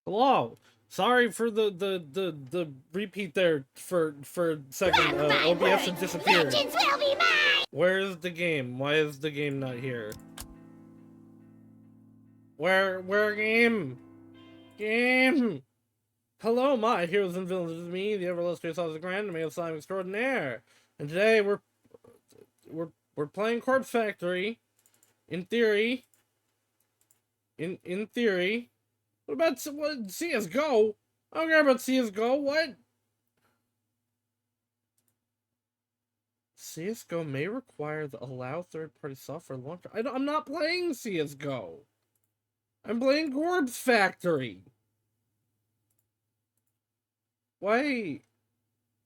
Hello. Sorry for the repeat there for a second. OBS had disappeared. Vengeance will be mine! Where's the game? Why is the game not here? Where game? Game! Hello, my heroes and villains. It is me, the ever-illustrious Saus the Grand, male slime extraordinaire. And today we're playing Corpse Factory. In theory. In theory. What about CSGO? I don't care about CSGO. What? CSGO may require the allow third-party software launcher. I'm not playing CSGO. I'm playing Corpse Factory. Why?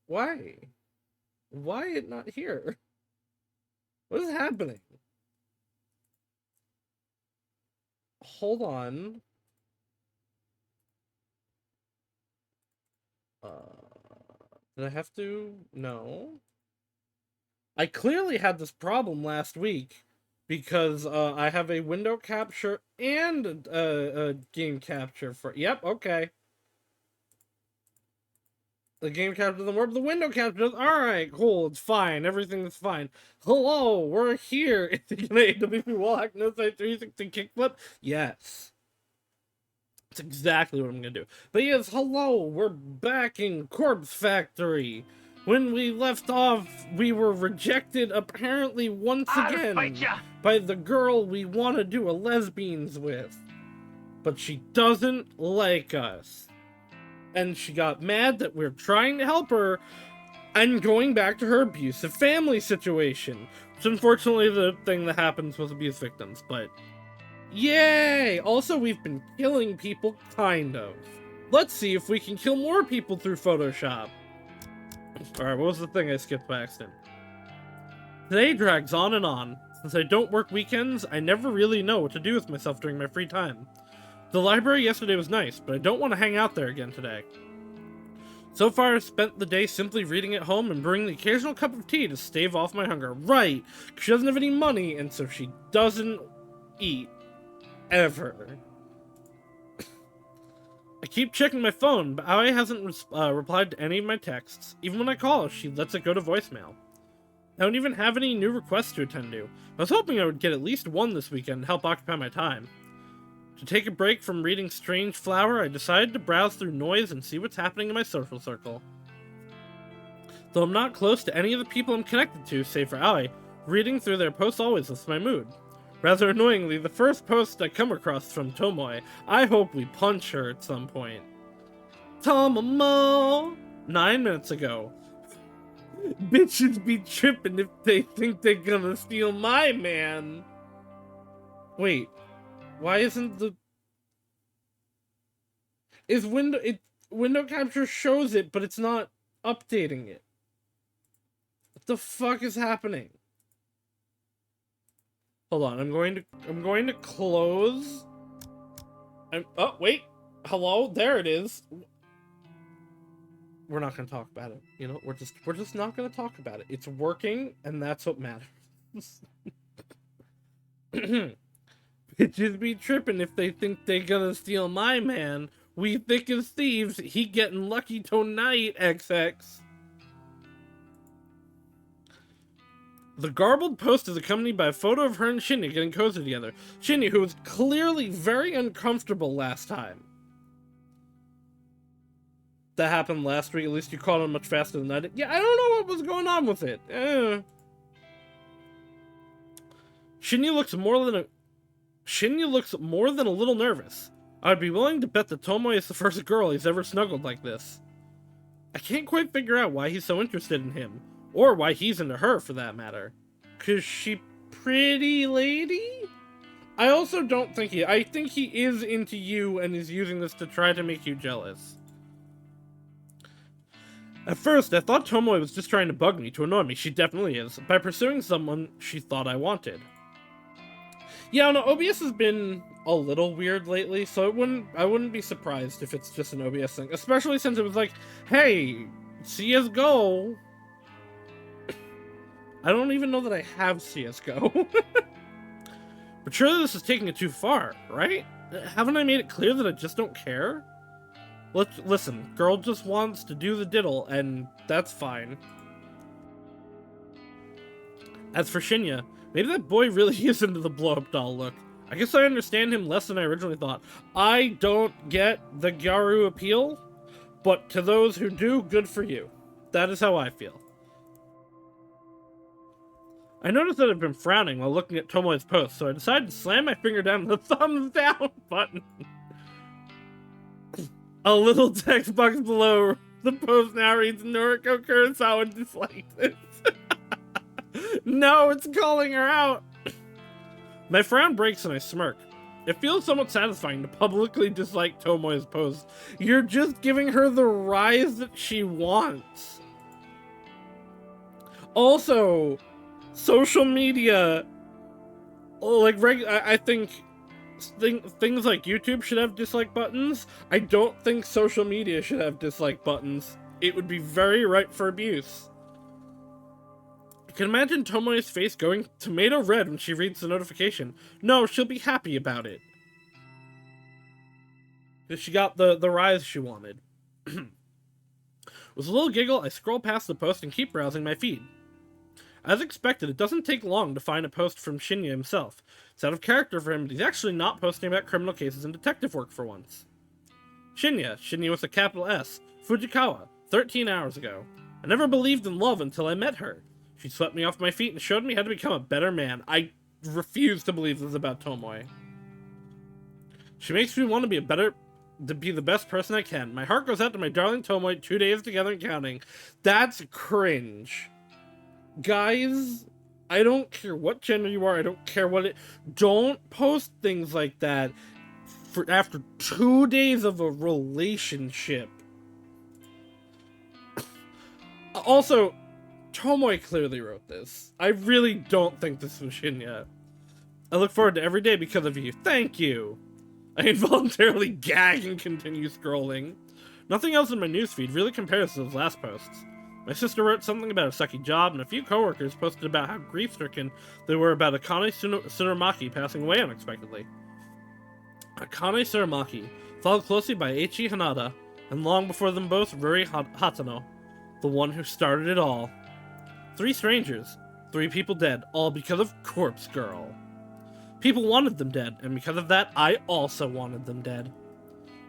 Why? Why it not here? What is happening? Hold on. Did I have to? No. I clearly had this problem last week because I have a window capture and a game capture for. Yep, okay. The game capture doesn't work, but the window capture does. Alright, cool, it's fine. Everything's fine. Hello, we're here. Is it gonna AWP wallhack no side 360 kickflip? Yes. That's exactly what I'm gonna do. But yes, hello, we're back in Corpse Factory. When we left off, we were rejected apparently once again by the girl we want to do a lesbians with. But she doesn't like us. And she got mad that we're trying to help her and going back to her abusive family situation. Which unfortunately the thing that happens with abuse victims, but yay! Also, we've been killing people, kind of. Let's see if we can kill more people through Photoshop. Alright, what was the thing I skipped by accident? Today drags on and on. Since I don't work weekends, I never really know what to do with myself during my free time. The library yesterday was nice, but I don't want to hang out there again today. So far, I've spent the day simply reading at home and brewing the occasional cup of tea to stave off my hunger. Right! She doesn't have any money, and so she doesn't eat. Ever. I keep checking my phone, but Aoi hasn't replied to any of my texts. Even when I call, she lets it go to voicemail. I don't even have any new requests to attend to. I was hoping I would get at least one this weekend to help occupy my time. To take a break from reading Strange Flower, I decided to browse through noise and see what's happening in my social circle. Though I'm not close to any of the people I'm connected to, save for Aoi, reading through their posts always lifts my mood. Rather annoyingly, the first post I come across from Tomoe. I hope we punch her at some point. Tomomo! 9 minutes ago. Bitches be tripping if they think they're gonna steal my man. Wait, why isn't the... window capture shows it, but it's not updating it. What the fuck is happening? Hold on, I'm going to close. Oh, wait. Hello, there it is. We're not gonna talk about it. You know, we're just not gonna talk about it. It's working, and that's what matters. Bitches be tripping if they think they gonna steal my man. We thick as thieves, he getting lucky tonight, XX. The garbled post is accompanied by a photo of her and Shinya getting cozy together. Shinya, who was clearly very uncomfortable last time. That happened last week. At least you caught on much faster than I did. Yeah, I don't know what was going on with it. Shinya looks more than a little nervous. I'd be willing to bet that Tomoe is the first girl he's ever snuggled like this. I can't quite figure out why he's so interested in him. Or why he's into her, for that matter. 'Cause she pretty lady? I also don't think I think he is into you and is using this to try to make you jealous. At first, I thought Tomoe was just trying to bug me, to annoy me. She definitely is, by pursuing someone she thought I wanted. Yeah, no, OBS has been a little weird lately, so I wouldn't be surprised if it's just an OBS thing. Especially since it was like, hey, CSGO... I don't even know that I have CSGO. But surely this is taking it too far, right? Haven't I made it clear that I just don't care? Listen, girl just wants to do the diddle, and that's fine. As for Shinya, maybe that boy really is into the blow-up doll look. I guess I understand him less than I originally thought. I don't get the Gyaru appeal, but to those who do, good for you. That is how I feel. I noticed that I've been frowning while looking at Tomoe's post, so I decided to slam my finger down on the thumbs down button. A little text box below the post now reads, Noriko Kurosawa disliked this. No, it's calling her out. My frown breaks and I smirk. It feels somewhat satisfying to publicly dislike Tomoe's post. You're just giving her the rise that she wants. Also, social media, like, I think things like YouTube should have dislike buttons. I don't think social media should have dislike buttons. It would be very ripe for abuse. I can imagine Tomoe's face going tomato red when she reads the notification. No, she'll be happy about it. Because she got the rise she wanted. With a little giggle, I scroll past the post and keep browsing my feed. As expected, it doesn't take long to find a post from Shinya himself. It's out of character for him, but he's actually not posting about criminal cases and detective work for once. Shinya with a capital S, Fujikawa, 13 hours ago. I never believed in love until I met her. She swept me off my feet and showed me how to become a better man. I refuse to believe this is about Tomoe. She makes me want to be the best person I can. My heart goes out to my darling Tomoe, 2 days together and counting. That's cringe. Guys, I don't care what gender you are, I don't care what don't post things like that after 2 days of a relationship. Also, Tomoe clearly wrote this. I really don't think this was Shinya. I look forward to every day because of you. Thank you. I involuntarily gag and continue scrolling. Nothing else in my newsfeed really compares to those last posts. My sister wrote something about a sucky job, and a few coworkers posted about how grief-stricken they were about Akane Tsunemaki passing away unexpectedly. Akane Tsunemaki, followed closely by Eiichi Hanada, and long before them both, Ruri Hatano, the one who started it all. 3 strangers, 3 people dead, all because of Corpse Girl. People wanted them dead, and because of that, I also wanted them dead.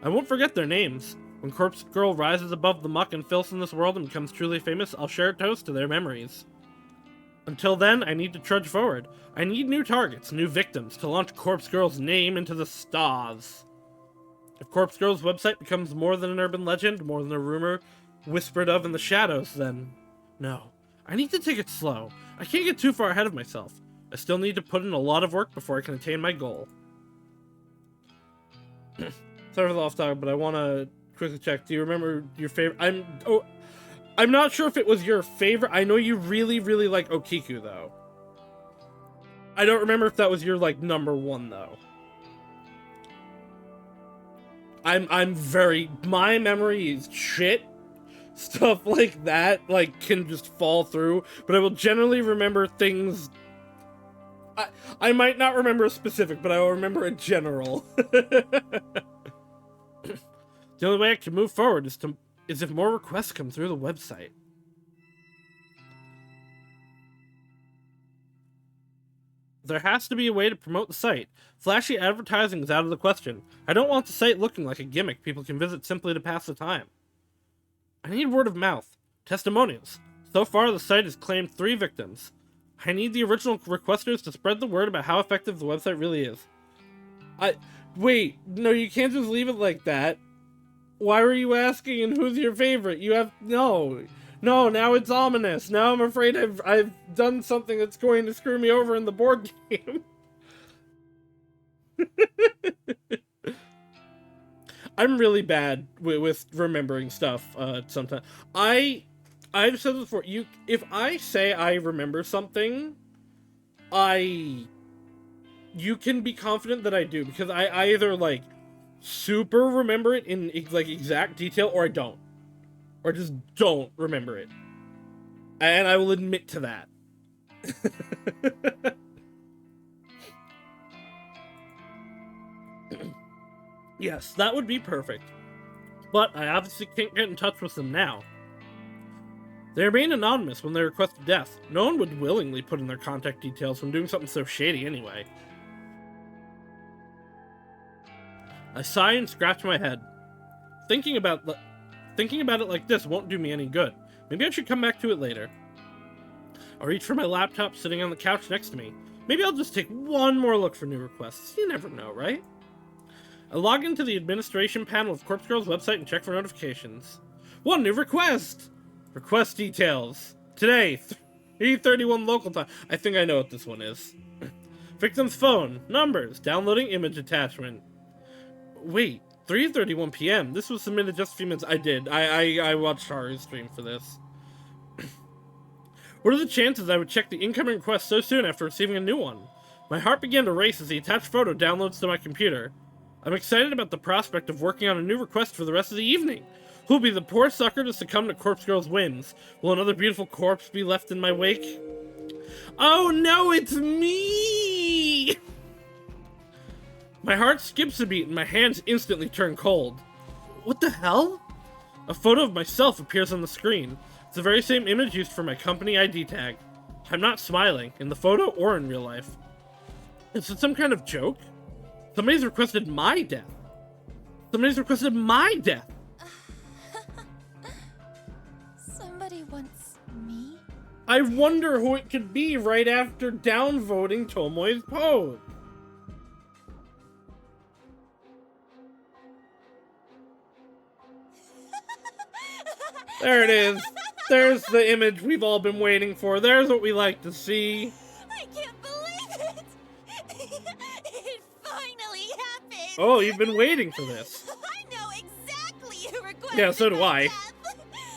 I won't forget their names. When Corpse Girl rises above the muck and filth in this world and becomes truly famous, I'll share a toast to their memories. Until then, I need to trudge forward. I need new targets, new victims, to launch Corpse Girl's name into the stars. If Corpse Girl's website becomes more than an urban legend, more than a rumor whispered of in the shadows, then no. I need to take it slow. I can't get too far ahead of myself. I still need to put in a lot of work before I can attain my goal. Sorry for the off topic, but I want to quickly check. Do you remember your favorite? I'm not sure if it was your favorite. I know you really, really like Okiku, though. I don't remember if that was your, like, number 1, though. My memory is shit. Stuff like that, like, can just fall through, but I will generally remember things. I might not remember a specific, but I will remember a general. The only way I can move forward is if more requests come through the website. There has to be a way to promote the site. Flashy advertising is out of the question. I don't want the site looking like a gimmick people can visit simply to pass the time. I need word of mouth. Testimonials. So far, the site has claimed 3 victims. I need the original requesters to spread the word about how effective the website really is. Wait, no, you can't just leave it like that. Why were you asking and who's your favorite? No, now it's ominous. Now I'm afraid I've done something that's going to screw me over in the board game. I'm really bad with remembering stuff sometimes. I've said this before. If I say I remember something, you can be confident that I do, because I either, like, super remember it in, like, exact detail, or I don't. Or just don't remember it. And I will admit to that. Yes, that would be perfect. but I obviously can't get in touch with them now. They remain anonymous when they request death. No one would willingly put in their contact details when doing something so shady anyway. I sigh and scratch my head. Thinking about it like this won't do me any good. Maybe I should come back to it later. I reach for my laptop sitting on the couch next to me. Maybe I'll just take one more look for new requests. You never know, right? I log into the administration panel of Corpse Girl's website and check for notifications. One new request! Request details. Today, 3:31 local time. I think I know what this one is. Victim's phone. Numbers. Downloading image attachment. Wait, 3:31 p.m. This was submitted just a few minutes. I did. I watched Haru's stream for this. What are the chances I would check the incoming request so soon after receiving a new one? My heart began to race as the attached photo downloads to my computer. I'm excited about the prospect of working on a new request for the rest of the evening. Who'll be the poor sucker to succumb to Corpse Girl's whims? Will another beautiful corpse be left in my wake? Oh no, it's me! My heart skips a beat and my hands instantly turn cold. What the hell? A photo of myself appears on the screen. It's the very same image used for my company ID tag. I'm not smiling, in the photo or in real life. Is it some kind of joke? Somebody's requested my death. Somebody's requested my death. Somebody wants me? I wonder who it could be right after downvoting Tomoe's pose. There it is. There's the image we've all been waiting for. There's what we like to see. I can't believe it! It finally happened! Oh, you've been waiting for this. I know exactly who requested Yeah, so do my I. death.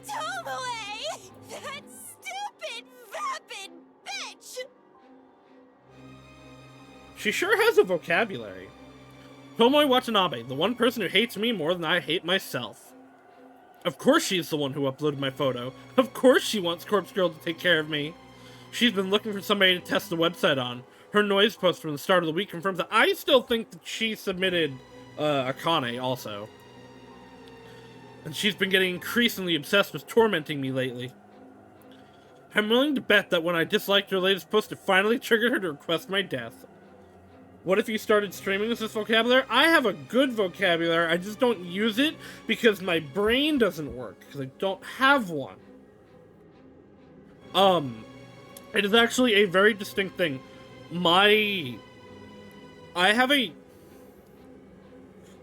Tomoe! That stupid, vapid bitch! She sure has a vocabulary. Tomoe Watanabe, the one person who hates me more than I hate myself. Of course she's the one who uploaded my photo. Of course she wants Corpse Girl to take care of me. She's been looking for somebody to test the website on. Her noise post from the start of the week confirms that I still think that she submitted Akane also. And she's been getting increasingly obsessed with tormenting me lately. I'm willing to bet that when I disliked her latest post, it finally triggered her to request my death. What if you started streaming with this vocabulary? I have a good vocabulary, I just don't use it because my brain doesn't work, because I don't have one. It is actually a very distinct thing.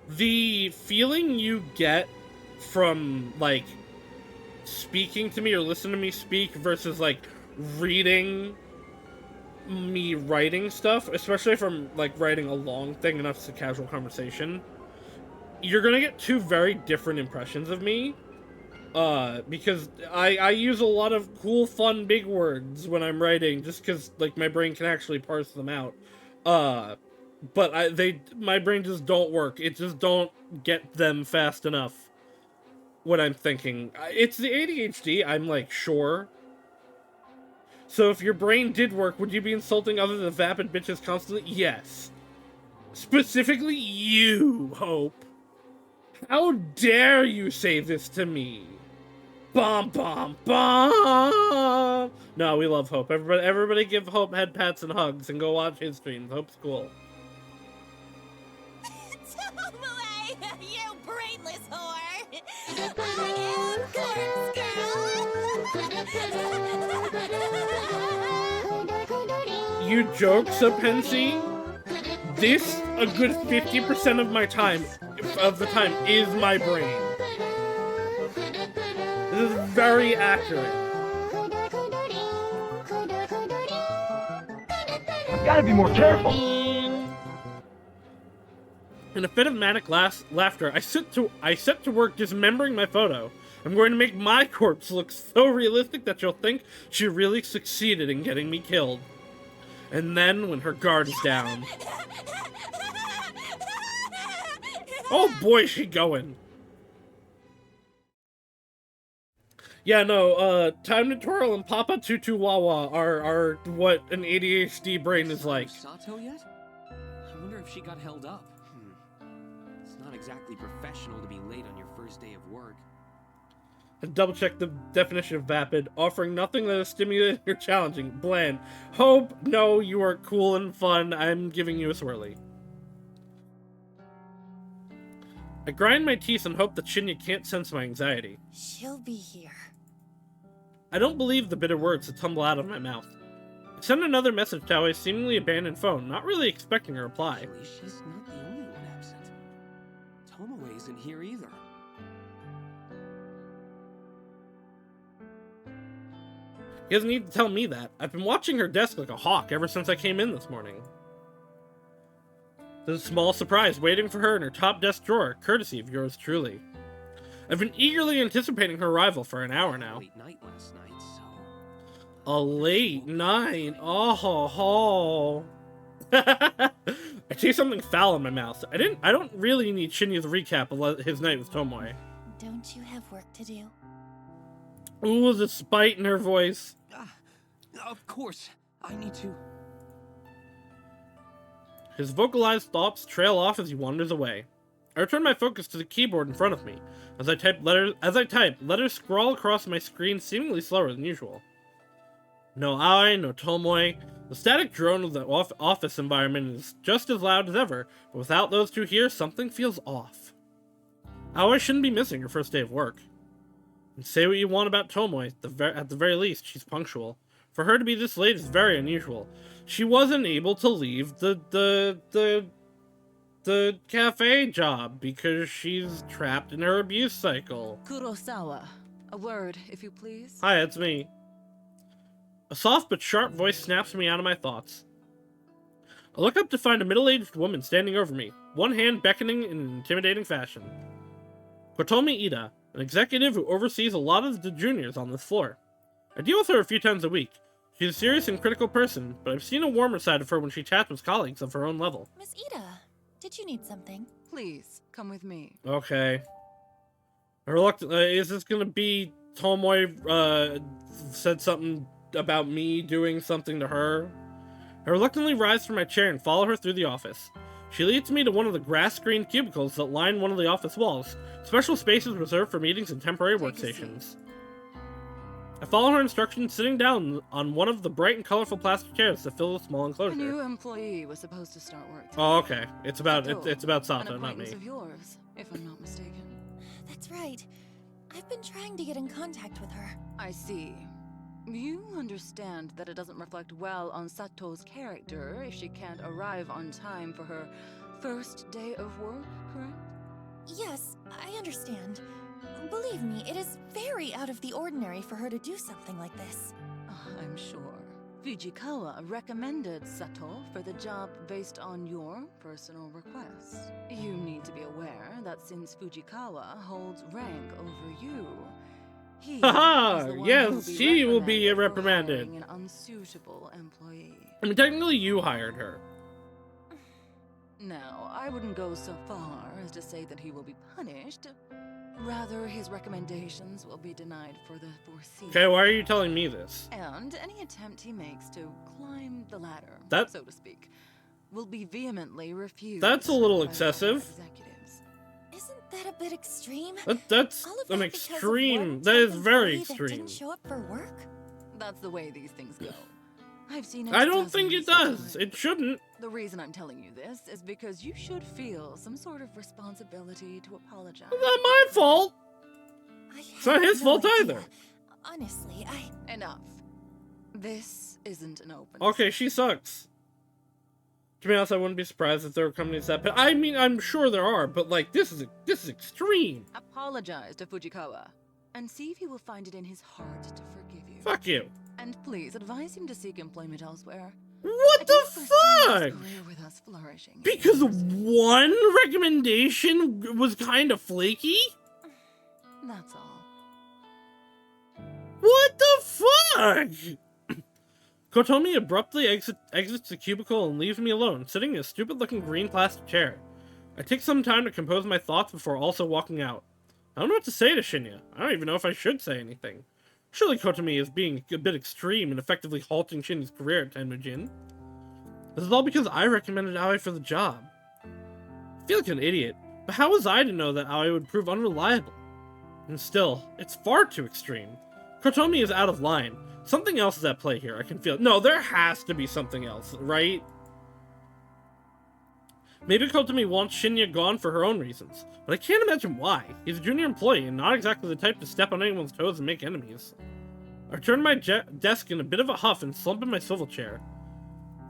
The feeling you get from, like, speaking to me or listening to me speak versus, like, reading me writing stuff, especially if I'm like writing a long thing enough it's a casual conversation, you're gonna get two very different impressions of me, because I use a lot of cool, fun, big words when I'm writing, just because like my brain can actually parse them out, but my brain just don't work. It just don't get them fast enough when I'm thinking. It's the ADHD, I'm like, sure. So if your brain did work, would you be insulting other than vapid bitches constantly? Yes. Specifically you, Hope. How dare you say this to me? Bom, bom, bom! No, we love Hope. Everybody give Hope head pats and hugs and go watch his streams. Hope's cool. Tomoe, you brainless whore! I am Corpse Girl! You joke, Sapensi? This, a good 50% of my time, is my brain. This is very accurate. I've got to be more careful. In a fit of manic laughter, I set to work dismembering my photo. I'm going to make my corpse look so realistic that you'll think she really succeeded in getting me killed. And then, when her guard is down... Oh boy, she going! Yeah, no, Time Tutorial and Papa Tutu Wawa are what an ADHD brain is like. Sato yet? I wonder if she got held up. It's not not exactly professional to be late on your first day of work. And double check the definition of vapid, offering nothing that is stimulating or challenging. Bland. Hope, no, you are cool and fun. I'm giving you a swirly. I grind my teeth and hope that Shinya can't sense my anxiety. She'll be here. I don't believe the bitter words that tumble out of my mouth. I send another message to Aoi's seemingly abandoned phone, not really expecting a reply. Actually, she's not the only one absent. Tomoe isn't here either. He doesn't need to tell me that. I've been watching her desk like a hawk ever since I came in this morning. There's a small surprise waiting for her in her top desk drawer, courtesy of yours truly. I've been eagerly anticipating her arrival for an hour now. Late night last night, so... A late night? Oh ho ho. I taste something foul in my mouth. I don't really need Shinya's recap of his night with Tomoe. Don't you have work to do? Ooh, the spite in her voice. Of course, I need to... His vocalized thoughts trail off as he wanders away. I return my focus to the keyboard in front of me. As I type, letters scrawl across my screen seemingly slower than usual. No Aoi, no Tomoe. The static drone of the office environment is just as loud as ever, but without those two here, something feels off. Aoi shouldn't be missing her first day of work. And say what you want about Tomoe, at the very least, she's punctual. For her to be this late is very unusual. She wasn't able to leave the cafe job because she's trapped in her abuse cycle. Kurosawa, a word, if you please. Hi, it's me. A soft but sharp voice snaps me out of my thoughts. I look up to find a middle-aged woman standing over me, one hand beckoning in an intimidating fashion. Kotomi Ida, an executive who oversees a lot of the juniors on this floor. I deal with her a few times a week. She's a serious and critical person, but I've seen a warmer side of her when she chats with colleagues of her own level. Miss Ida, did you need something? Please, come with me. Okay. Is this gonna be Tomoe, said something about me doing something to her? I reluctantly rise from my chair and follow her through the office. She leads me to one of the grass-screened cubicles that line one of the office walls, special spaces reserved for meetings and temporary workstations. I follow her instructions, sitting down on one of the bright and colorful plastic chairs that fill the small A enclosure. new employee was supposed to start work today. Oh, okay. It's about An Sato, not me. acquaintance of yours, if I'm not mistaken. That's right. I've been trying to get in contact with her. I see. You understand that it doesn't reflect well on Sato's character if she can't arrive on time for her first day of work, correct? Yes, I understand. Believe me, it is very out of the ordinary for her to do something like this. I'm sure. Fujikawa recommended Sato for the job based on your personal request. You need to be aware that since Fujikawa holds rank over you, he Haha, is the one yes, who will be she will be reprimanded for reprimanded. hiring an unsuitable employee. I mean, technically you hired her. Now, I wouldn't go so far as to say that he will be punished. Rather, his recommendations will be denied for the foreseeable. Okay, why are you telling me this? And any attempt he makes to climb the ladder, That- so to speak, will be vehemently refused. That's a little by other excessive. executives. Isn't that a bit extreme? That's All of an that because of extreme. one That is temp very employee that extreme. didn't show up for work? That's the way these things go. I've seen it I don't think it dozens of does. times. It shouldn't. The reason I'm telling you this is because you should feel some sort of responsibility to apologize. It's not my fault. It's not his fault either. Honestly, Enough. This isn't an open. Okay, she sucks. To be honest, I wouldn't be surprised if there were companies that. But I mean, I'm sure there are. But like, this is extreme. Apologize to Fujikawa, and see if he will find it in his heart to forgive you. Fuck you. And please advise him to seek employment elsewhere. I What don't the foresee his fuck? career with us flourishing. Because one recommendation was kind of flaky? That's all. What the fuck? Kotomi abruptly exits the cubicle and leaves me alone, sitting in a stupid-looking green plastic chair. I take some time to compose my thoughts before also walking out. I don't know what to say to Shinya. I don't even know if I should say anything. Surely Kotomi is being a bit extreme and effectively halting Shinya's career at Tenmujin. This is all because I recommended Aoi for the job. I feel like an idiot. But how was I to know that Aoi would prove unreliable? And still, it's far too extreme. Kotomi is out of line. Something else is at play here, I can feel it. No, there has to be something else, right? Maybe Kotomi wants Shinya gone for her own reasons, but I can't imagine why. He's a junior employee and not exactly the type to step on anyone's toes and make enemies. I return to my desk in a bit of a huff and slump in my swivel chair.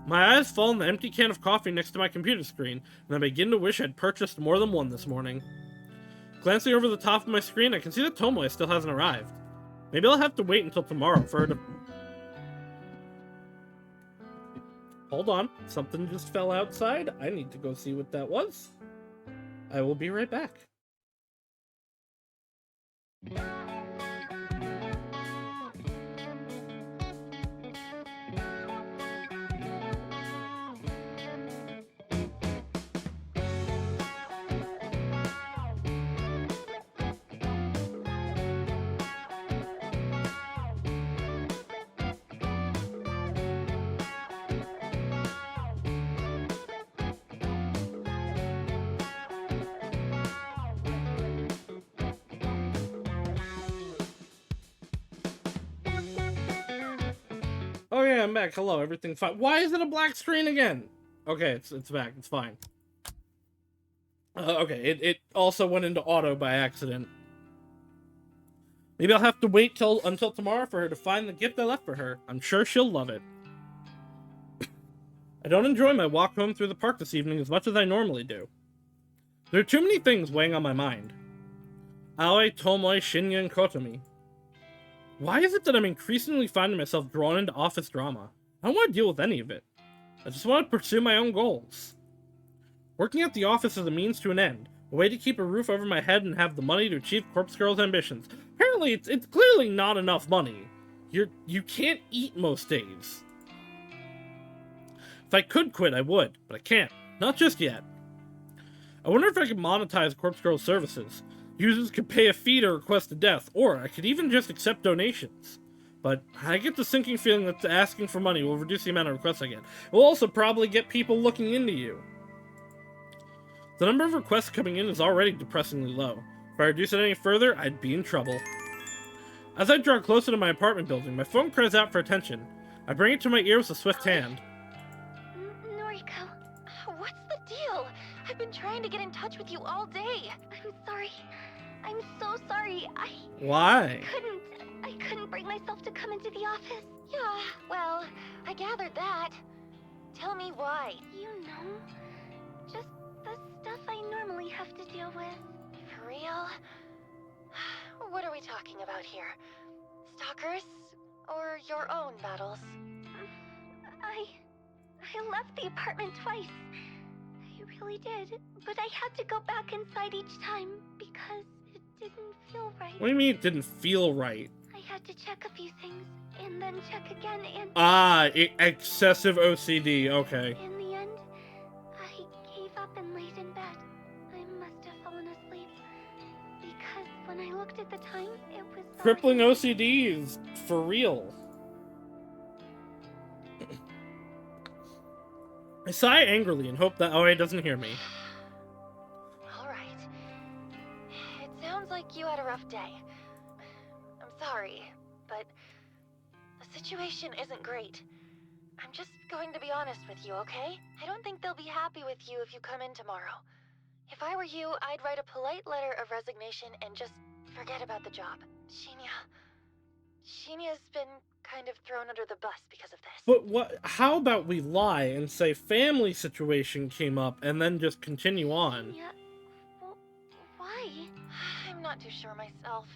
My eyes fall on the empty can of coffee next to my computer screen, and I begin to wish I'd purchased more than one this morning. Glancing over the top of my screen, I can see that Tomoe still hasn't arrived. Maybe I'll have to wait until tomorrow for her to... Hold on, something just fell outside. I need to go see what that was. I will be right back. Oh yeah, I'm back. Hello, everything's fine. Why is it a black screen again? Okay, it's back. It's fine. Okay, it also went into auto by accident. Maybe I'll have to wait until tomorrow for her to find the gift I left for her. I'm sure she'll love it. I don't enjoy my walk home through the park this evening as much as I normally do. There are too many things weighing on my mind. Aoi, Tomoe, Shinya, and Kotomi. Why is it that I'm increasingly finding myself drawn into office drama? I don't want to deal with any of it. I just want to pursue my own goals. Working at the office is a means to an end, a way to keep a roof over my head and have the money to achieve Corpse Girl's ambitions. Apparently, it's clearly not enough money. You can't eat most days. If I could quit, I would, but I can't. Not just yet. I wonder if I could monetize Corpse Girl's services. Users could pay a fee to request a death, or I could even just accept donations. But I get the sinking feeling that asking for money will reduce the amount of requests I get. It will also probably get people looking into you. The number of requests coming in is already depressingly low. If I reduce it any further, I'd be in trouble. As I draw closer to my apartment building, my phone cries out for attention. I bring it to my ear with a swift hand. Noriko, what's the deal? I've been trying to get in touch with you all day. I'm sorry. I'm so sorry. Why? I couldn't bring myself to come into the office. Yeah, well, I gathered that. Tell me why. You know, just the stuff I normally have to deal with. For real? What are we talking about here? Stalkers? Or your own battles? I left the apartment twice. I really did. But I had to go back inside each time because it didn't feel right. What do you mean it didn't feel right? I had to check a few things and then check again and... Excessive OCD, okay. In the end, I gave up and laid in bed. I must have fallen asleep. Because when I looked at the time, it was... Crippling OCD is for real. I sigh angrily and hope that Aoi doesn't hear me. Alright. It sounds like you had a rough day. I'm sorry, but the situation isn't great. I'm just going to be honest with you, okay? I don't think they'll be happy with you if you come in tomorrow. If I were you, I'd write a polite letter of resignation and just forget about the job. Shinya's been kind of thrown under the bus because of this. But what? How about we lie and say family situation came up and then just continue on? Yeah. Why? I'm not too sure myself.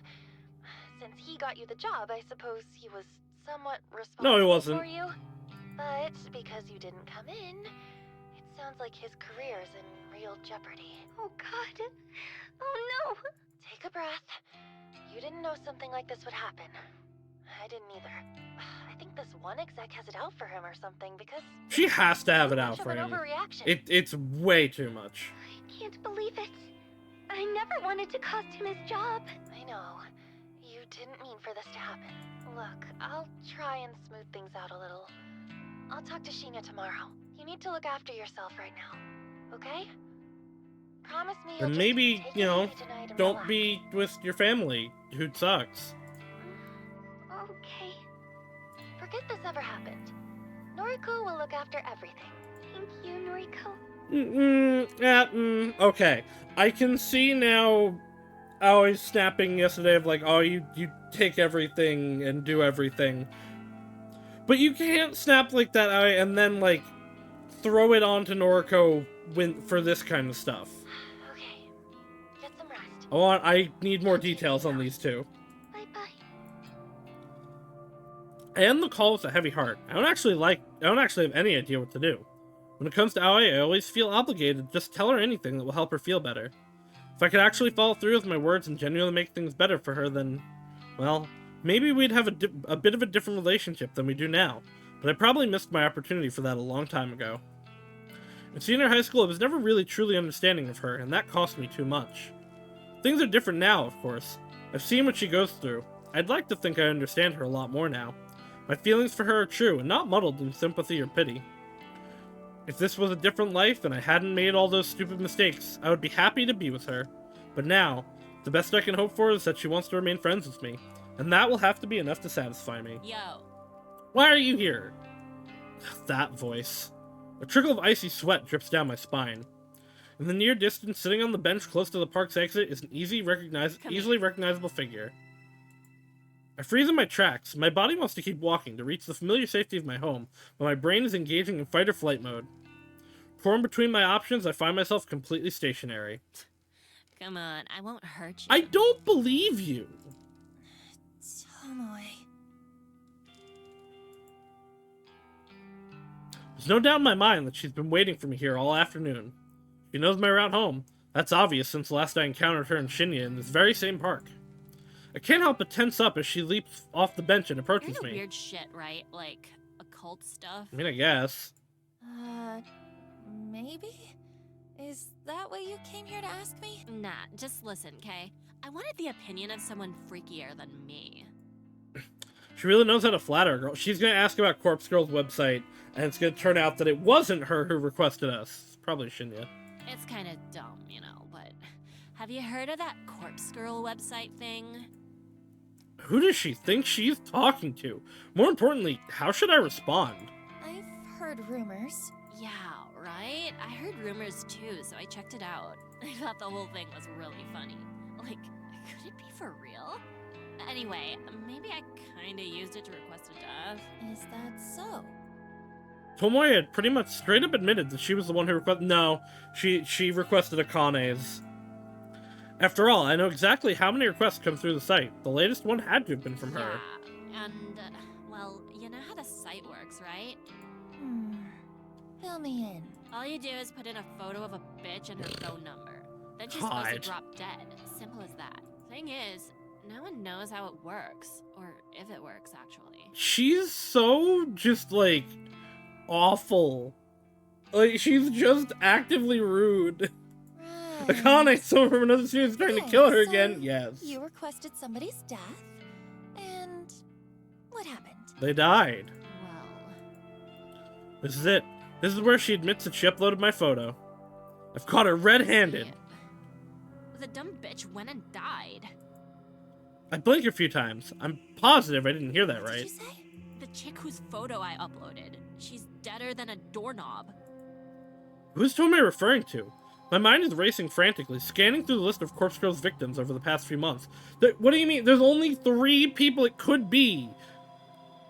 Since he got you the job, I suppose he was somewhat responsible No, he wasn't. for you. But because you didn't come in, it sounds like his career's in real jeopardy. Oh God. Oh no. Take a breath. You didn't know something like this would happen. I didn't either. I think this one exec has it out for him or something because... She has to have it out too for much of him. an overreaction. It's way too much. I can't believe it. I never wanted to cost him his job. I know. You didn't mean for this to happen. Look, I'll try and smooth things out a little. I'll talk to Shinya tomorrow. You need to look after yourself right now. Okay? Promise me you'll And just maybe, take you it know, easy tonight and don't relax. be with your family, who sucks. Okay. Forget this ever happened. Noriko will look after everything. Thank you, Noriko. Okay. I can see now Aoi's snapping yesterday of like, oh, you take everything and do everything. But you can't snap like that, Aoi, and then, like, throw it onto Noriko for this kind of stuff. Okay. Get some rest. I need more details on these two. Bye-bye. I end the call with a heavy heart. I don't actually have any idea what to do. When it comes to Aoi, I always feel obligated to just tell her anything that will help her feel better. If I could actually follow through with my words and genuinely make things better for her, then, well, maybe we'd have a bit of a different relationship than we do now. But I probably missed my opportunity for that a long time ago. In senior high school, I was never really truly understanding of her, and that cost me too much. Things are different now, of course. I've seen what she goes through. I'd like to think I understand her a lot more now. My feelings for her are true, and not muddled in sympathy or pity. If this was a different life and I hadn't made all those stupid mistakes, I would be happy to be with her. But now, the best I can hope for is that she wants to remain friends with me, and that will have to be enough to satisfy me. Yo. Why are you here? That voice. A trickle of icy sweat drips down my spine. In the near distance, sitting on the bench close to the park's exit, is an easily recognizable figure. I freeze in my tracks. My body wants to keep walking to reach the familiar safety of my home, but my brain is engaging in fight or flight mode. Torn between my options, I find myself completely stationary. Come on, I won't hurt you. I don't believe you! Tomoe. There's no doubt in my mind that she's been waiting for me here all afternoon. She knows my route home. That's obvious since last I encountered her and Shinya in this very same park. I can't help but tense up as she leaps off the bench and You're approaches into me. weird shit, right? Like occult stuff? I mean, I guess. Maybe? Is that what you came here to ask me? Nah, just listen, okay? I wanted the opinion of someone freakier than me. She really knows how to flatter a girl. She's gonna ask about Corpse Girl's website, and it's gonna turn out that it wasn't her who requested us. It's probably Shinya. It's kind of dumb, you know, but have you heard of that Corpse Girl website thing? Who does she think she's talking to? More importantly, how should I respond? I've heard rumors. Yeah, right? I heard rumors too, so I checked it out. I thought the whole thing was really funny. Like, could it be for real? Anyway, maybe I kinda used it to request a death. Is that so? Tomoe had pretty much straight up admitted that she was the one who requested. No, she requested Akane's. After all, I know exactly how many requests come through the site. The latest one had to have been from her. Yeah, and, well, you know how the site works, right? Fill me in. All you do is put in a photo of a bitch and her phone number. Then she's supposed to God. drop dead. Simple as that. Thing is, no one knows how it works. Or if it works, actually. She's so just like awful. Like she's just actively rude. Right. Akane, so from another series, is trying to kill her So again. Yes. You requested somebody's death, and what happened? They died. Well, This is it. This is where she admits that she uploaded my photo. I've caught her red-handed. the dumb bitch went and died. I blinked a few times. I'm positive I didn't hear that What right. did you say? The chick whose photo I uploaded. She's deader than a doorknob. Who's Tomei referring to? My mind is racing frantically, scanning through the list of Corpse Girl's victims over the past few months. What do you mean? There's only 3 people it could be.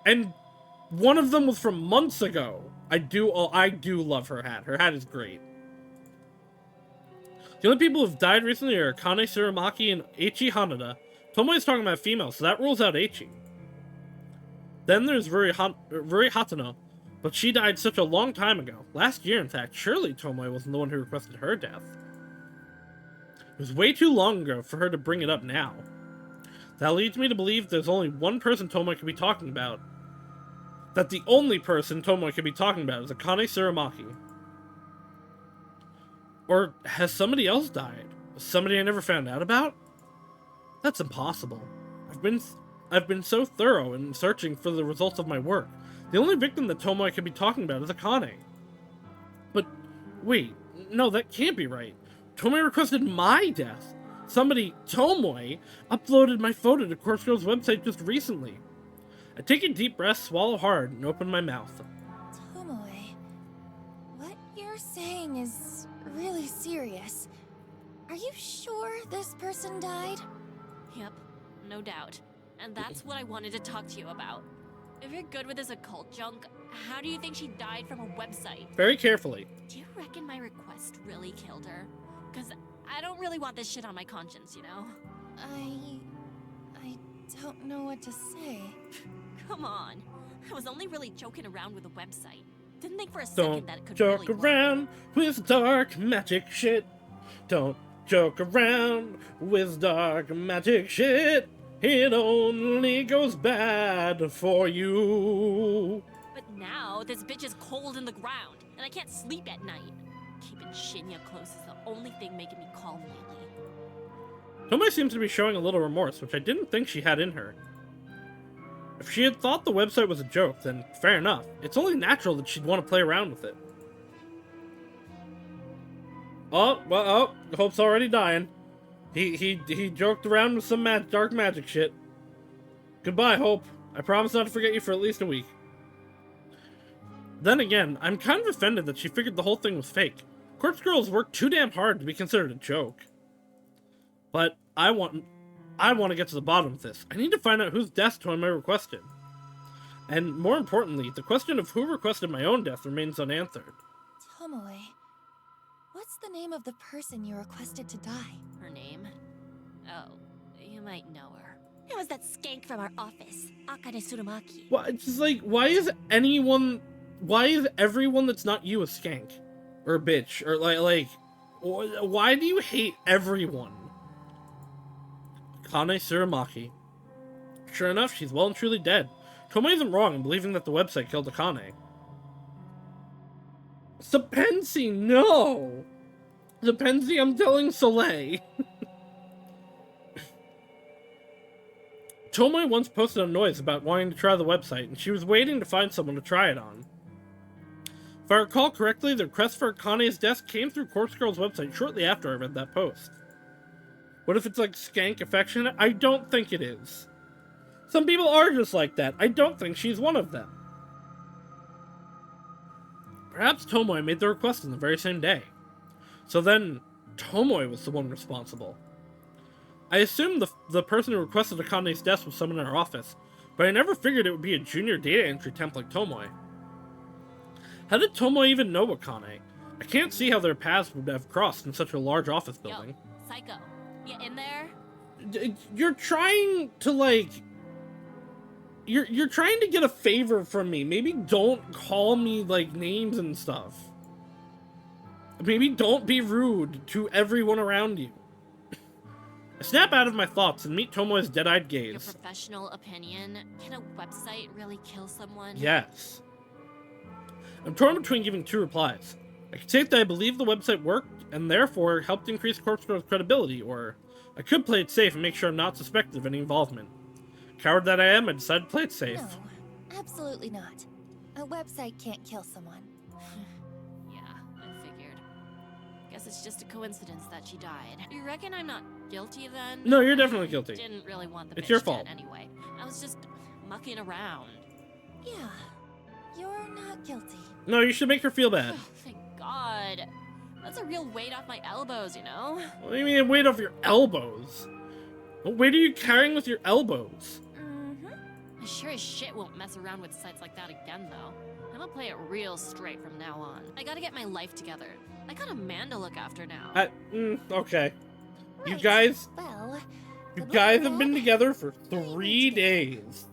And one of them was from months ago. I do love her hat. Her hat is great. The only people who've died recently are Kane Tsurumaki and Eiichi Hanada. Tomoe is talking about females, so that rules out Eiichi. Then there's Ruri Hatano, but she died such a long time ago. Last year, in fact. Surely Tomoe wasn't the one who requested her death. It was way too long ago for her to bring it up now. That leads me to believe there's only one person Tomoe could be talking about. That the only person Tomoe could be talking about is Akane Tsurumaki. Or has somebody else died? Somebody I never found out about? That's impossible. I've been so thorough in searching for the results of my work. The only victim that Tomoe could be talking about is Akane. But wait, no, that can't be right. Tomoe requested my death. Somebody, Tomoe, uploaded my photo to Corpse Girl's website just recently. I take a deep breath, swallow hard, and open my mouth. Tomoe, what you're saying is really serious. Are you sure this person died? Yep, no doubt. And that's what I wanted to talk to you about. If you're good with this occult junk, how do you think she died from a website? Very carefully. Do you reckon my request really killed her? Because I don't really want this shit on my conscience, you know? I don't know what to say. Come on. I was only really joking around with the website. Didn't think for a second Don't that it could joke really work. around with dark magic shit. Don't joke around with dark magic shit. It only goes bad for you. But now, this bitch is cold in the ground, and I can't sleep at night. Keeping Shinya close is the only thing making me calm lately. Tomoe seems to be showing a little remorse, which I didn't think she had in her. If she had thought the website was a joke, then fair enough. It's only natural that she'd want to play around with it. Oh, well, Hope's already dying. He joked around with some dark magic shit. Goodbye, Hope. I promise not to forget you for at least a week. Then again, I'm kind of offended that she figured the whole thing was fake. Corpse Girls worked too damn hard to be considered a joke. But I want to get to the bottom of this. I need to find out whose death Tomoe requested. And more importantly, the question of who requested my own death remains unanswered. Tomoe, what's the name of the person you requested to die? Her name? Oh, you might know her. It was that skank from our office, Akane Tsurumaki. Why, it's just like, why is everyone that's not you a skank? Or a bitch? Or like, why do you hate everyone? Akane Tsurumaki. Sure enough, she's well and truly dead. Tomoe isn't wrong in believing that the website killed Akane. Sapensi, no! Sapensi, I'm telling Soleil. Tomoe once posted a noise about wanting to try the website, and she was waiting to find someone to try it on. If I recall correctly, the request for Akane's death came through Corpse Girl's website shortly after I read that post. What if it's like skank affectionate? I don't think it is. Some people are just like that. I don't think she's one of them. Perhaps Tomoe made the request on the very same day. So then, Tomoe was the one responsible. I assumed the person who requested Akane's death was someone in our office, but I never figured it would be a junior data entry temp like Tomoe. How did Tomoe even know Akane? I can't see how their paths would have crossed in such a large office building. Yo, Psycho, you in there? You're trying to, like... You're trying to get a favor from me. Maybe don't call me, like, names and stuff. Maybe don't be rude to everyone around you. I snap out of my thoughts and meet Tomoe's dead-eyed gaze. Your professional opinion, can a website really kill someone? Yes. I'm torn between giving two replies. I could say that I believe the website worked, and therefore helped increase Corpse Girl's credibility, or I could play it safe and make sure I'm not suspected of any involvement. Coward that I am, I decided to play it safe. No, absolutely not. A website can't kill someone. Yeah, I figured. Guess it's just a coincidence that she died. You reckon I'm not guilty then? No, you're definitely guilty. I didn't really want the It's bitch your dead fault. anyway. I was just mucking around. Yeah, you're not guilty. No, you should make her feel bad. Oh, thank God. That's a real weight off my elbows, you know? What do you mean weight off your elbows? What weight are you carrying with your elbows? I sure as shit won't mess around with sites like that again, though. I'm gonna play it real straight from now on. I gotta get my life together. I got a man to look after now. Okay. You Right. guys Well, You good luck guys with have been that. together for 3 days.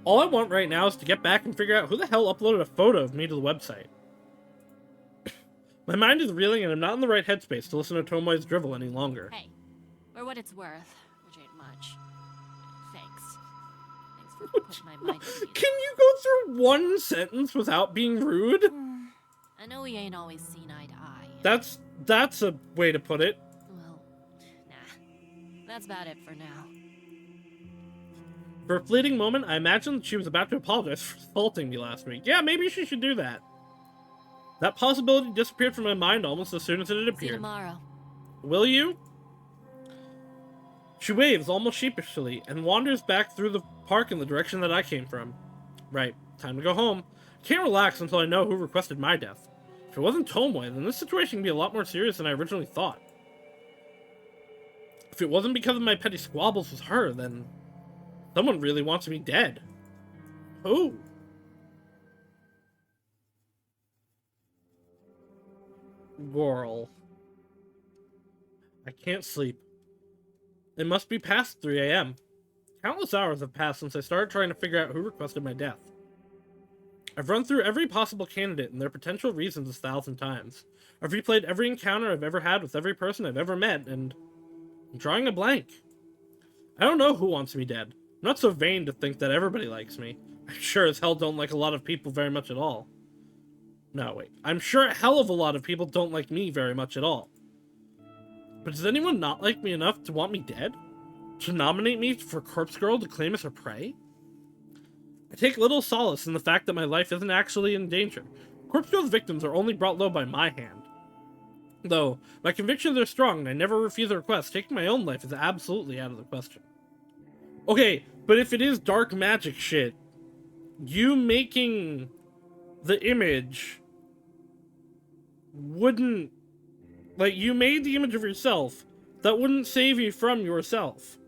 All I want right now is to get back and figure out who the hell uploaded a photo of me to the website. My mind is reeling and I'm not in the right headspace to listen to Tomoe's drivel any longer. Hey, for what it's worth, which ain't much. Thanks. Thanks for putting my mind at ease. Can you go through one sentence without being rude? I know we ain't always seen eye to eye. That's a way to put it. Well, nah. That's about it for now. For a fleeting moment, I imagined that she was about to apologize for assaulting me last week. Yeah, maybe she should do that. That possibility disappeared from my mind almost as soon as it had See you appeared. tomorrow. Will you? She waves almost sheepishly and wanders back through the park in the direction that I came from. Right, time to go home. I can't relax until I know who requested my death. If it wasn't Tomoe, then this situation would be a lot more serious than I originally thought. If it wasn't because of my petty squabbles with her, then someone really wants me dead. Who? Girl. I can't sleep. It must be past 3 a.m. Countless hours have passed since I started trying to figure out who requested my death. I've run through every possible candidate and their potential reasons 1,000 times. I've replayed every encounter I've ever had with every person I've ever met, and I'm drawing a blank. I don't know who wants me dead. I'm not so vain to think that everybody likes me. I sure as hell don't like a lot of people very much at all. No, wait. I'm sure a hell of a lot of people don't like me very much at all. But does anyone not like me enough to want me dead? To nominate me for Corpse Girl to claim as her prey? I take little solace in the fact that my life isn't actually in danger. Corpse Girl's victims are only brought low by my hand. Though, my convictions are strong and I never refuse a request, taking my own life is absolutely out of the question. Okay, but if it is dark magic shit, you making the image wouldn't... Like, you made the image of yourself. That wouldn't save you from yourself.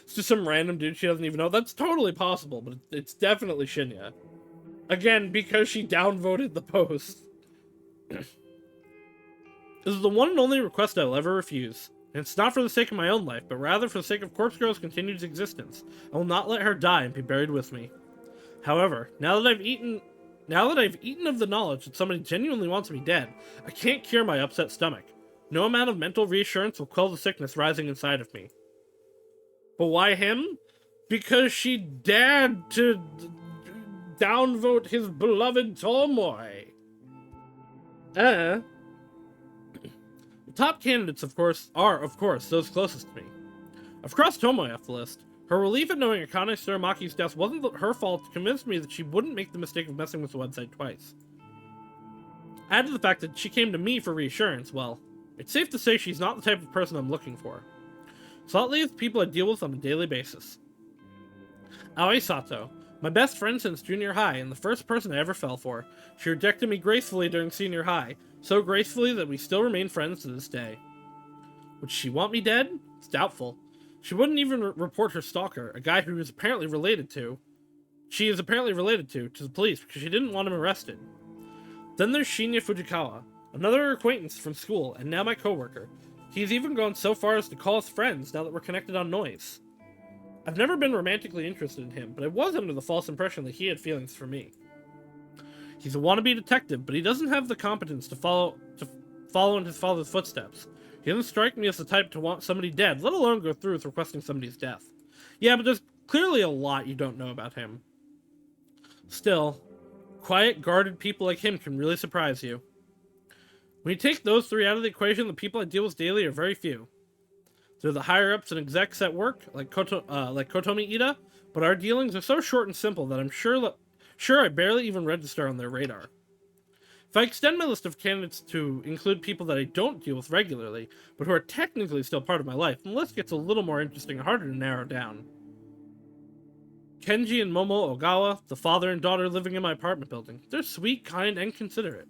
It's just some random dude she doesn't even know. That's totally possible, but it's definitely Shinya. Again, because she downvoted the post. This is the one and only request I will ever refuse. And it's not for the sake of my own life, but rather for the sake of Corpse Girl's continued existence. I will not let her die and be buried with me. However, now that I've eaten of the knowledge that somebody genuinely wants me dead, I can't cure my upset stomach. No amount of mental reassurance will quell the sickness rising inside of me. But why him? Because she dared to downvote his beloved Tomoe. The top candidates, are, of course, those closest to me. I've crossed Tomoe off the list. Her relief at knowing Akane Suramaki's death wasn't her fault convinced me that she wouldn't make the mistake of messing with the website twice. Add to the fact that she came to me for reassurance, well, it's safe to say she's not the type of person I'm looking for. So that leaves people I deal with on a daily basis. Aoi Sato, my best friend since junior high and the first person I ever fell for. She rejected me gracefully during senior high, so gracefully that we still remain friends to this day. Would she want me dead? It's doubtful. She wouldn't even report her stalker, a guy who is apparently related to... She is apparently related to the police because she didn't want him arrested. Then there's Shinya Fujikawa, another acquaintance from school and now my coworker. He's even gone so far as to call us friends now that we're connected on Noise. I've never been romantically interested in him, but I was under the false impression that he had feelings for me. He's a wannabe detective, but he doesn't have the competence to follow in his father's footsteps. He doesn't strike me as the type to want somebody dead, let alone go through with requesting somebody's death. Yeah, but there's clearly a lot you don't know about him. Still, quiet, guarded people like him can really surprise you. When you take those three out of the equation, the people I deal with daily are very few. They're the higher-ups and execs at work, like Kotomi Ida, but our dealings are so short and simple that I'm sure I barely even register on their radar. If I extend my list of candidates to include people that I don't deal with regularly, but who are technically still part of my life, the list gets a little more interesting and harder to narrow down. Kenji and Momo Ogawa, the father and daughter living in my apartment building. They're sweet, kind, and considerate.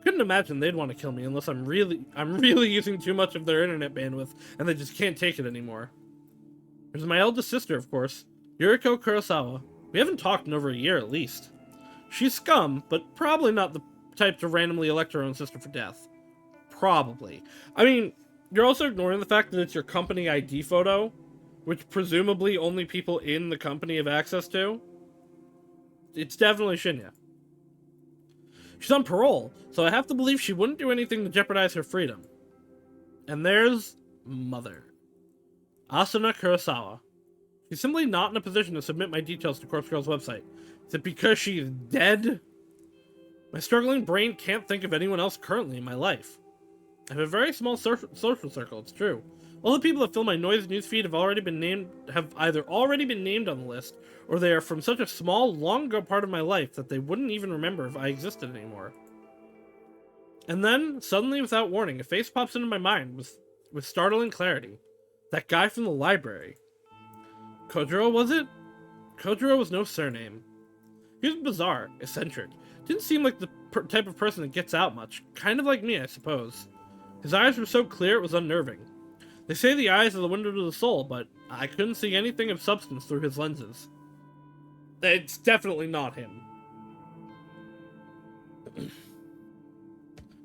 Couldn't imagine they'd want to kill me unless I'm really using too much of their internet bandwidth and they just can't take it anymore. There's my eldest sister, of course, Yuriko Kurosawa. We haven't talked in over a year at least. She's scum, but probably not the type to randomly elect her own sister for death. Probably. I mean, you're also ignoring the fact that it's your company ID photo, which presumably only people in the company have access to. It's definitely Shinya. She's on parole, so I have to believe she wouldn't do anything to jeopardize her freedom. And there's Mother. Asuna Kurosawa. She's simply not in a position to submit my details to Corpse Girl's website. Is it because she's dead? My struggling brain can't think of anyone else currently in my life. I have a very small social circle, it's true. All the people that fill my noise newsfeed have either already been named on the list, or they are from such a small, long ago part of my life that they wouldn't even remember if I existed anymore. And then, suddenly without warning, a face pops into my mind with startling clarity. That guy from the library. Kojiro, was it? Kojiro was no surname. He was bizarre, eccentric. Didn't seem like the type of person that gets out much. Kind of like me, I suppose. His eyes were so clear it was unnerving. They say the eyes are the window to the soul, but I couldn't see anything of substance through his lenses. It's definitely not him.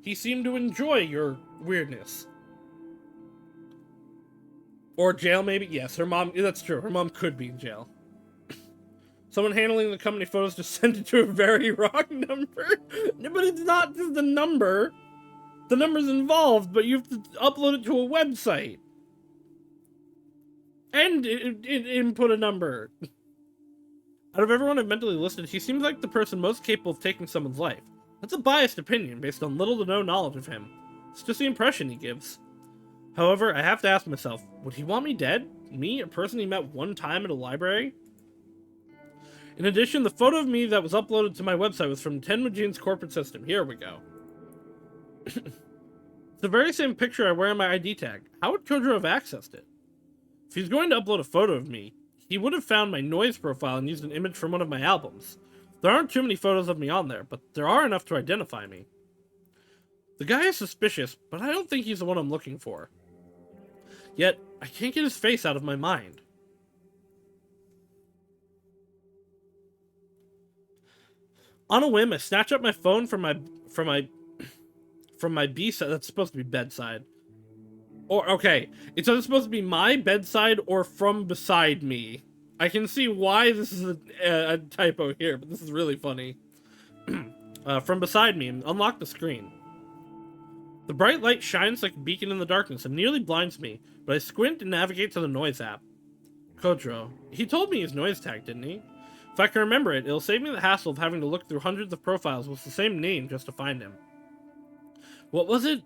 He seemed to enjoy your weirdness. Or jail, maybe? Yes, her mom... That's true. Her mom could be in jail. Someone handling the company photos just sent it to a very wrong number. But it's not just the number. The number's involved, but you have to upload it to a website. And input a number. Out of everyone I've mentally listed, he seems like the person most capable of taking someone's life. That's a biased opinion based on little to no knowledge of him. It's just the impression he gives. However, I have to ask myself, would he want me dead? Me, a person he met one time at a library? In addition, the photo of me that was uploaded to my website was from Tenmuji's corporate system. Here we go. It's the very same picture I wear on my ID tag. How would Kojiro have accessed it? If he's going to upload a photo of me, he would have found my noise profile and used an image from one of my albums. There aren't too many photos of me on there, but there are enough to identify me. The guy is suspicious, but I don't think he's the one I'm looking for. Yet, I can't get his face out of my mind. On a whim, I snatch up my phone from my B-side. That's supposed to be bedside. Or, okay, it's either supposed to be my bedside or from beside me. I can see why this is a typo here, but this is really funny. From beside me, and unlock the screen. The bright light shines like a beacon in the darkness and nearly blinds me, but I squint and navigate to the noise app. Kojiro. He told me his noise tag, didn't he? If I can remember it, it'll save me the hassle of having to look through hundreds of profiles with the same name just to find him. What was it?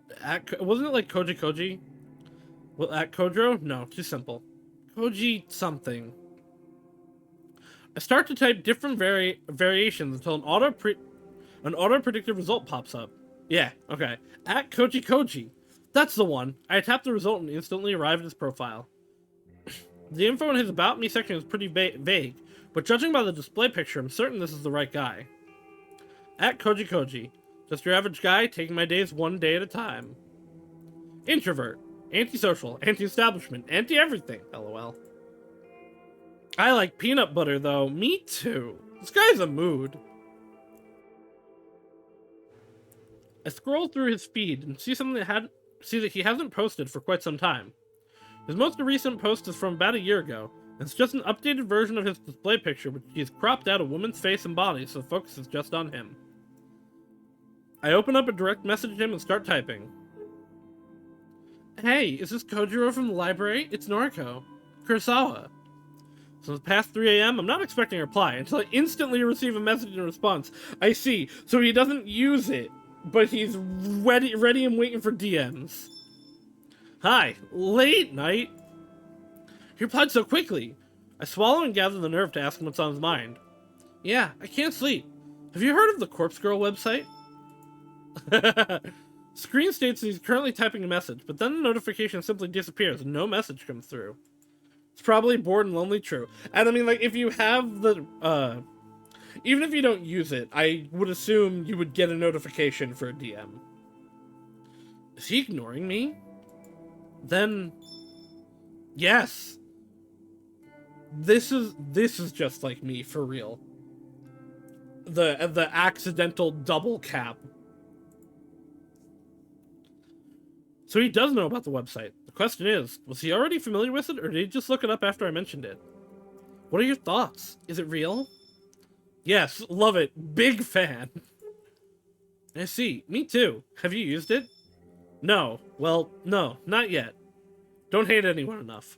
Wasn't it like Koji? Well, at Kojiro? No, too simple. Koji something. I start to type different variations until an auto-predicted result pops up. Yeah, okay. At Koji. That's the one. I tap the result and instantly arrive at his profile. The info in his About Me section is pretty vague, but judging by the display picture, I'm certain this is the right guy. At Koji. Just your average guy, taking my days one day at a time. Introvert. Antisocial. Anti-establishment. Anti-everything. LOL. I like peanut butter, though. Me too. This guy's a mood. I scroll through his feed and see that he hasn't posted for quite some time. His most recent post is from about a year ago, and it's just an updated version of his display picture, which he's cropped out a woman's face and body, so the focus is just on him. I open up a direct message to him and start typing. Hey, is this Kojiro from the library? It's Noriko. Kurosawa. So it's past 3 a.m., I'm not expecting a reply, until I instantly receive a message in response. I see, so he doesn't use it, but he's ready and waiting for DMs. Hi, late night. He replied so quickly. I swallow and gather the nerve to ask him what's on his mind. Yeah, I can't sleep. Have you heard of the Corpse Girl website? Screen states that he's currently typing a message, but then the notification simply disappears and no message comes through. It's probably bored and lonely, true. And I mean, like, if you have the, even if you don't use it, I would assume you would get a notification for a DM. Is he ignoring me? Then, yes. This is just like me, for real. The accidental double cap. So he does know about the website. The question is, was he already familiar with it, or did he just look it up after I mentioned it? What are your thoughts? Is it real? Yes, love it. Big fan. I see. Me too. Have you used it? No. Well, no, not yet. Don't hate anyone enough.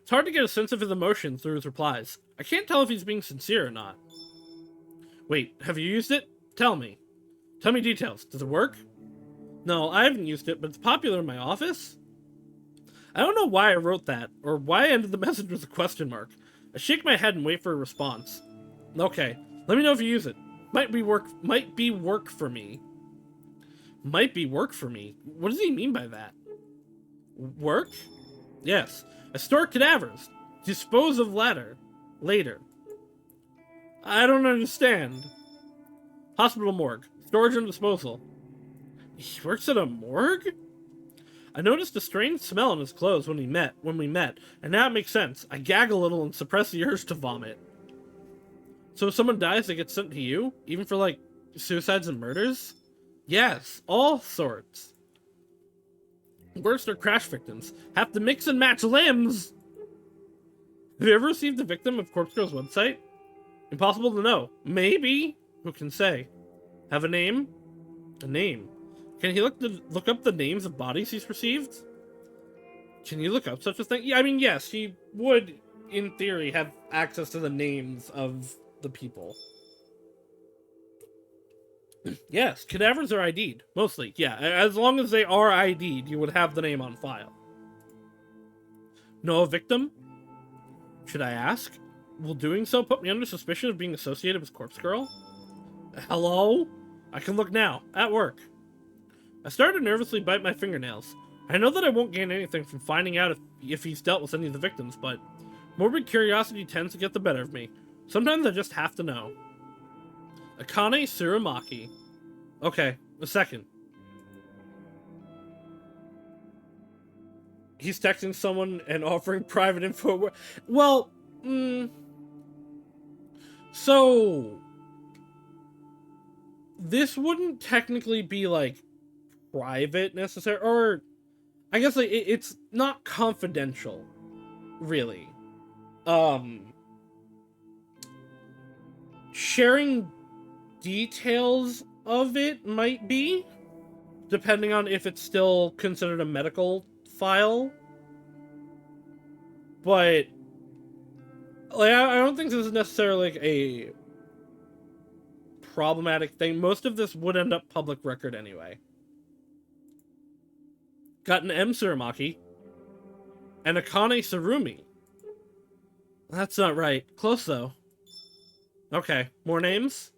It's hard to get a sense of his emotion through his replies. I can't tell if he's being sincere or not. Wait, have you used it? Tell me. Tell me details. Does it work? No, I haven't used it, but it's popular in my office. I don't know why I wrote that, or why I ended the message with a question mark. I shake my head and wait for a response. Okay, let me know if you use it. Might be work for me. Might be work for me? What does he mean by that? Work? Yes. I store cadavers. Dispose of later. I don't understand. Hospital morgue. Storage and disposal. He works at a morgue? I noticed a strange smell in his clothes when we met, and now it makes sense. I gag a little and suppress the urge to vomit. So if someone dies, they get sent to you? Even for, like, suicides and murders? Yes, all sorts. Worst are crash victims. Have to mix and match limbs! Have you ever received a victim of Corpse Girl's website? Impossible to know. Maybe? Who can say? Have a name? A name. Can he look up the names of bodies he's received? Can you look up such a thing? Yeah, I mean, yes, he would, in theory, have access to the names of the people. Yes, cadavers are ID'd. Mostly, yeah. As long as they are ID'd, you would have the name on file. Know a victim? Should I ask? Will doing so put me under suspicion of being associated with Corpse Girl? Hello? I can look now. At work. I start to nervously bite my fingernails. I know that I won't gain anything from finding out if he's dealt with any of the victims, but morbid curiosity tends to get the better of me. Sometimes I just have to know. Akane Tsurumaki. Okay, a second. He's texting someone and offering private info. Well, so this wouldn't technically be, like, private necessarily, or I guess, like, it's not confidential, really. Sharing details of it might be, depending on if it's still considered a medical file. But, like, I don't think this is necessarily, like, a problematic thing. Most of this would end up public record anyway. Got an M. Tsurumaki. And Akane Tsurumi. That's not right. Close, though. Okay, more names?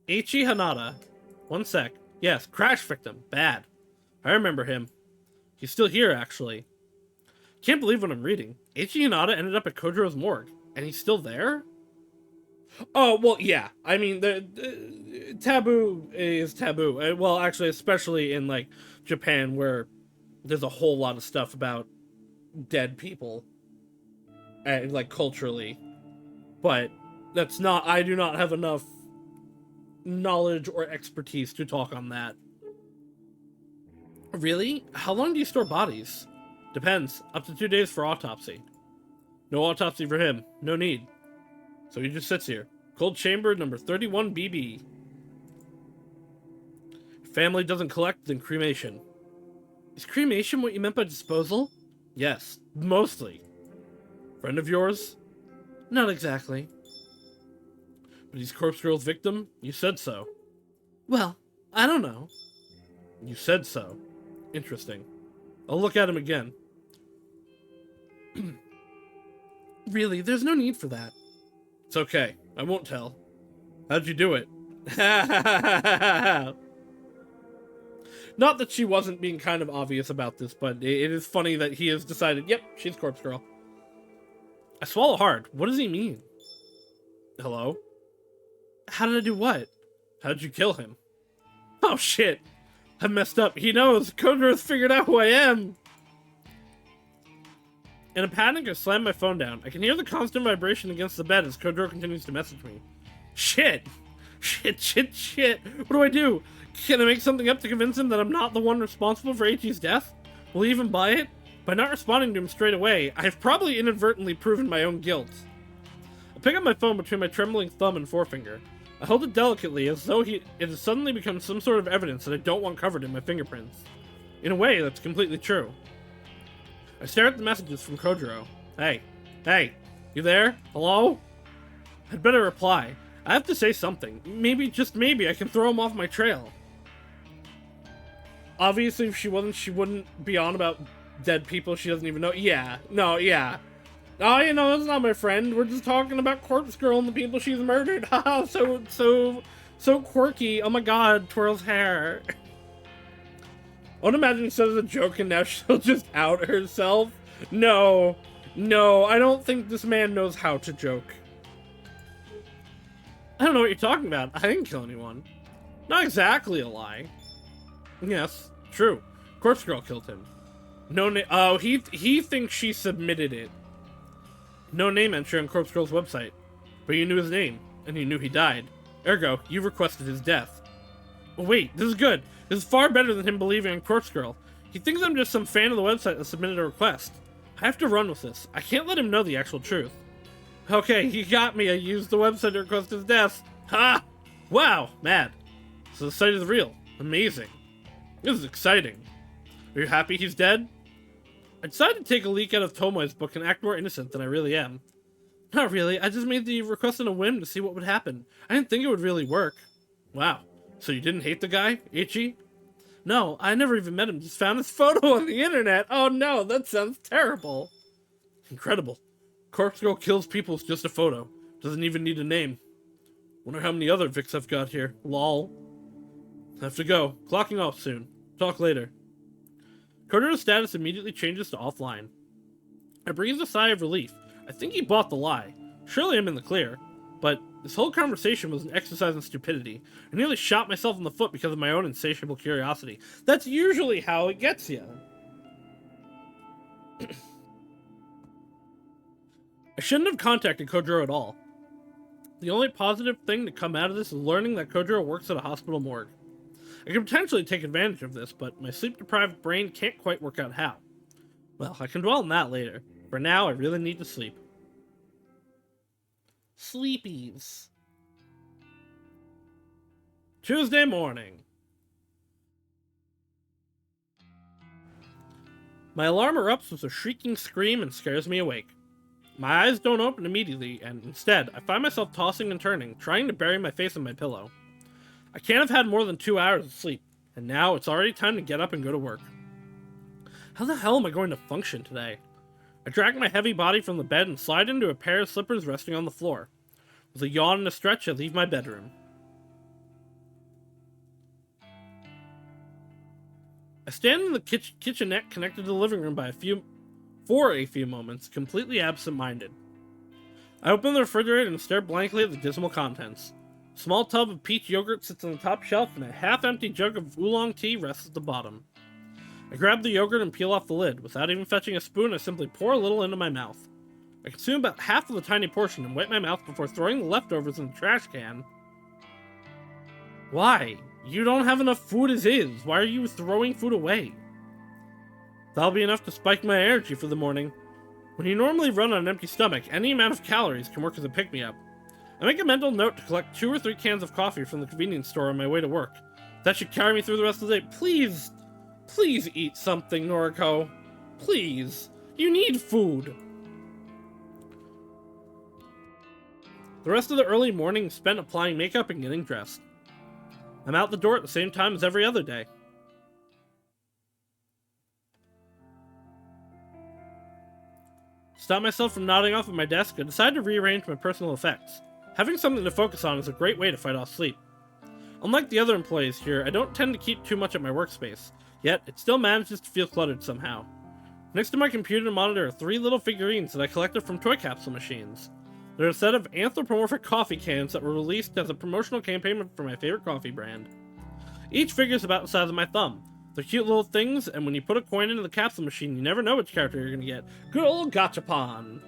Eiichi Hanada. One sec. Yes, crash victim. Bad. I remember him. He's still here, actually. Can't believe what I'm reading. Eiichi Hanada ended up at Kojiro's morgue. And he's still there? Oh, well, yeah. I mean, the taboo is taboo. Well, actually, especially in, like, Japan, where there's a whole lot of stuff about dead people. And, like, culturally. But that's not... I do not have enough knowledge or expertise to talk on that. Really? How long do you store bodies? Depends. Up to 2 days for autopsy. No autopsy for him. No need. So he just sits here. Cold chamber number 31 BB. Family doesn't collect, then cremation. Is cremation what you meant by disposal? Yes, mostly. Friend of yours? Not exactly. But he's Corpse Girl's victim? You said so. Well, I don't know. You said so. Interesting. I'll look at him again. Really, there's no need for that. It's okay. I won't tell. How'd you do it? Not that she wasn't being kind of obvious about this, but it is funny that he has decided, yep, she's Corpse Girl. I swallow hard. What does he mean? Hello? How did I do what? How did you kill him? Oh, shit. I messed up. He knows. Kojiro's figured out who I am. In a panic, I slam my phone down. I can hear the constant vibration against the bed as Kojiro continues to message me. Shit! Shit! What do? Can I make something up to convince him that I'm not the one responsible for Eiichi's death? Will he even buy it? By not responding to him straight away, I've probably inadvertently proven my own guilt. I pick up my phone between my trembling thumb and forefinger. I hold it delicately as though it has suddenly become some sort of evidence that I don't want covered in my fingerprints. In a way, that's completely true. I stare at the messages from Kojiro. Hey, you there? Hello? I'd better reply. I have to say something. Maybe, just maybe, I can throw him off my trail. Obviously, if she wasn't, she wouldn't be on about dead people she doesn't even know. Yeah. No, yeah. Oh, you know, that's not my friend. We're just talking about Corpse Girl and the people she's murdered. Haha, so quirky. Oh my god, twirls hair. I would imagine instead of a joke and now she'll just out herself. No, I don't think this man knows how to joke. I don't know what you're talking about. I didn't kill anyone. Not exactly a lie. Yes, true. Corpse Girl killed him. No name. Oh, he thinks she submitted it. No name entry on Corpse Girl's website. But you knew his name, and you knew he died. Ergo, you requested his death. Oh, wait, this is good. This is far better than him believing in Corpse Girl. He thinks I'm just some fan of the website that submitted a request. I have to run with this. I can't let him know the actual truth. Okay, he got me. I used the website to request his death. Ha! Wow, mad. So the site is real. Amazing. This is exciting. Are you happy he's dead? I decided to take a leak out of Tomoe's book and act more innocent than I really am. Not really, I just made the request on a whim to see what would happen. I didn't think it would really work. Wow, so you didn't hate the guy, Ichi? No, I never even met him, just found his photo on the internet. Oh no, that sounds terrible. Incredible. Corpse Girl kills people with just a photo. Doesn't even need a name. Wonder how many other Vics I've got here. Lol. Have to go. Clocking off soon. Talk later. Kotaro's status immediately changes to offline. I breathe a sigh of relief. I think he bought the lie. Surely I'm in the clear. But this whole conversation was an exercise in stupidity. I nearly shot myself in the foot because of my own insatiable curiosity. That's usually how it gets you. I shouldn't have contacted Kojiro at all. The only positive thing to come out of this is learning that Kojiro works at a hospital morgue. I could potentially take advantage of this, but my sleep-deprived brain can't quite work out how. Well, I can dwell on that later. For now, I really need to sleep. Sleepies. Tuesday morning. My alarm erupts with a shrieking scream and scares me awake. My eyes don't open immediately, and instead, I find myself tossing and turning, trying to bury my face in my pillow. I can't have had more than 2 hours of sleep, and now it's already time to get up and go to work. How the hell am I going to function today? I drag my heavy body from the bed and slide into a pair of slippers resting on the floor. With a yawn and a stretch, I leave my bedroom. I stand in the kitchenette connected to the living room for a few moments, completely absent-minded. I open the refrigerator and stare blankly at the dismal contents. A small tub of peach yogurt sits on the top shelf, and a half-empty jug of oolong tea rests at the bottom. I grab the yogurt and peel off the lid. Without even fetching a spoon, I simply pour a little into my mouth. I consume about half of the tiny portion and wipe my mouth before throwing the leftovers in the trash can. Why? You don't have enough food as is. Why are you throwing food away? That'll be enough to spike my energy for the morning. When you normally run on an empty stomach, any amount of calories can work as a pick-me-up. I make a mental note to collect 2 or 3 cans of coffee from the convenience store on my way to work. That should carry me through the rest of the day. Please eat something, Noriko. Please. You need food. The rest of the early morning is spent applying makeup and getting dressed. I'm out the door at the same time as every other day. To stop myself from nodding off at my desk, I decide to rearrange my personal effects. Having something to focus on is a great way to fight off sleep. Unlike the other employees here, I don't tend to keep too much at my workspace, yet it still manages to feel cluttered somehow. Next to my computer monitor are 3 little figurines that I collected from toy capsule machines. They're a set of anthropomorphic coffee cans that were released as a promotional campaign for my favorite coffee brand. Each figure is about the size of my thumb. They're cute little things, and when you put a coin into the capsule machine, you never know which character you're gonna get. Good old gachapon!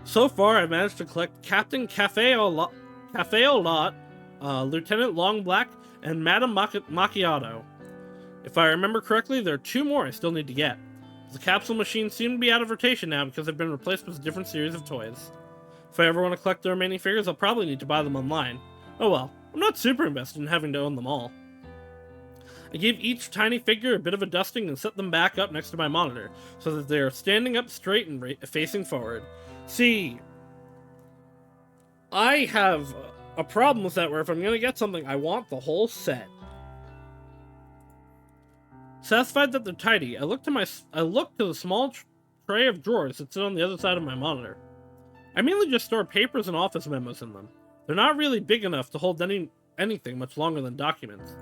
So far, I've managed to collect Captain Cafe-O-Lot, Lieutenant Long Black, and Madame Macchiato. If I remember correctly, there are 2 more I still need to get. The capsule machines seem to be out of rotation now because they've been replaced with a different series of toys. If I ever want to collect the remaining figures, I'll probably need to buy them online. Oh well, I'm not super invested in having to own them all. I gave each tiny figure a bit of a dusting and set them back up next to my monitor, so that they are standing up straight and facing forward. See, I have a problem with that where if I'm going to get something, I want the whole set. Satisfied that they're tidy, I look to the small tray of drawers that sit on the other side of my monitor. I mainly just store papers and office memos in them. They're not really big enough to hold anything much larger than documents.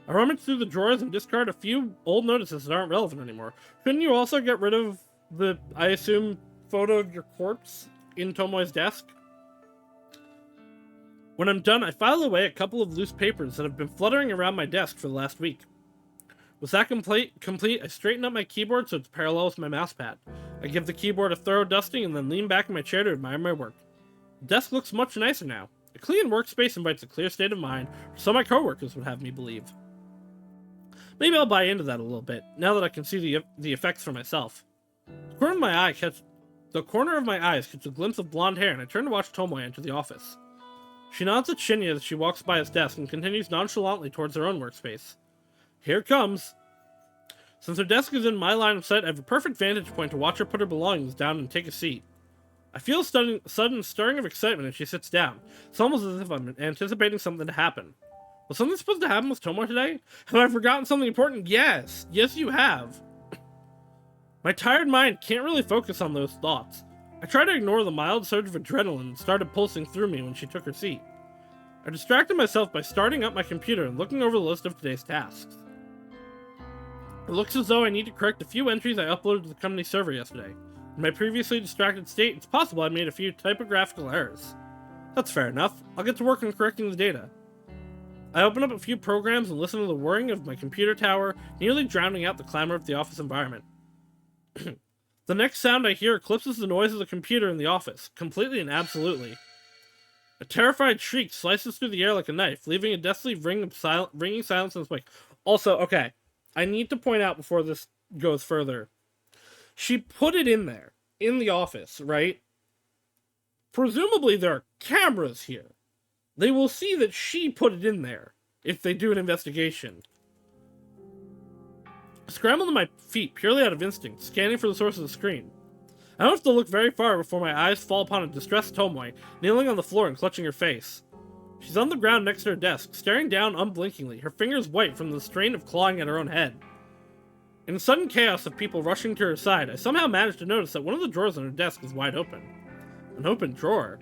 I rummage through the drawers and discard a few old notices that aren't relevant anymore. Couldn't you also get rid of the, I assume, photo of your corpse in Tomoe's desk? When I'm done, I file away a couple of loose papers that have been fluttering around my desk for the last week. With that complete, I straighten up my keyboard so it's parallel with my mousepad. I give the keyboard a thorough dusting and then lean back in my chair to admire my work. The desk looks much nicer now. A clean workspace invites a clear state of mind, or so my coworkers would have me believe. Maybe I'll buy into that a little bit, now that I can see the effects for myself. The corner of my eyes catch a glimpse of blonde hair, and I turn to watch Tomoe enter the office. She nods at Shinya as she walks by his desk and continues nonchalantly towards her own workspace. Here it comes. Since her desk is in my line of sight, I have a perfect vantage point to watch her put her belongings down and take a seat. I feel a sudden stirring of excitement as she sits down. It's almost as if I'm anticipating something to happen. Was something supposed to happen with Tomoe today? Have I forgotten something important? Yes! Yes, you have! My tired mind can't really focus on those thoughts. I try to ignore the mild surge of adrenaline that started pulsing through me when she took her seat. I distracted myself by starting up my computer and looking over the list of today's tasks. It looks as though I need to correct a few entries I uploaded to the company server yesterday. In my previously distracted state, it's possible I made a few typographical errors. That's fair enough. I'll get to work on correcting the data. I open up a few programs and listen to the whirring of my computer tower, nearly drowning out the clamor of the office environment. The next sound I hear eclipses the noise of the computer in the office, completely and absolutely. A terrified shriek slices through the air like a knife, leaving a deathly ringing silence in its wake. Also, okay, I need to point out before this goes further. She put it in there, in the office, right? Presumably there are cameras here. They will see that she put it in there, if they do an investigation. I scramble to my feet, purely out of instinct, scanning for the source of the screen. I don't have to look very far before my eyes fall upon a distressed Tomoe, kneeling on the floor and clutching her face. She's on the ground next to her desk, staring down unblinkingly, her fingers white from the strain of clawing at her own head. In the sudden chaos of people rushing to her side, I somehow managed to notice that one of the drawers on her desk is wide open. An open drawer.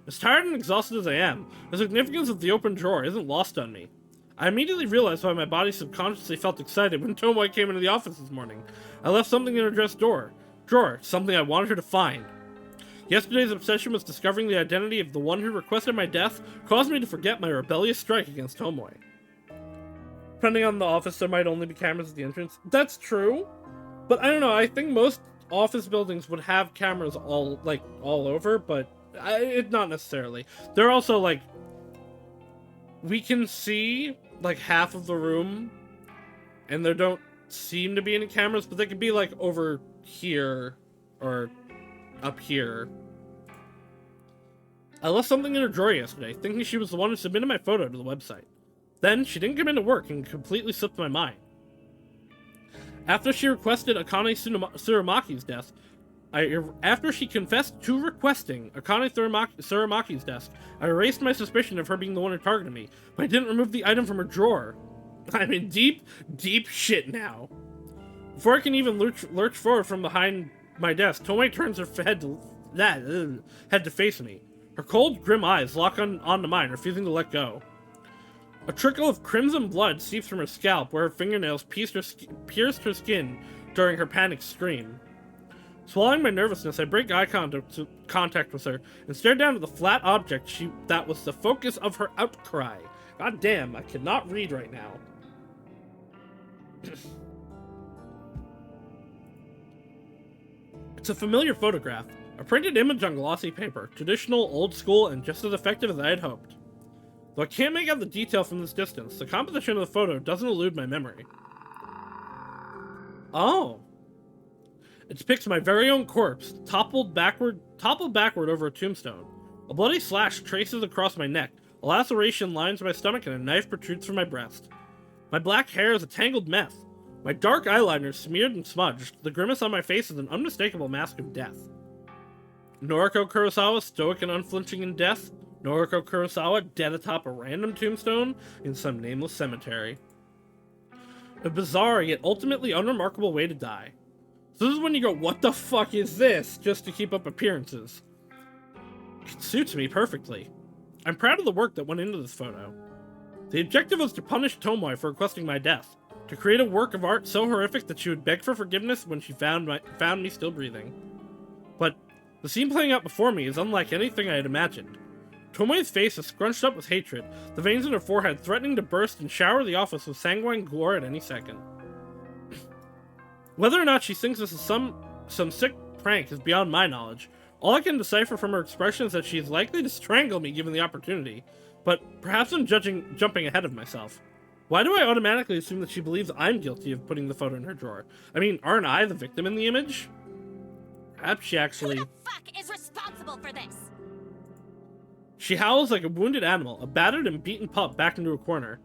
As tired and exhausted as I am, the significance of the open drawer isn't lost on me. I immediately realized why my body subconsciously felt excited when Tomoe came into the office this morning. I left something in her drawer, something I wanted her to find. Yesterday's obsession with discovering the identity of the one who requested my death caused me to forget my rebellious strike against Tomoe. Depending on the office, there might only be cameras at the entrance. That's true, but I don't know, I think most office buildings would have cameras all over, but not necessarily. They're also, like, we can see, like, half of the room, and there don't seem to be any cameras, but they could be, like, over here, or up here. I left something in her drawer yesterday, thinking she was the one who submitted my photo to the website. Then, she didn't come into work and completely slipped my mind. After she requested Akane Tsurumaki's desk, after she confessed to requesting Akane Tsurumaki's desk, I erased my suspicion of her being the one who targeted me, but I didn't remove the item from her drawer. I'm in deep, deep shit now. Before I can even lurch forward from behind my desk, Tomoe turns her head to face me. Her cold, grim eyes lock onto mine, refusing to let go. A trickle of crimson blood seeps from her scalp where her fingernails pierced her skin during her panicked scream. Swallowing my nervousness, I break eye contact with her and stare down at the flat object that was the focus of her outcry. God damn, I cannot read right now. It's a familiar photograph, a printed image on glossy paper, traditional, old school, and just as effective as I had hoped. Though I can't make out the detail from this distance, the composition of the photo doesn't elude my memory. Oh. It depicts my very own corpse, toppled backward over a tombstone. A bloody slash traces across my neck, a laceration lines my stomach, and a knife protrudes from my breast. My black hair is a tangled mess. My dark eyeliner is smeared and smudged. The grimace on my face is an unmistakable mask of death. Noriko Kurosawa, stoic and unflinching in death. Noriko Kurosawa, dead atop a random tombstone in some nameless cemetery. A bizarre yet ultimately unremarkable way to die. So this is when you go, what the fuck is this? Just to keep up appearances. It suits me perfectly. I'm proud of the work that went into this photo. The objective was to punish Tomoe for requesting my death, to create a work of art so horrific that she would beg for forgiveness when she found me still breathing. But the scene playing out before me is unlike anything I had imagined. Tomoe's face is scrunched up with hatred, the veins in her forehead threatening to burst and shower the office with sanguine gore at any second. Whether or not she thinks this is some sick prank is beyond my knowledge. All I can decipher from her expression is that she is likely to strangle me given the opportunity, but perhaps I'm jumping ahead of myself. Why do I automatically assume that she believes I'm guilty of putting the photo in her drawer? I mean, aren't I the victim in the image? Perhaps she actually... Who the fuck is responsible for this? She howls like a wounded animal, a battered and beaten pup backed into a corner.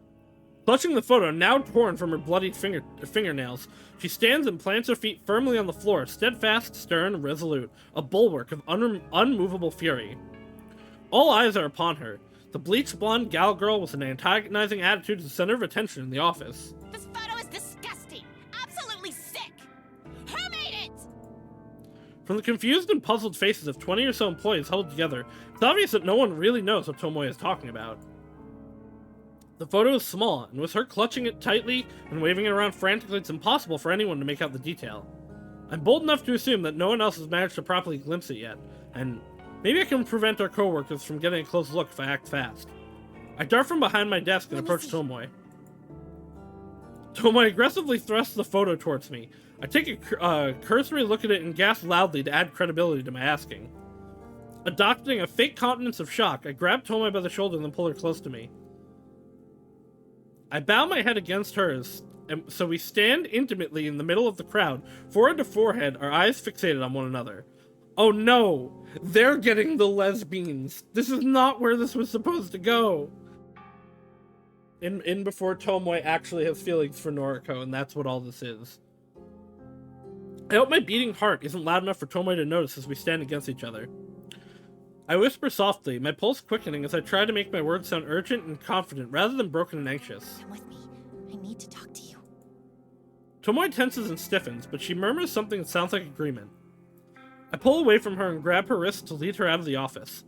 Clutching the photo, now torn from her bloodied fingernails, she stands and plants her feet firmly on the floor, steadfast, stern, resolute, a bulwark of unmovable fury. All eyes are upon her. The bleached blonde gal girl with an antagonizing attitude is the center of attention in the office. This photo is disgusting! Absolutely sick! Who made it? From the confused and puzzled faces of 20 or so employees huddled together, it's obvious that no one really knows what Tomoe is talking about. The photo is small, and with her clutching it tightly and waving it around frantically, it's impossible for anyone to make out the detail. I'm bold enough to assume that no one else has managed to properly glimpse it yet, and maybe I can prevent our coworkers from getting a close look if I act fast. I dart from behind my desk and approach Tomoe. Tomoe aggressively thrusts the photo towards me. I take a cursory look at it and gasp loudly to add credibility to my asking. Adopting a fake countenance of shock, I grab Tomoe by the shoulder and then pull her close to me. I bow my head against hers, and so we stand intimately in the middle of the crowd, forehead to forehead, our eyes fixated on one another. Oh no! They're getting the lesbians! This is not where this was supposed to go! In before Tomoe actually has feelings for Noriko, and that's what all this is. I hope my beating heart isn't loud enough for Tomoe to notice as we stand against each other. I whisper softly, my pulse quickening as I try to make my words sound urgent and confident rather than broken and anxious. Come with me. I need to talk to you. Tomoe tenses and stiffens, but she murmurs something that sounds like agreement. I pull away from her and grab her wrist to lead her out of the office.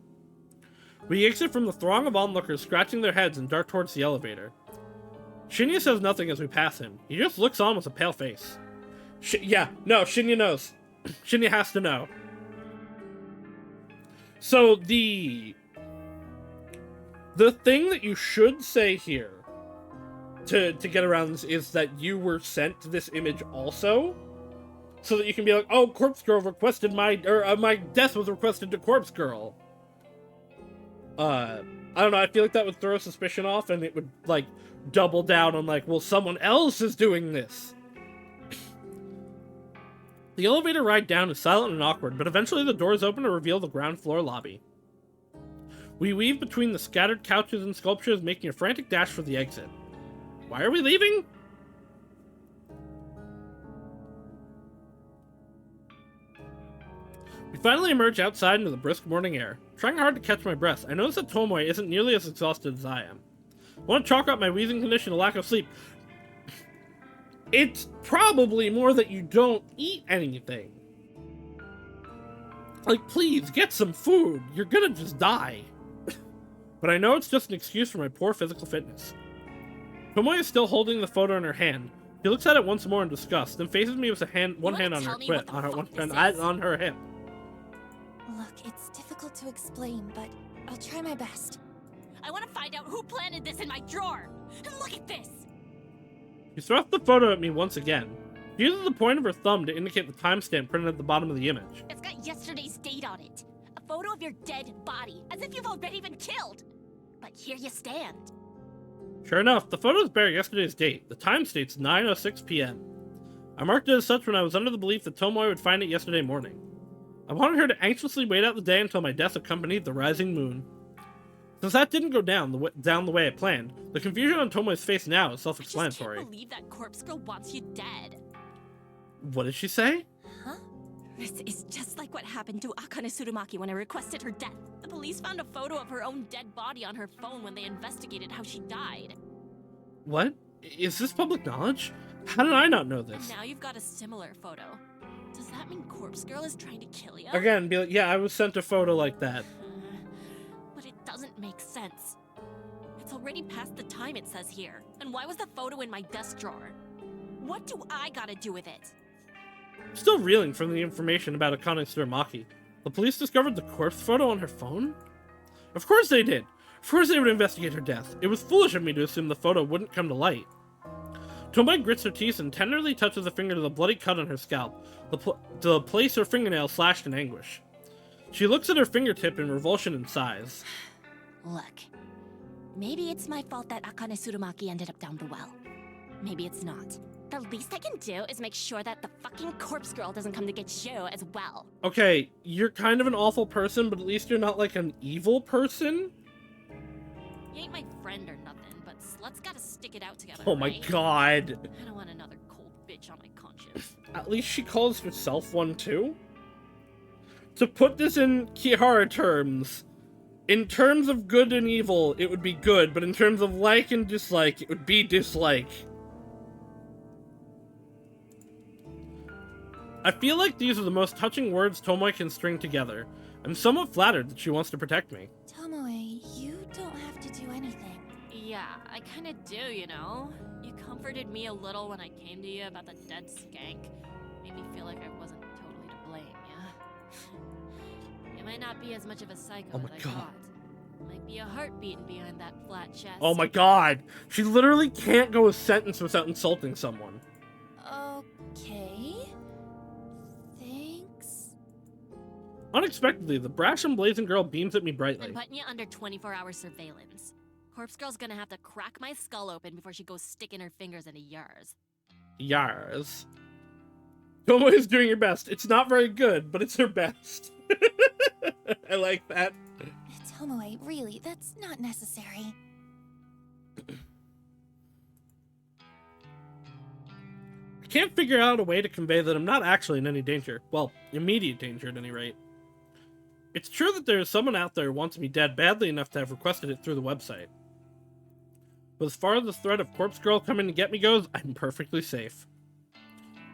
We exit from the throng of onlookers scratching their heads and dart towards the elevator. Shinya says nothing as we pass him. He just looks on with a pale face. Shinya knows. Shinya has to know. So the thing that you should say here to get around this is that you were sent this image also, so that you can be like, oh, Corpse Girl requested my death was requested to Corpse Girl. I don't know, I feel like that would throw suspicion off, and it would, like, double down on, like, well, someone else is doing this. The elevator ride down is silent and awkward, but eventually the doors open to reveal the ground floor lobby. We weave between the scattered couches and sculptures, making a frantic dash for the exit. Why are we leaving? We finally emerge outside into the brisk morning air. Trying hard to catch my breath, I notice that Tomoe isn't nearly as exhausted as I am. I want to chalk up my wheezing condition to lack of sleep. It's probably more that you don't eat anything. Like, please, get some food. You're gonna just die. But I know it's just an excuse for my poor physical fitness. Tomoe is still holding the photo in her hand. She looks at it once more in disgust, then faces me with one hand on her hip. Look, it's difficult to explain, but I'll try my best. I want to find out who planted this in my drawer. Look at this. She thrusts the photo at me once again. She uses the point of her thumb to indicate the timestamp printed at the bottom of the image. It's got yesterday's date on it. A photo of your dead body, as if you've already been killed. But here you stand. Sure enough, the photos bear yesterday's date. The time states 9:06 p.m. I marked it as such when I was under the belief that Tomoe would find it yesterday morning. I wanted her to anxiously wait out the day until my death accompanied the rising moon. Since that didn't go down the way I planned, the confusion on Tomoe's face now is self-explanatory. I just can't believe that Corpse Girl wants you dead. What did she say? Huh? This is just like what happened to Akane Tsurumaki when I requested her death. The police found a photo of her own dead body on her phone when they investigated how she died. What? Is this public knowledge? How did I not know And this? now you've got a similar photo. Does that mean Corpse Girl is trying to kill you? Again, be like, yeah, I was sent a photo like that. But it doesn't make sense. It's already past the time it says here. And why was the photo in my desk drawer? What do I gotta do with it? Still reeling from the information about Akane Tsurumaki. The police discovered the corpse photo on her phone? Of course they did. Of course they would investigate her death. It was foolish of me to assume the photo wouldn't come to light. Tomoe grits her teeth and tenderly touches a finger to the bloody cut on her scalp, the place her fingernail slashed in anguish. She looks at her fingertip in revulsion and sighs. Look, maybe it's my fault that Akane Tsurumaki ended up down the well. Maybe it's not. The least I can do is make sure that the fucking Corpse Girl doesn't come to get you as well. Okay, you're kind of an awful person, but at least you're not like an evil person? You ain't my friend or nothing, but sluts gotta stick it out together, Oh my right? god. I don't want another cold bitch on my conscience. At least she calls herself one too? To put this in Kihara terms, in terms of good and evil, it would be good, but in terms of like and dislike, it would be dislike. I feel like these are the most touching words Tomoe can string together. I'm somewhat flattered that she wants to protect me. Tomoe, you don't have to do anything. Yeah, I kinda do, you know? You comforted me a little when I came to you about the dead skank. Made me feel like I wasn't totally to blame, yeah? You might not be as much of a psycho Oh my as I God. thought. Might be a heart beating behind that flat chest. Oh my god! She literally can't go a sentence without insulting someone. Okay. Thanks. Unexpectedly, the brash and blazing girl beams at me I'm brightly. putting you under 24-hour surveillance. Corpse Girl's gonna have to crack my skull open before she goes sticking her fingers into yours. Yars. Tomoe is doing her best. It's not very good, but it's her best. I like that. Tomoe, really, that's not necessary. I can't figure out a way to convey that I'm not actually in any danger. Well, immediate danger at any rate. It's true that there is someone out there who wants me dead badly enough to have requested it through the website. But as far as the threat of Corpse Girl coming to get me goes, I'm perfectly safe.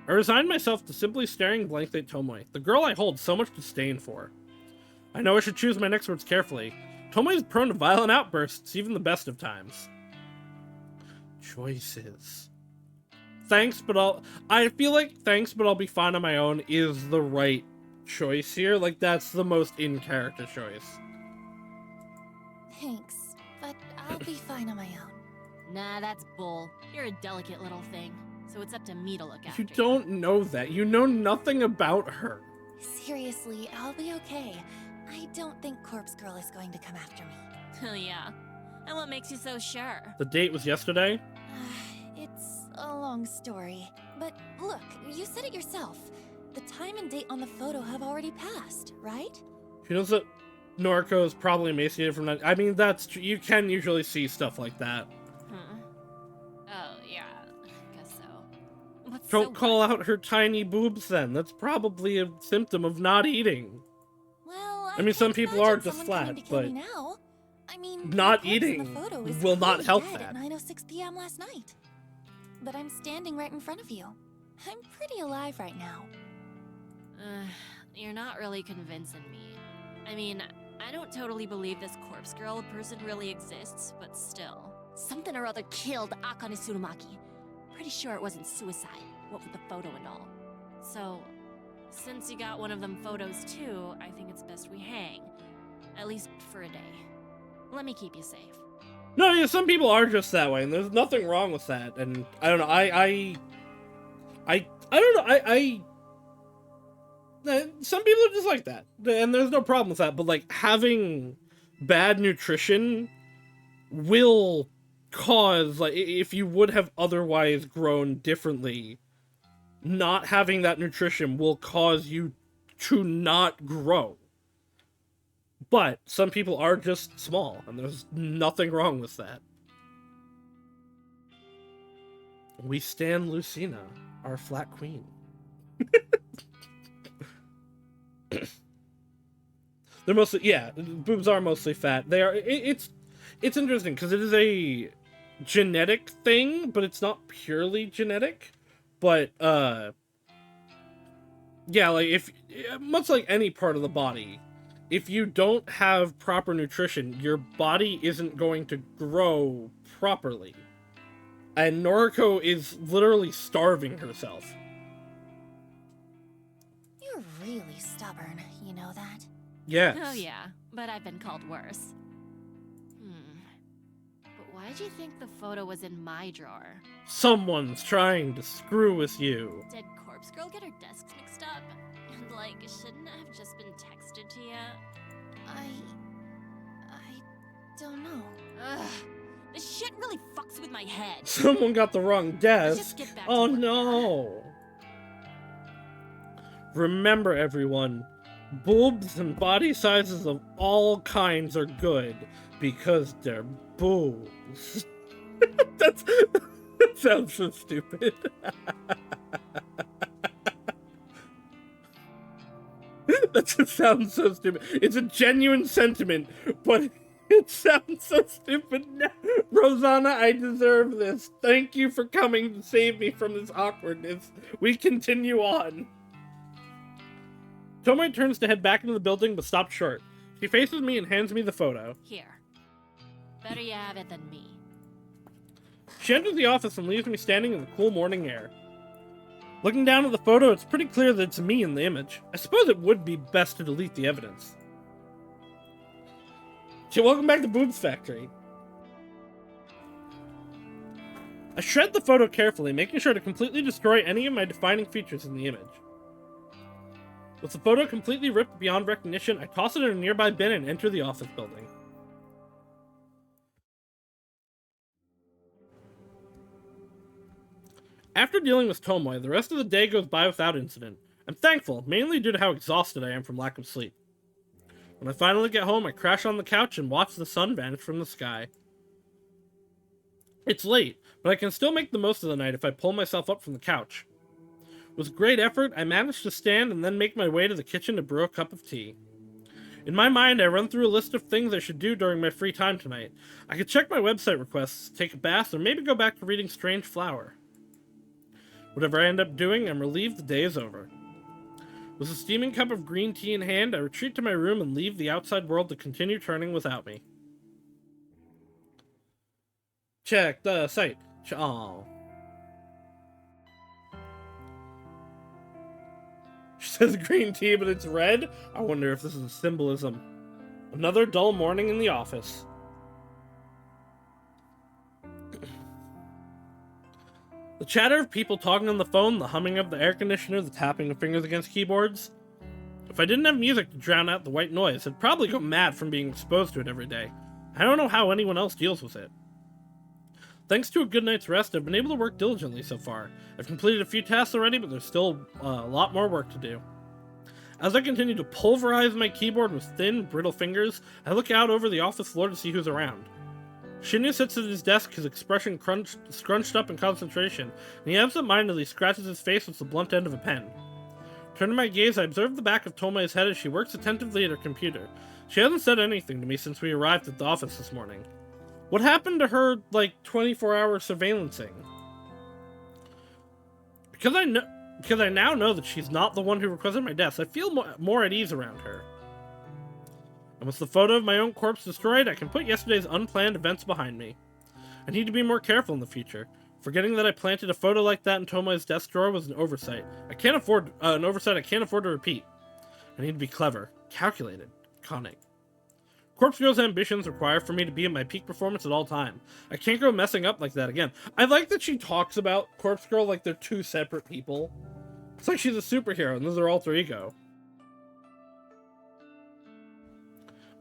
I resigned myself to simply staring blankly at Tomoe, the girl I hold so much disdain for. I know I should choose my next words carefully. Tomoe is prone to violent outbursts, even the best of times. Choices. Thanks, but I feel like thanks, but I'll be fine on my own is the right choice here. Like, that's the most in-character choice. Thanks, but I'll be fine on my own. Nah, that's bull. You're a delicate little thing, so it's up to me to look after You don't know that. You know nothing about her. Seriously, I'll be okay. I don't think Corpse Girl is going to come after me. Oh yeah. And what makes you so sure? The date was yesterday. It's a long story. But look, you said it yourself. The time and date on the photo have already passed, right? She knows that Noriko is probably emaciated from that. I mean, that's true. You can usually see stuff like that. Huh. Oh, yeah. I guess so. What's Don't so call out her tiny boobs then. That's probably a symptom of not eating. Well, I mean, some can't people are imagine just someone coming flat, to kill but me now. I mean, not the corpse in the eating photo is will not clearly help dead that. At 9:06 p.m. last night. But I'm standing right in front of you. I'm pretty alive right now. You're not really convincing me. I mean, I don't totally believe this Corpse Girl person really exists, but still. Something or other killed Akane Tsurumaki. Pretty sure it wasn't suicide, what with the photo and all. So, since you got one of them photos too, I think it's best we hang. At least for a day. Let me keep you safe. No, yeah, some people are just that way, and there's nothing wrong with that. And I don't know, I don't know, some people are just like that, and there's no problem with that. But like, having bad nutrition will cause, like, if you would have otherwise grown differently, not having that nutrition will cause you to not grow. But some people are just small, and there's nothing wrong with that. We stand Lucina, our flat queen. They're mostly, yeah, boobs are mostly fat. They are, it's interesting, because it is a genetic thing, but it's not purely genetic. But, yeah, like, if, much like any part of the body, if you don't have proper nutrition, your body isn't going to grow properly. And Noriko is literally starving herself. You're really stubborn, you know that? Yes. Oh yeah, but I've been called worse. But why'd you think the photo was in my drawer? Someone's trying to screw with you. Did Corpse Girl get her desks mixed up? And like, shouldn't it have just been texted to you? I don't know. Ugh, this shit really fucks with my head. Someone got the wrong Let's just desk. get back to Oh what we no. Remember, everyone, boobs and body sizes of all kinds are good because they're boobs. That sounds so stupid. That just sounds so stupid. It's a genuine sentiment, but it sounds so stupid now. Rosanna, I deserve this. Thank you for coming to save me from this awkwardness. We continue on. Tomoe turns to head back into the building, but stops short. She faces me and hands me the photo. Here. Better you have it than me. She enters the office and leaves me standing in the cool morning air. Looking down at the photo, it's pretty clear that it's me in the image. I suppose it would be best to delete the evidence. Welcome back to Boobs Factory. I shred the photo carefully, making sure to completely destroy any of my defining features in the image. With the photo completely ripped beyond recognition, I toss it in a nearby bin and enter the office building. After dealing with Tomoe, the rest of the day goes by without incident. I'm thankful, mainly due to how exhausted I am from lack of sleep. When I finally get home, I crash on the couch and watch the sun vanish from the sky. It's late, but I can still make the most of the night if I pull myself up from the couch. With great effort, I manage to stand and then make my way to the kitchen to brew a cup of tea. In my mind, I run through a list of things I should do during my free time tonight. I could check my website requests, take a bath, or maybe go back to reading Strange Flower. Whatever I end up doing, I'm relieved the day is over. With a steaming cup of green tea in hand, I retreat to my room and leave the outside world to continue turning without me. Check the site. Oh. She says green tea, but it's red? I wonder if this is a symbolism. Another dull morning in the office. The chatter of people talking on the phone, the humming of the air conditioner, the tapping of fingers against keyboards. If I didn't have music to drown out the white noise, I'd probably go mad from being exposed to it every day. I don't know how anyone else deals with it. Thanks to a good night's rest, I've been able to work diligently so far. I've completed a few tasks already, but there's still a lot more work to do. As I continue to pulverize my keyboard with thin, brittle fingers, I look out over the office floor to see who's around. Shinya sits at his desk, his expression scrunched up in concentration, and he absent-mindedly scratches his face with the blunt end of a pen. Turning my gaze, I observe the back of Tomoe's head as she works attentively at her computer. She hasn't said anything to me since we arrived at the office this morning. What happened to her, 24-hour surveillancing? Because I now know that she's not the one who requested my death, I feel more at ease around her. And with the photo of my own corpse destroyed, I can put yesterday's unplanned events behind me. I need to be more careful in the future. Forgetting that I planted a photo like that in Tomoe's desk drawer was an oversight. An oversight I can't afford to repeat. I need to be clever, calculated, cunning. Corpse Girl's ambitions require for me to be at my peak performance at all time. I can't go messing up like that again. I like that she talks about Corpse Girl like they're two separate people. It's like she's a superhero and this is her alter ego.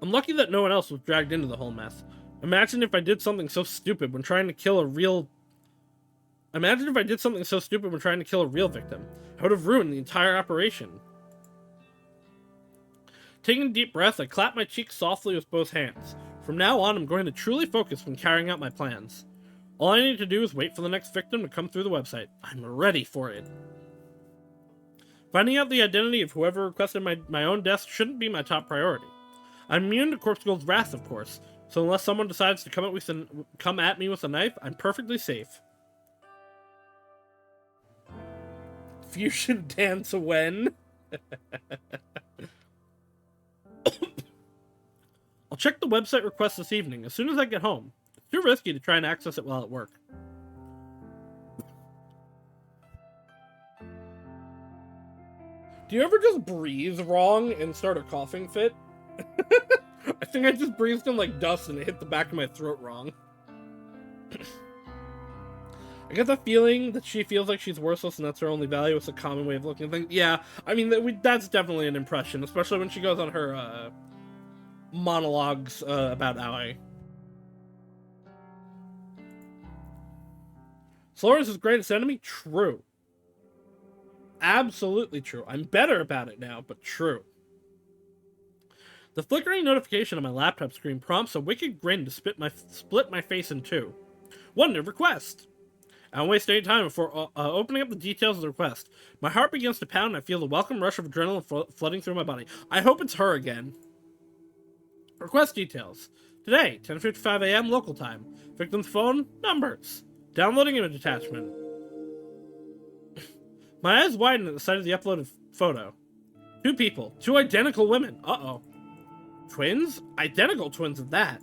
I'm lucky that no one else was dragged into the whole mess. Imagine if I did something so stupid when trying to kill a real victim. I would have ruined the entire operation. Taking a deep breath, I clap my cheeks softly with both hands. From now on, I'm going to truly focus when carrying out my plans. All I need to do is wait for the next victim to come through the website. I'm ready for it. Finding out the identity of whoever requested my own death shouldn't be my top priority. I'm immune to Corpse Girl's wrath, of course, so unless someone decides to come at me with a knife, I'm perfectly safe. fusion dance when. I'll check the website request this evening as soon as I get home. It's too risky to try and access it while at work. Do you ever just breathe wrong and start a coughing fit? I think I just breathed in like dust and it hit the back of my throat wrong. I get the feeling that she feels like she's worthless and that's her only value. It's a common way of looking at things. Yeah, I mean, that's definitely an impression, especially when she goes on her monologues about Aoi. Solaris' his greatest enemy? True. Absolutely true. I'm better about it now, but true. The flickering notification on my laptop screen prompts a wicked grin to split my face in two. What a new request! I don't waste any time before opening up the details of the request. My heart begins to pound and I feel the welcome rush of adrenaline flooding through my body. I hope it's her again. Request details. Today, 10:55 a.m. local time. Victim's phone, numbers. Downloading image attachment. My eyes widen at the sight of the uploaded photo. Two people. Two identical women. Uh-oh. Twins? Identical twins at that.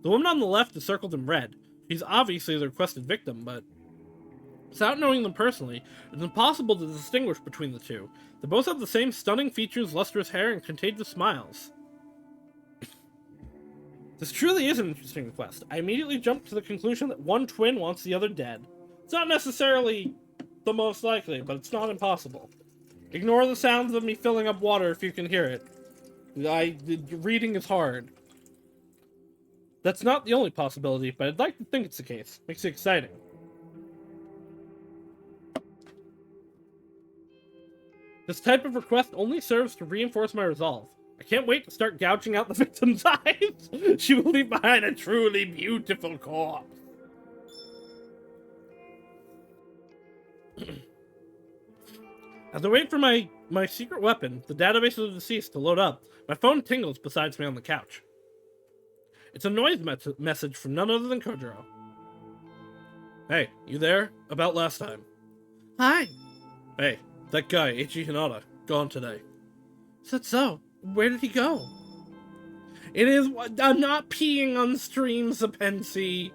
The woman on the left is circled in red. She's obviously the requested victim, but without knowing them personally, it's impossible to distinguish between the two. They both have the same stunning features, lustrous hair, and contagious smiles. This truly is an interesting request. I immediately jumped to the conclusion that one twin wants the other dead. It's not necessarily the most likely, but it's not impossible. Ignore the sounds of me filling up water if you can hear it. Reading is hard. That's not the only possibility, but I'd like to think it's the case. Makes it exciting. This type of request only serves to reinforce my resolve. I can't wait to start gouging out the victim's eyes. She will leave behind a truly beautiful corpse. As I wait for my secret weapon, the database of the deceased, to load up, my phone tingles beside me on the couch. It's a noise message from none other than Kojiro. Hey, you there? About last time. Hi. Hey, that guy, Eiichi Hinata, gone today. Is that so? Where did he go? It is. I'm not peeing on stream, Sapensi.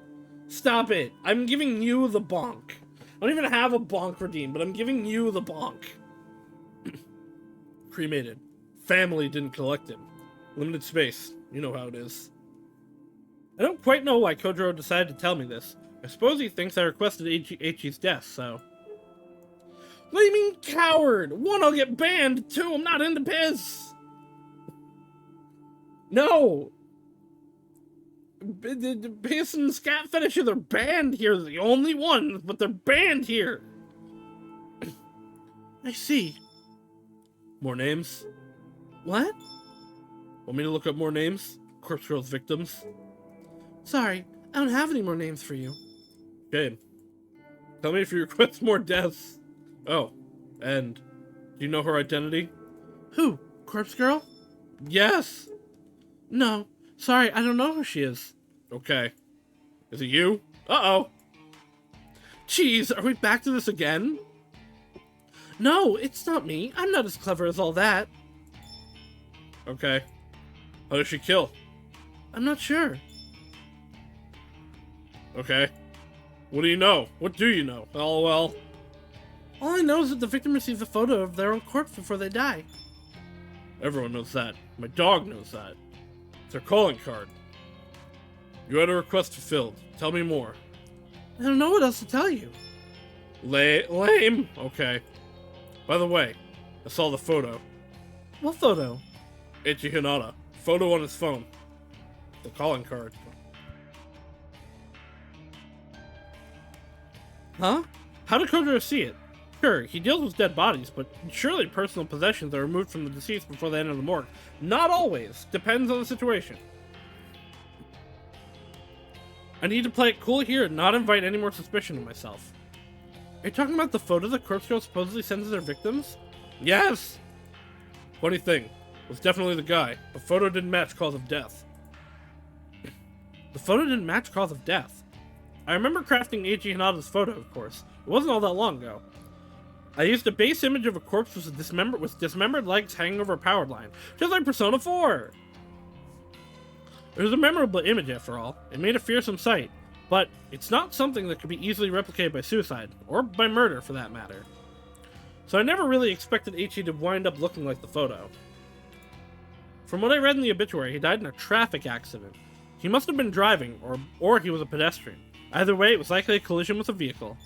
Stop it. I'm giving you the bonk. I don't even have a bonk redeem, but I'm giving you the bonk. Cremated. Family didn't collect him. Limited space. You know how it is. I don't quite know why Kojiro decided to tell me this. I suppose he thinks I requested Eiichi's death, so... What do you mean, coward? One, I'll get banned. Two, I'm not into piss. No! The piss and scat fetishes are banned here. They're the only ones, but they're banned here. I see. More names? What? Want me to look up more names? Corpse Girl's victims? Sorry, I don't have any more names for you. Okay. Tell me if you request more deaths. Oh, and do you know her identity? Who? Corpse Girl? Yes! No, sorry, I don't know who she is. Okay. Is it you? Uh-oh. Jeez, are we back to this again? No, it's not me. I'm not as clever as all that. Okay. How does she kill? I'm not sure. Okay. What do you know? What do you know? LOL. All I know is that the victim receives a photo of their own corpse before they die. Everyone knows that. My dog knows that. It's her calling card. You had a request fulfilled. Tell me more. I don't know what else to tell you. Lame? Okay. By the way, I saw the photo. What photo? Eiichi Hinata. Photo on his phone. The calling card. Huh? How did Kojiro see it? Sure, he deals with dead bodies, but surely personal possessions are removed from the deceased before they enter the morgue. Not always. Depends on the situation. I need to play it cool here and not invite any more suspicion of myself. Are you talking about the photo that Corpse Girl supposedly sends to their victims? Yes! Funny thing, it was definitely the guy. The photo didn't match cause of death. The photo didn't match cause of death? I remember crafting Eiichi Hinata's photo, of course. It wasn't all that long ago. I used a base image of a corpse with dismembered legs hanging over a power line, just like Persona 4. It was a memorable image after all. It made a fearsome sight, but it's not something that could be easily replicated by suicide, or by murder for that matter. So I never really expected Ichi to wind up looking like the photo. From what I read in the obituary, he died in a traffic accident. He must have been driving, or he was a pedestrian. Either way, it was likely a collision with a vehicle.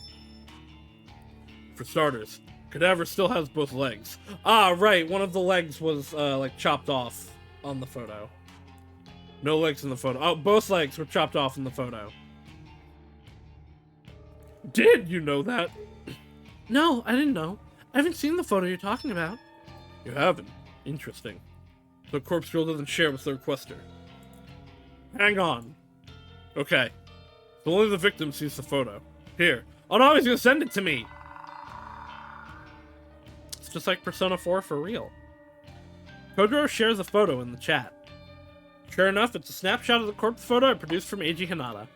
For starters, cadaver still has both legs. Ah, right, one of the legs was, chopped off on the photo. No legs in the photo. Oh, both legs were chopped off in the photo. Did you know that? No, I didn't know. I haven't seen the photo you're talking about. You haven't? Interesting. The corpse girl doesn't share with the requester. Hang on. Okay. So only the victim sees the photo. Here. Oh no, he's gonna send it to me! It's just like Persona 4 for real. Kojiro shares a photo in the chat. Sure enough, it's a snapshot of the corpse photo I produced from Eiji Hinata.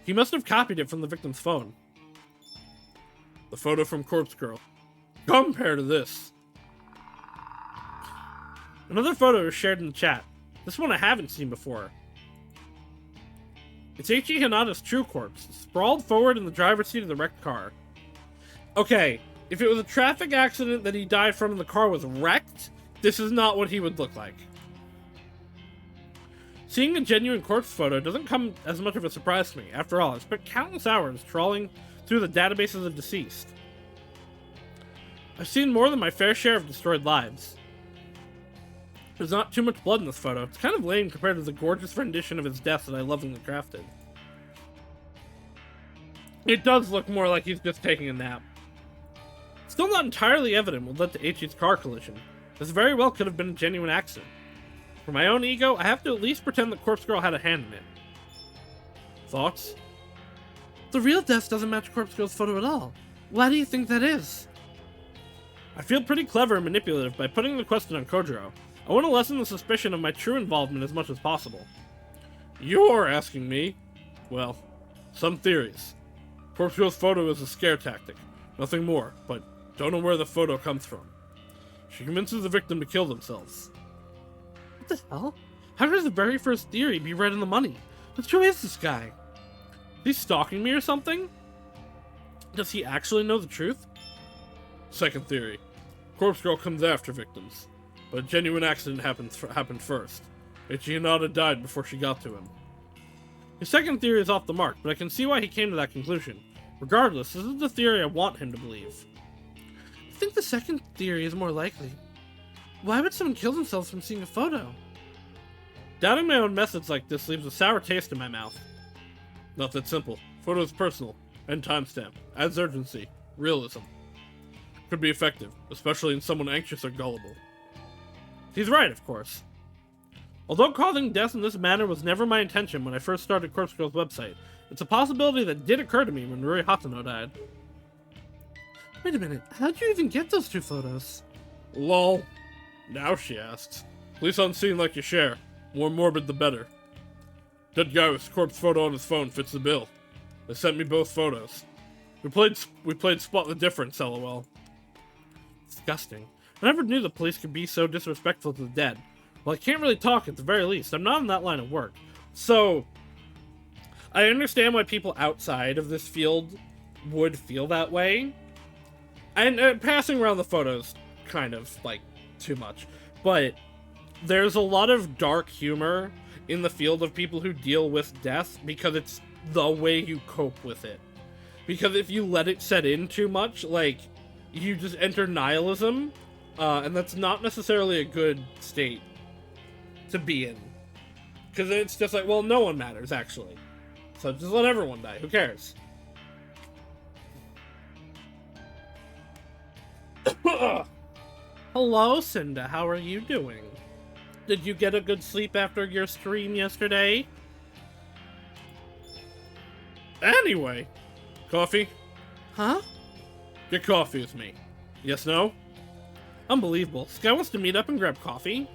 He must have copied it from the victim's phone. The photo from Corpse Girl. Compare to this. Another photo is shared in the chat. This one I haven't seen before. It's Eiichi Hinata's true corpse, sprawled forward in the driver's seat of the wrecked car. Okay, if it was a traffic accident that he died from and the car was wrecked, this is not what he would look like. Seeing a genuine corpse photo doesn't come as much of a surprise to me. After all, I've spent countless hours trawling through the databases of deceased. I've seen more than my fair share of destroyed lives. There's not too much blood in this photo. It's kind of lame compared to the gorgeous rendition of his death that I lovingly crafted. It does look more like he's just taking a nap. Still not entirely evident what led to Eiichi's car collision. This very well could have been a genuine accident. For my own ego, I have to at least pretend that Corpse Girl had a hand in it. Thoughts? The real death doesn't match Corpse Girl's photo at all. Why do you think that is? I feel pretty clever and manipulative by putting the question on Kojiro. I want to lessen the suspicion of my true involvement as much as possible. You're asking me? Well, some theories. Corpse Girl's photo is a scare tactic. Nothing more, but don't know where the photo comes from. She convinces the victim to kill themselves. What the hell? How does the very first theory be right in the money? But who is this guy? Is he stalking me or something? Does he actually know the truth? Second theory. Corpse Girl comes after victims, but a genuine accident happened first. Eiichi Hinata died before she got to him. His second theory is off the mark, but I can see why he came to that conclusion. Regardless, this is the theory I want him to believe. I think the second theory is more likely. Why would someone kill themselves from seeing a photo? Doubting my own methods like this leaves a sour taste in my mouth. Not that simple. Photo is personal, and timestamp, adds urgency, realism. Could be effective, especially in someone anxious or gullible. He's right, of course. Although causing death in this manner was never my intention when I first started Corpse Girl's website, it's a possibility that did occur to me when Rui Hatano died. Wait a minute, how'd you even get those two photos? Lol. Now she asks. Police on scene like you share. More morbid the better. Dead guy with corpse photo on his phone fits the bill. They sent me both photos. We played Spot the Difference, lol. Disgusting. I never knew the police could be so disrespectful to the dead. Well, I can't really talk at the very least. I'm not in that line of work. So, I understand why people outside of this field would feel that way. And passing around the photos, kind of, too much. But there's a lot of dark humor in the field of people who deal with death because it's the way you cope with it. Because if you let it set in too much, you just enter nihilism, and that's not necessarily a good state to be in. Because it's just well, no one matters, actually. So just let everyone die, who cares? Hello, Cinda, how are you doing? Did you get a good sleep after your stream yesterday? Anyway, coffee? Huh? Get coffee with me. Yes, no? Unbelievable. This guy wants to meet up and grab coffee?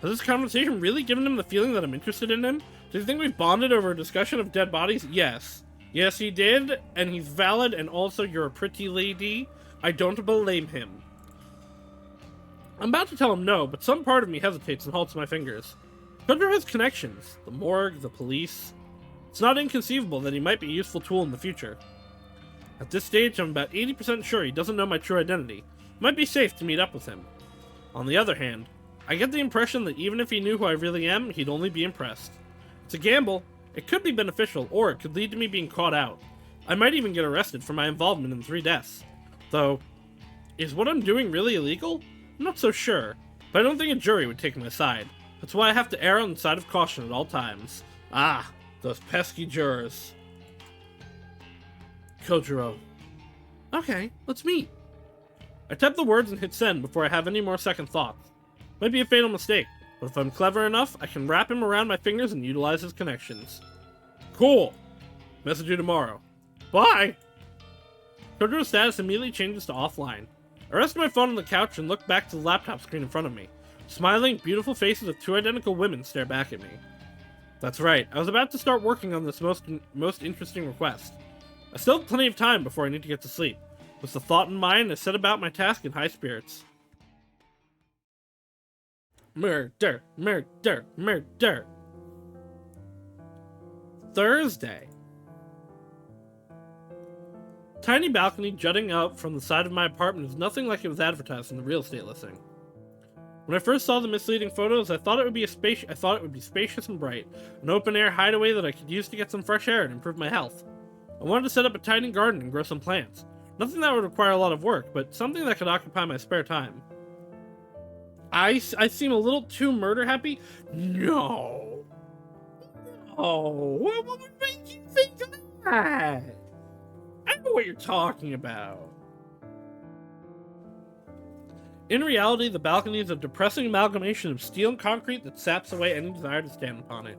Has this conversation really given him the feeling that I'm interested in him? Does he think we've bonded over a discussion of dead bodies? Yes. Yes, he did, and he's valid, and also you're a pretty lady. I don't blame him. I'm about to tell him no, but some part of me hesitates and halts my fingers. Kudrow has connections. The morgue, the police. It's not inconceivable that he might be a useful tool in the future. At this stage, I'm about 80% sure he doesn't know my true identity. It might be safe to meet up with him. On the other hand, I get the impression that even if he knew who I really am, he'd only be impressed. It's a gamble. It could be beneficial, or it could lead to me being caught out. I might even get arrested for my involvement in the 3 deaths. Though, is what I'm doing really illegal? I'm not so sure, but I don't think a jury would take my side. That's why I have to err on the side of caution at all times. Ah, those pesky jurors. Kudrow. Okay, let's meet. I type the words and hit send before I have any more second thoughts. Might be a fatal mistake, but if I'm clever enough, I can wrap him around my fingers and utilize his connections. Cool. Message you tomorrow. Bye! Kudrow's status immediately changes to offline. I rest my phone on the couch and look back to the laptop screen in front of me. Smiling, beautiful faces of 2 identical women stare back at me. That's right, I was about to start working on this most interesting request. I still have plenty of time before I need to get to sleep. With the thought in mind, I set about my task in high spirits. Murder, murder, murder. Thursday. Tiny balcony jutting out from the side of my apartment is nothing like it was advertised in the real estate listing. When I first saw the misleading photos, I thought it would be spacious and bright, an open-air hideaway that I could use to get some fresh air and improve my health. I wanted to set up a tiny garden and grow some plants. Nothing that would require a lot of work, but something that could occupy my spare time. I seem a little too murder-happy? No. Oh, what would make you think that? I know what you're talking about. In reality, the balcony is a depressing amalgamation of steel and concrete that saps away any desire to stand upon it.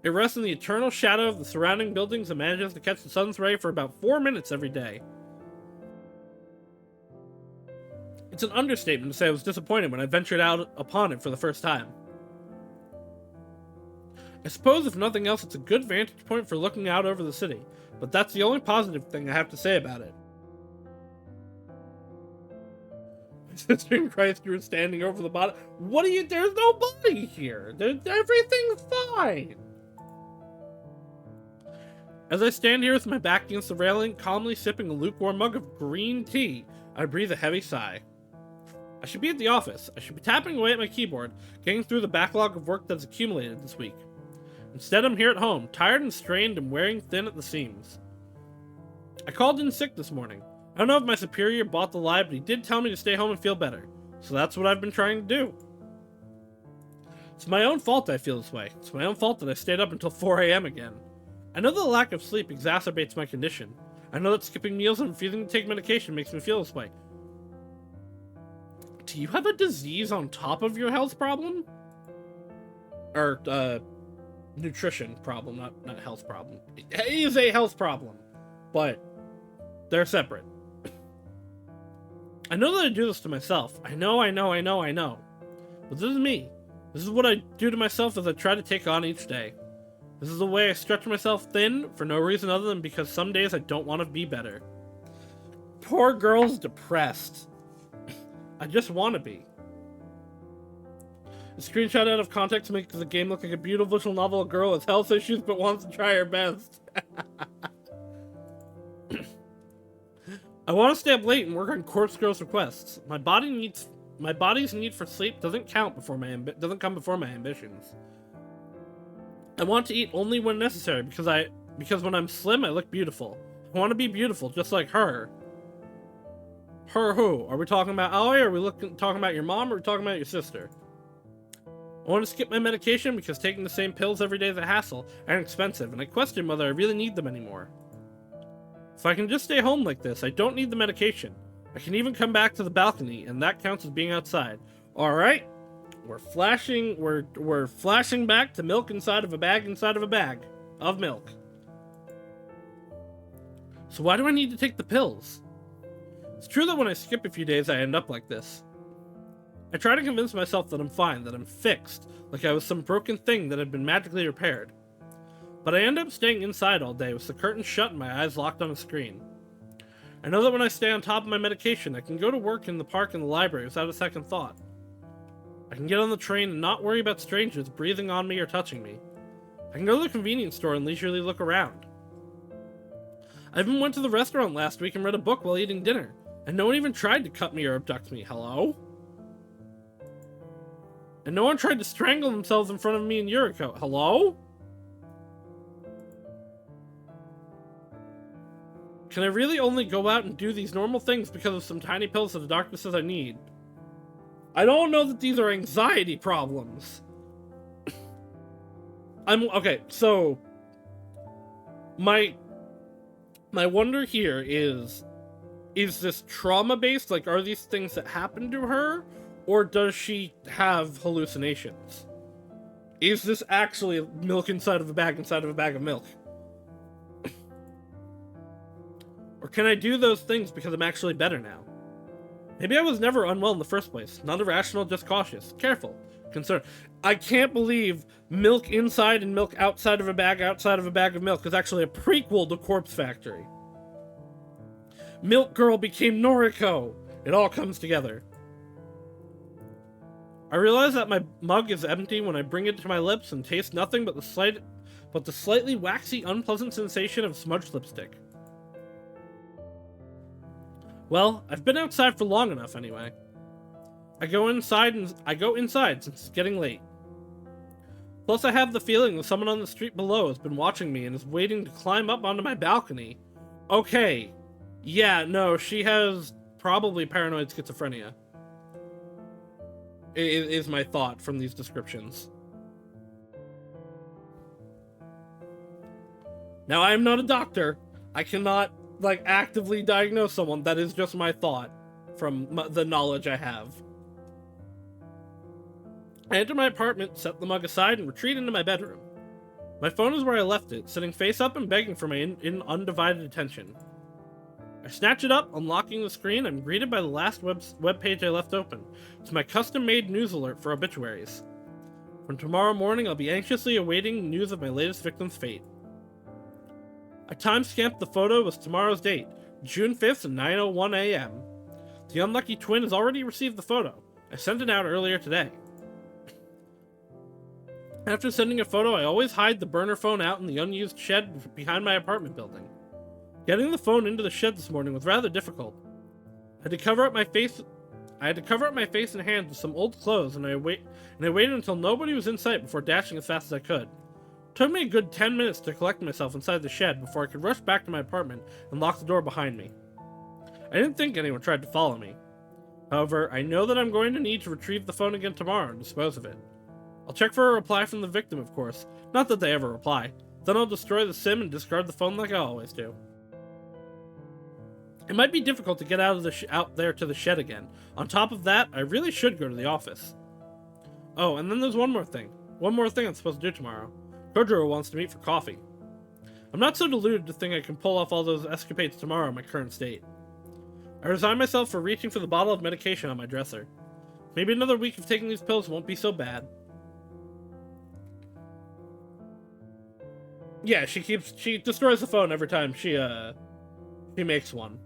It rests in the eternal shadow of the surrounding buildings and manages to catch the sun's ray for about 4 minutes every day. It's an understatement to say I was disappointed when I ventured out upon it for the first time. I suppose if nothing else, it's a good vantage point for looking out over the city, but that's the only positive thing I have to say about it. My sister in Christ, you were standing over the body. What are you? There's no body here. Everything's fine. As I stand here with my back against the railing, calmly sipping a lukewarm mug of green tea, I breathe a heavy sigh. I should be at the office. I should be tapping away at my keyboard, getting through the backlog of work that's accumulated this week. Instead, I'm here at home, tired and strained and wearing thin at the seams. I called in sick this morning. I don't know if my superior bought the lie, but he did tell me to stay home and feel better. So that's what I've been trying to do. It's my own fault I feel this way. It's my own fault that I stayed up until 4 a.m. again. I know that the lack of sleep exacerbates my condition. I know that skipping meals and refusing to take medication makes me feel this way. Do you have a disease on top of your health problem? Or, nutrition problem, not health problem. It is a health problem, but they're separate. I know that I do this to myself. I know. But this is me. This is what I do to myself as I try to take on each day. This is the way I stretch myself thin for no reason other than because some days I don't want to be better. Poor girl's depressed. I just want to be. A screenshot out of context makes the game look like a beautiful visual novel. A girl has health issues but wants to try her best. I want to stay up late and work on Corpse Girl's requests. My body's need for sleep doesn't come before my ambitions. I want to eat only when necessary because when I'm slim I look beautiful. I want to be beautiful just like her. Her who? Are we talking about Aoi? Are we talking about your mom? Or are we talking about your sister? I want to skip my medication because taking the same pills every day is a hassle and expensive, and I question whether I really need them anymore. If I can just stay home like this, I don't need the medication. I can even come back to the balcony, and that counts as being outside. Alright, we're flashing back to milk inside of a bag of milk. So why do I need to take the pills? It's true that when I skip a few days, I end up like this. I try to convince myself that I'm fine, that I'm fixed, like I was some broken thing that had been magically repaired. But I end up staying inside all day with the curtains shut and my eyes locked on a screen. I know that when I stay on top of my medication, I can go to work in the park and the library without a second thought. I can get on the train and not worry about strangers breathing on me or touching me. I can go to the convenience store and leisurely look around. I even went to the restaurant last week and read a book while eating dinner, and no one even tried to cut me or abduct me. Hello? And no one tried to strangle themselves in front of me and Yuriko. Hello? Can I really only go out and do these normal things because of some tiny pills that the doctor says I need? I don't know that these are anxiety problems. Okay, so my wonder here is this trauma-based? Like, are these things that happen to her? Or does she have hallucinations? Is this actually milk inside of a bag of milk? Or can I do those things because I'm actually better now? Maybe I was never unwell in the first place. Not irrational, just cautious. Careful. Concerned. I can't believe milk inside and milk outside of a bag of milk is actually a prequel to Corpse Factory. Milk Girl became Noriko. It all comes together. I realize that my mug is empty when I bring it to my lips and taste nothing but the slightly waxy, unpleasant sensation of smudged lipstick. Well, I've been outside for long enough anyway. I go inside since it's getting late. Plus I have the feeling that someone on the street below has been watching me and is waiting to climb up onto my balcony. Okay. Yeah, no, she has probably paranoid schizophrenia. Is my thought from these descriptions. Now, I am not a doctor. I cannot, actively diagnose someone. That is just my thought from the knowledge I have. I enter my apartment, set the mug aside, and retreat into my bedroom. My phone is where I left it, sitting face up and begging for my undivided attention. I snatch it up, unlocking the screen. I'm greeted by the last web page I left open. It's my custom-made news alert for obituaries. From tomorrow morning, I'll be anxiously awaiting news of my latest victim's fate. I time-stamped the photo with tomorrow's date, June 5th at 9:01 a.m. The unlucky twin has already received the photo. I sent it out earlier today. After sending a photo, I always hide the burner phone out in the unused shed behind my apartment building. Getting the phone into the shed this morning was rather difficult. I had to cover up my face and hands with some old clothes, and I waited until nobody was in sight before dashing as fast as I could. It took me a good 10 minutes to collect myself inside the shed before I could rush back to my apartment and lock the door behind me. I didn't think anyone tried to follow me. However, I know that I'm going to need to retrieve the phone again tomorrow and dispose of it. I'll check for a reply from the victim, of course. Not that they ever reply. Then I'll destroy the SIM and discard the phone like I always do. It might be difficult to get out there to the shed again. On top of that, I really should go to the office. Oh, and then there's one more thing. One more thing I'm supposed to do tomorrow. Kojiro wants to meet for coffee. I'm not so deluded to think I can pull off all those escapades tomorrow in my current state. I resign myself for reaching for the bottle of medication on my dresser. Maybe another week of taking these pills won't be so bad. Yeah, she destroys the phone every time she makes one.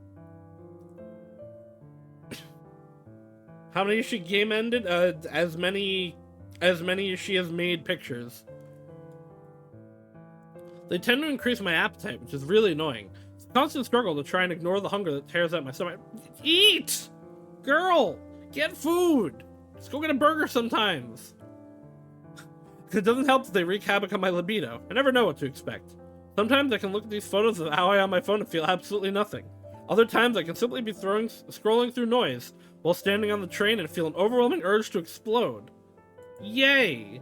How many has she game ended? As many as she has made pictures. They tend to increase my appetite, which is really annoying. It's a constant struggle to try and ignore the hunger that tears at my stomach. Eat! Girl! Get food! Just go get a burger sometimes. It doesn't help that they wreak havoc on my libido. I never know what to expect. Sometimes I can look at these photos of Aoi on my phone and feel absolutely nothing. Other times I can simply be scrolling through noise while standing on the train and feel an overwhelming urge to explode. Yay!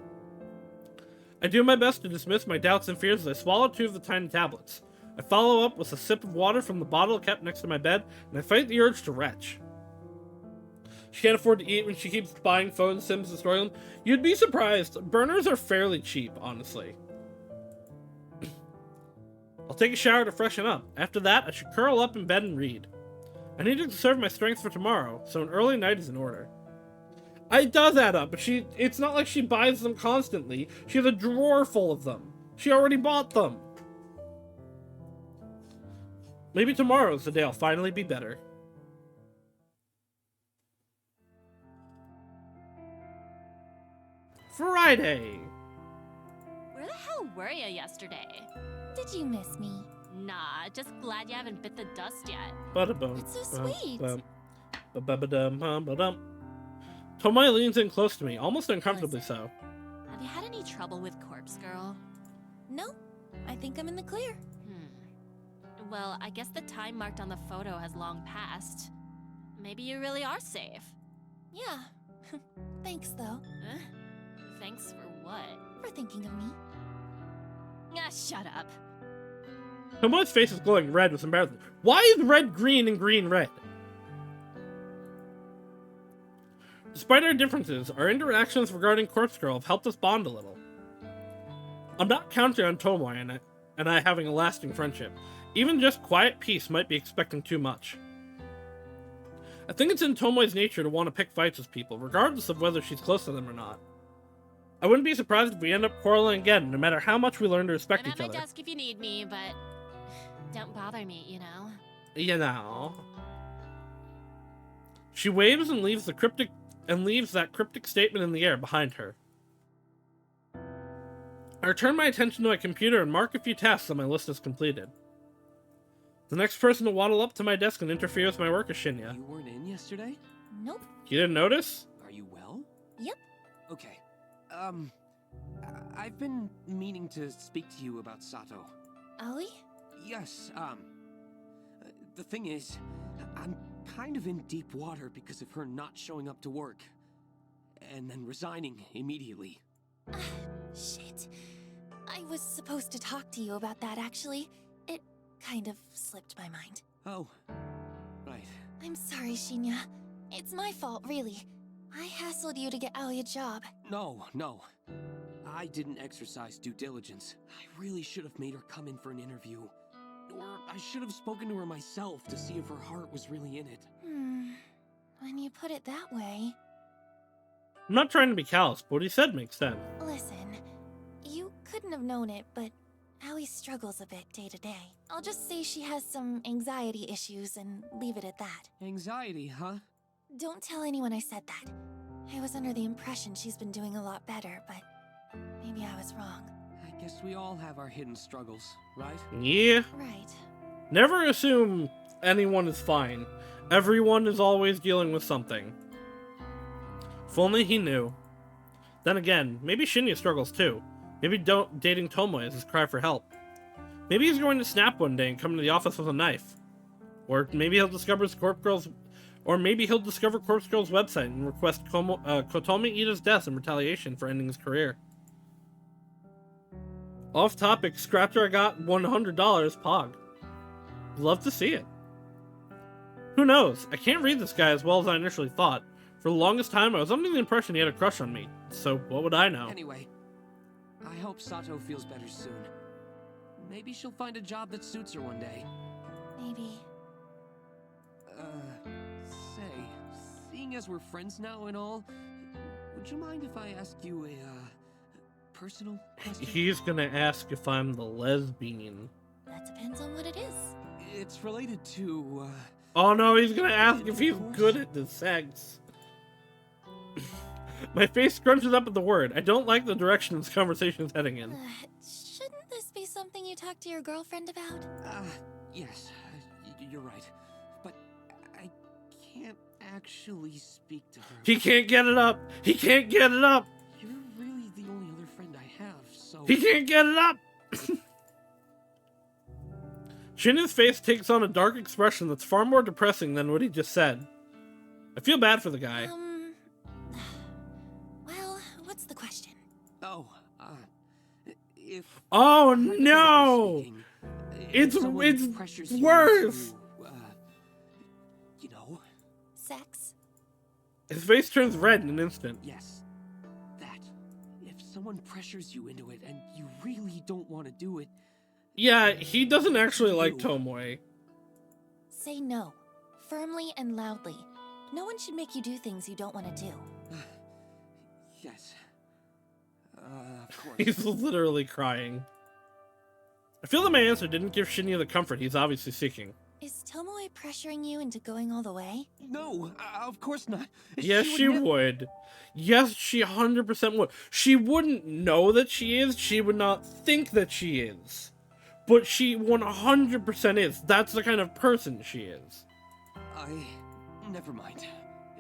I do my best to dismiss my doubts and fears as I swallow 2 of the tiny tablets. I follow up with a sip of water from the bottle kept next to my bed, and I fight the urge to retch. She can't afford to eat when she keeps buying phone sims and storing them. You'd be surprised. Burners are fairly cheap, honestly. I'll take a shower to freshen up. After that, I should curl up in bed and read. I need to conserve my strength for tomorrow, so an early night is in order. It does add up, but it's not like she buys them constantly. She has a drawer full of them. She already bought them. Maybe tomorrow's the day I'll finally be better. Friday. Where the hell were you yesterday? Did you miss me? Nah, just glad you haven't bit the dust yet. Ba-da-bum. That's so sweet. Ba-ba-ba-dum-bum-ba-dum. Tomoe leans in close to me, almost uncomfortably so. Have you had any trouble with Corpse Girl? No, I think I'm in the clear. Well, I guess the time marked on the photo has long passed. Maybe you really are safe. Yeah. Thanks, though, Huh? Thanks for what? for thinking of me. Ah, shut up. Tomoe's face is glowing red with embarrassment. Why is red green and green red? Despite our differences, our interactions regarding Corpse Girl have helped us bond a little. I'm not counting on Tomoe and I having a lasting friendship. Even just quiet peace might be expecting too much. I think it's in Tomoe's nature to want to pick fights with people, regardless of whether she's close to them or not. I wouldn't be surprised if we end up quarreling again, no matter how much we learn to respect I'm each at my other. desk if you need me, but don't bother me, you know? You know. She waves and leaves that cryptic statement in the air behind her. I return my attention to my computer and mark a few tasks on my list as completed. The next person to waddle up to my desk and interfere with my work is Shinya. You weren't in yesterday? Nope. You didn't notice? Are you well? Yep. Okay. I've been meaning to speak to you about Sato. Aoi? Yes, the thing is, I'm kind of in deep water because of her not showing up to work. And then resigning immediately. Shit. I was supposed to talk to you about that, actually. It kind of slipped my mind. Oh, right. I'm sorry, Shinya. It's my fault, really. I hassled you to get Aoi a job. No. I didn't exercise due diligence. I really should have made her come in for an interview. Or I should have spoken to her myself to see if her heart was really in it. When you put it that way... I'm not trying to be callous, but what he said makes sense. Listen, you couldn't have known it, but Aoi struggles a bit day to day. I'll just say she has some anxiety issues and leave it at that. Anxiety, huh? Don't tell anyone I said that. I was under the impression she's been doing a lot better, but maybe I was wrong. I guess we all have our hidden struggles, right? Yeah. Right. Never assume anyone is fine. Everyone is always dealing with something. If only he knew. Then again, maybe Shinya struggles too. Maybe dating Tomoe is his cry for help. Maybe he's going to snap one day and come to the office with a knife. Or maybe he'll discover Corpse Girl's website and request Kotomi Ida's death in retaliation for ending his career. Off topic, Scratcher I got $100, Pog. Love to see it. Who knows? I can't read this guy as well as I initially thought. For the longest time, I was under the impression he had a crush on me. So, what would I know? Anyway, I hope Sato feels better soon. Maybe she'll find a job that suits her one day. Maybe. Say, seeing as we're friends now and all, would you mind if I ask you a, personal question? He's gonna ask if I'm the lesbian. That depends on what it is. It's related to, Oh no, he's gonna ask if he's Of course. good at the sex. My face scrunches up at the word. I don't like the direction this conversation is heading in. Shouldn't this be something you talk to your girlfriend about? yes, you're right. But I can't actually speak to her. He can't get it up! He can't get it up! You're really the only other friend I have, so... He can't get it up! Shinya's face takes on a dark expression that's far more depressing than what he just said. I feel bad for the guy. Well, what's the question? Oh, if... Oh hypothetically no! speaking, It's- if someone it's pressures you worse. into, you know, Sex? His face turns red in an instant. yes, that. If someone pressures you into it and you really don't want to do it, Yeah, he doesn't actually like Tomoe. Say no. Firmly and loudly. No one should make you do things you don't want to do. yes. Of course. He's literally crying. I feel that my answer didn't give Shinya the comfort he's obviously seeking. Is Tomoe pressuring you into going all the way? No, of course not. Yes, she would. Yes, she 100% would. She wouldn't know that she is. She would not think that she is. But she 100% is. That's the kind of person she is. Never mind.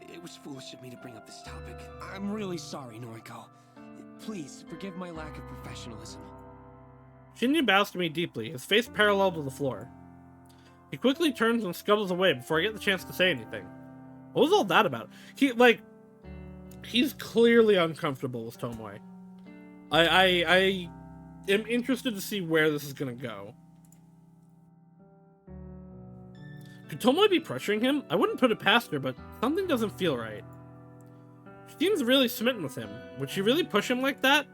It was foolish of me to bring up this topic. I'm really sorry, Noriko. Please, forgive my lack of professionalism. Shinya bows to me deeply, his face parallel to the floor. He quickly turns and scuttles away before I get the chance to say anything. What was all that about? He's clearly uncomfortable with Tomoe. I am interested to see where this is gonna go. Could Tomoe be pressuring him? I wouldn't put it past her, but something doesn't feel right. She seems really smitten with him. Would she really push him like that?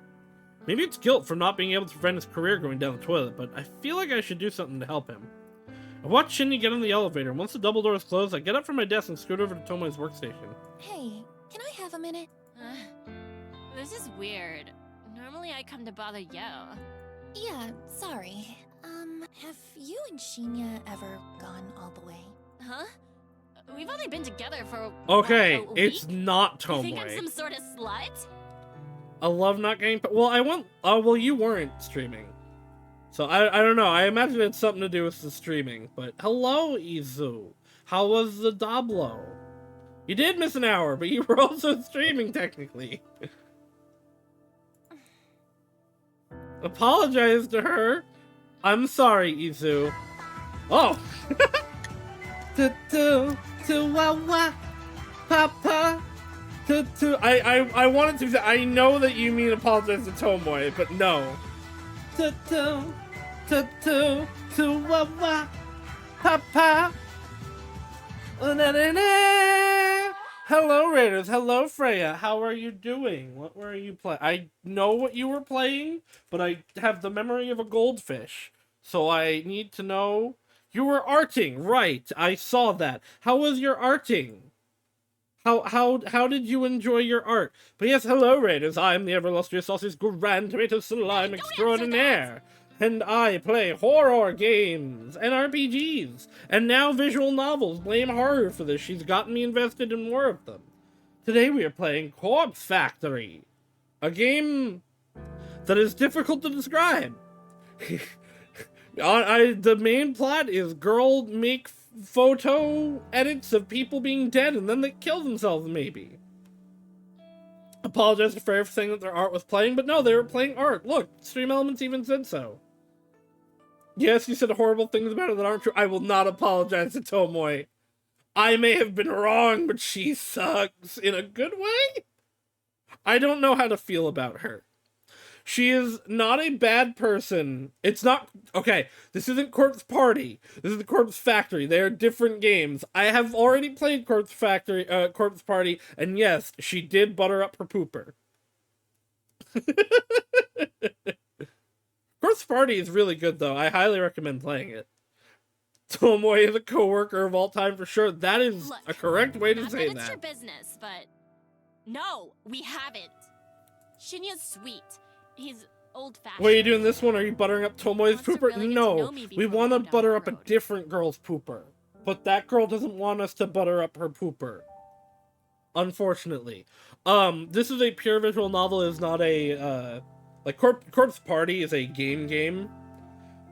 Maybe it's guilt for not being able to prevent his career going down the toilet, but I feel like I should do something to help him. I watch Shinya get on the elevator, and once the double doors close, I get up from my desk and scoot over to Tomoe's workstation. Hey, can I have a minute? This is weird. Normally I come to bother you. Yeah, sorry. Have you and Shinya ever gone all the way? Huh? We've only been together for Okay, what, a it's week? not You think I'm Tomoe. some sort of slut? I love not getting... Well, I went... well, you weren't streaming. So, I don't know. I imagine it's something to do with the streaming. But, hello, Izu. How was the Doblo? You did miss an hour, but you were also streaming, technically. Apologize to her. I'm sorry, Izu. Oh! Papa. I wanted to say, I know that you mean apologize to Tomoe, but no. Papa. Hello, Raiders. Hello, Freya. How are you doing? What were you playing? I know what you were playing, but I have the memory of a goldfish. So I need to know. You were arting, right? I saw that. How was your arting? How did you enjoy your art? But yes, hello, Raiders. I am the ever illustrious Sauce's Grand Tomato Slime Hey, don't Extraordinaire. And I play horror games and RPGs, and now visual novels. Blame horror for this. She's gotten me invested in more of them. Today we are playing Corpse Factory, a game that is difficult to describe. The main plot is girl make photo edits of people being dead and then they kill themselves, maybe. Apologize to Freya for saying that their art was playing, but no, they were playing art. Look, Stream Elements even said so. Yes, you said horrible things about her that aren't true. I will not apologize to Tomoe. I may have been wrong, but she sucks in a good way. I don't know how to feel about her. She is not a bad person. It's not... Okay, this isn't Corpse Party. This is the Corpse Factory. They are different games. I have already played Corpse Party, and yes, she did butter up her pooper. Corpse Party is really good, though. I highly recommend playing it. Tomoe is a coworker of all time for sure. That is Look, a correct way to not say that. It's your that. business, but no, we haven't. Shinya's sweet. He's old-fashioned. What are you doing this one? Are you buttering up Tomoe's Wants to pooper? really get to No, know me we before want to we go down butter that up a road. different girl's pooper. But that girl doesn't want us to butter up her pooper. Unfortunately. This is a pure visual novel. It is not a, like, Corpse Party is a game.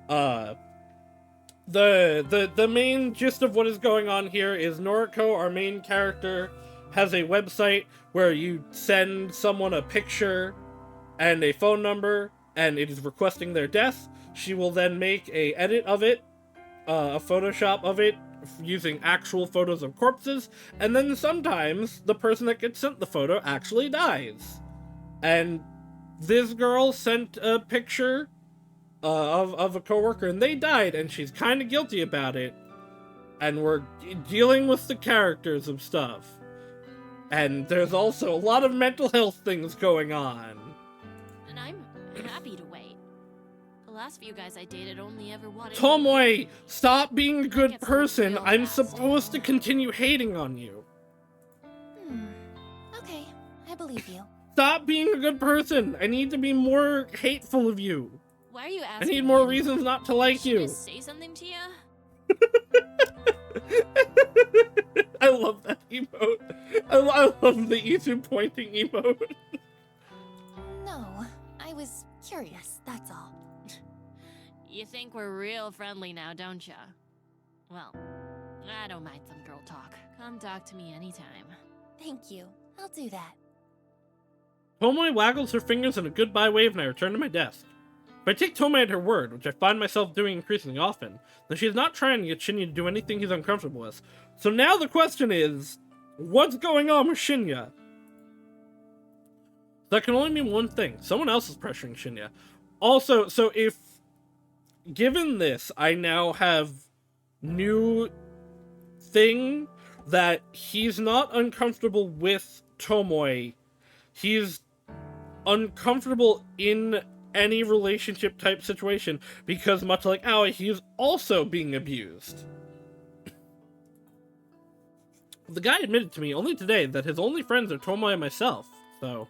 The main gist of what is going on here is Noriko, our main character, has a website where you send someone a picture and a phone number, and it is requesting their death. She will then make a edit of it, a Photoshop of it, using actual photos of corpses, and then sometimes the person that gets sent the photo actually dies. And this girl sent a picture of a coworker, and they died, and she's kind of guilty about it. And we're dealing with the characters of stuff. And there's also a lot of mental health things going on. And I'm happy to wait. The last few guys I dated only ever wanted... Tomoe, stop being a good gets person. real I'm fast. supposed to continue hating on you. Okay, I believe you. Stop being a good person. I need to be more hateful of you. Why are you I asking need me more anyway? reasons not to Did like she you. just say something to you? I love that emote. I love the Izu pointing emote. No, I was curious, that's all. You think we're real friendly now, don't ya? Well, I don't mind some girl talk. Come talk to me anytime. Thank you. I'll do that. Tomoe waggles her fingers in a goodbye wave and I return to my desk. If I take Tomoe at her word, which I find myself doing increasingly often, then she is not trying to get Shinya to do anything he's uncomfortable with. So now the question is, what's going on with Shinya? That can only mean one thing. Someone else is pressuring Shinya. Also, so if, given this, I now have new thing that he's not uncomfortable with Tomoe, he's uncomfortable in any relationship type situation because, much like Aoi, he's also being abused. The guy admitted to me only today that his only friends are Tomoe and myself, so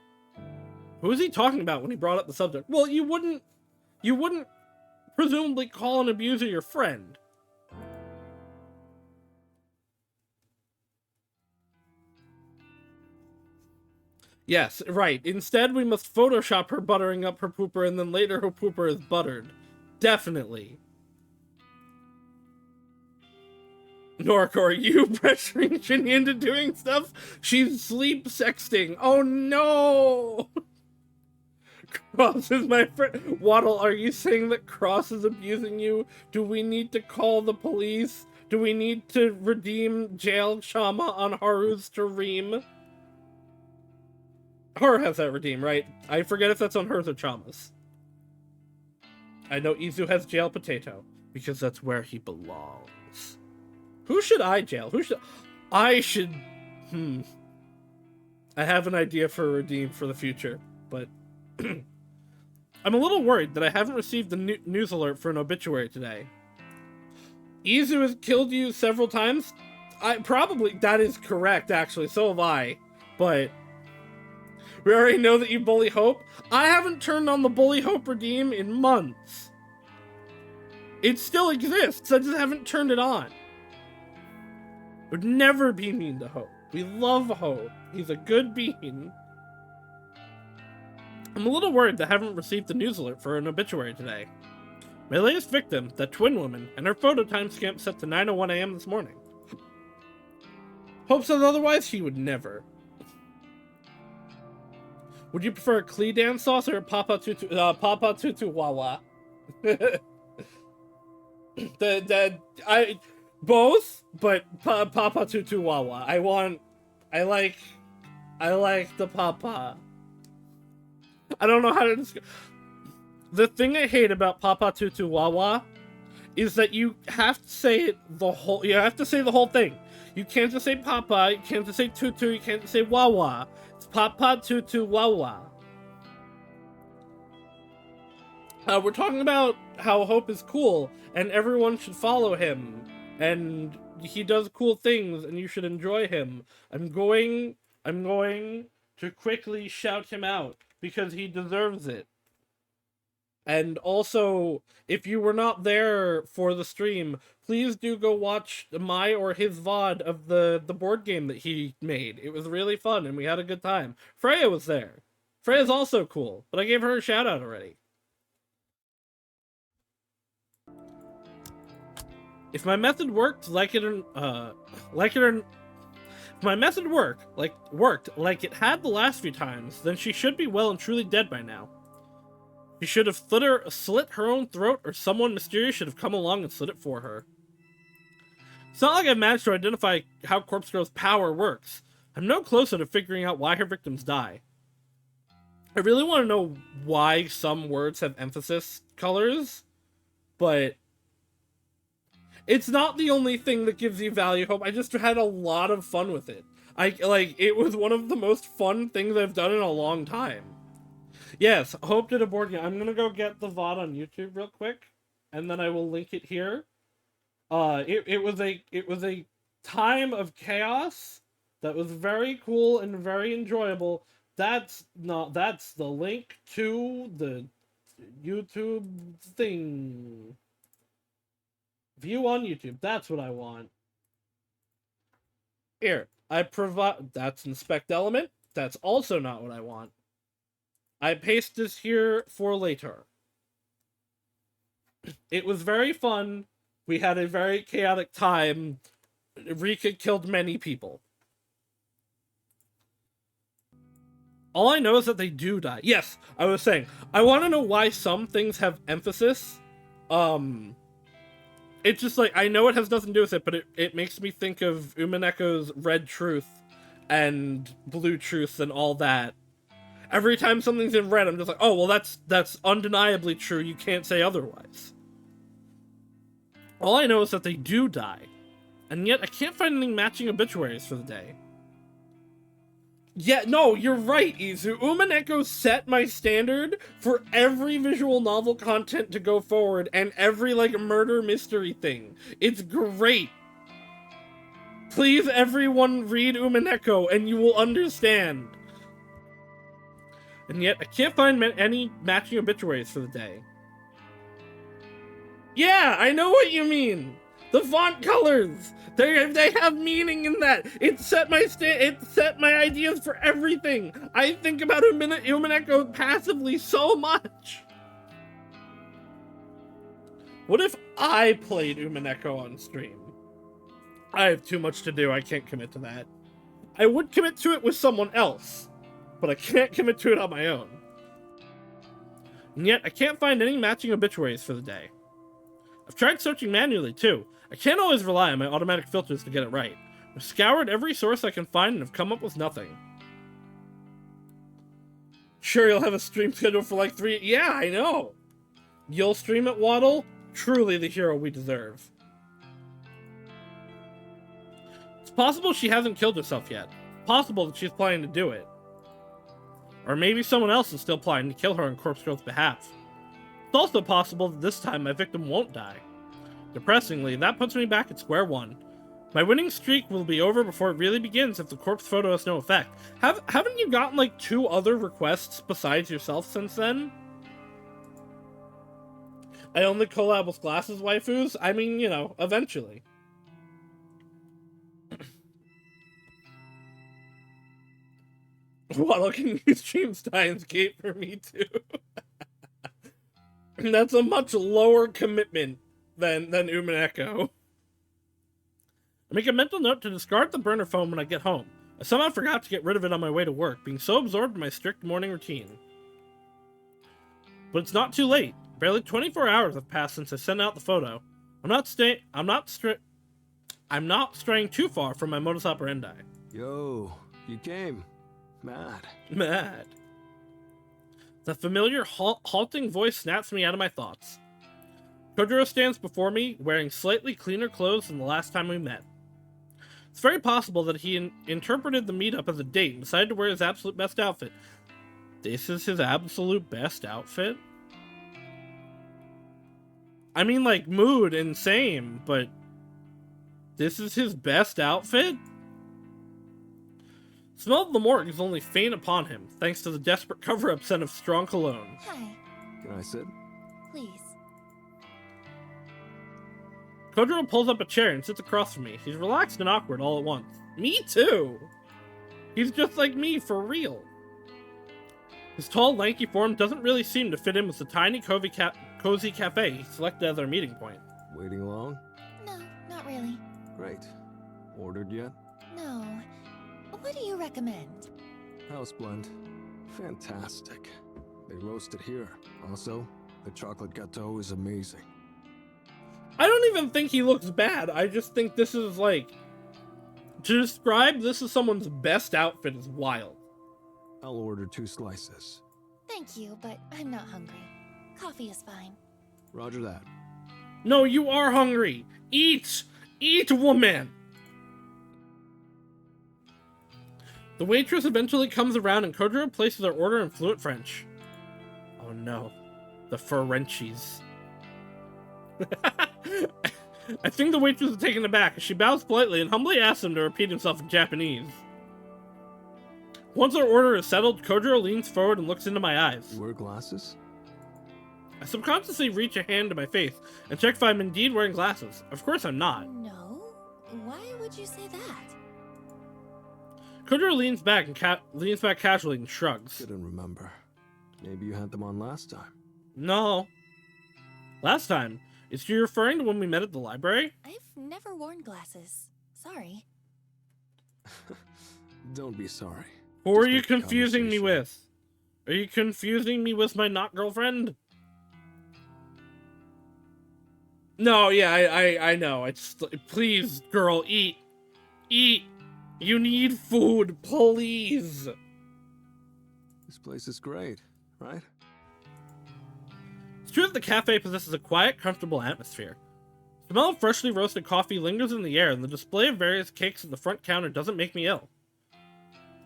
who is he talking about when he brought up the subject? Well, you wouldn't presumably call an abuser your friend. Yes, right. Instead, we must Photoshop her buttering up her pooper, and then later her pooper is buttered. Definitely. Noriko, are you pressuring Shinya into doing stuff? She's sleep sexting. Oh no! Cross is my friend. Waddle, are you saying that Cross is abusing you? Do we need to call the police? Do we need to redeem jail Shama on Haru's stream? Haru has that redeem, right? I forget if that's on hers or Chama's. I know Izu has jail Potato, because that's where he belongs. Who should I jail? I should... I have an idea for a redeem for the future, but... I'm a little worried that I haven't received the news alert for an obituary today. Izu has killed you several times? That is correct, actually, so have I. But... we already know that you bully Hope. I haven't turned on the bully Hope redeem in months. It still exists, I just haven't turned it on. Would never be mean to Hope. We love Hope. He's a good being. I'm a little worried that I haven't received the news alert for an obituary today. My latest victim, the twin woman, and her photo timestamp set to 9:01 a.m. this morning. Hope says otherwise, he would never. Would you prefer a Klee dance sauce or a Papa Tutu Wawa? Both, but Papa Tutu Wawa. I like the Papa. I don't know how to describe. The thing I hate about Papa Tutu Wawa is that you have to say it you have to say the whole thing. You can't just say Papa, you can't just say Tutu, you can't just say Wawa. It's Papa Tutu Wawa. We're talking about how Hope is cool, and everyone should follow him, and he does cool things, and you should enjoy him. I'm going to quickly shout him out, because he deserves it. And also, if you were not there for the stream, please do go watch my or his VOD of the board game that he made. It was really fun, and we had a good time. Freya was there. Freya's also cool, but I gave her a shout out already. If my method worked if my method worked like it had the last few times, then she should be well and truly dead by now. She should have slit her own throat, or someone mysterious should have come along and slit it for her. It's not like I've managed to identify how Corpse Girl's power works. I'm no closer to figuring out why her victims die. I really want to know why some words have emphasis colors, but it's not the only thing that gives you value, Hope. I just had a lot of fun with it. It was one of the most fun things I've done in a long time. Yes, Hope did a board game. I'm gonna go get the VOD on YouTube real quick, and then I will link it here. It was a time of chaos that was very cool and very enjoyable. That's the link to the YouTube thing. View on YouTube. That's what I want. Here, I provide. That's inspect element. That's also not what I want. I paste this here for later. It was very fun. We had a very chaotic time. Rika killed many people. All I know is that they do die. Yes, I was saying, I want to know why some things have emphasis. It's just like, I know it has nothing to do with it, but it makes me think of Umaneko's Red Truth and Blue Truth and all that. Every time something's in red, I'm just like, oh, well, that's undeniably true. You can't say otherwise. All I know is that they do die. And yet, I can't find any matching obituaries for the day. Yeah, no, you're right, Izu. Umaneko set my standard for every visual novel content to go forward and every, like, murder mystery thing. It's great. Please, everyone, read Umaneko and you will understand. And yet, I can't find any matching obituaries for the day. Yeah, I know what you mean. The font colors, they have meaning in that. It set my ideas for everything. I think about Umaneko passively so much. What if I played Umaneko on stream? I have too much to do. I can't commit to that. I would commit to it with someone else, but I can't commit to it on my own. And yet, I can't find any matching obituaries for the day. I've tried searching manually, too. I can't always rely on my automatic filters to get it right. I've scoured every source I can find and have come up with nothing. Sure, you'll have a stream scheduled for like 3... Yeah, I know! You'll stream at Waddle? Truly the hero we deserve. It's possible she hasn't killed herself yet. Possible that she's planning to do it. Or maybe someone else is still planning to kill her on Corpse Girl's behalf. It's also possible that this time my victim won't die. Depressingly, that puts me back at square one. My winning streak will be over before it really begins if the corpse photo has no effect. Haven't you gotten like 2 other requests besides yourself since then? I only collab with glasses waifus? I mean, you know, eventually. Waddle can use Dreamstein's Gate for me too. That's a much lower commitment than Umaneko. I make a mental note to discard the burner phone when I get home. I somehow forgot to get rid of it on my way to work, being so absorbed in my strict morning routine. But it's not too late. Barely 24 hours have passed since I sent out the photo. I'm not straying too far from my modus operandi. Yo, you came. Mad. The familiar halting voice snaps me out of my thoughts. Kojiro stands before me, wearing slightly cleaner clothes than the last time we met. It's very possible that he interpreted the meetup as a date and decided to wear his absolute best outfit. This is his absolute best outfit? I mean, like, mood and same, but this is his best outfit? Smell of the morgue is only faint upon him, thanks to the desperate cover-up scent of strong cologne. Hi. Can I sit? Please. Kojiro pulls up a chair and sits across from me. He's relaxed and awkward all at once. Me too! He's just like me, for real. His tall, lanky form doesn't really seem to fit in with the tiny, cozy cafe he selected as our meeting point. Waiting long? No, not really. Great. Ordered yet? No. What do you recommend? House blend. Fantastic. They roast it here. Also, the chocolate gâteau is amazing. I don't even think he looks bad. I just think this is like... To describe this as someone's best outfit is wild. I'll order 2 slices. Thank you, but I'm not hungry. Coffee is fine. Roger that. No, you are hungry. Eat! Eat, woman! The waitress eventually comes around and Kojiro places her order in fluent French. Oh no. The Frenchies. I think the waitress is taken aback as she bows politely and humbly asks him to repeat himself in Japanese. Once our order is settled, Kojiro leans forward and looks into my eyes. You wear glasses? I subconsciously reach a hand to my face and check if I'm indeed wearing glasses. Of course I'm not. No? Why would you say that? Kojiro leans back casually and shrugs. Didn't remember. Maybe you had them on last time. No. Last time? Is she referring to when we met at the library? I've never worn glasses. Sorry. Don't be sorry. Who are Just you make the confusing me conversation. with? Are you confusing me with my not girlfriend? No, yeah, I know. It's please, girl, eat. Eat. You need food, please. This place is great, right? It's true that the cafe possesses a quiet, comfortable atmosphere. The smell of freshly roasted coffee lingers in the air, and the display of various cakes at the front counter doesn't make me ill.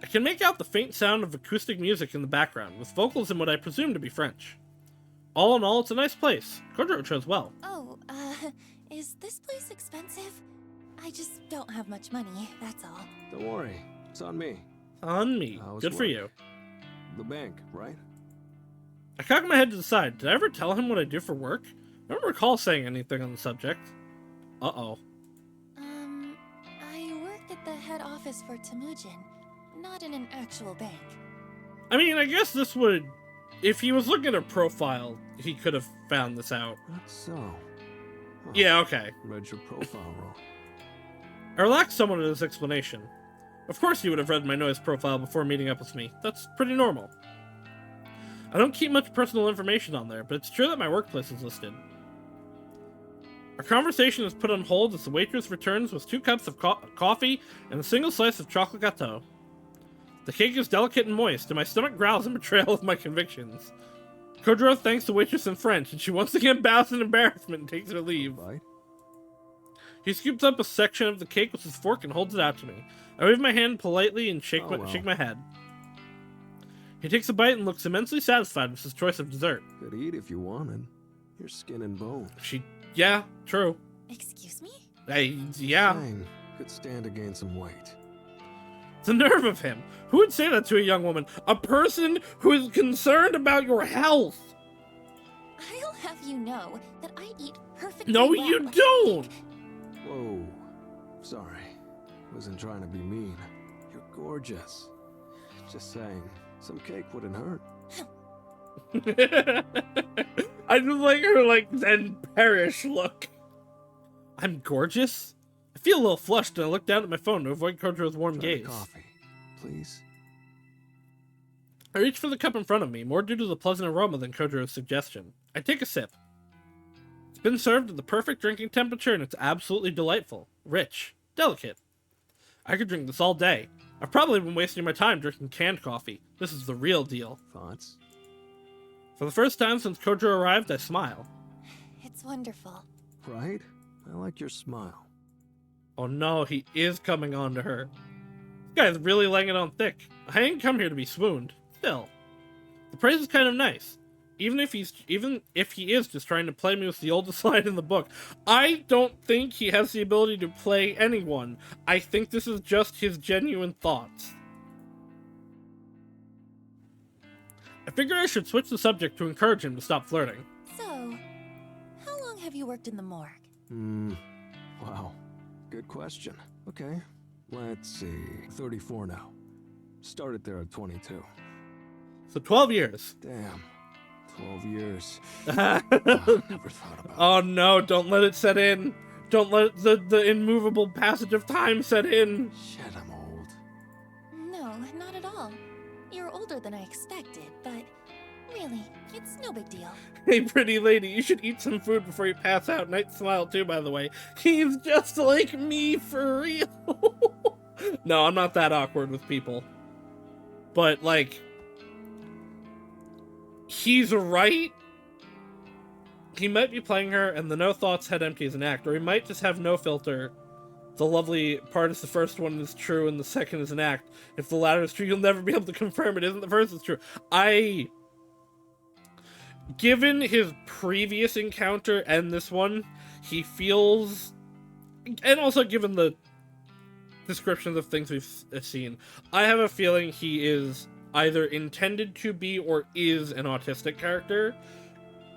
I can make out the faint sound of acoustic music in the background, with vocals in what I presume to be French. All in all, it's a nice place. Kojiro chose well. Oh, is this place expensive? I just don't have much money, that's all. Don't worry. It's on me. On me. How's Good for work? you. The bank, right? I cocked my head to the side. Did I ever tell him what I do for work? I don't recall saying anything on the subject. Uh-oh. I work at the head office for Temujin, not in an actual bank. I mean, I guess this would... If he was looking at a profile, he could have found this out. That's so. Huh. Yeah, okay. Read your profile wrong. I relaxed somewhat at his explanation. Of course you would have read my noise profile before meeting up with me. That's pretty normal. I don't keep much personal information on there, but it's true that my workplace is listed. Our conversation is put on hold as the waitress returns with 2 cups of coffee and a single slice of chocolate gâteau. The cake is delicate and moist, and my stomach growls in betrayal of my convictions. Kojiro thanks the waitress in French, and she once again bows in embarrassment and takes her leave. Right? He scoops up a section of the cake with his fork and holds it out to me. I wave my hand politely and shake my head. He takes a bite and looks immensely satisfied with his choice of dessert. Could eat if you wanted. You're skin and bone. Yeah, true. Excuse me? Yeah. Dang, could stand to gain some weight. The nerve of him. Who would say that to a young woman? A person who is concerned about your health. I'll have you know that I eat perfectly No, well. you don't. Whoa. Sorry. Wasn't trying to be mean. You're gorgeous. Just saying, some cake wouldn't hurt. I just like her, then perish look. I'm gorgeous? I feel a little flushed and I look down at my phone to avoid Kojiro's warm Try the gaze. coffee, please. I reach for the cup in front of me, more due to the pleasant aroma than Kojiro's suggestion. I take a sip. It's been served at the perfect drinking temperature and it's absolutely delightful. Rich. Delicate. I could drink this all day. I've probably been wasting my time drinking canned coffee. This is the real deal. Thoughts? For the first time since Kojiro arrived, I smile. It's wonderful. Right? I like your smile. Oh no, he is coming on to her. This guy's really laying it on thick. I ain't come here to be swooned. Still. The praise is kind of nice. Even if he is just trying to play me with the oldest line in the book. I don't think he has the ability to play anyone. I think this is just his genuine thoughts. I figure I should switch the subject to encourage him to stop flirting. So, how long have you worked in the morgue? Wow. Good question. Okay. Let's see. 34 now. Started there at 22. So 12 years. Damn. 12 years. Never thought about Oh no, don't let it set in. Don't let the immovable passage of time set in. Shit, I'm old. No, not at all. You're older than I expected, but really, it's no big deal. Hey, pretty lady, you should eat some food before you pass out. Nice smile, too, by the way. He's just like me, for real. No, I'm not that awkward with people. But, he's right. He might be playing her, and the no thoughts head empty is an act. Or he might just have no filter. The lovely part is the first one is true, and the second is an act. If the latter is true, you'll never be able to confirm it isn't the first is true. Given his previous encounter and this one, he feels... And also given the descriptions of things we've seen, I have a feeling he is either intended to be or is an autistic character.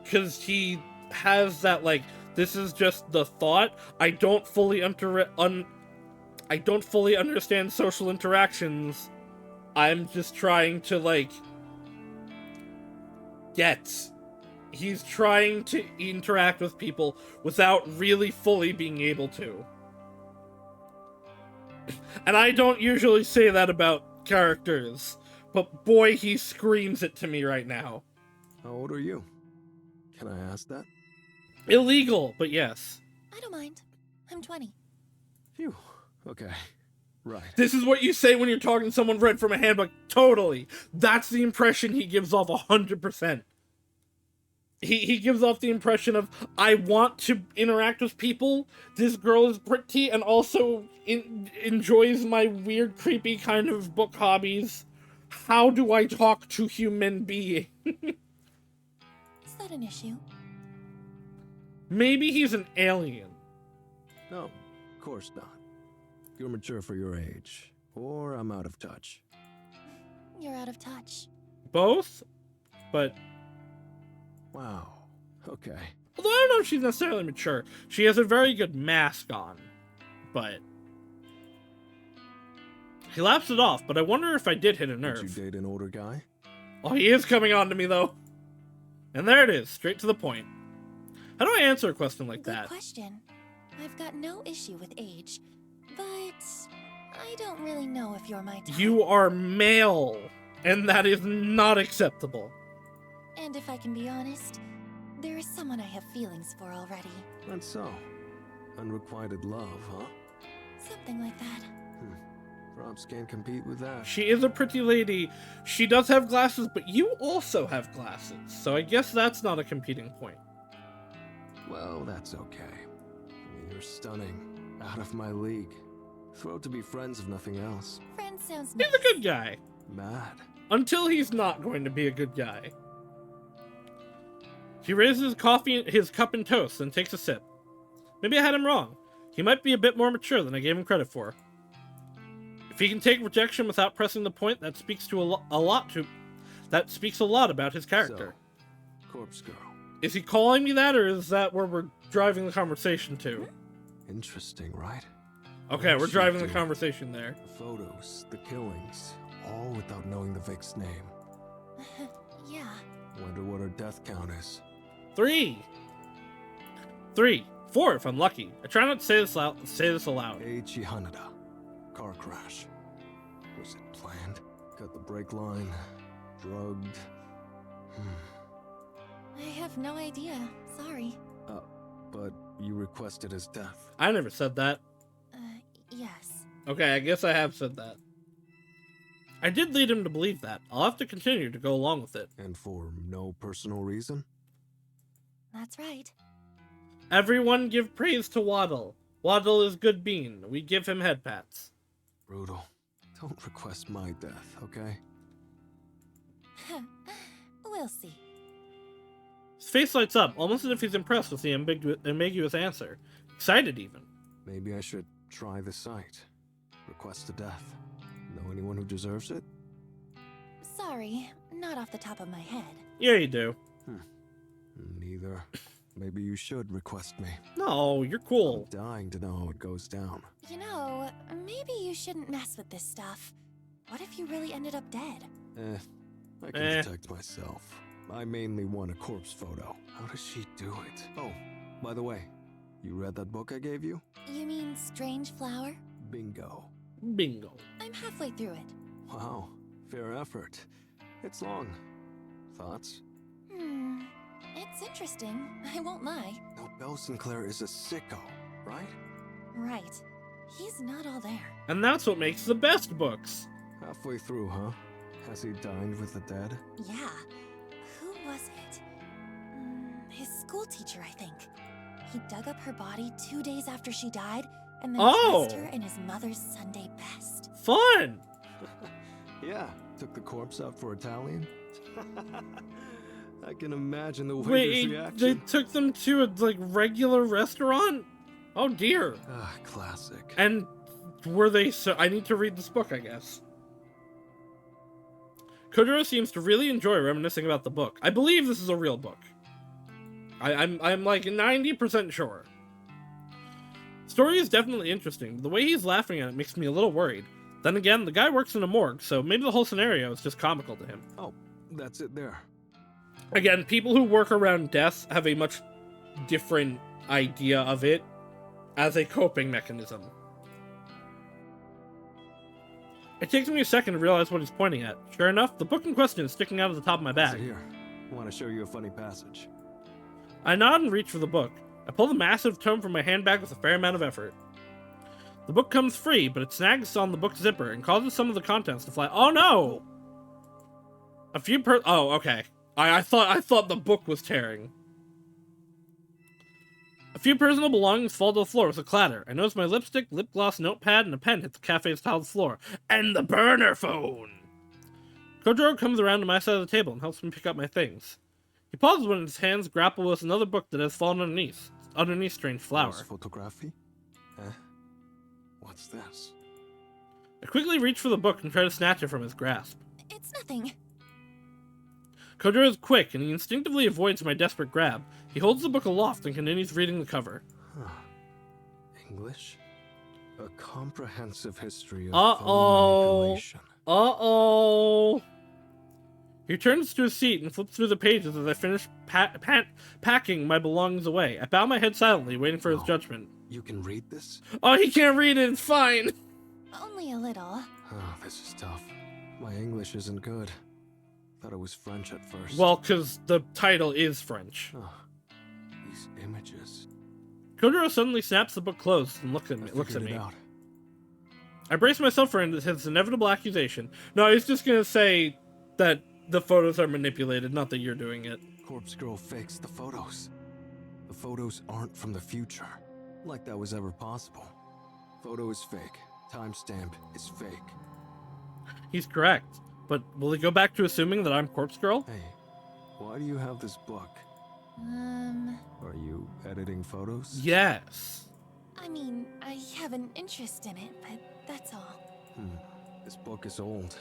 because he has that, like, this is just the thought. I don't fully understand social interactions. I'm just trying to, like, get. He's trying to interact with people without really fully being able to. And I don't usually say that about characters, but boy, he screams it to me right now. How old are you? Can I ask that? Illegal, but yes. I don't mind. I'm 20. Phew. Okay. Right. This is what you say when you're talking to someone read from a handbook. Totally. That's the impression he gives off 100%. He gives off the impression of, I want to interact with people, this girl is pretty, and also enjoys my weird, creepy kind of book hobbies. How do I talk to human beings? Is that an issue? Maybe he's an alien. No, of course not. You're mature for your age, or I'm out of touch. You're out of touch. Both? But... Wow. Okay. although I don't know if she's necessarily mature. She has a very good mask on. But... he laughs it off, but I wonder if I did hit a nerve. Would you date an older guy? Oh, he is coming on to me, though. And there it is, straight to the point. How do I answer a question like Good that? question. I've got no issue with age, but I don't really know if you're my type. You are male, and that is not acceptable. And if I can be honest, there is someone I have feelings for already. That's so. Unrequited love, huh? Something like that. Props can't compete with that. She is a pretty lady. She does have glasses, but you also have glasses. So I guess that's not a competing point. Well, that's okay. You're stunning. Out of my league. Thrilled to be friends if nothing else. Friend sounds nice. He's a good guy. Mad. Until he's not going to be a good guy. He raises his cup and toast, and takes a sip. Maybe I had him wrong. He might be a bit more mature than I gave him credit for. If he can take rejection without pressing the point, that speaks a lot about his character. So, corpse girl. Is he calling me that, or is that where we're driving the conversation to? Interesting, right? Okay, we're She driving the did. conversation there. The photos, the killings, all without knowing the Vic's name. Yeah. Wonder what her death count is. 3. 4 if I'm lucky. I try not to say this aloud. Eiichi Hanada. Car crash. Was it planned? Cut the brake line. Drugged. I have no idea. Sorry. But you requested his death. I never said that. Yes. Okay, I guess I have said that. I did lead him to believe that. I'll have to continue to go along with it. And for no personal reason? That's right. Everyone give praise to Waddle. Waddle is good bean. We give him head pats. Brutal. Don't request my death, okay? We'll see. His face lights up, almost as if he's impressed with the ambiguous answer. Excited, even. Maybe I should try the site. Request a death. Know anyone who deserves it? Sorry, not off the top of my head. Yeah, you do. Neither. Maybe you should request me. No, you're cool. I'm dying to know how it goes down. You know, maybe you shouldn't mess with this stuff. What if you really ended up dead? I can protect myself. I mainly want a corpse photo. How does she do it? Oh, by the way, you read that book I gave you? You mean Strange Flower? Bingo. Bingo. I'm halfway through it. Wow, fair effort. It's long. Thoughts? It's interesting, I won't lie. Now, Belle Sinclair is a sicko, right? Right. He's not all there. And that's what makes the best books. Halfway through, huh? Has he dined with the dead? Yeah. Who was it? His school teacher, I think. He dug up her body 2 days after she died, and then dressed her in his mother's Sunday best. Fun! Yeah, took the corpse out for Italian. I can imagine the waiter's Wait, reaction. they took them to a, regular restaurant? Oh, dear. Classic. And were they so... I need to read this book, I guess. Kojiro seems to really enjoy reminiscing about the book. I believe this is a real book. I'm like 90% sure. Story is definitely interesting, but the way he's laughing at it makes me a little worried. Then again, the guy works in a morgue, so maybe the whole scenario is just comical to him. Oh, that's it there. Again, people who work around death have a much different idea of it as a coping mechanism. It takes me a second to realize what he's pointing at. Sure enough, the book in question is sticking out of the top of my bag. Sit here. I want to show you a funny passage. I nod and reach for the book. I pull the massive tome from my handbag with a fair amount of effort. The book comes free, but it snags on the book's zipper and causes some of the contents to fly. Oh no! Oh, okay. I thought the book was tearing. A few personal belongings fall to the floor with a clatter. I notice my lipstick, lip gloss, notepad, and a pen hit the cafe's tiled floor. And the burner phone! Kojiro comes around to my side of the table and helps me pick up my things. He pauses when his hands grapple with another book that has fallen underneath Strange Flower. Photography? Eh? What's this? I quickly reach for the book and try to snatch it from his grasp. It's nothing. Kojiro is quick, and he instinctively avoids my desperate grab. He holds the book aloft and continues reading the cover. Huh. English? A comprehensive history of Uh-oh. manipulation. Uh-oh. He turns to his seat and flips through the pages as I finish packing my belongings away. I bow my head silently, waiting for his judgment. You can read this? Oh, he can't read it. It's fine. Only a little. Oh, this is tough. My English isn't good. Thought it was French at first. Well, because the title is French. Oh, these images. Kojiro suddenly snaps the book closed and looks at me. Out. I brace myself for his inevitable accusation. No, he's just gonna say that the photos are manipulated, not that you're doing it. Corpse Girl fakes the photos. The photos aren't from the future. Like that was ever possible. Photo is fake. Timestamp is fake. He's correct. But will he go back to assuming that I'm Corpse Girl? Hey, why do you have this book? Are you editing photos? Yes. I mean, I have an interest in it, but that's all. This book is old.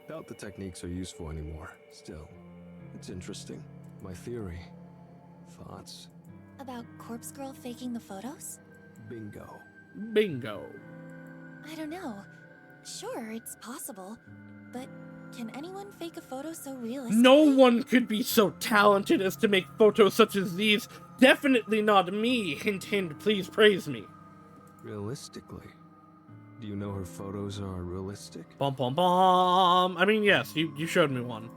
Doubt the techniques are useful anymore. Still, it's interesting. My theory. Thoughts? About Corpse Girl faking the photos? Bingo. Bingo. I don't know. Sure, it's possible, but can anyone fake a photo so realistically? No one could be so talented as to make photos such as these. Definitely not me. Hint, hint, please praise me. Realistically? Do you know her photos are realistic? Bum bum bum. I mean, yes, you showed me one.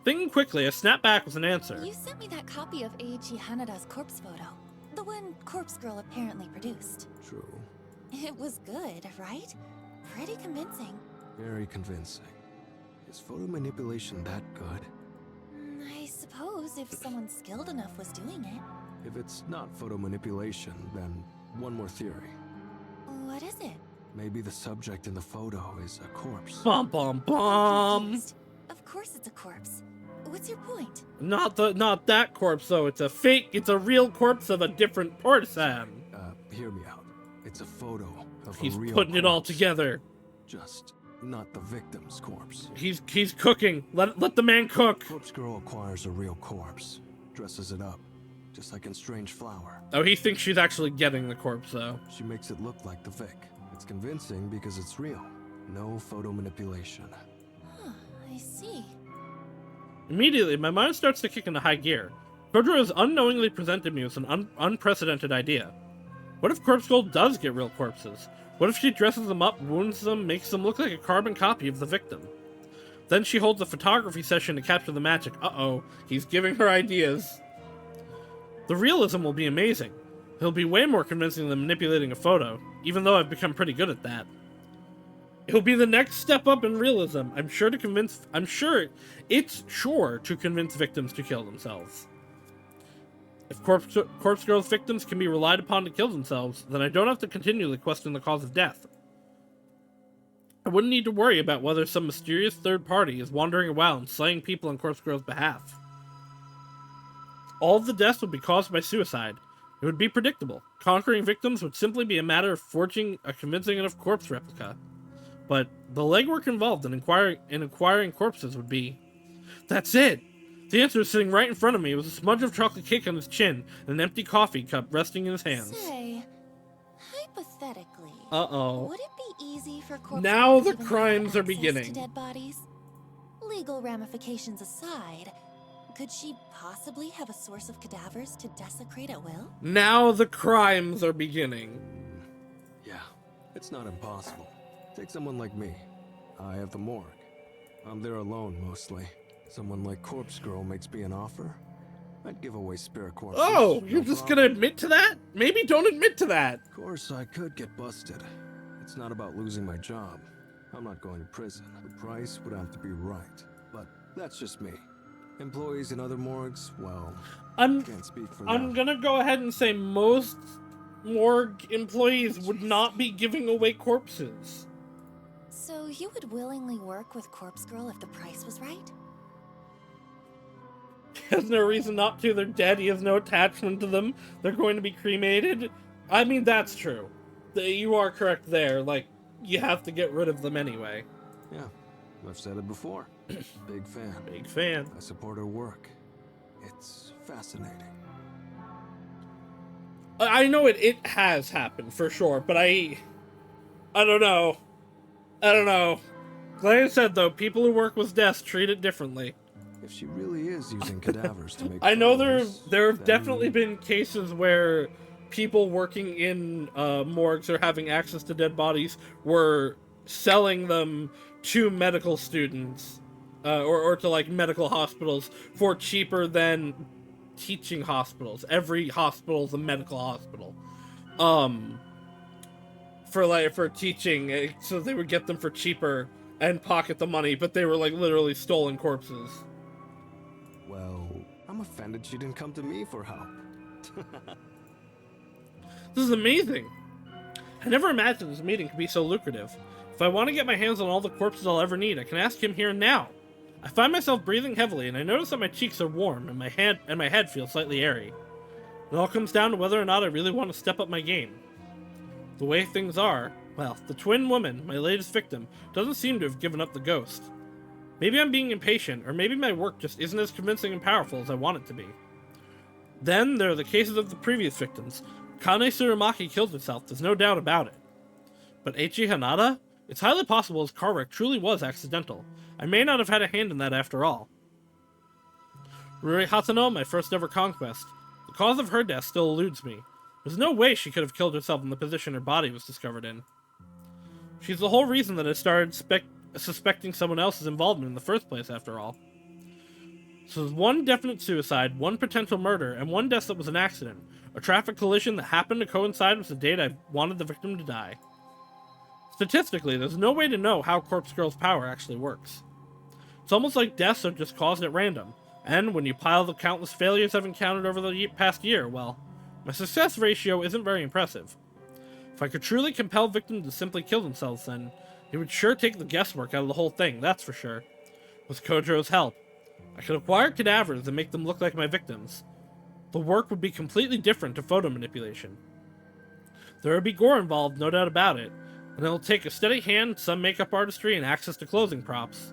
Thinking quickly, I snap back with an answer. You sent me that copy of Eiichi Hanada's corpse photo. The one Corpse Girl apparently produced. True. It was good, right? Pretty convincing. Very convincing. Is photo manipulation that good? I suppose if someone skilled enough was doing it. If it's not photo manipulation, then one more theory. What is it? Maybe the subject in the photo is a corpse. Bum bum I'm bum. confused. Of course it's a corpse. What's your point? Not that corpse though. It's a fake. It's a real corpse of a different person. Hear me out. It's a photo of He's a real putting it all corpse. together. Just not the victim's corpse. He's cooking. Let the man cook. Corpse Girl acquires a real corpse, dresses it up, just like in Strange Flower. Oh, he thinks she's actually getting the corpse though. She makes it look like the Vic. It's convincing because it's real. No photo manipulation. Huh, I see. Immediately, my mind starts to kick into high gear. Kojiro has unknowingly presented me with an unprecedented idea. What if Corpse Girl does get real corpses? What if she dresses them up, wounds them, makes them look like a carbon copy of the victim? Then she holds a photography session to capture the magic. Uh-oh, he's giving her ideas. The realism will be amazing. He'll be way more convincing than manipulating a photo, even though I've become pretty good at that. It'll be the next step up in realism. I'm sure it's sure to convince victims to kill themselves. If Corpse Girl's victims can be relied upon to kill themselves, then I don't have to continually question the cause of death. I wouldn't need to worry about whether some mysterious third party is wandering around slaying people on Corpse Girl's behalf. All of the deaths would be caused by suicide. It would be predictable. Conquering victims would simply be a matter of forging a convincing enough corpse replica. But the legwork involved in acquiring corpses would be... That's it! The answer is sitting right in front of me with a smudge of chocolate cake on his chin and an empty coffee cup resting in his hands. Say, hypothetically, Uh-oh. would it be easy for corpse Now girl to the even crimes have are access beginning. to dead bodies? Legal ramifications aside, could she possibly have a source of cadavers to desecrate at will? Now the crimes are beginning. Yeah, it's not impossible. Take someone like me. I have the morgue. I'm there alone, mostly. Someone like Corpse Girl makes me an offer. I'd give away spare corpses. Oh, no you're just problem. gonna admit to that? Maybe don't admit to that. Of course, I could get busted. It's not about losing my job. I'm not going to prison. The price would have to be right. But that's just me. Employees in other morgues, well, I'm can't speak for I'm them. gonna go ahead and say most morgue employees would not be giving away corpses. So you would willingly work with Corpse Girl if the price was right? He has no reason not to. They're dead. He has no attachment to them. They're going to be cremated. I mean, that's true. You are correct there. Like, you have to get rid of them anyway. Yeah, I've said it before. Big fan. Big fan. I support her work. It's fascinating. I know it has happened for sure, but I don't know. I don't know. Like I said though, people who work with deaths treat it differently. If she really is using cadavers to make I know photos, there have then definitely been cases where people working in morgues or having access to dead bodies were selling them to medical students or to like medical hospitals for cheaper than teaching hospitals. Every hospital is a medical hospital. For teaching, so they would get them for cheaper and pocket the money, but they were like literally stolen corpses. Well, I'm offended she didn't come to me for help. This is amazing. I never imagined this meeting could be so lucrative. If I want to get my hands on all the corpses I'll ever need, I can ask him here and now. I find myself breathing heavily, and I notice that my cheeks are warm, and my head feels slightly airy. It all comes down to whether or not I really want to step up my game. The way things are, well, the twin woman, my latest victim, doesn't seem to have given up the ghost. Maybe I'm being impatient, or maybe my work just isn't as convincing and powerful as I want it to be. Then there are the cases of the previous victims. Kane Tsurumaki killed herself, there's no doubt about it. But Eiichi Hanada? It's highly possible his car wreck truly was accidental. I may not have had a hand in that after all. Ruri Hatano, my first ever conquest. The cause of her death still eludes me. There's no way she could have killed herself in the position her body was discovered in. She's the whole reason that I started suspecting someone else's involvement in the first place, after all. So there's one definite suicide, one potential murder, and one death that was an accident. A traffic collision that happened to coincide with the date I wanted the victim to die. Statistically, there's no way to know how Corpse Girl's power actually works. It's almost like deaths are just caused at random, and when you pile the countless failures I've encountered over the past year, well, my success ratio isn't very impressive. If I could truly compel victims to simply kill themselves, then it would sure take the guesswork out of the whole thing, that's for sure. With Kojiro's help, I could acquire cadavers and make them look like my victims. The work would be completely different to photo manipulation. There would be gore involved, no doubt about it, and it'll take a steady hand, some makeup artistry, and access to clothing props.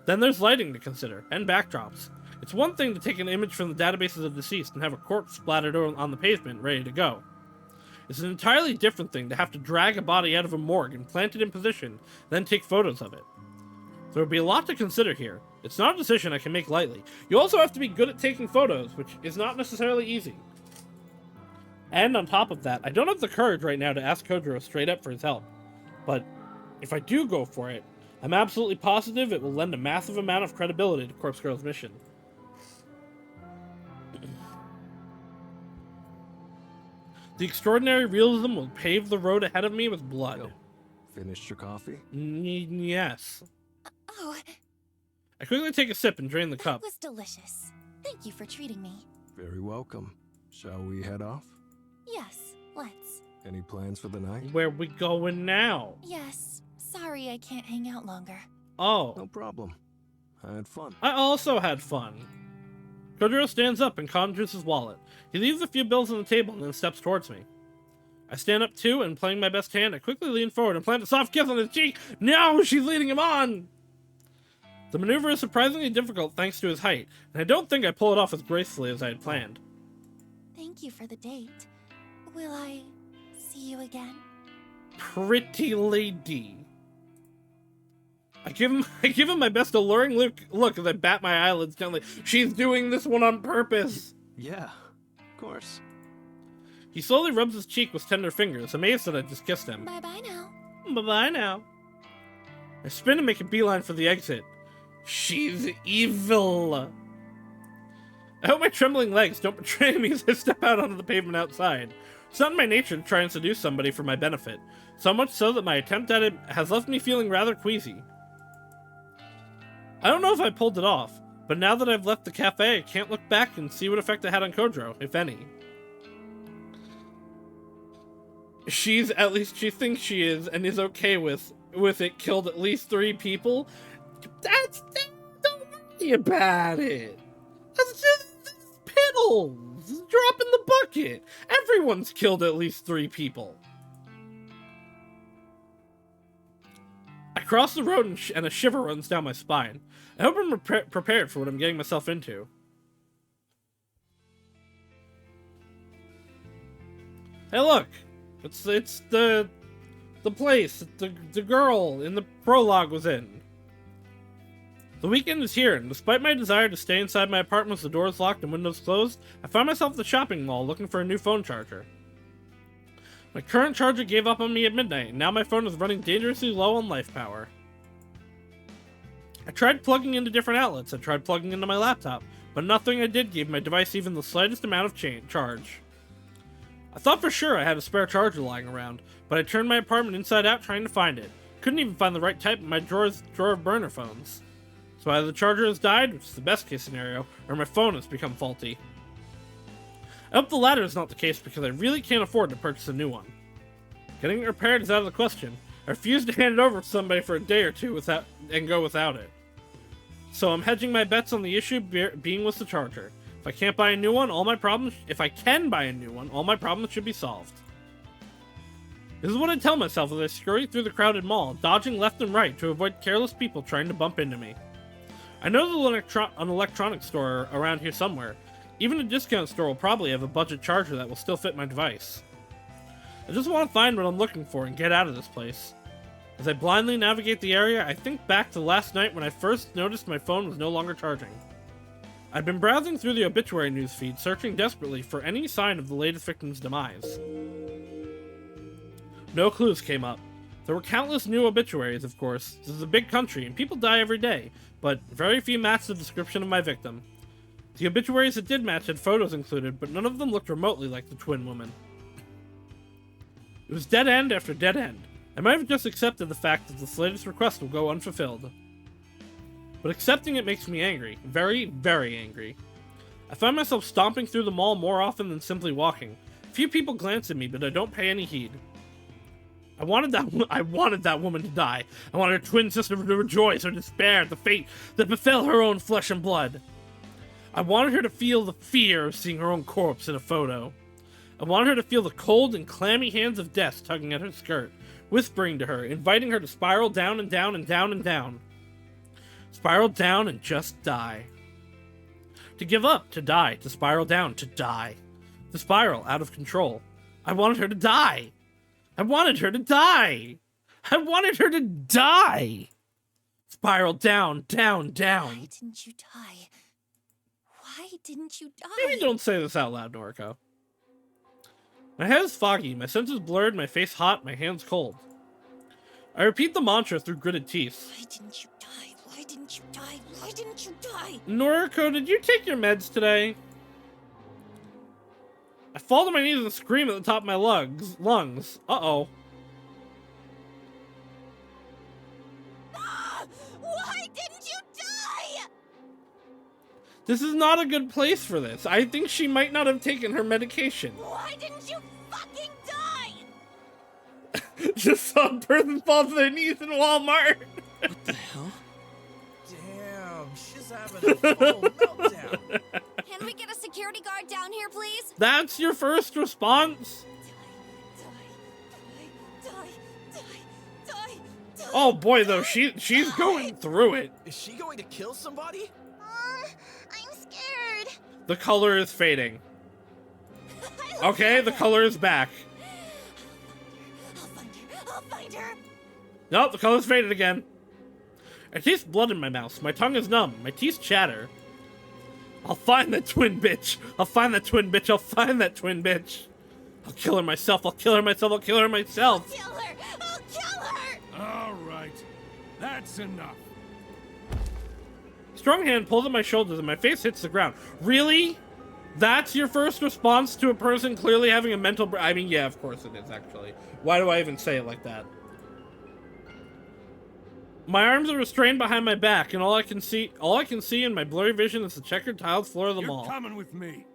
Then there's lighting to consider, and backdrops. It's one thing to take an image from the databases of deceased and have a corpse splattered on the pavement, ready to go. It's an entirely different thing to have to drag a body out of a morgue and plant it in position, then take photos of it. There will be a lot to consider here. It's not a decision I can make lightly. You also have to be good at taking photos, which is not necessarily easy. And on top of that, I don't have the courage right now to ask Kojiro straight up for his help. But if I do go for it, I'm absolutely positive it will lend a massive amount of credibility to Corpse Girl's mission. The extraordinary realism will pave the road ahead of me with blood. Yo, finished your coffee? Yes. Oh, I quickly take a sip and drain the that cup. was delicious. Thank you for treating me. Very welcome. Shall we head off? Yes, let's. Any plans for the night? Where we going now? Yes, sorry I can't hang out longer. Oh, No problem. I had fun. I also had fun. Kojiro stands up and conjures his wallet. He leaves a few bills on the table and then steps towards me. I stand up too, and playing my best hand, I quickly lean forward and plant a soft kiss on his cheek. No, she's leading him on! The maneuver is surprisingly difficult thanks to his height, and I don't think I pull it off as gracefully as I had planned. Thank you for the date. Will I see you again? Pretty lady. I give him my best alluring look as I bat my eyelids gently. She's doing this one on purpose. Yeah, of course. He slowly rubs his cheek with tender fingers, amazed that I just kissed him. Bye-bye now. Bye-bye now. I spin and make a beeline for the exit. She's evil. I hope my trembling legs don't betray me as I step out onto the pavement outside. It's not in my nature to try and seduce somebody for my benefit, so much so that my attempt at it has left me feeling rather queasy. I don't know if I pulled it off, but now that I've left the cafe, I can't look back and see what effect it had on Kodro, if any. At least she thinks she is, and is okay with it, killed at least 3 people. Don't worry about it. That's just piddles. Drop in the bucket. Everyone's killed at least 3 people. I cross the road and a shiver runs down my spine. I hope I'm prepared for what I'm getting myself into. Hey, look! It's the place that the girl in the prologue was in. The weekend is here, and despite my desire to stay inside my apartment with the doors locked and windows closed, I find myself at the shopping mall looking for a new phone charger. My current charger gave up on me at midnight, and now my phone is running dangerously low on life power. I tried plugging into different outlets. I tried plugging into my laptop, but nothing I did gave my device even the slightest amount of charge. I thought for sure I had a spare charger lying around, but I turned my apartment inside out trying to find it. Couldn't even find the right type in my drawer of burner phones. So either the charger has died, which is the best case scenario, or my phone has become faulty. I hope the latter is not the case because I really can't afford to purchase a new one. Getting it repaired is out of the question. I refuse to hand it over to somebody for a day or two and go without it. So I'm hedging my bets on the issue being with the charger. If I can't buy a new one, if I can buy a new one, all my problems should be solved. This is what I tell myself as I scurry through the crowded mall, dodging left and right to avoid careless people trying to bump into me. I know there's an electronics store around here somewhere. Even a discount store will probably have a budget charger that will still fit my device. I just want to find what I'm looking for and get out of this place. As I blindly navigate the area, I think back to last night when I first noticed my phone was no longer charging. I'd been browsing through the obituary newsfeed, searching desperately for any sign of the latest victim's demise. No clues came up. There were countless new obituaries, of course. This is a big country, and people die every day, but very few matched the description of my victim. The obituaries that did match had photos included, but none of them looked remotely like the twin woman. It was dead end after dead end. I might have just accepted the fact that this latest request will go unfulfilled. But accepting it makes me angry. Very, very angry. I find myself stomping through the mall more often than simply walking. Few people glance at me, but I don't pay any heed. I wanted that woman to die. I wanted her twin sister to rejoice or despair at the fate that befell her own flesh and blood. I wanted her to feel the fear of seeing her own corpse in a photo. I wanted her to feel the cold and clammy hands of death tugging at her skirt, whispering to her, inviting her to spiral down and down and down and down. Spiral down and just die. To give up, to die, to spiral down, to die. To spiral out of control. I wanted her to die. I wanted her to die. I wanted her to die. Spiral down, down, down. Why didn't you die? Why didn't you die? Maybe don't say this out loud, Noriko. My head is foggy, my senses blurred, my face hot, my hands cold. I repeat the mantra through gritted teeth. Why didn't you die? Why didn't you die? Why didn't you die? Noriko, did you take your meds today? I fall to my knees and scream at the top of my lungs. Uh-oh. Why didn't you die? This is not a good place for this. I think she might not have taken her medication. Why didn't you fucking die? Just saw a person fall to their knees in Walmart. What the hell? Damn, she's having a full meltdown. Can we get a security guard down here, please? That's your first response? Die, die, die, die, die, Oh boy, though, she's going through it. Is she going to kill somebody? I'm scared. The color is fading. Okay, the color is back. I'll find her. I'll find her. Nope, the color's faded again. I taste blood in my mouth. My tongue is numb. My teeth chatter. I'll find that twin bitch. I'll find that twin bitch. I'll find that twin bitch. I'll kill her myself. I'll kill her myself. I'll kill her myself. Kill her. I'll kill her. All right, that's enough. Strong hand pulls at my shoulders and my face hits the ground. Really? That's your first response to a person clearly having a mental I mean, yeah, of course it is, actually. Why do I even say it like that? My arms are restrained behind my back, and all I can see in my blurry vision is the checkered tiled floor of the mall. You're coming with me.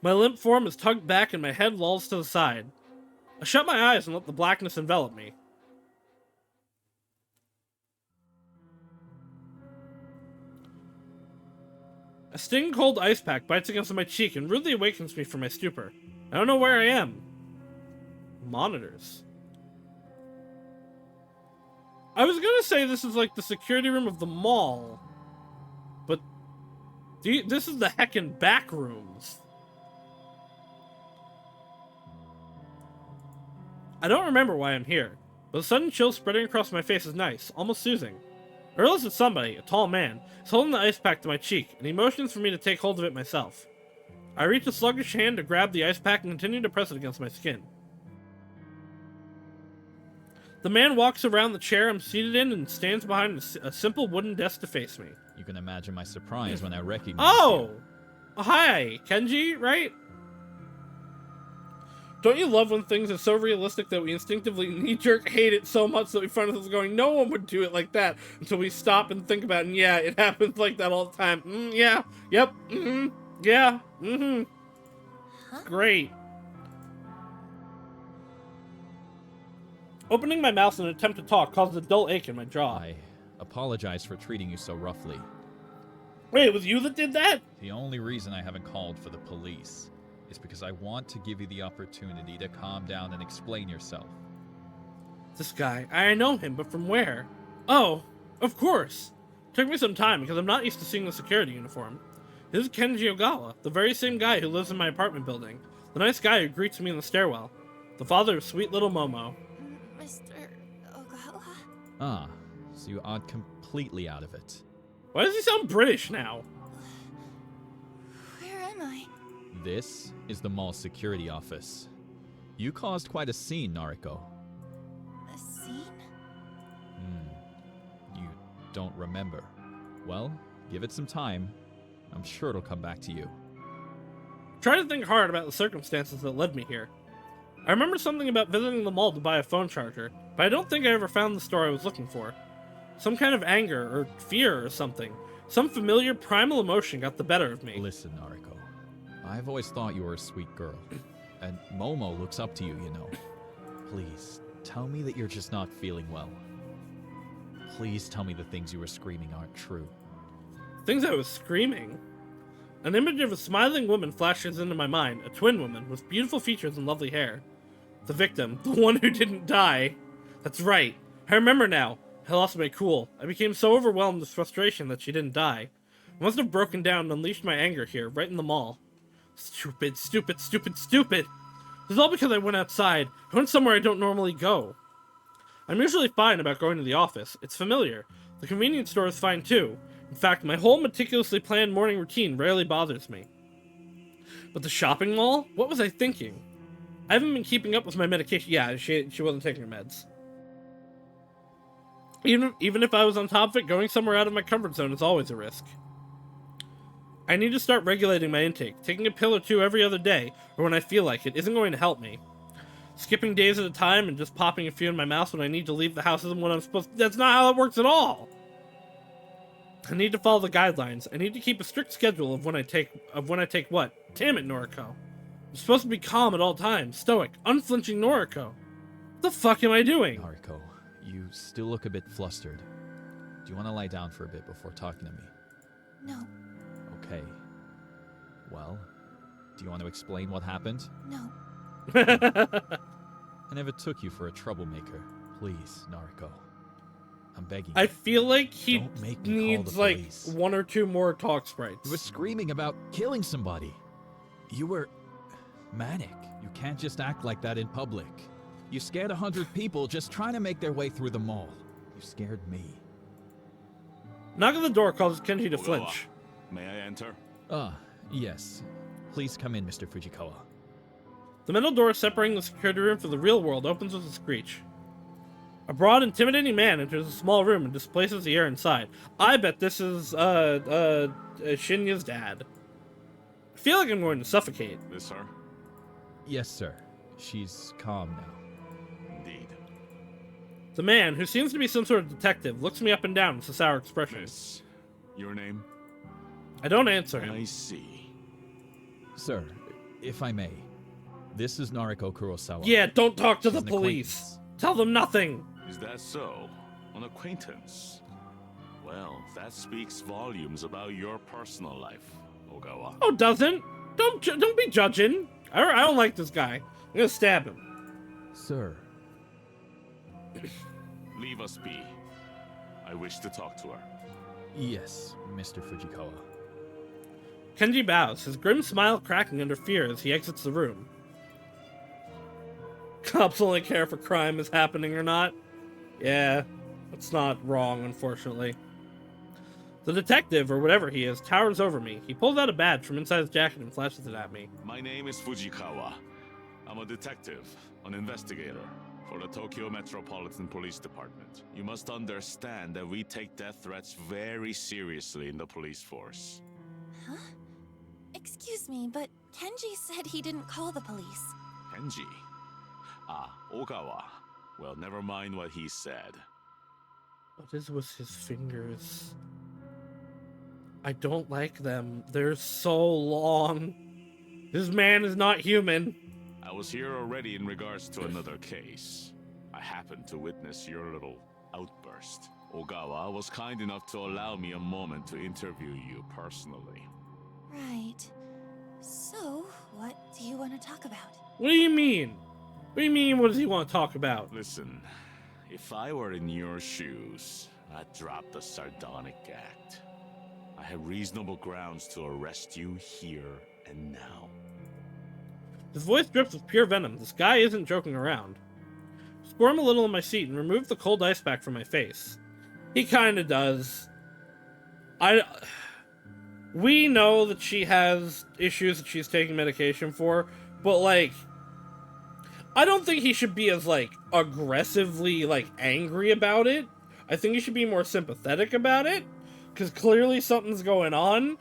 My limp form is tugged back and my head lolls to the side. I shut my eyes and let the blackness envelop me. A stinging cold ice pack bites against my cheek and rudely awakens me from my stupor. I don't know where I am. Monitors. I was gonna say this is like the security room of the mall, but this is the heckin' back rooms. I don't remember why I'm here, but the sudden chill spreading across my face is nice, almost soothing. I realize that somebody, a tall man, is holding the ice pack to my cheek, and he motions for me to take hold of it myself. I reach a sluggish hand to grab the ice pack and continue to press it against my skin. The man walks around the chair I'm seated in and stands behind a simple wooden desk to face me. You can imagine my surprise when I recognized Oh! you. Hi, Kenji, right? Don't you love when things are so realistic that we instinctively knee-jerk hate it so much that we find ourselves going, no one would do it like that, until we stop and think about it, and yeah, it happens like that all the time. Yeah, yep, yeah, Great. Opening my mouth in an attempt to talk causes a dull ache in my jaw. I apologize for treating you so roughly. Wait, it was you that did that? The only reason I haven't called for the police is because I want to give you the opportunity to calm down and explain yourself. This guy, I know him, but from where? Oh, of course. Took me some time because I'm not used to seeing the security uniform. This is Kenji Ogawa, the very same guy who lives in my apartment building. The nice guy who greets me in the stairwell. The father of sweet little Momo. Mr. Ogawa? Ah, so you odd completely out of it. Why does he sound British now? Where am I? This is the mall security office. You caused quite a scene, Nariko. A scene? You don't remember. Well, give it some time. I'm sure it'll come back to you. Try to think hard about the circumstances that led me here. I remember something about visiting the mall to buy a phone charger, but I don't think I ever found the store I was looking for. Some kind of anger or fear or something. Some familiar primal emotion got the better of me. Listen, Nariko. I've always thought you were a sweet girl. And Momo looks up to you, you know. Please, tell me that you're just not feeling well. Please tell me the things you were screaming aren't true. Things I was screaming? An image of a smiling woman flashes into my mind, a twin woman with beautiful features and lovely hair. The victim, the one who didn't die. That's right. I remember now. I lost my cool. I became so overwhelmed with frustration that she didn't die. I must have broken down and unleashed my anger here, right in the mall. Stupid, stupid, stupid, stupid! This is all because I went outside. I went somewhere I don't normally go. I'm usually fine about going to the office. It's familiar. The convenience store is fine too. In fact, my whole meticulously planned morning routine rarely bothers me. But the shopping mall? What was I thinking? I haven't been keeping up with my medication. Yeah, she wasn't taking her meds. Even if I was on top of it, going somewhere out of my comfort zone is always a risk. I need to start regulating my intake. Taking a pill or two every other day, or when I feel like it, isn't going to help me. Skipping days at a time and just popping a few in my mouth when I need to leave the house isn't what I'm supposed to. That's not how it works at all! I need to follow the guidelines. I need to keep a strict schedule of when I take what. Damn it, Noriko. I'm supposed to be calm at all times, stoic, unflinching Noriko. What the fuck am I doing? Nariko, you still look a bit flustered. Do you want to lie down for a bit before talking to me? No. Okay. Well, do you want to explain what happened? No. I never took you for a troublemaker. Please, Nariko. I'm begging I you. feel like he Don't make me call needs the like police. 1 or 2 more talk You sprites. were screaming about killing somebody. You were manic. You can't just act like that in public. You scared 100 people just trying to make their way through the mall. You scared me. Knock on the door causes Kenji to flinch. May I enter? Yes. Please come in, Mr. Fujikawa. The metal door separating the security room from the real world opens with a screech. A broad, intimidating man enters a small room and displaces the air inside. I bet this is, Shinya's dad. I feel like I'm going to suffocate. This her? Yes, sir. She's calm now. Indeed. The man, who seems to be some sort of detective, looks me up and down with a sour expression. Miss, your name? I don't answer him. I see. Sir, if I may, this is Nariko Kurosawa. Yeah, don't talk to She's the an police. acquaintance. Tell them nothing. Is that so? An acquaintance? Well, that speaks volumes about your personal life, Ogawa. Oh, doesn't? Don't be judging. I don't like this guy. I'm gonna stab him. Sir. Leave us be. I wish to talk to her. Yes, Mr. Fujikawa. Kenji bows, his grim smile cracking under fear as he exits the room. Cops only care if a crime is happening or not. Yeah, that's not wrong, unfortunately. The detective, or whatever he is, towers over me. He pulls out a badge from inside his jacket and flashes it at me. My name is Fujikawa. I'm a detective, an investigator for the Tokyo Metropolitan Police Department. You must understand that we take death threats very seriously in the police force. Huh? Excuse me, but Kenji said he didn't call the police. Kenji? Ah, Ogawa. Well, never mind what he said. What is with his fingers? I don't like them. They're so long. This man is not human. I was here already in regards to another case. I happened to witness your little outburst. Ogawa was kind enough to allow me a moment to interview you personally. Right. So, what do you want to talk about? What do you mean? What do you mean, what does he want to talk about? Listen, if I were in your shoes, I'd drop the sardonic act. I have reasonable grounds to arrest you here and now. His voice drips with pure venom. This guy isn't joking around. Squirm a little in my seat and remove the cold ice pack from my face. He kinda does. We know that she has issues that she's taking medication for, but like, I don't think he should be as like aggressively like angry about it. I think he should be more sympathetic about it, because clearly something's going on.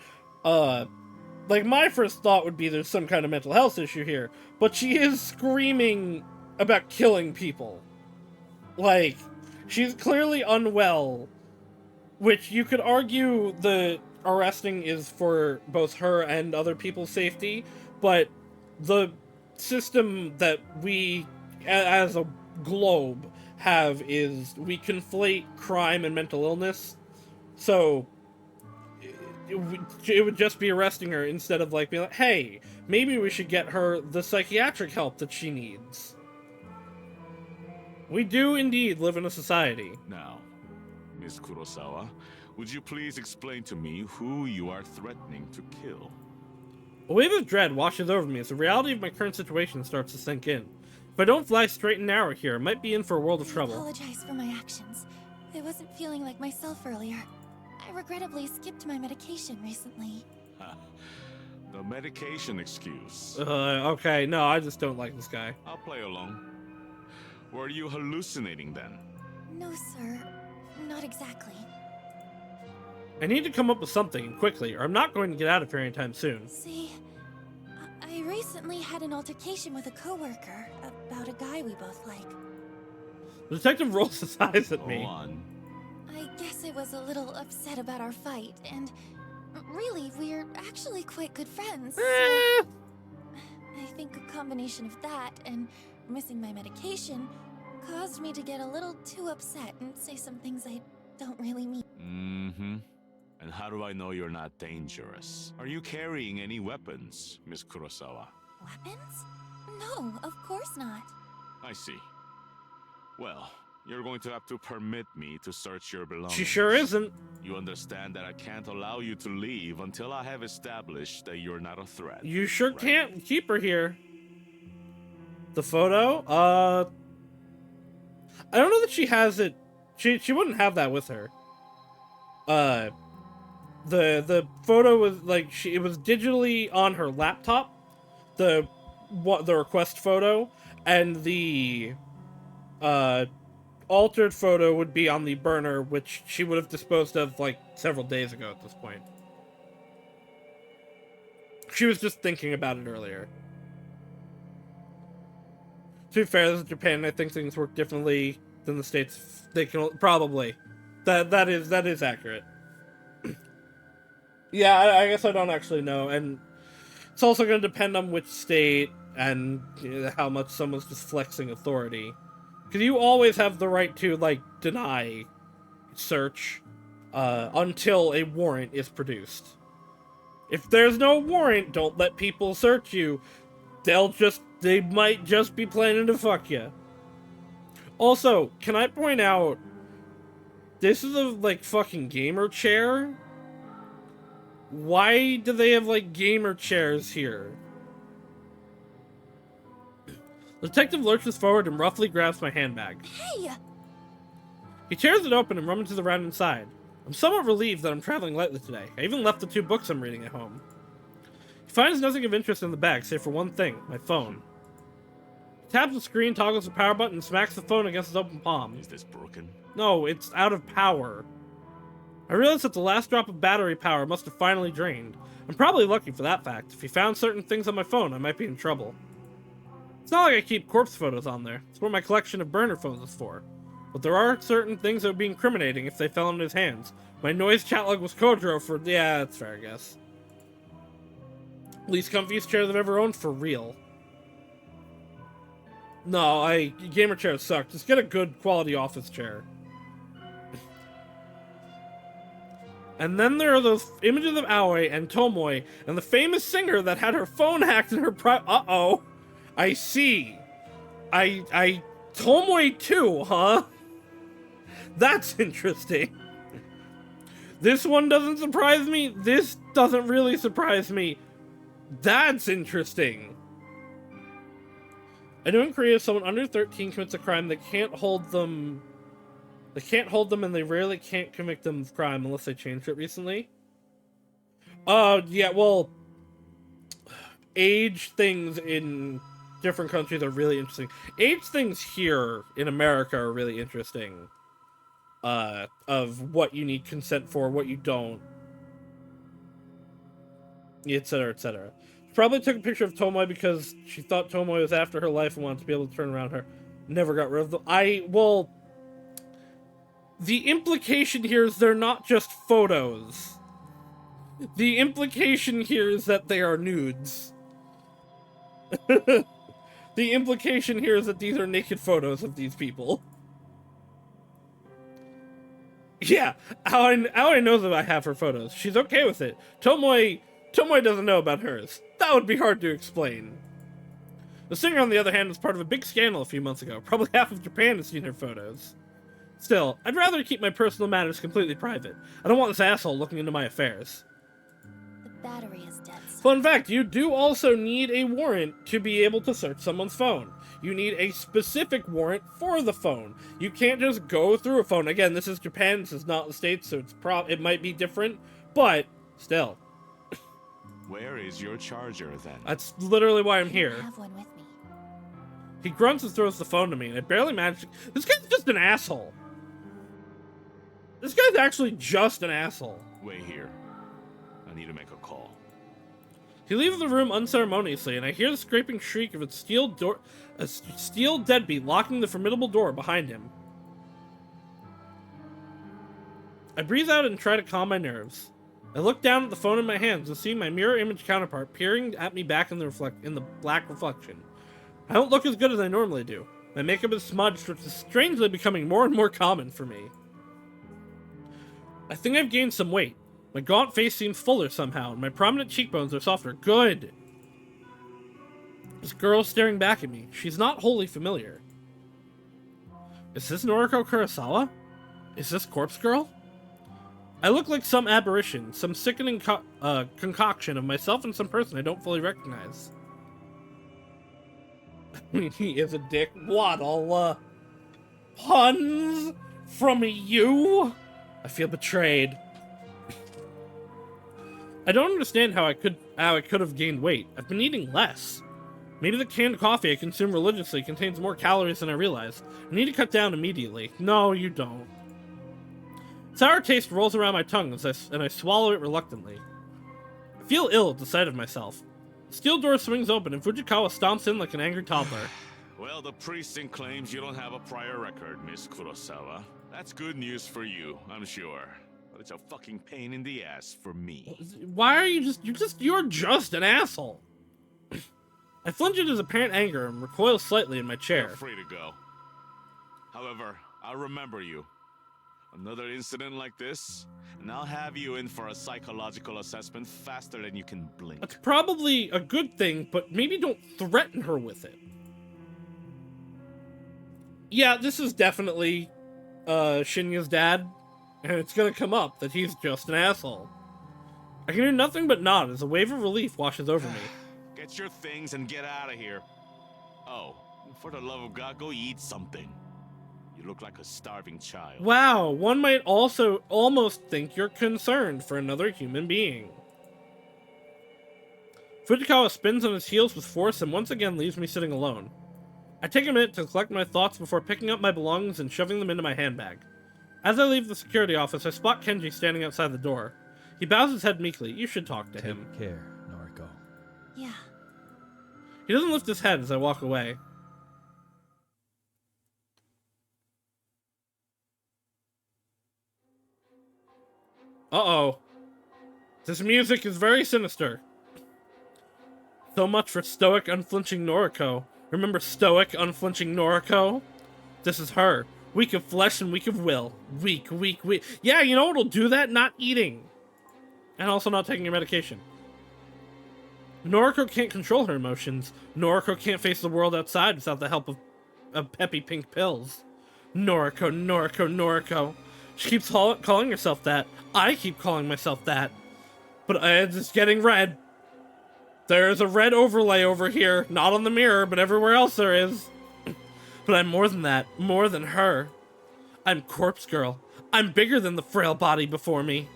Like, my first thought would be there's some kind of mental health issue here, but she is screaming about killing people. Like, she's clearly unwell, which you could argue the arresting is for both her and other people's safety, but the system that we, as a globe, have is we conflate crime and mental illness, so it would just be arresting her instead of like being like, hey, maybe we should get her the psychiatric help that she needs. We do indeed live in a society. Now, Miss Kurosawa, would you please explain to me who you are threatening to kill? A wave of dread washes over me as the reality of my current situation starts to sink in. If I don't fly straight and narrow here, I might be in for a world of trouble. I apologize for my actions. I wasn't feeling like myself earlier. I regrettably skipped my medication recently. The medication excuse. Okay, no, I just don't like this guy. I'll play along. Were you hallucinating then? No, sir. Not exactly. I need to come up with something, quickly, or I'm not going to get out of here anytime soon. See, I recently had an altercation with a coworker about a guy we both like. The detective rolls his eyes at me. Go on. I guess I was a little upset about our fight, and really, we're actually quite good friends. So I think a combination of that and missing my medication caused me to get a little too upset and say some things I don't really mean. Mm-hmm. And how do I know you're not dangerous? Are you carrying any weapons, Miss Kurosawa? Weapons? No, of course not. I see. Well, You're going to have to permit me to search your belongings. She sure isn't. You understand that I can't allow you to leave until I have established that you're not a threat. You sure right? can't keep her here. The photo? I don't know that she has it. She wouldn't have that with her. The photo was like it was digitally on her laptop. The request photo, and the altered photo would be on the burner, which she would have disposed of like several days ago at this point. She was just thinking about it earlier. To be fair, this is Japan. I think things work differently than the States. They can probably. That is accurate. Yeah, I guess I don't actually know, and it's also going to depend on which state and how much someone's just flexing authority. Because you always have the right to like deny search until a warrant is produced. If there's no warrant, don't let people search you. They might just be planning to fuck you. Also, can I point out, this is a, like, fucking gamer chair? Why do they have, like, gamer chairs here? The detective lurches forward and roughly grabs my handbag. Hey! He tears it open and rummages around inside. I'm somewhat relieved that I'm traveling lightly today. I even left the 2 books I'm reading at home. He finds nothing of interest in the bag, save for one thing, my phone. He taps the screen, toggles the power button, and smacks the phone against his open palm. Is this broken? No, it's out of power. I realized that the last drop of battery power must have finally drained. I'm probably lucky for that fact. If he found certain things on my phone, I might be in trouble. It's not like I keep corpse photos on there. It's what my collection of burner phones is for. But there are certain things that would be incriminating if they fell into his hands. My noise chat log was Kodro for... Yeah, that's fair, I guess. Least comfiest chairs I've ever owned, for real. No, gamer chairs suck. Just get a good quality office chair. And then there are those images of Aoi and Tomoe and the famous singer that had her phone hacked in her Uh-oh. I see. Tomoe too, huh? That's interesting. This one doesn't surprise me. This doesn't really surprise me. That's interesting. I know in Korea someone under 13 commits a crime, they can't hold them and they rarely can't convict them of crime unless they changed it recently. Yeah, well, age things in different countries are really interesting. Age things here in America are really interesting. Of what you need consent for, what you don't, etc., etc. Probably took a picture of Tomoe because she thought Tomoe was after her life and wanted to be able to turn around her. Never got rid of them. The implication here is they're not just photos. The implication here is that they are nudes. The implication here is that these are naked photos of these people. Yeah, Aoi knows that I have her photos. She's okay with it. Tomoe doesn't know about hers. That would be hard to explain. The singer, on the other hand, was part of a big scandal a few months ago. Probably half of Japan has seen her photos. Still, I'd rather keep my personal matters completely private. I don't want this asshole looking into my affairs. The battery is dead. Fun fact, you do also need a warrant to be able to search someone's phone. You need a specific warrant for the phone. You can't just go through a phone. Again, this is Japan, this is not the States, so it might be different, but still. Where is your charger, then? That's literally why I'm here. I have one with me. He grunts and throws the phone to me, and I barely managed to... This guy's just an asshole. This guy's actually just an asshole. Wait here. I need to make a call. He leaves the room unceremoniously, and I hear the scraping shriek of a steel deadbeat locking the formidable door behind him. I breathe out and try to calm my nerves. I look down at the phone in my hands and see my mirror image counterpart peering at me back in the black reflection. I don't look as good as I normally do. My makeup is smudged, which is strangely becoming more and more common for me. I think I've gained some weight. My gaunt face seems fuller somehow, and my prominent cheekbones are softer. Good! This girl's staring back at me. She's not wholly familiar. Is this Noriko Kurosawa? Is this Corpse Girl? I look like some aberration, some sickening concoction of myself and some person I don't fully recognize. I mean, he is a dick. What, puns from you? I feel betrayed. I don't understand how I could have gained weight. I've been eating less. Maybe the canned coffee I consume religiously contains more calories than I realize. I need to cut down immediately. No, you don't. Sour taste rolls around my tongue and I swallow it reluctantly. I feel ill at the sight of myself. The steel door swings open and Fujikawa stomps in like an angry toddler. Well, the precinct claims you don't have a prior record, Miss Kurosawa. That's good news for you, I'm sure. But it's a fucking pain in the ass for me. Why are you're just an asshole. I flinch at his apparent anger and recoil slightly in my chair. You're free to go. However, I'll remember you. Another incident like this, and I'll have you in for a psychological assessment faster than you can blink. That's probably a good thing, but maybe don't threaten her with it. Yeah, this is definitely Shinya's dad, and it's gonna come up that he's just an asshole. I can do nothing but nod as a wave of relief washes over me. Get your things and get out of here. Oh, for the love of God, go eat something. You look like a starving child. Wow, one might also almost think you're concerned for another human being. Fujikawa spins on his heels with force and once again leaves me sitting alone. I take a minute to collect my thoughts before picking up my belongings and shoving them into my handbag. As I leave the security office, I spot Kenji standing outside the door. He bows his head meekly. You should talk to him. Take care, Noriko. Yeah. He doesn't lift his head as I walk away. Uh-oh. This music is very sinister. So much for stoic, unflinching Noriko. Remember stoic, unflinching Noriko? This is her. Weak of flesh and weak of will. Weak. Yeah, you know what'll do that? Not eating. And also not taking your medication. Noriko can't control her emotions. Noriko can't face the world outside without the help of peppy pink pills. Noriko. She keeps calling herself that. I keep calling myself that. But it's getting red. There's a red overlay over here. Not on the mirror, but everywhere else there is. But I'm more than that. More than her. I'm Corpse Girl. I'm bigger than the frail body before me.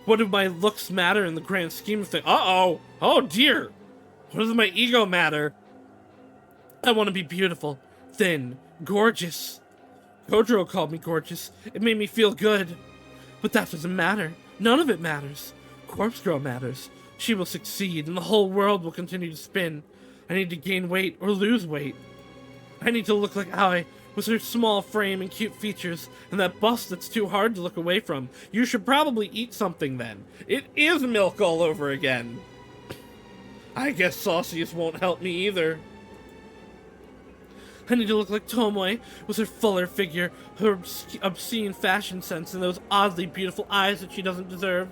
What do my looks matter in the grand scheme of things? Uh-oh! Oh dear! What does my ego matter? I want to be beautiful, thin, gorgeous. Kojiro called me gorgeous. It made me feel good. But that doesn't matter. None of it matters. Corpse Girl matters. She will succeed, and the whole world will continue to spin. I need to gain weight or lose weight. I need to look like Aoi, with her small frame and cute features, and that bust that's too hard to look away from. You should probably eat something then. It is milk all over again. I guess sauciness won't help me either. I need to look like Tomoe, with her fuller figure, her obscene fashion sense, and those oddly beautiful eyes that she doesn't deserve.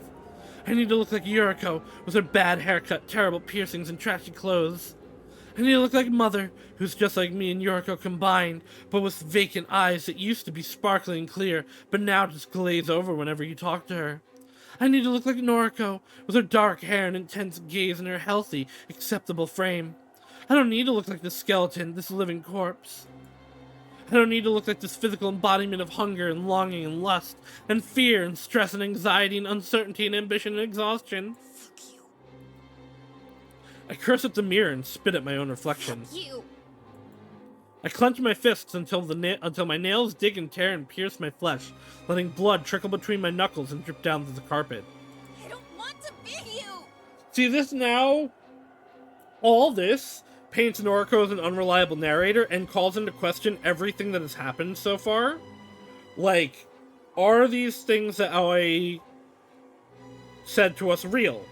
I need to look like Yuriko, with her bad haircut, terrible piercings, and trashy clothes. I need to look like Mother, who's just like me and Yuriko combined, but with vacant eyes that used to be sparkling and clear, but now just glaze over whenever you talk to her. I need to look like Noriko, with her dark hair and intense gaze and her healthy, acceptable frame. I don't need to look like this skeleton, this living corpse. I don't need to look like this physical embodiment of hunger and longing and lust, and fear and stress and anxiety and uncertainty and ambition and exhaustion. Fuck you. I curse at the mirror and spit at my own reflection. Fuck you. I clench my fists until my nails dig and tear and pierce my flesh, letting blood trickle between my knuckles and drip down to the carpet. I don't want to be you. See this now? All this paints Noriko as an unreliable narrator and calls into question everything that has happened so far. Like, are these things that Aoi said to us real?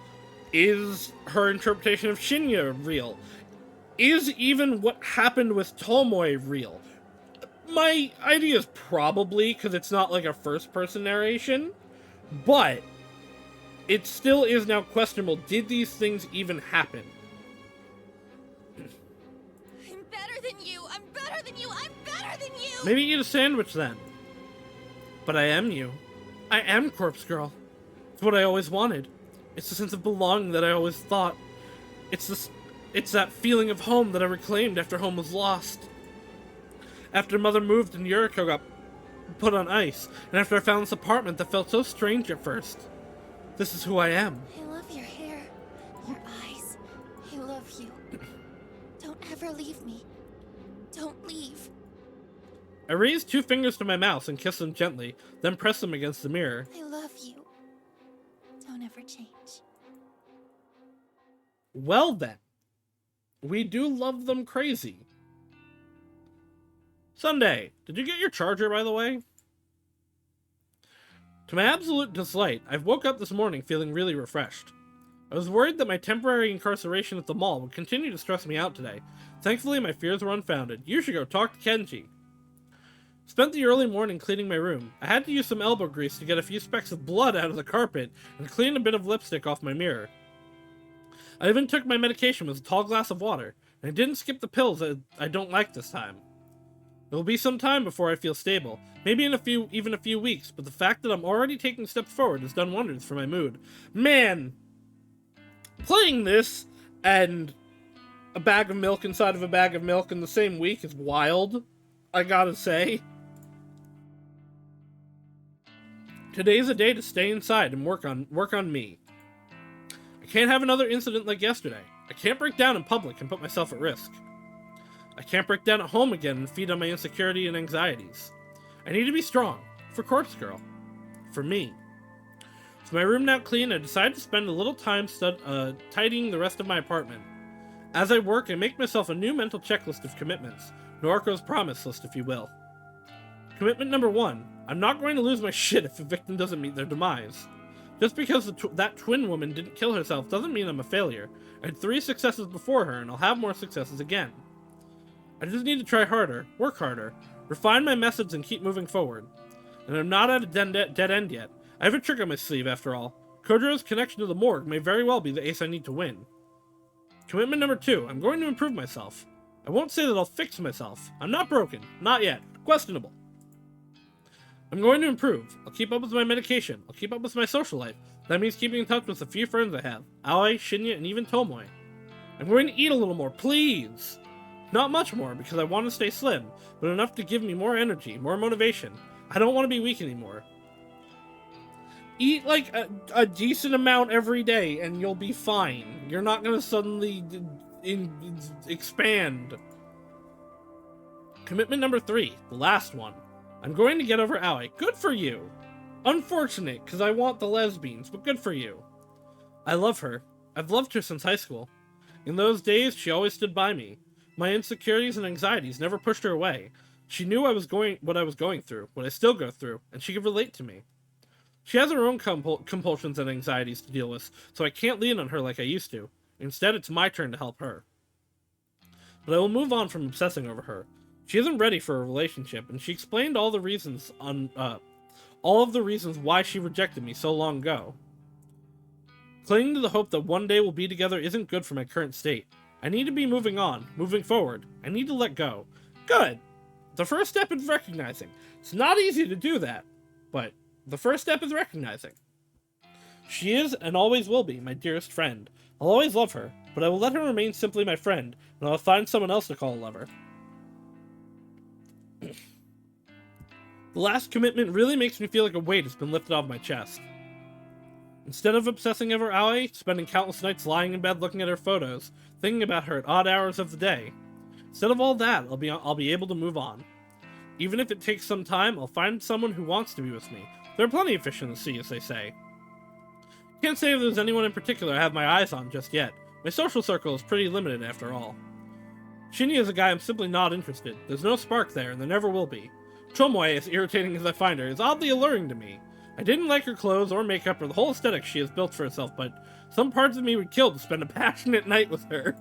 Is her interpretation of Shinya real? Is even what happened with Tomoe real? My idea is probably, because it's not like a first-person narration, but it still is now questionable. Did these things even happen? I'm better than you. I'm better than you. I'm better wasn't you! Maybe eat a sandwich then. But I am you. I am Corpse Girl. It's what I always wanted. It's the sense of belonging that I always thought. It's that feeling of home that I reclaimed after home was lost. After Mother moved and Yuriko got put on ice, and after I found this apartment that felt so strange at first. This is who I am. I love your hair, your eyes. I love you. Don't ever leave me. Don't leave. I raised 2 fingers to my mouth and kissed them gently, then pressed them against the mirror. I love you. Don't ever change. Well then, we do love them crazy. Sunday, did you get your charger, by the way? To my absolute delight, I woke up this morning feeling really refreshed. I was worried that my temporary incarceration at the mall would continue to stress me out today. Thankfully, my fears were unfounded. You should go talk to Kenji. Spent the early morning cleaning my room. I had to use some elbow grease to get a few specks of blood out of the carpet and clean a bit of lipstick off my mirror. I even took my medication with a tall glass of water, and I didn't skip the pills that I don't like this time. It will be some time before I feel stable, maybe even a few weeks, but the fact that I'm already taking steps forward has done wonders for my mood. Man, playing this and a bag of milk inside of a bag of milk in the same week is wild, I gotta say. Today's a day to stay inside and work on me. I can't have another incident like yesterday. I can't break down in public and put myself at risk. I can't break down at home again and feed on my insecurity and anxieties. I need to be strong. For Corpse Girl. For me. With my room now clean, I decided to spend a little time tidying the rest of my apartment. As I work, I make myself a new mental checklist of commitments. Noriko's promise list, if you will. Commitment number 1. I'm not going to lose my shit if a victim doesn't meet their demise. Just because that twin woman didn't kill herself doesn't mean I'm a failure. I had 3 successes before her, and I'll have more successes again. I just need to try harder, work harder, refine my methods, and keep moving forward. And I'm not at a dead end yet. I have a trick on my sleeve, after all. Kojiro's connection to the morgue may very well be the ace I need to win. Commitment number 2. I'm going to improve myself. I won't say that I'll fix myself. I'm not broken. Not yet. Questionable. I'm going to improve. I'll keep up with my medication. I'll keep up with my social life. That means keeping in touch with the few friends I have. Aoi, Shinya, and even Tomoe. I'm going to eat a little more, please! Not much more, because I want to stay slim, but enough to give me more energy, more motivation. I don't want to be weak anymore. Eat, like, a decent amount every day, and you'll be fine. You're not going to suddenly expand. Commitment number 3, the last one. I'm going to get over Aoi. Good for you. Unfortunate, because I want the lesbians, but good for you. I love her. I've loved her since high school. In those days, she always stood by me. My insecurities and anxieties never pushed her away. She knew what I was going through, what I still go through, and she could relate to me. She has her own compulsions and anxieties to deal with, so I can't lean on her like I used to. Instead, it's my turn to help her. But I will move on from obsessing over her. She isn't ready for a relationship, and she explained all of the reasons why she rejected me so long ago. Clinging to the hope that one day we'll be together isn't good for my current state. I need to be moving on, moving forward. I need to let go. Good. The first step is recognizing. It's not easy to do that, but the first step is recognizing. She is, and always will be, my dearest friend. I'll always love her, but I will let her remain simply my friend, and I'll find someone else to call a lover. The last commitment really makes me feel like a weight has been lifted off my chest. Instead of obsessing over Aoi, spending countless nights lying in bed looking at her photos, thinking about her at odd hours of the day, instead of all that, I'll be able to move on. Even if it takes some time, I'll find someone who wants to be with me. There are plenty of fish in the sea, as they say. Can't say if there's anyone in particular I have my eyes on just yet. My social circle is pretty limited after all. Shinya is a guy I'm simply not interested. There's no spark there, and there never will be. Tomoe, as irritating as I find her, is oddly alluring to me. I didn't like her clothes or makeup or the whole aesthetic she has built for herself, but some parts of me would kill to spend a passionate night with her.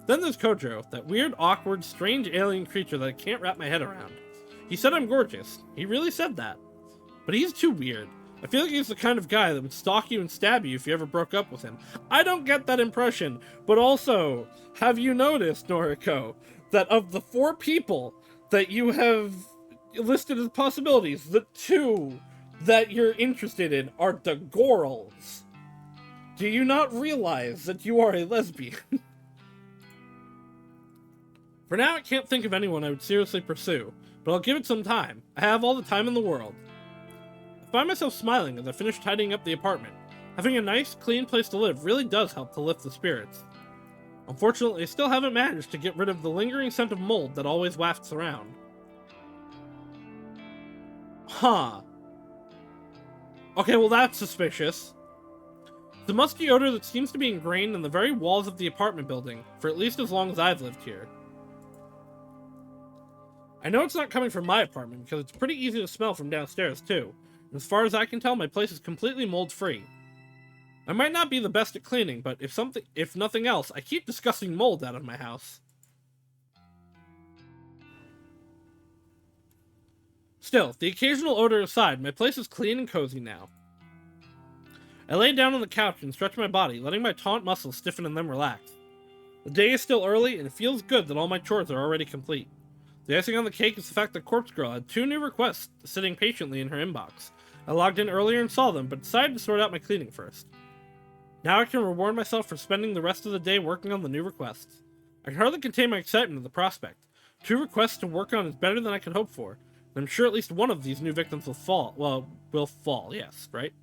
Then there's Kojiro, that weird, awkward, strange alien creature that I can't wrap my head around. He said I'm gorgeous. He really said that. But he's too weird. I feel like he's the kind of guy that would stalk you and stab you if you ever broke up with him. I don't get that impression, but also, have you noticed, Noriko, that of the 4 people that you have listed as possibilities. The two that you're interested in are the Gorals. Do you not realize that you are a lesbian? For now, I can't think of anyone I would seriously pursue, but I'll give it some time. I have all the time in the world. I find myself smiling as I finish tidying up the apartment. Having a nice, clean place to live really does help to lift the spirits. Unfortunately, I still haven't managed to get rid of the lingering scent of mold that always wafts around. Huh. Okay, well that's suspicious. The musky odor that seems to be ingrained in the very walls of the apartment building, for at least as long as I've lived here. I know it's not coming from my apartment, because it's pretty easy to smell from downstairs, too. And as far as I can tell, my place is completely mold-free. I might not be the best at cleaning, but if nothing else, I keep disgusting mold out of my house. Still, the occasional odor aside, my place is clean and cozy now. I lay down on the couch and stretch my body, letting my taut muscles stiffen and then relax. The day is still early, and it feels good that all my chores are already complete. The icing on the cake is the fact that Corpse Girl had 2 new requests sitting patiently in her inbox. I logged in earlier and saw them, but decided to sort out my cleaning first. Now I can reward myself for spending the rest of the day working on the new requests. I can hardly contain my excitement at the prospect. 2 requests to work on is better than I could hope for, and I'm sure at least one of these new victims will fall. Well, will fall, yes, right?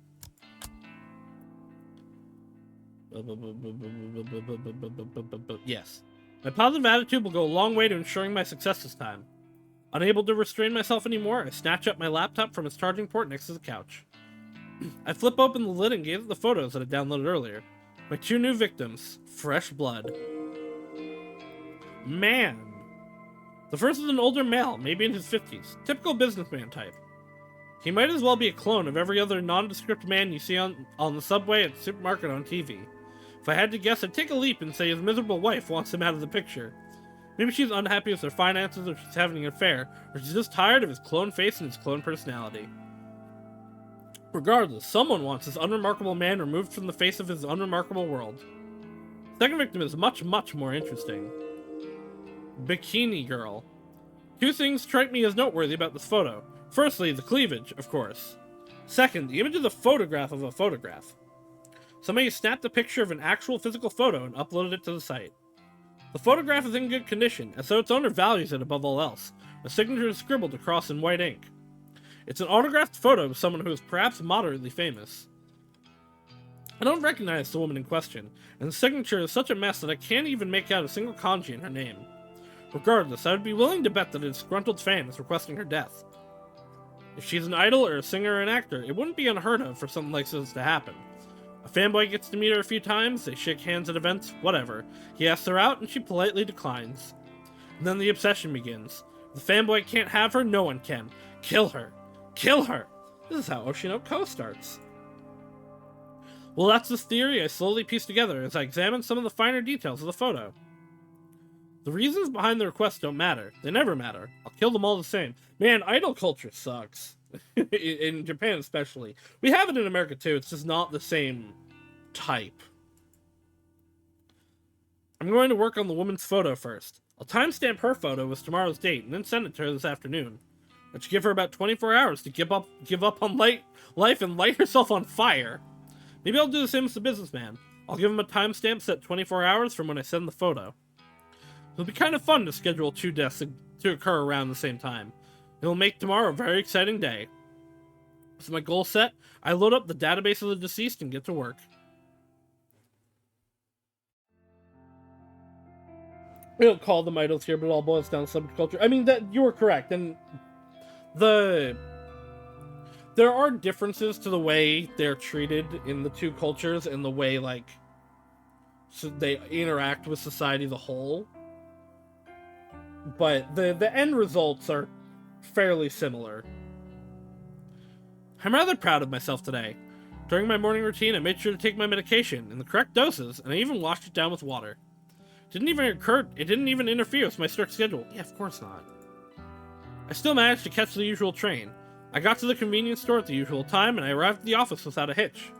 Yes. My positive attitude will go a long way to ensuring my success this time. Unable to restrain myself anymore, I snatch up my laptop from its charging port next to the couch. I flip open the lid and gaze at the photos that I downloaded earlier. My 2 new victims. Fresh blood. Man. The first is an older male, maybe in his 50s. Typical businessman type. He might as well be a clone of every other nondescript man you see on the subway at the supermarket on TV. If I had to guess, I'd take a leap and say his miserable wife wants him out of the picture. Maybe she's unhappy with her finances, or she's having an affair, or she's just tired of his clone face and his clone personality. Regardless, someone wants this unremarkable man removed from the face of his unremarkable world. The second victim is much, much more interesting. Bikini Girl. 2 things strike me as noteworthy about this photo. Firstly, the cleavage, of course. Second, the image is a photograph of a photograph. Somebody snapped a picture of an actual physical photo and uploaded it to the site. The photograph is in good condition, as though its owner values it above all else. A signature is scribbled across in white ink. It's an autographed photo of someone who is perhaps moderately famous. I don't recognize the woman in question, and the signature is such a mess that I can't even make out a single kanji in her name. Regardless, I would be willing to bet that a disgruntled fan is requesting her death. If she's an idol or a singer or an actor, it wouldn't be unheard of for something like this to happen. A fanboy gets to meet her a few times, they shake hands at events, whatever. He asks her out, and she politely declines. And then the obsession begins. If the fanboy can't have her, no one can. Kill her. Kill her! This is how Oshinoko starts. Well, that's the theory I slowly piece together as I examine some of the finer details of the photo. The reasons behind the request don't matter. They never matter. I'll kill them all the same. Man, idol culture sucks. In Japan especially. We have it in America too, it's just not the same type. I'm going to work on the woman's photo first. I'll timestamp her photo with tomorrow's date and then send it to her this afternoon. I should give her about 24 hours to give up on life and light herself on fire. Maybe I'll do the same as the businessman. I'll give him a timestamp set 24 hours from when I send the photo. It'll be kind of fun to schedule 2 deaths to occur around the same time. It'll make tomorrow a very exciting day. With my goal set, I load up the database of the deceased and get to work. We don't call them idols here, but it all boils down to subculture. I mean, that you were correct, and there are differences to the way they're treated in the 2 cultures and the way, like, so they interact with society as a whole. But the end results are fairly similar. I'm rather proud of myself today. During my morning routine, I made sure to take my medication in the correct doses, and I even washed it down with water. It didn't even interfere with my strict schedule. Yeah, of course not. I still managed to catch the usual train. I got to the convenience store at the usual time, and I arrived at the office without a hitch.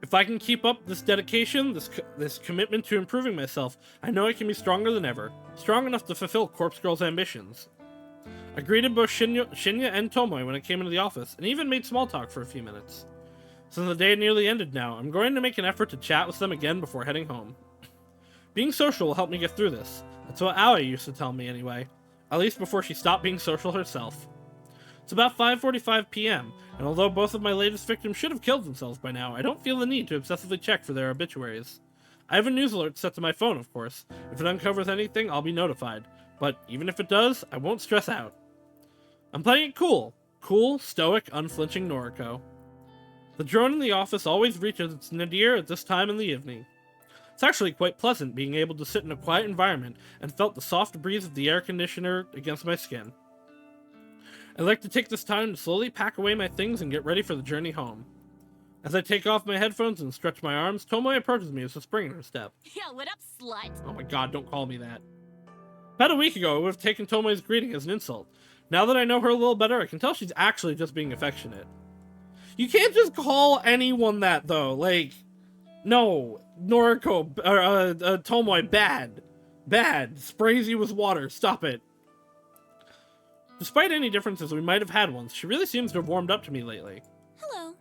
If I can keep up this dedication, this commitment to improving myself, I know I can be stronger than ever. Strong enough to fulfill Corpse Girl's ambitions. I greeted both Shinya and Tomoe when I came into the office, and even made small talk for a few minutes. Since the day nearly ended now, I'm going to make an effort to chat with them again before heading home. Being social will help me get through this. That's what Aoi used to tell me anyway. At least before she stopped being social herself. It's about 5:45 p.m., and although both of my latest victims should have killed themselves by now, I don't feel the need to obsessively check for their obituaries. I have a news alert set to my phone, of course. If it uncovers anything, I'll be notified. But even if it does, I won't stress out. I'm playing it cool. Cool, stoic, unflinching Noriko. The drone in the office always reaches its nadir at this time in the evening. It's actually quite pleasant being able to sit in a quiet environment and felt the soft breeze of the air conditioner against my skin. I'd like to take this time to slowly pack away my things and get ready for the journey home. As I take off my headphones and stretch my arms, Tomoe approaches me with a spring in her step. Yeah, what up, slut? Oh my god, don't call me that. About a week ago, I would have taken Tomoe's greeting as an insult. Now that I know her a little better, I can tell she's actually just being affectionate. You can't just call anyone that, though. Like, no. Noriko, Tomoe, bad. Bad. Sprays you with water. Stop it. Despite any differences we might have had once, she really seems to have warmed up to me lately. Hello.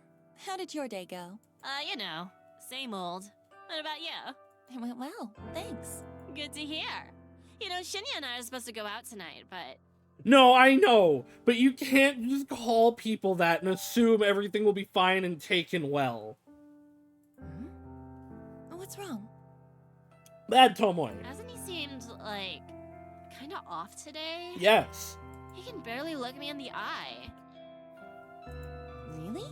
How did your day go? You know, same old. What about you? It went well, thanks. Good to hear. You know, Shinya and I are supposed to go out tonight, but... No, I know, but you can't just call people that and assume everything will be fine and taken well. What's wrong? Bad Tomoe. Hasn't he seemed, like, kinda off today? Yes. He can barely look me in the eye. Really?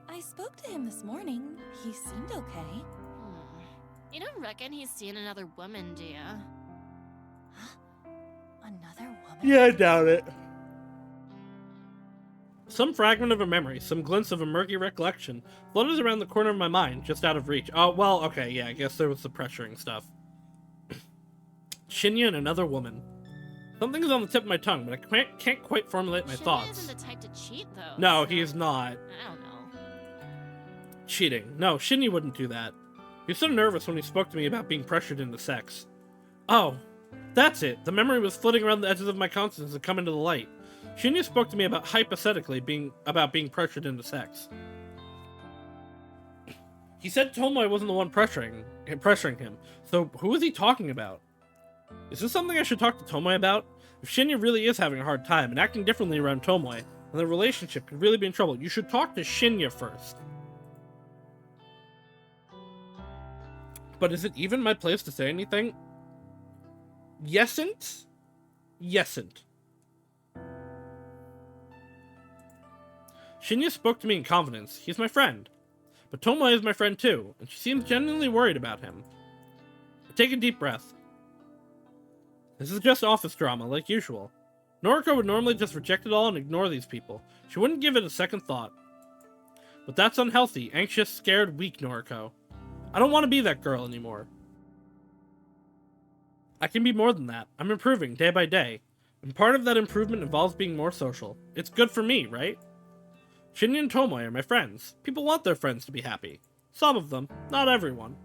I spoke to him this morning. He seemed okay. You don't reckon he's seen another woman, do ya? Another woman? Yeah, I doubt it. Some fragment of a memory, some glimpse of a murky recollection, floated around the corner of my mind, just out of reach. Oh, well, okay, yeah, I guess there was the pressuring stuff. Shinya and another woman. Something's on the tip of my tongue, but I can't quite formulate my thoughts. Shinya isn't the type to cheat, though. No, so... he is not. I don't know. Cheating. No, Shinya wouldn't do that. He was so nervous when he spoke to me about being pressured into sex. Oh, that's it. The memory was flitting around the edges of my consciousness and come into the light. Shinya spoke to me about hypothetically being pressured into sex. He said Tomoe wasn't the one pressuring him, so who is he talking about? Is this something I should talk to Tomoe about? If Shinya really is having a hard time and acting differently around Tomoe, then the relationship could really be in trouble. You should talk to Shinya first. But is it even my place to say anything? Yesn't? Yesn't. Shinya spoke to me in confidence. He's my friend. But Tomoe is my friend too, and she seems genuinely worried about him. I take a deep breath. This is just office drama, like usual. Noriko would normally just reject it all and ignore these people. She wouldn't give it a second thought. But that's unhealthy, anxious, scared, weak Noriko. I don't want to be that girl anymore. I can be more than that. I'm improving day by day. And part of that improvement involves being more social. It's good for me, right? Shinya and Tomoe are my friends. People want their friends to be happy. Some of them, not everyone.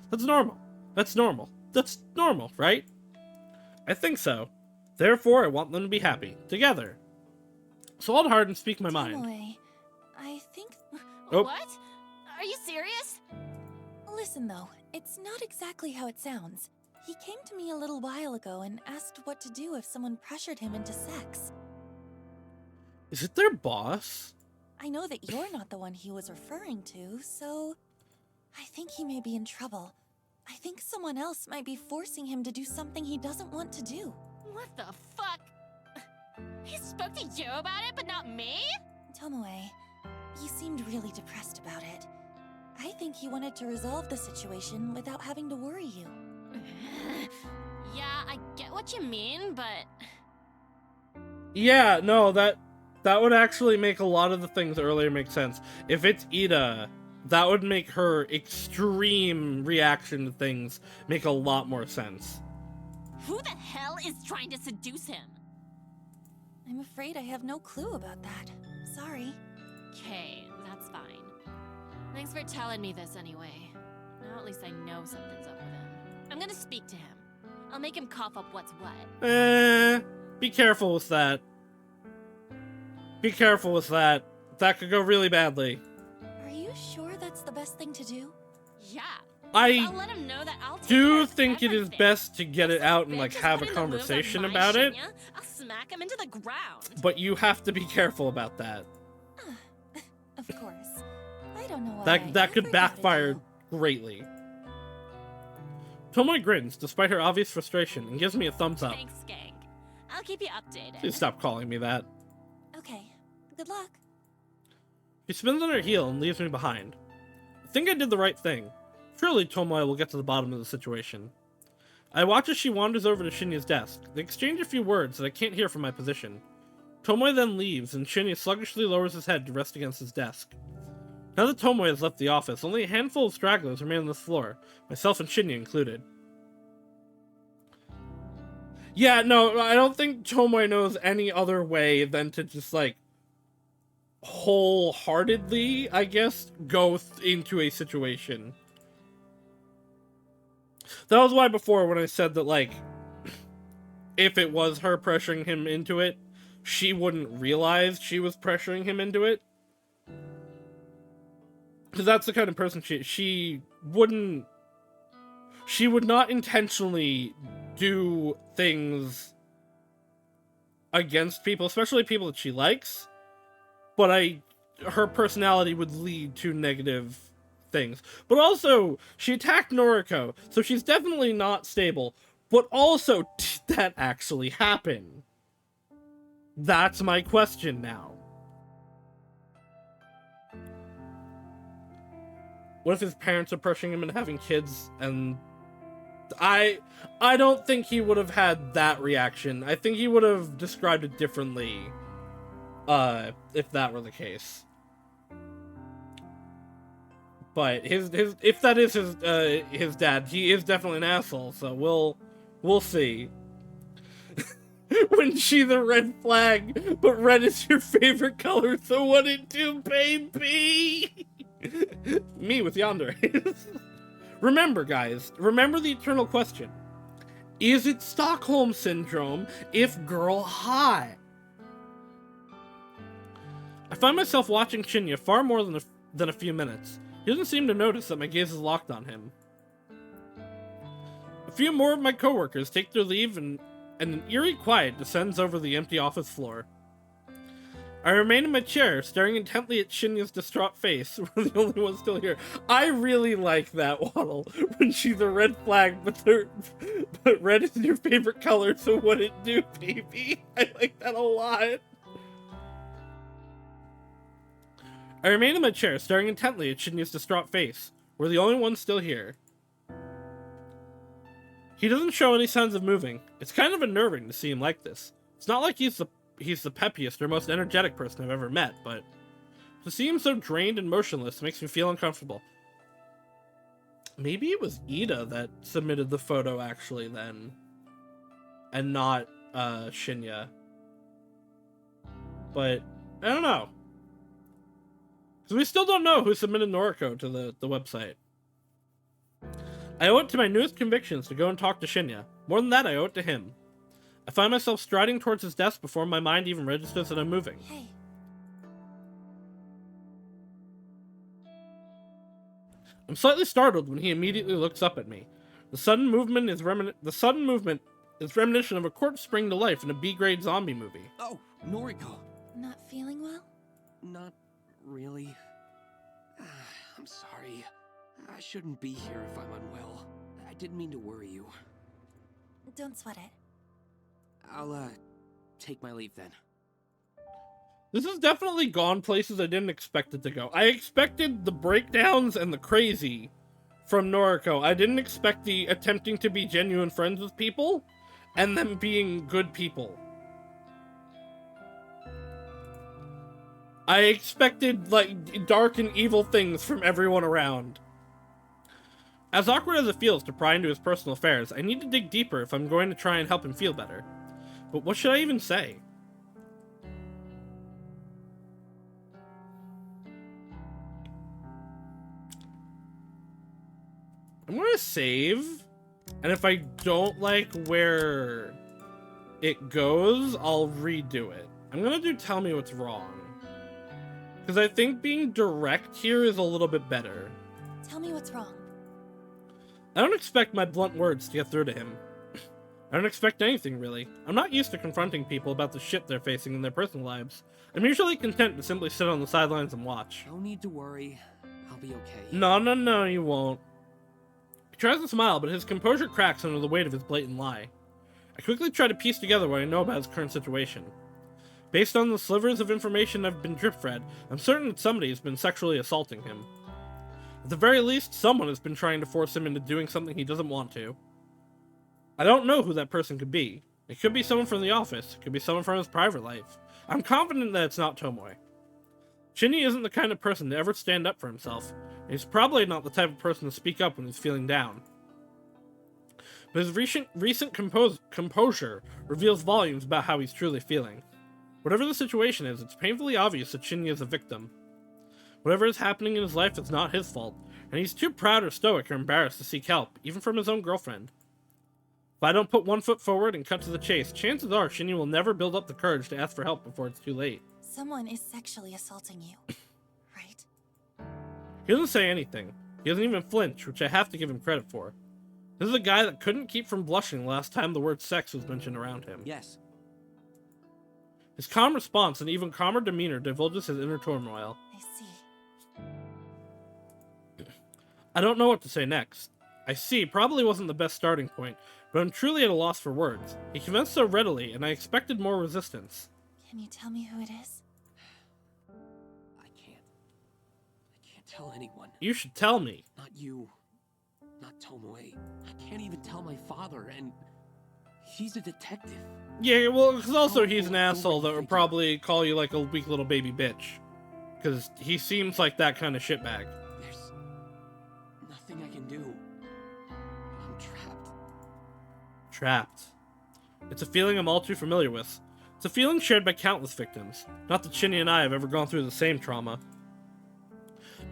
That's normal. That's normal. That's normal, right? I think so. Therefore, I want them to be happy. Together. So I'll hard and speak my mind. Tomoe, I think... Oh. What? Are you serious? Listen though, it's not exactly how it sounds. He came to me a little while ago and asked what to do if someone pressured him into sex. Is it their boss? I know that you're not the one he was referring to, so... I think he may be in trouble. I think someone else might be forcing him to do something he doesn't want to do. What the fuck? He spoke to you about it, but not me? Tomoe, he seemed really depressed about it. I think he wanted to resolve the situation without having to worry you. Yeah, I get what you mean, but... Yeah, no, that would actually make a lot of the things earlier make sense. If it's Ida, that would make her extreme reaction to things make a lot more sense. Who the hell is trying to seduce him? I'm afraid I have no clue about that. Sorry. Okay, that's fine. Thanks for telling me this anyway. Now at least I know something's up with him. I'm gonna speak to him. I'll make him cough up what's what. Be careful with that. Be careful with that. That could go really badly. Are you sure that's the best thing to do? Yeah. I I'll let him know that I'll take do care of think it is everything. best to get it out and, Bitch like, is have a putting the moves on conversation my about it. Shinya, I'll smack him into the ground. But you have to be careful about that. Of course. I don't know why. That could backfire greatly. Tomoe grins, despite her obvious frustration, and gives me a thumbs up. Thanks, gang. I'll keep you updated. Please stop calling me that. Okay. Good luck. She spins on her heel and leaves me behind. I think I did the right thing. Surely Tomoe will get to the bottom of the situation. I watch as she wanders over to Shinya's desk. They exchange a few words that I can't hear from my position. Tomoe then leaves, and Shinya sluggishly lowers his head to rest against his desk. Now that Tomoe has left the office, only a handful of stragglers remain on the floor, myself and Shinya included. Yeah, no, I don't think Tomoe knows any other way than to just, like, wholeheartedly, I guess, go into a situation. That was why before, when I said that, like, if it was her pressuring him into it, she wouldn't realize she was pressuring him into it. Because that's the kind of person she would not intentionally do things against people, especially people that she likes, but her personality would lead to negative things. But also, she attacked Noriko, so she's definitely not stable. But also, did that actually happen? That's my question now. What if his parents are pressuring him into having kids, and I don't think he would have had that reaction. I think he would have described it differently, if that were the case. But if that is his dad, he is definitely an asshole. So we'll see. When she's a red flag, but red is your favorite color, so what it do, baby? Me with yonder. Remember, guys, remember the eternal question. Is it Stockholm Syndrome if girl hot? I find myself watching Shinya far more than a few minutes. He doesn't seem to notice that my gaze is locked on him. A few more of my coworkers take their leave and an eerie quiet descends over the empty office floor. I remain in my chair, staring intently at Shinya's distraught face. We're the only ones still here. I really like that, Waddle. When she's a red flag, but red is your favorite color, so what it do, baby? I like that a lot. I remain in my chair, staring intently at Shinya's distraught face. We're the only ones still here. He doesn't show any signs of moving. It's kind of unnerving to see him like this. It's not like he's the peppiest or most energetic person I've ever met, but to see him so drained and motionless makes me feel uncomfortable. Maybe it was Ida that submitted the photo actually then, and not Shinya. But I don't know. Because we still don't know who submitted Noriko to the website. I owe it to my newest convictions to go and talk to Shinya. More than that, I owe it to him. I find myself striding towards his desk before my mind even registers that I'm moving. Hey. I'm slightly startled when he immediately looks up at me. The sudden movement is reminiscent of a corpse springing to life in a B-grade zombie movie. Oh, Noriko. Not feeling well? Not really. I'm sorry. I shouldn't be here if I'm unwell. I didn't mean to worry you. Don't sweat it. I'll, take my leave then. This has definitely gone places I didn't expect it to go. I expected the breakdowns and the crazy from Noriko. I didn't expect the attempting to be genuine friends with people and them being good people. I expected, like, dark and evil things from everyone around. As awkward as it feels to pry into his personal affairs, I need to dig deeper if I'm going to try and help him feel better. But what should I even say? save, and if I don't like where it goes, I'll redo it. I'm gonna do tell me what's wrong. Because I think being direct here is a little bit better. Tell me what's wrong. I don't expect my blunt words to get through to him. I don't expect anything, really. I'm not used to confronting people about the shit they're facing in their personal lives. I'm usually content to simply sit on the sidelines and watch. No need to worry. I'll be okay. No, you won't. He tries to smile, but his composure cracks under the weight of his blatant lie. I quickly try to piece together what I know about his current situation. Based on the slivers of information I've been drip-fed, I'm certain that somebody has been sexually assaulting him. At the very least, someone has been trying to force him into doing something he doesn't want to. I don't know who that person could be. It could be someone from the office, it could be someone from his private life. I'm confident that it's not Tomoe. Shinji isn't the kind of person to ever stand up for himself, and he's probably not the type of person to speak up when he's feeling down. But his recent composure reveals volumes about how he's truly feeling. Whatever the situation is, it's painfully obvious that Shinji is a victim. Whatever is happening in his life is not his fault, and he's too proud or stoic or embarrassed to seek help, even from his own girlfriend. If I don't put one foot forward and cut to the chase, chances are Shinji will never build up the courage to ask for help before it's too late. Someone is sexually assaulting you, right? He doesn't say anything. He doesn't even flinch, which I have to give him credit for. This is a guy that couldn't keep from blushing the last time the word sex was mentioned around him. Yes. His calm response and even calmer demeanor divulges his inner turmoil. I see. I don't know what to say next. I see probably wasn't the best starting point, but I'm truly at a loss for words. He commenced so readily, and I expected more resistance. Can you tell me who it is? I can't tell anyone. You should tell me. Not you. Not Tomoe. I can't even tell my father, and he's a detective. Yeah, well, because also he's an asshole that would probably call you like a weak little baby bitch. Because he seems like that kind of shitbag. There's nothing I can do. I'm trapped. Trapped. It's a feeling I'm all too familiar with. It's a feeling shared by countless victims. Not that Shinji and I have ever gone through the same trauma.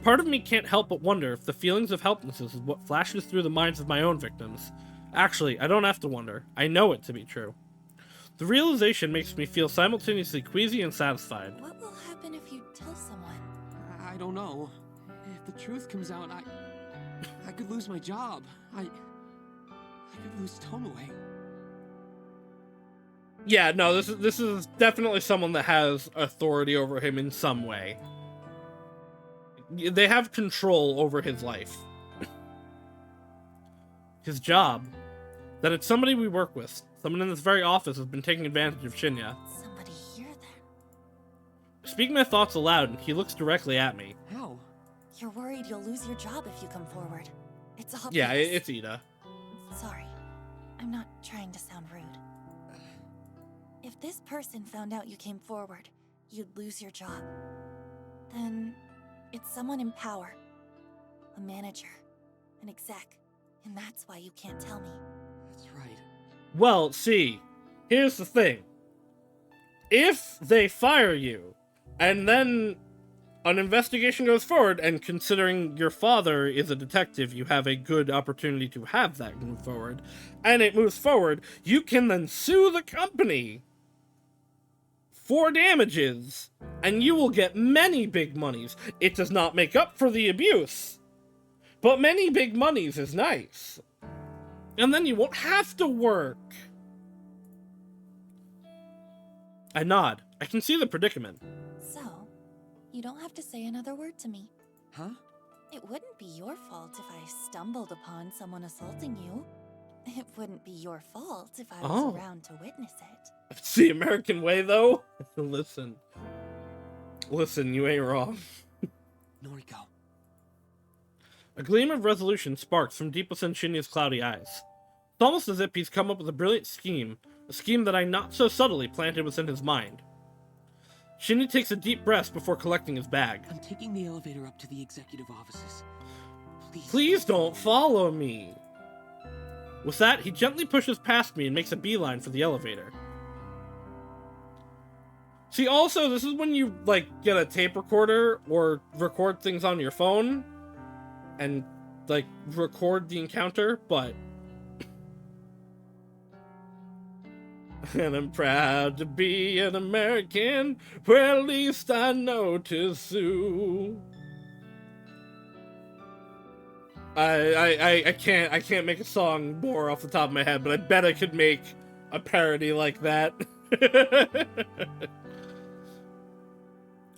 Part of me can't help but wonder if the feelings of helplessness is what flashes through the minds of my own victims. Actually, I don't have to wonder. I know it to be true. The realization makes me feel simultaneously queasy and satisfied. What will happen if you tell someone? I don't know. If the truth comes out, I could lose my job. I could lose Tomoe. Yeah, no, this is definitely someone that has authority over him in some way. They have control over his life. His job. That it's somebody we work with. Someone in this very office has been taking advantage of Shinya. Somebody here then. Speaking my thoughts aloud, he looks directly at me. How? You're worried you'll lose your job if you come forward. It's obvious. Yeah, it's Ida. Sorry. I'm not trying to sound rude. If this person found out you came forward, you'd lose your job. Then it's someone in power. A manager. An exec. And that's why you can't tell me. That's right. Well, see, here's the thing. If they fire you, and then an investigation goes forward, and considering your father is a detective, you have a good opportunity to have that move forward, and it moves forward, you can then sue the company for damages, and you will get many big monies. It does not make up for the abuse, but many big monies is nice. And then you won't have to work. I nod. I can see the predicament. So, you don't have to say another word to me. Huh? It wouldn't be your fault if I stumbled upon someone assaulting you. It wouldn't be your fault if I was around to witness it. It's the American way, though. Listen, you ain't wrong. Noriko. A gleam of resolution sparks from deep within Shinya's cloudy eyes. It's almost as if he's come up with a brilliant scheme, a scheme that I not so subtly planted within his mind. Shinya takes a deep breath before collecting his bag. I'm taking the elevator up to the executive offices. Please don't follow me. With that, he gently pushes past me and makes a beeline for the elevator. See, also, this is when you, like, get a tape recorder or record things on your phone and like, record the encounter, but... And I'm proud to be an American, where at least I know to sue. I can't make a song more off the top of my head, but I bet I could make a parody like that.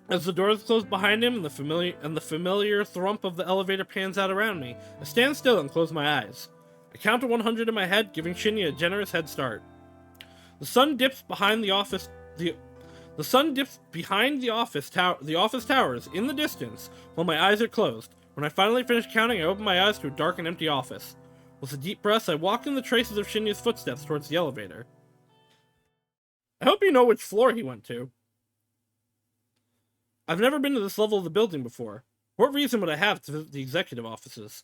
As the doors close behind him and the familiar thump of the elevator pans out around me, I stand still and close my eyes. I count to 100 in my head, giving Shinya a generous head start. The sun dips behind the office towers in the distance while my eyes are closed. When I finally finish counting, I open my eyes to a dark and empty office. With a deep breath, I walk in the traces of Shinya's footsteps towards the elevator. I hope you know which floor he went to. I've never been to this level of the building before. What reason would I have to visit the executive offices?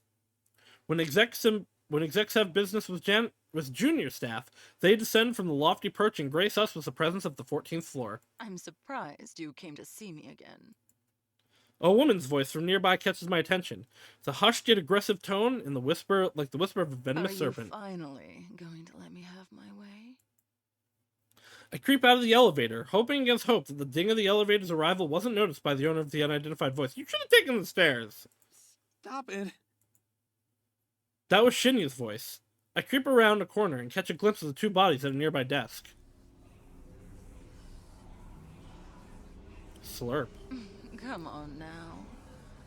When execs have business with junior staff, they descend from the lofty perch and grace us with the presence of the 14th floor. I'm surprised you came to see me again. A woman's voice from nearby catches my attention. It's a hushed yet aggressive tone and the whisper like the whisper of a venomous serpent. Are you finally going to let me have my way? I creep out of the elevator, hoping against hope that the ding of the elevator's arrival wasn't noticed by the owner of the unidentified voice. You should have taken the stairs. Stop it. That was Shinya's voice. I creep around a corner and catch a glimpse of the two bodies at a nearby desk. Slurp. Come on now.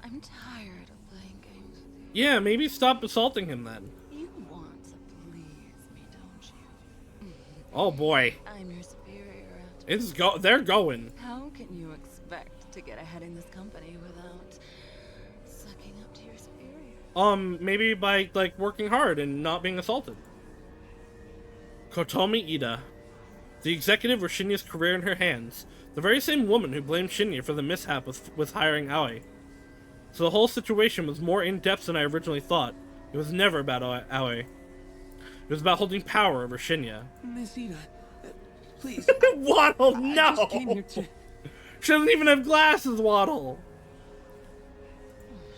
I'm tired of playing games with you. Yeah, maybe stop assaulting him then. You want to please me, don't you? Oh boy. I'm your superior. They're going. How can you expect to get ahead in this company without sucking up to your superior? Maybe by, like, working hard and not being assaulted. Kotomi Ida. The executive with Shinya's career in her hands. The very same woman who blamed Shinya for the mishap with hiring Aoi. So the whole situation was more in-depth than I originally thought. It was never about Aoi. It was about holding power over Shinya. Miss Ida, please. Waddle, no! I just came here to... She doesn't even have glasses, Waddle!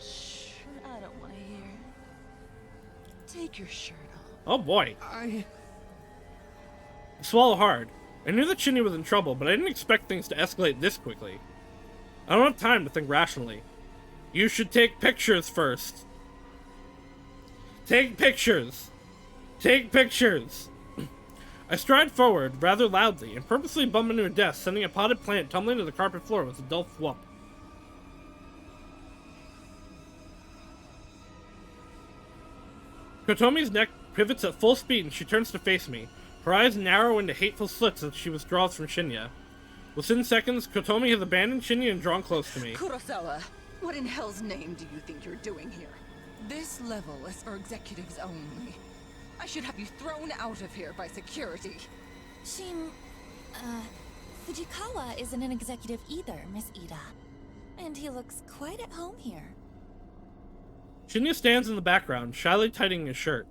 Shh, I don't want to hear. Take your shirt off. Oh boy. I swallow hard. I knew that Shinya was in trouble, but I didn't expect things to escalate this quickly. I don't have time to think rationally. You should take pictures first. Take pictures! Take pictures! I stride forward, rather loudly, and purposely bump into a desk, sending a potted plant tumbling to the carpet floor with a dull thwomp. Kotomi's neck pivots at full speed and she turns to face me. Her eyes narrow into hateful slits as she withdraws from Shinya. Within seconds, Kotomi has abandoned Shinya and drawn close to me. Kurosawa, what in hell's name do you think you're doing here? This level is for executives only. I should have you thrown out of here by security. Fujikawa isn't an executive either, Miss Ida. And he looks quite at home here. Shinya stands in the background, shyly tightening his shirt.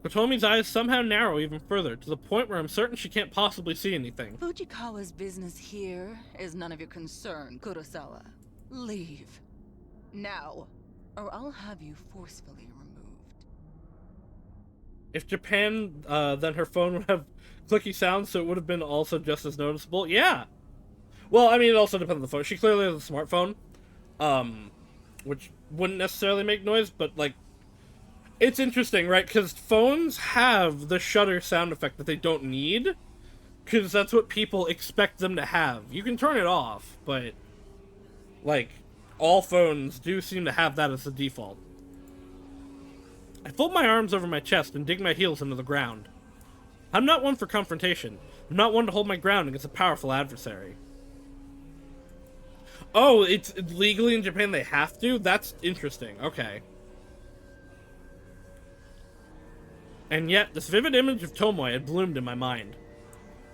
Kotomi's eyes somehow narrow even further, to the point where I'm certain she can't possibly see anything. Fujikawa's business here is none of your concern, Kurosawa. Leave. Now, or I'll have you forcefully removed. If Japan, then her phone would have clicky sounds, so it would have been also just as noticeable. Yeah! Well, I mean, it also depends on the phone. She clearly has a smartphone, which wouldn't necessarily make noise, but, like, it's interesting, right? Because phones have the shutter sound effect that they don't need, because that's what people expect them to have. You can turn it off, but, like, all phones do seem to have that as the default. I fold my arms over my chest and dig my heels into the ground. I'm not one for confrontation. I'm not one to hold my ground against a powerful adversary. Oh, it's legally in Japan they have to? That's interesting. Okay. And yet, this vivid image of Tomoe had bloomed in my mind.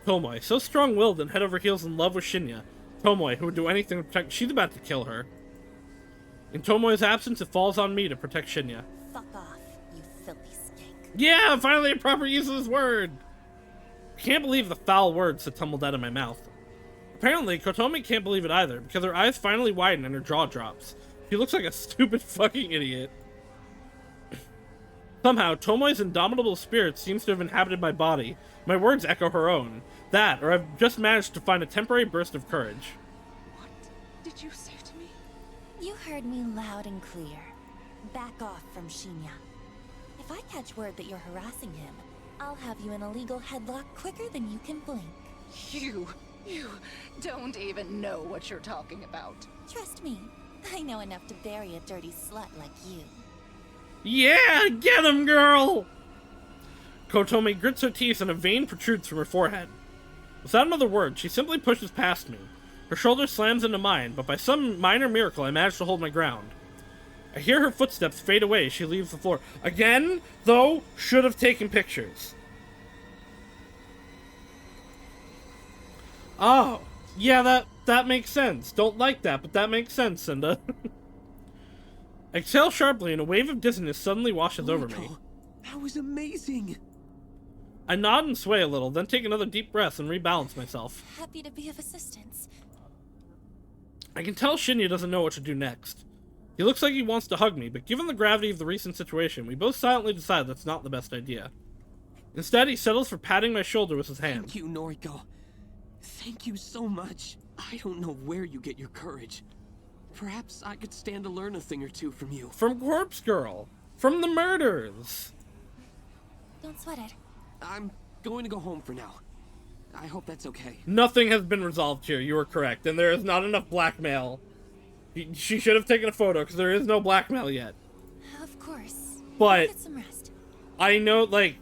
Tomoe, so strong-willed and head over heels in love with Shinya. Tomoe, who would do anything to protect... She's about to kill her. In Tomoe's absence, it falls on me to protect Shinya. Fuck off, you filthy skank. Yeah, finally a proper use of this word! I can't believe the foul words that tumbled out of my mouth. Apparently, Kotomi can't believe it either, because her eyes finally widen and her jaw drops. She looks like a stupid fucking idiot. Somehow, Tomoe's indomitable spirit seems to have inhabited my body. My words echo her own. That, or I've just managed to find a temporary burst of courage. What did you say to me? You heard me loud and clear. Back off from Shinya. If I catch word that you're harassing him, I'll have you in a legal headlock quicker than you can blink. You don't even know what you're talking about. Trust me, I know enough to bury a dirty slut like you. Yeah, get him, girl! Kotomi grits her teeth and a vein protrudes from her forehead. Without another word, she simply pushes past me. Her shoulder slams into mine, but by some minor miracle I manage to hold my ground. I hear her footsteps fade away as she leaves the floor. Again, though, should have taken pictures. Oh, yeah, that makes sense. Don't like that, but that makes sense, Cinda. I exhale sharply and a wave of dizziness suddenly washes over me. That was amazing! I nod and sway a little, then take another deep breath and rebalance myself. Happy to be of assistance. I can tell Shinya doesn't know what to do next. He looks like he wants to hug me, but given the gravity of the recent situation, we both silently decide that's not the best idea. Instead, he settles for patting my shoulder with his hand. Thank you, Noriko. Thank you so much. I don't know where you get your courage. Perhaps I could stand to learn a thing or two from you. From Corpse Girl. From the murders. Don't sweat it. I'm going to go home for now. I hope that's okay. Nothing has been resolved here, you are correct, and there is not enough blackmail. She should have taken a photo, because there is no blackmail yet. Of course. But Get some rest. I know, like,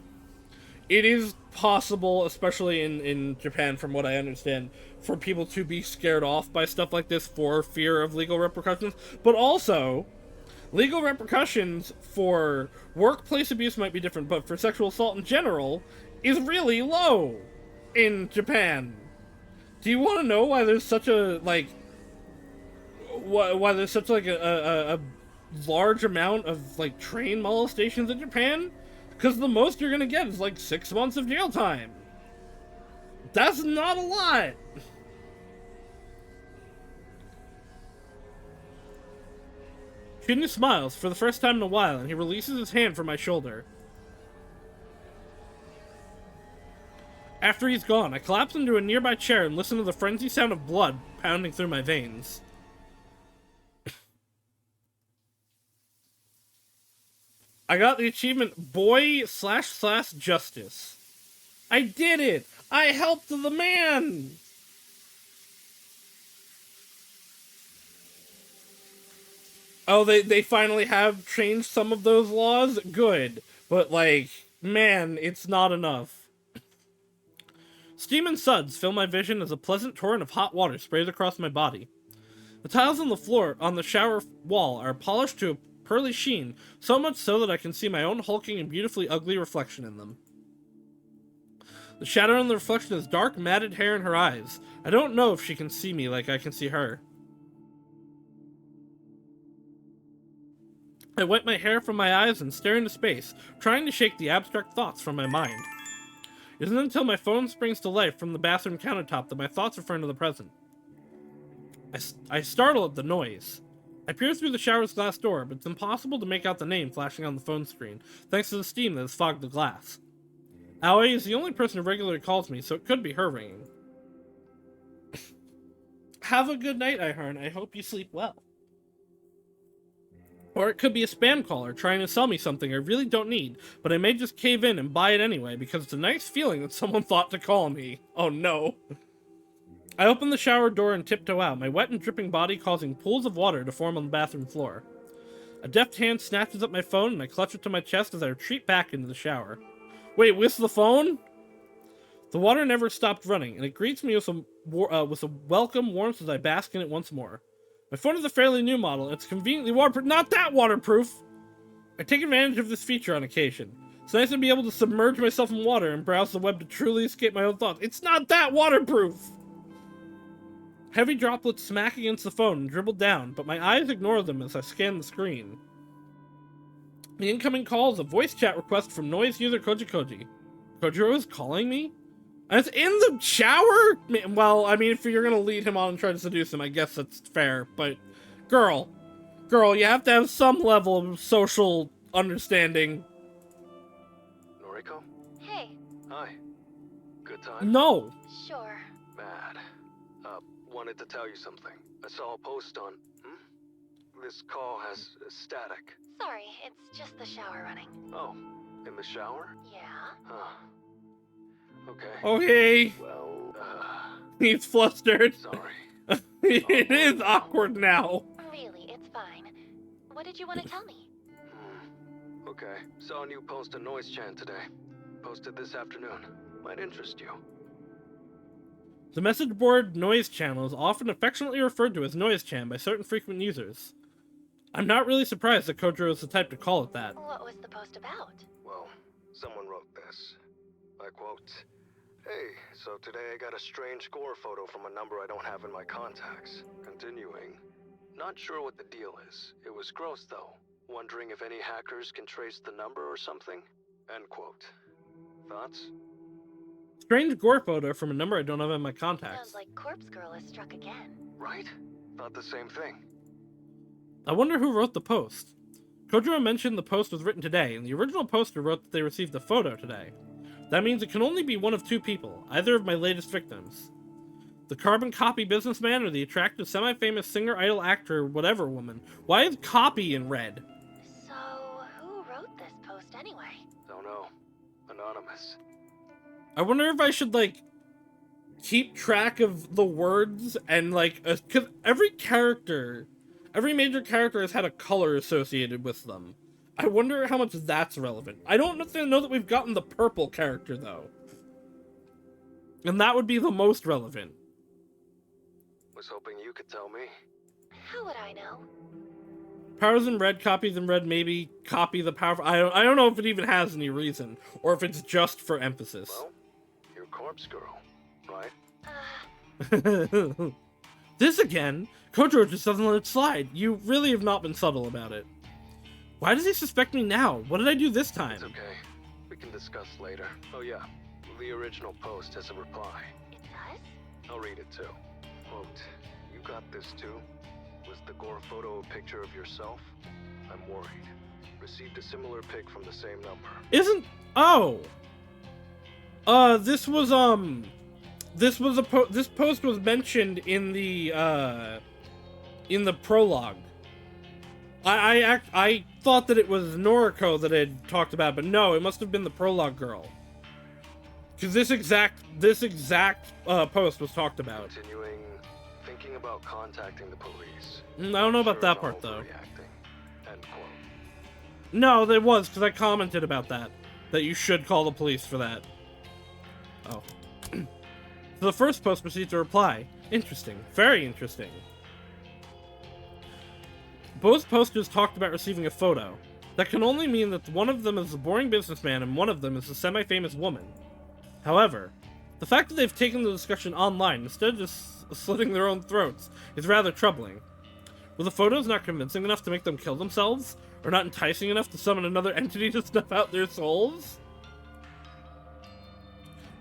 it is possible, especially in Japan, from what I understand, for people to be scared off by stuff like this for fear of legal repercussions. But also, legal repercussions for workplace abuse might be different, but for sexual assault in general is really low in Japan. Do you want to know why there's such a, like, why there's such, like, a large amount of, like, train molestations in Japan? Because the most you're gonna get is, like, 6 months of jail time. That's not a lot. Shinya smiles for the first time in a while, and he releases his hand from my shoulder. After he's gone, I collapse into a nearby chair and listen to the frenzied sound of blood pounding through my veins. I got the achievement Boy/Justice. I did it! I helped the man! Oh, they finally have changed some of those laws? Good. But, like, man, it's not enough. Steam and suds fill my vision as a pleasant torrent of hot water sprays across my body. The tiles on the floor on the shower wall are polished to a pearly sheen, so much so that I can see my own hulking and beautifully ugly reflection in them. The shadow in the reflection is dark, matted hair in her eyes. I don't know if she can see me like I can see her. I wipe my hair from my eyes and stare into space, trying to shake the abstract thoughts from my mind. It isn't until my phone springs to life from the bathroom countertop that my thoughts return to the present. I startle at the noise. I peer through the shower's glass door, but it's impossible to make out the name flashing on the phone screen, thanks to the steam that has fogged the glass. Aoi is the only person who regularly calls me, so it could be her ringing. Have a good night, Ihern. I hope you sleep well. Or it could be a spam caller trying to sell me something I really don't need, but I may just cave in and buy it anyway because it's a nice feeling that someone thought to call me. Oh no. I open the shower door and tiptoe out, my wet and dripping body causing pools of water to form on the bathroom floor. A deft hand snatches up my phone and I clutch it to my chest as I retreat back into the shower. Wait, with the phone? The water never stopped running, and it greets me with a welcome warmth as I bask in it once more. My phone is a fairly new model, and it's conveniently waterproof. Not that waterproof! I take advantage of this feature on occasion. It's nice to be able to submerge myself in water and browse the web to truly escape my own thoughts. It's not that waterproof! Heavy droplets smack against the phone and dribble down, but my eyes ignore them as I scan the screen. The incoming call is a voice chat request from noise user Koji. Kojiro is calling me? And it's in the shower? Well, I mean, if you're gonna lead him on and try to seduce him, I guess that's fair, but... Girl, you have to have some level of social understanding. Hi. Good time? No. Sure. Bad. Wanted to tell you something. I saw a post on... This call has static. Sorry, it's just the shower running. Oh, in the shower? Yeah? Huh. Okay. Okay. Well, He's flustered. sorry. It is awkward now. Really, it's fine. What did you want to tell me? Okay. Saw a new post on Noise Chan today. Posted this afternoon. Might interest you. The message board Noise Channel is often affectionately referred to as Noise Chan by certain frequent users. I'm not really surprised that Kojiro is the type to call it that. What was the post about? Well, someone wrote this. I quote, "Hey, so today I got a strange gore photo from a number I don't have in my contacts." Continuing, "Not sure what the deal is. It was gross though. Wondering if any hackers can trace the number or something?" End quote. Thoughts? Strange gore photo from a number I don't have in my Sounds contacts. like Corpse Girl is struck again. Right? Thought the same thing. I wonder who wrote the post. Kojiro mentioned the post was written today, and the original poster wrote that they received a photo today. That means it can only be one of two people, either of my latest victims. The carbon copy businessman or the attractive semi-famous singer, idol, actor, whatever woman. Why is copy in red? So, who wrote this post anyway? Don't know. Anonymous. I wonder if I should, like, keep track of the words and, like, because every major character has had a color associated with them. I wonder how much that's relevant. I don't necessarily know that we've gotten the purple character, though. And that would be the most relevant. Was hoping you could tell me. How would I know? Powers in red, copies in red, maybe copy the power. I don't know if it even has any reason, or if it's just for emphasis. Well, you're Corpse Girl, right? This again? Kojiro just doesn't let it slide. You really have not been subtle about it. Why does he suspect me now? What did I do this time? It's okay. We can discuss later. Oh yeah, the original post has a reply. It does? I'll read it too. Quote, "You got this too? Was the gore photo a picture of yourself? I'm worried. Received a similar pic from the same number." Oh! This post was mentioned in the prologue. I thought that it was Noriko that had talked about it, but no, it must have been the prologue girl. Because this exact post was talked about. Continuing, thinking about contacting the police. I don't know about Sure that is part, though. overreacting. End quote. No, there was, because I commented about that. That you should call the police for that. Oh. So the first post received a reply. Interesting. Very interesting. Both posters talked about receiving a photo. That can only mean that one of them is a boring businessman and one of them is a semi-famous woman. However, the fact that they've taken the discussion online instead of just slitting their own throats is rather troubling. Were the photos not convincing enough to make them kill themselves? Or not enticing enough to summon another entity to snuff out their souls?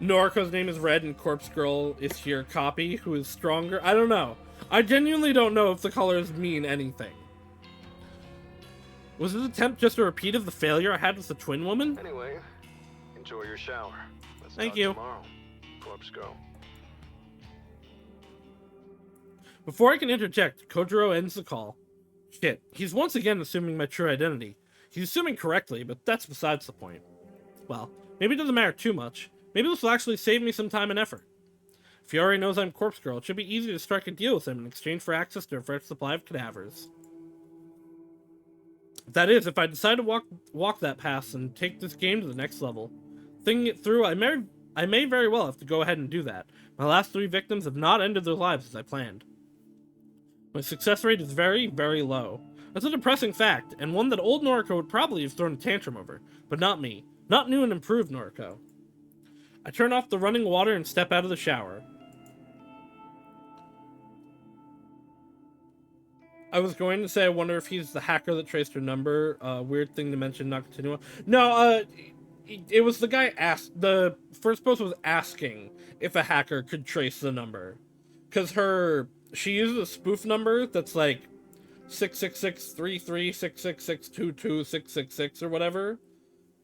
Noriko's name is red and Corpse Girl is here copy, who is stronger. I don't know. I genuinely don't know if the colors mean anything. Was this attempt just a repeat of the failure I had with the twin woman? Anyway, enjoy your shower. Let's Thank talk you. tomorrow, Corpse Girl. Before I can interject, Kojiro ends the call. Shit, he's once again assuming my true identity. He's assuming correctly, but that's besides the point. Well, maybe it doesn't matter too much. Maybe this will actually save me some time and effort. If he already knows I'm Corpse Girl, it should be easy to strike a deal with him in exchange for access to a fresh supply of cadavers. That is, if I decide to walk that path and take this game to the next level. Thinking it through, I may very well have to go ahead and do that. My last 3 victims have not ended their lives as I planned. My success rate is very, very low. That's a depressing fact, and one that old Noriko would probably have thrown a tantrum over, but not me. Not new and improved Noriko. I turn off the running water and step out of the shower. I was going to say, I wonder if he's the hacker that traced her number. Weird thing to mention, not continue. No, it was the guy the first post was asking if a hacker could trace the number. Because she uses a spoof number that's like 666-33-666-22-666 or whatever.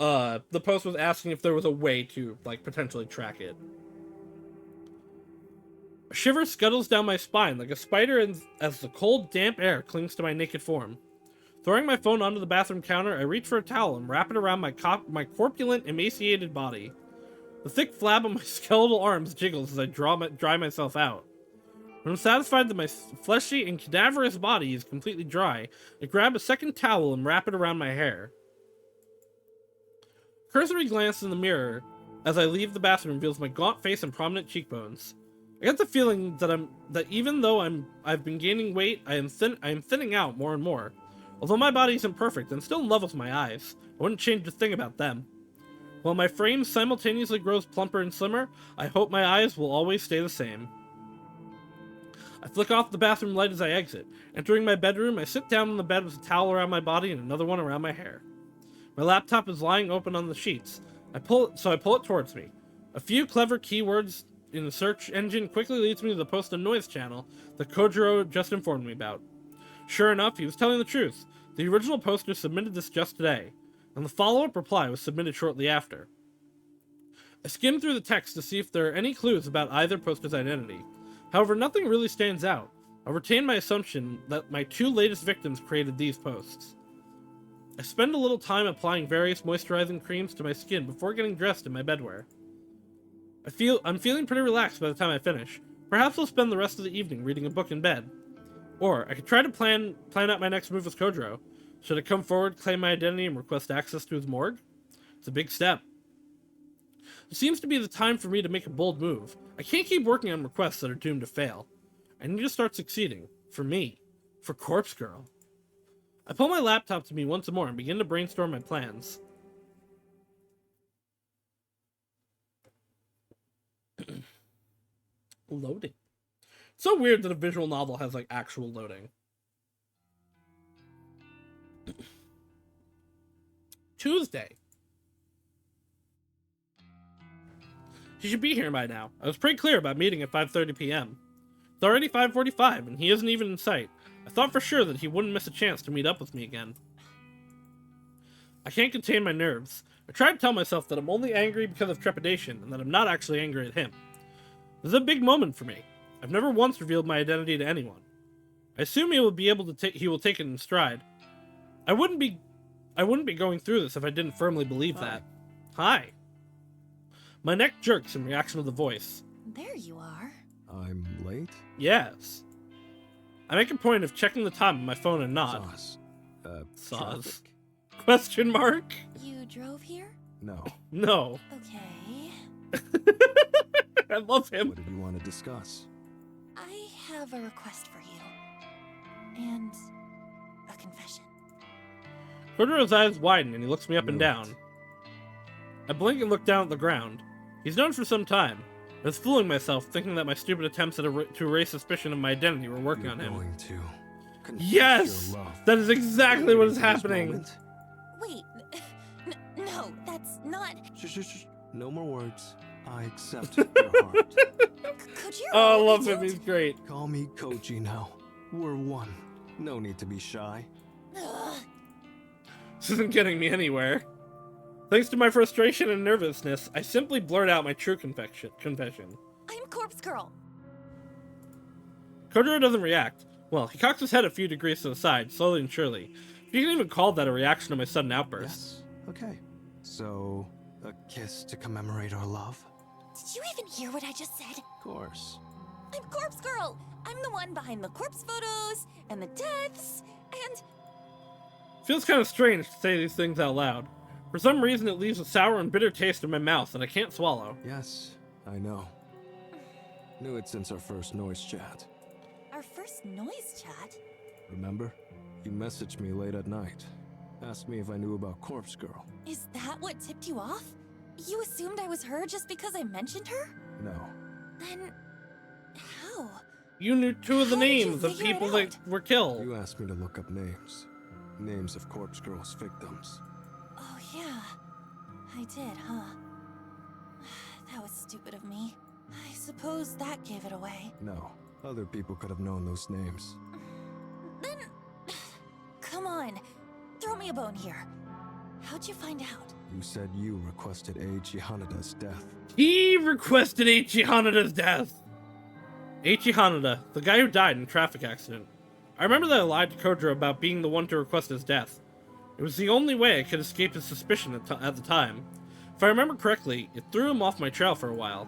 The post was asking if there was a way to, like, potentially track it. A shiver scuttles down my spine like a spider as the cold, damp air clings to my naked form. Throwing my phone onto the bathroom counter, I reach for a towel and wrap it around my corpulent, emaciated body. The thick flab of my skeletal arms jiggles as I dry myself out. When I'm satisfied that my fleshy and cadaverous body is completely dry, I grab a second towel and wrap it around my hair. Cursory glance in the mirror as I leave the bathroom reveals my gaunt face and prominent cheekbones. I get the feeling that even though I've been gaining weight, I am thinning out more and more. Although my body isn't perfect, I'm still in love with my eyes. I wouldn't change a thing about them. While my frame simultaneously grows plumper and slimmer, I hope my eyes will always stay the same. I flick off the bathroom light as I exit. Entering my bedroom, I sit down on the bed with a towel around my body and another one around my hair. My laptop is lying open on the sheets. I pull it towards me. A few clever keywords in the search engine quickly leads me to the post and noise channel that Kojiro just informed me about. Sure enough, he was telling the truth. The original poster submitted this just today, and the follow-up reply was submitted shortly after. I skimmed through the text to see if there are any clues about either poster's identity. However, nothing really stands out. I retain my assumption that my two latest victims created these posts. I spend a little time applying various moisturizing creams to my skin before getting dressed in my bedwear. I'm feeling pretty relaxed by the time I finish. Perhaps I'll spend the rest of the evening reading a book in bed. Or I could try to plan out my next move with Kojiro. Should I come forward, claim my identity, and request access to his morgue? It's a big step. It seems to be the time for me to make a bold move. I can't keep working on requests that are doomed to fail. I need to start succeeding. For me. For Corpse Girl. I pull my laptop to me once more and begin to brainstorm my plans. Loading. It's so weird that a visual novel has, like, actual loading. Tuesday. He should be here by now. I was pretty clear about meeting at 5:30 p.m. It's already 5:45, and he isn't even in sight. I thought for sure that he wouldn't miss a chance to meet up with me again. I can't contain my nerves. I try to tell myself that I'm only angry because of trepidation, and that I'm not actually angry at him. This is a big moment for me. I've never once revealed my identity to anyone. I assume he will take it in stride. I wouldn't be going through this if I didn't firmly believe that. Hi. My neck jerks in reaction to the voice. There you are. I'm late? Yes. I make a point of checking the time on my phone and nod. Saus. Saus. Question mark? You drove here? No. No. Okay. I love him. What did you want to discuss? I have a request for you. And a confession. Kojiro's eyes widen and he looks me up and Knew down. it. I blink and look down at the ground. He's known for some time. I was fooling myself, thinking that my stupid attempts to erase suspicion of my identity were working You're on him. going to confess Yes! your love. That is exactly what is Waiting for this happening. moment? Wait, no, that's not. Shh. No more words. I accept your heart. Could you? Oh, I love him. He's great. Call me Koji now. We're one. No need to be shy. This isn't getting me anywhere. Thanks to my frustration and nervousness, I simply blurt out my true confession. I'm Corpse Girl. Kojiro doesn't react. Well, he cocks his head a few degrees to the side, slowly and surely. If you can even call that a reaction to my sudden outburst. Yes. Okay. So, a kiss to commemorate our love? Did you even hear what I just said? Of course. I'm Corpse Girl. I'm the one behind the corpse photos and the deaths and. Feels kind of strange to say these things out loud. For some reason, it leaves a sour and bitter taste in my mouth that I can't swallow. Yes, I know. Knew it since our first noise chat. Our first noise chat? Remember? You messaged me late at night. Asked me if I knew about Corpse Girl. Is that what tipped you off? You assumed I was her just because I mentioned her? No. Then. How? You knew two of the How did you names of figure it people out? that were killed. You asked me to look up names. Names of Corpse Girl's victims. Oh, yeah. I did, huh? That was stupid of me. I suppose that gave it away. No. Other people could have known those names. Then. Come on. Throw me a bone here. How'd you find out? You said you requested Eiichi Hanada's death. He requested Eiichi Hanada's death! Eiichi Hanada, the guy who died in a traffic accident. I remember that I lied to Kojiro about being the one to request his death. It was the only way I could escape his suspicion at the time. If I remember correctly, it threw him off my trail for a while.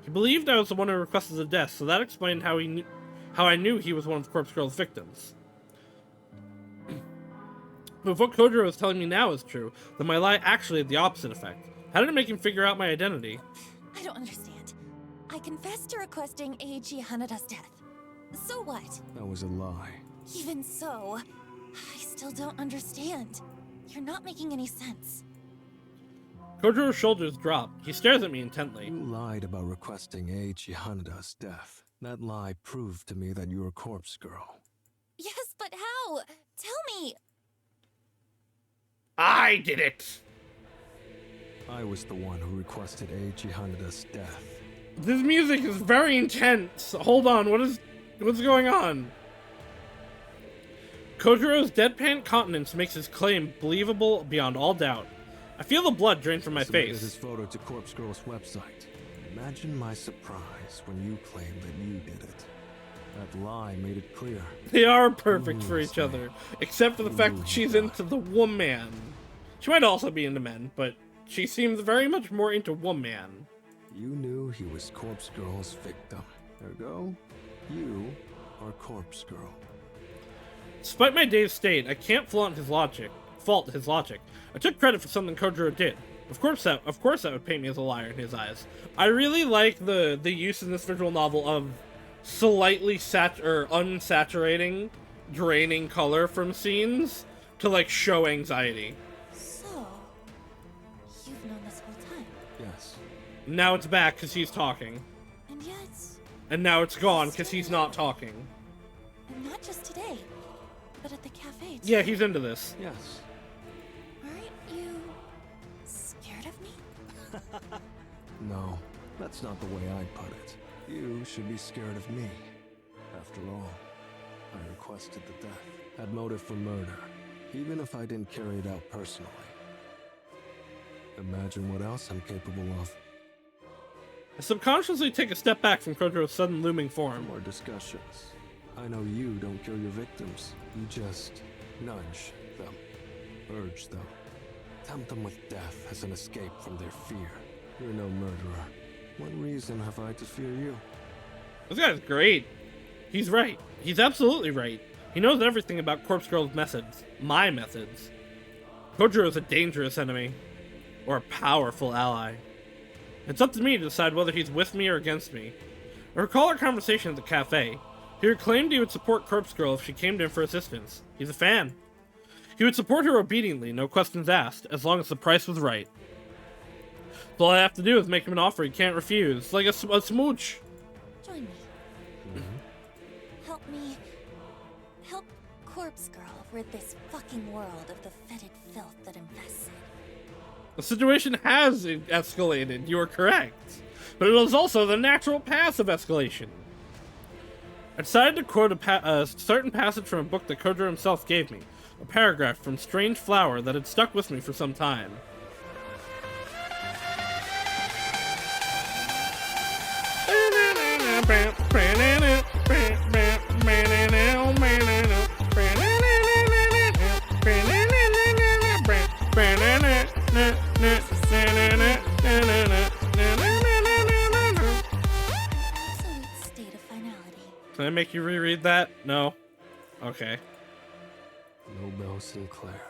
He believed I was the one who requested the death, so that explained how I knew he was one of the Corpse Girl's victims. But if what Kojiro is telling me now is true, then my lie actually had the opposite effect. How did it make him figure out my identity? I don't understand. I confessed to requesting Eiichi Hanada's death. So what? That was a lie. Even so, I still don't understand. You're not making any sense. Kojiro's shoulders drop. He stares at me intently. You lied about requesting Eiichi Hanada's death. That lie proved to me that you're a Corpse Girl. Yes, but how? Tell me! I did it! I was the one who requested Eiichi Hanada's death. This music is very intense. Hold on, what's going on? Kojiro's deadpan countenance makes his claim believable beyond all doubt. I feel the blood drain from my Submitted face. his photo to Corpse Girl's website. Imagine my surprise when you claimed that you did it. That lie made it clear. They are perfect for each other, except for the fact that she's into the woman. She might also be into men, but she seems very much more into woman. You knew he was Corpse Girl's victim. Ergo, you are Corpse Girl. Despite my dazed state, I can't fault his logic. I took credit for something Kojiro did. Of course that would paint me as a liar in his eyes. I really like the use in this visual novel of slightly unsaturating, draining color from scenes to like show anxiety. So, you've known this whole time? Yes. Now it's back because he's talking. And yet... And now it's gone because he's not talking. And not just today, but at the cafe too. Yeah, he's into this. Yes. Aren't you... scared of me? No, that's not the way I'd put it. You should be scared of me. After all, I requested the death. Had motive for murder, even if I didn't carry it out personally. Imagine what else I'm capable of. I subconsciously take a step back from Kojiro's sudden looming form. More discussions. I know you don't kill your victims. You just nudge them, urge them, tempt them with death as an escape from their fear. You're no murderer. What reason have I to fear you? This guy's great. He's right. He's absolutely right. He knows everything about Corpse Girl's methods. My methods. Kojiro is a dangerous enemy. Or a powerful ally. It's up to me to decide whether he's with me or against me. I recall our conversation at the cafe. He claimed he would support Corpse Girl if she came to him for assistance. He's a fan. He would support her obediently, no questions asked, as long as the price was right. So all I have to do is make him an offer he can't refuse, like a smooch. Join me. Help me... help Corpse Girl rid this fucking world of the fetid filth that infests it. The situation has escalated, you are correct. But it was also the natural path of escalation. I decided to quote a certain passage from a book that Kojiro himself gave me. A paragraph from Strange Flower that had stuck with me for some time. State of finality. Can I make you reread that? No? Okay. Nobel Sinclair.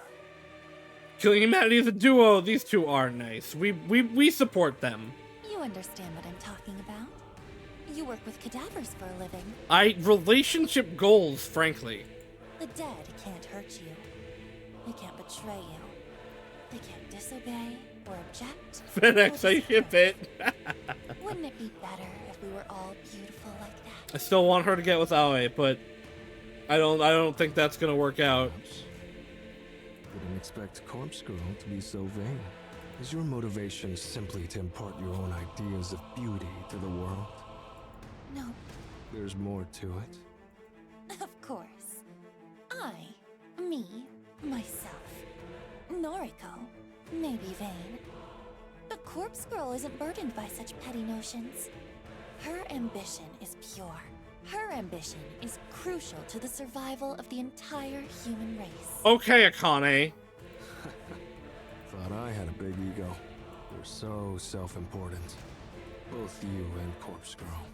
Killing humanity as a duo, these two are nice. We support them. You understand what I'm talking about. You work with cadavers for a living. Relationship goals, frankly. The dead can't hurt you. They can't betray you. They can't disobey or object. FedEx, I ship it. Wouldn't it be better if we were all beautiful like that? I still want her to get with Aoi, but I don't think that's gonna work out. Didn't expect Corpse Girl to be so vain. Is your motivation simply to impart your own ideas of beauty to the world? No, There's more to it. of course. Me, myself, Noriko, maybe vain. But Corpse Girl isn't burdened by such petty notions. Her ambition is pure. Her ambition is crucial to the survival of the entire human race. Okay, Akane. Thought I had a big ego. You're so self-important. Both you and Corpse Girl.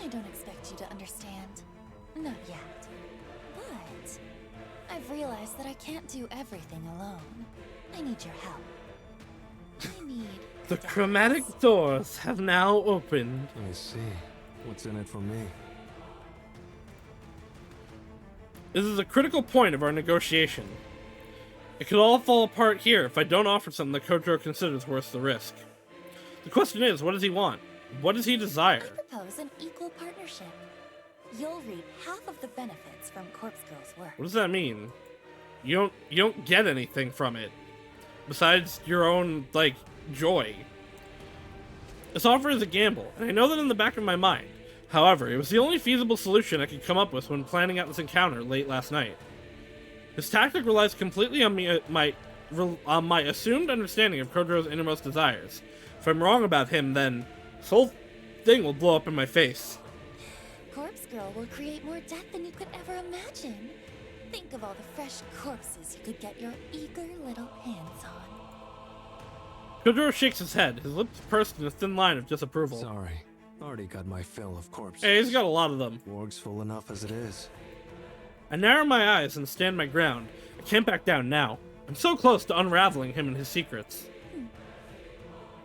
I don't expect you to understand. Not yet. But I've realized that I can't do everything alone. I need your help. I need... The chromatic doors have now opened. I see. What's in it for me? This is a critical point of our negotiation. It could all fall apart here if I don't offer something that Kojiro considers worth the risk. The question is, what does he want? What does he desire? I propose an equal partnership. You'll reap half of the benefits from Corpse Girl's work. What does that mean? You don't get anything from it. Besides your own, like, joy. This offer is a gamble, and I know that in the back of my mind. However, it was the only feasible solution I could come up with when planning out this encounter late last night. His tactic relies completely on my assumed understanding of Kojiro's innermost desires. If I'm wrong about him, then this whole thing will blow up in my face. Corpse Girl will create more death than you could ever imagine. Think of all the fresh corpses you could get your eager little hands on. Kojiro shakes his head, his lips pursed in a thin line of disapproval. Sorry. Already got my fill of corpses. Hey, he's got a lot of them. Morgue's full enough as it is. I narrow my eyes and stand my ground. I can't back down now. I'm so close to unraveling him and his secrets.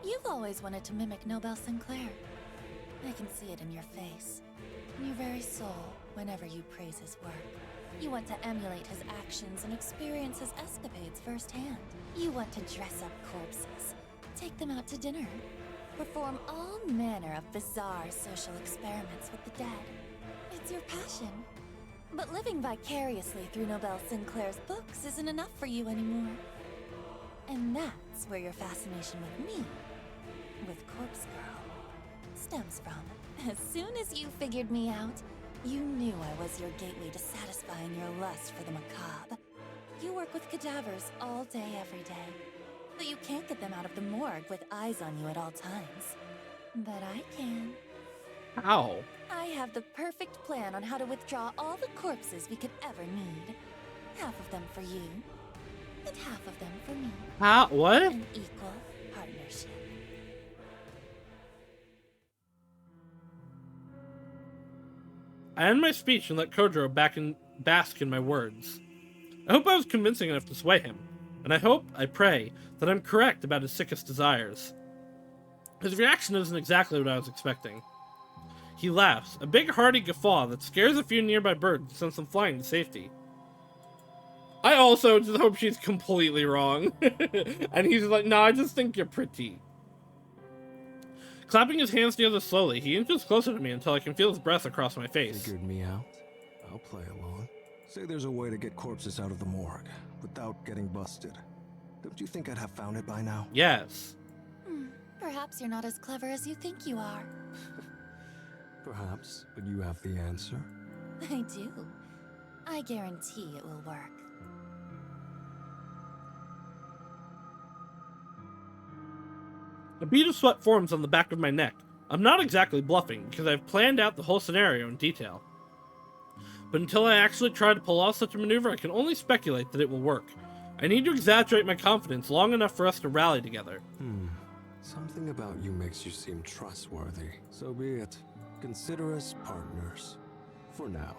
You've always wanted to mimic Nobel Sinclair. I can see it in your face, in your very soul, whenever you praise his work. You want to emulate his actions and experience his escapades firsthand. You want to dress up corpses, take them out to dinner, perform all manner of bizarre social experiments with the dead. It's your passion. But living vicariously through Nobel Sinclair's books isn't enough for you anymore. And that's where your fascination with me, with Corpse Girl, stems from. As soon as you figured me out, you knew I was your gateway to satisfying your lust for the macabre. You work with cadavers all day, every day. But you can't get them out of the morgue with eyes on you at all times. But I can. How? I have the perfect plan on how to withdraw all the corpses we could ever need. Half of them for you, and half of them for me. How? What? An equal partnership. I end my speech and let Kojiro bask in my words. I hope I was convincing enough to sway him, and I pray, that I'm correct about his sickest desires. His reaction isn't exactly what I was expecting. He laughs, a big hearty guffaw that scares a few nearby birds and sends them flying to safety. I also just hope she's completely wrong. And he's like, no, I just think you're pretty. Clapping his hands together slowly, he inches closer to me until I can feel his breath across my face. Figured me out? I'll play along. Say there's a way to get corpses out of the morgue without getting busted. Don't you think I'd have found it by now? Yes. Perhaps you're not as clever as you think you are. Perhaps, but you have the answer. I do. I guarantee it will work. A bead of sweat forms on the back of my neck. I'm not exactly bluffing, because I've planned out the whole scenario in detail. But until I actually try to pull off such a maneuver, I can only speculate that it will work. I need to exaggerate my confidence long enough for us to rally together. Something about you makes you seem trustworthy. So be it. Consider us partners. For now.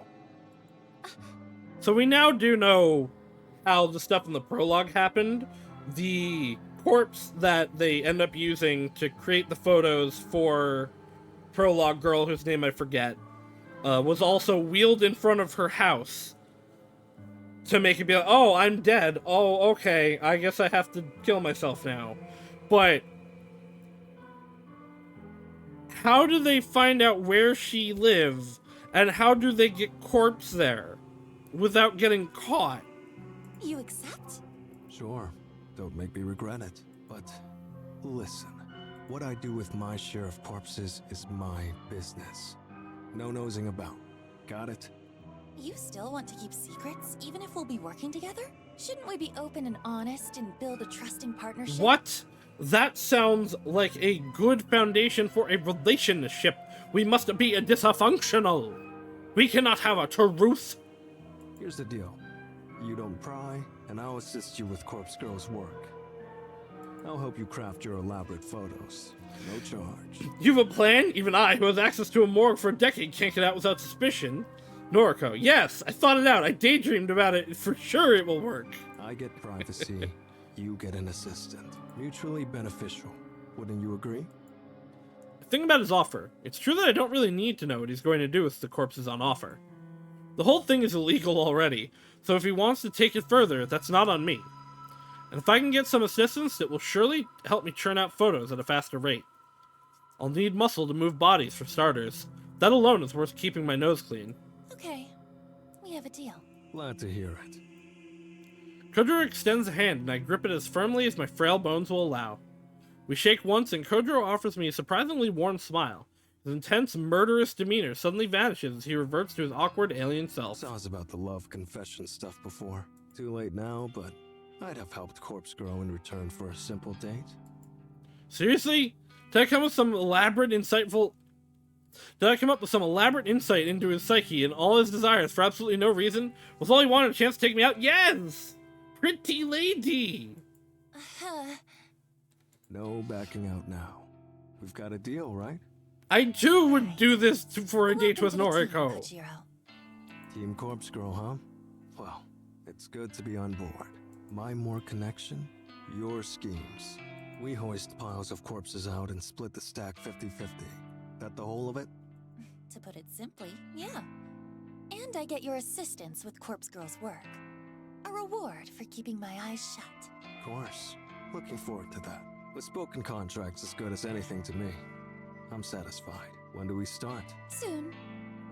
So we now do know how the stuff in the prologue happened. The corpse that they end up using to create the photos for prologue girl, whose name I forget, was also wheeled in front of her house to make it be like, oh, I'm dead. Oh, okay, I guess I have to kill myself now. But how do they find out where she lives, and how do they get corpse there without getting caught? You accept? Sure. Don't make me regret it. But listen, what I do with my share of corpses is my business. No nosing about. Got it? You still want to keep secrets, even if we'll be working together? Shouldn't we be open and honest and build a trusting partnership? What? That sounds like a good foundation for a relationship. We must be dysfunctional. We cannot have a truth. Here's the deal. You don't pry, and I'll assist you with Corpse Girl's work. I'll help you craft your elaborate photos. No charge. You have a plan? Even I, who has access to a morgue for a decade, can't get out without suspicion. Noriko, yes, I thought it out. I daydreamed about it. For sure it will work. I get privacy. You get an assistant. Mutually beneficial. Wouldn't you agree? The thing about his offer, it's true that I don't really need to know what he's going to do with the corpses on offer. The whole thing is illegal already, so if he wants to take it further, that's not on me. And if I can get some assistance, it will surely help me churn out photos at a faster rate. I'll need muscle to move bodies, for starters. That alone is worth keeping my nose clean. Okay, we have a deal. Glad to hear it. Kojiro extends a hand, and I grip it as firmly as my frail bones will allow. We shake once, and Kojiro offers me a surprisingly warm smile. His intense, murderous demeanor suddenly vanishes as he reverts to his awkward alien self. Saus about the love confession stuff before. Too late now, but I'd have helped Corpse Girl in return for a simple date. Seriously? Did I come up with some elaborate insight into his psyche and all his desires for absolutely no reason? Was all he wanted a chance to take me out? Yes! Pretty lady! No backing out now. We've got a deal, right? I too would do this for a date with Noriko. Team Corpse Girl, huh? Well, it's good to be on board. My more connection, your schemes. We hoist piles of corpses out and split the stack 50-50. That the whole of it? To put it simply, yeah. And I get your assistance with Corpse Girl's work. A reward for keeping my eyes shut. Of course. Looking forward to that. A spoken contract's as good as anything to me. I'm satisfied. When do we start? Soon.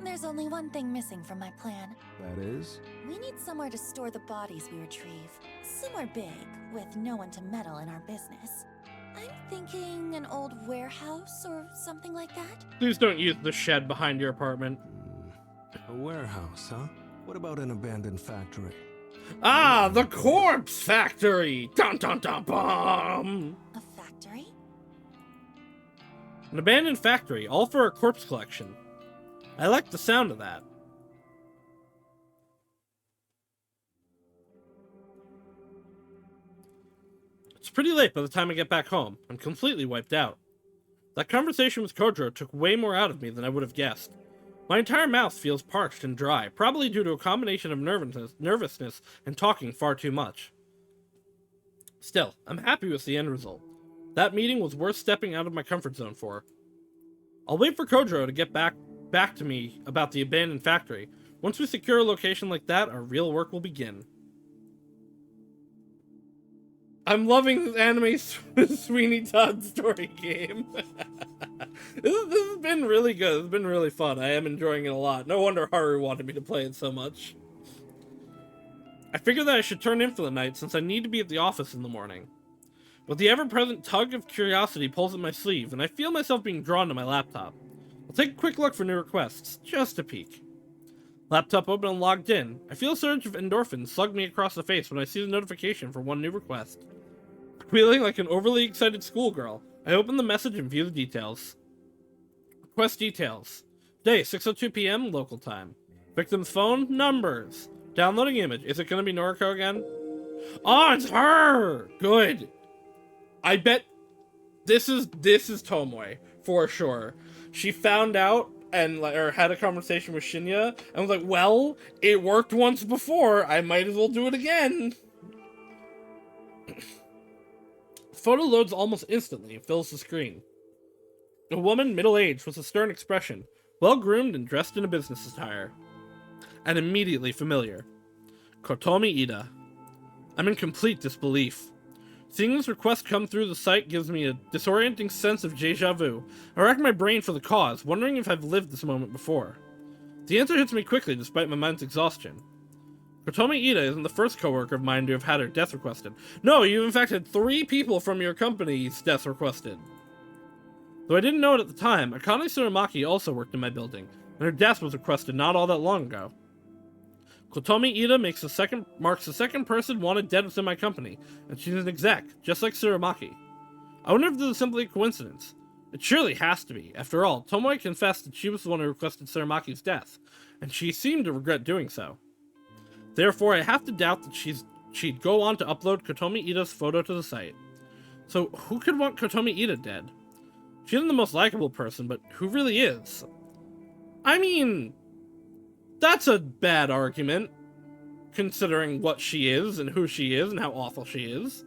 There's only one thing missing from my plan. That is? We need somewhere to store the bodies we retrieve. Somewhere big, with no one to meddle in our business. I'm thinking an old warehouse or something like that. Please don't use the shed behind your apartment. A warehouse, huh? What about an abandoned factory? Ah, the corpse factory! Dun dun dun bum! A factory? An abandoned factory, all for a corpse collection. I like the sound of that. It's pretty late by the time I get back home. I'm completely wiped out. That conversation with Kojiro took way more out of me than I would have guessed. My entire mouth feels parched and dry, probably due to a combination of nervousness and talking far too much. Still, I'm happy with the end result. That meeting was worth stepping out of my comfort zone for. I'll wait for Kojiro to get back to me about the abandoned factory. Once we secure a location like that, our real work will begin. I'm loving this anime Sweeney Todd story game. This has been really good. It's been really fun. I am enjoying it a lot. No wonder Haru wanted me to play it so much. I figured that I should turn in for the night since I need to be at the office in the morning. But the ever-present tug of curiosity pulls at my sleeve, and I feel myself being drawn to my laptop. I'll take a quick look for new requests, just a peek. Laptop open and logged in. I feel a surge of endorphins slug me across the face when I see the notification for one new request. Feeling like an overly excited schoolgirl, I open the message and view the details. Request details. Day, 6:02 p.m. local time. Victim's phone, numbers. Downloading image. Is it going to be Noriko again? Oh, it's her! Good. I bet this is Tomoe, for sure. She found out and or had a conversation with Shinya and was like, well, it worked once before, I might as well do it again. Photo loads almost instantly and fills the screen. A woman, middle-aged, with a stern expression, well-groomed and dressed in a business attire. And immediately familiar. Kotomi Ida. I'm in complete disbelief. Seeing this request come through the site gives me a disorienting sense of deja vu. I rack my brain for the cause, wondering if I've lived this moment before. The answer hits me quickly despite my mind's exhaustion. Kotomi Ida isn't the first coworker of mine to have had her death requested. No, you've in fact had 3 people from your company's death requested. Though I didn't know it at the time, Akane Tsurumaki also worked in my building, and her death was requested not all that long ago. Kotomi Ida marks the second person wanted dead within my company, and she's an exec, just like Tsurumaki. I wonder if this is simply a coincidence. It surely has to be. After all, Tomoe confessed that she was the one who requested Tsurumaki's death, and she seemed to regret doing so. Therefore, I have to doubt that she'd go on to upload Kotomi Ida's photo to the site. So, who could want Kotomi Ida dead? She isn't the most likable person, but who really is? I mean, that's a bad argument, considering what she is and who she is and how awful she is.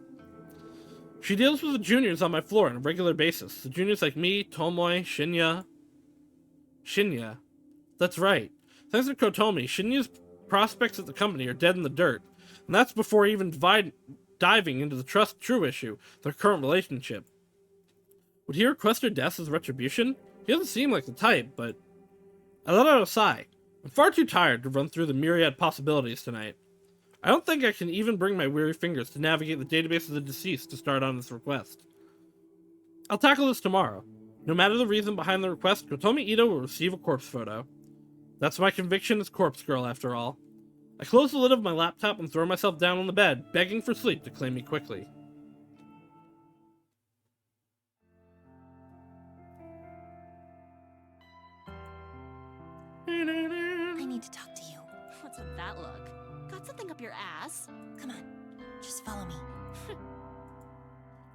She deals with the juniors on my floor on a regular basis. The juniors like me, Tomoe, Shinya. Shinya. That's right. Thanks to Kotomi, Shinya's prospects at the company are dead in the dirt. And that's before even diving into the true issue, their current relationship. Would he request her death as retribution? He doesn't seem like the type, but... I let out a sigh. I'm far too tired to run through the myriad possibilities tonight. I don't think I can even bring my weary fingers to navigate the database of the deceased to start on this request. I'll tackle this tomorrow. No matter the reason behind the request, Kotomi Ida will receive a corpse photo. That's my conviction as Corpse Girl, after all. I close the lid of my laptop and throw myself down on the bed, begging for sleep to claim me quickly. I need to talk to you. What's with that look? Got something up your ass? Come on, just follow me.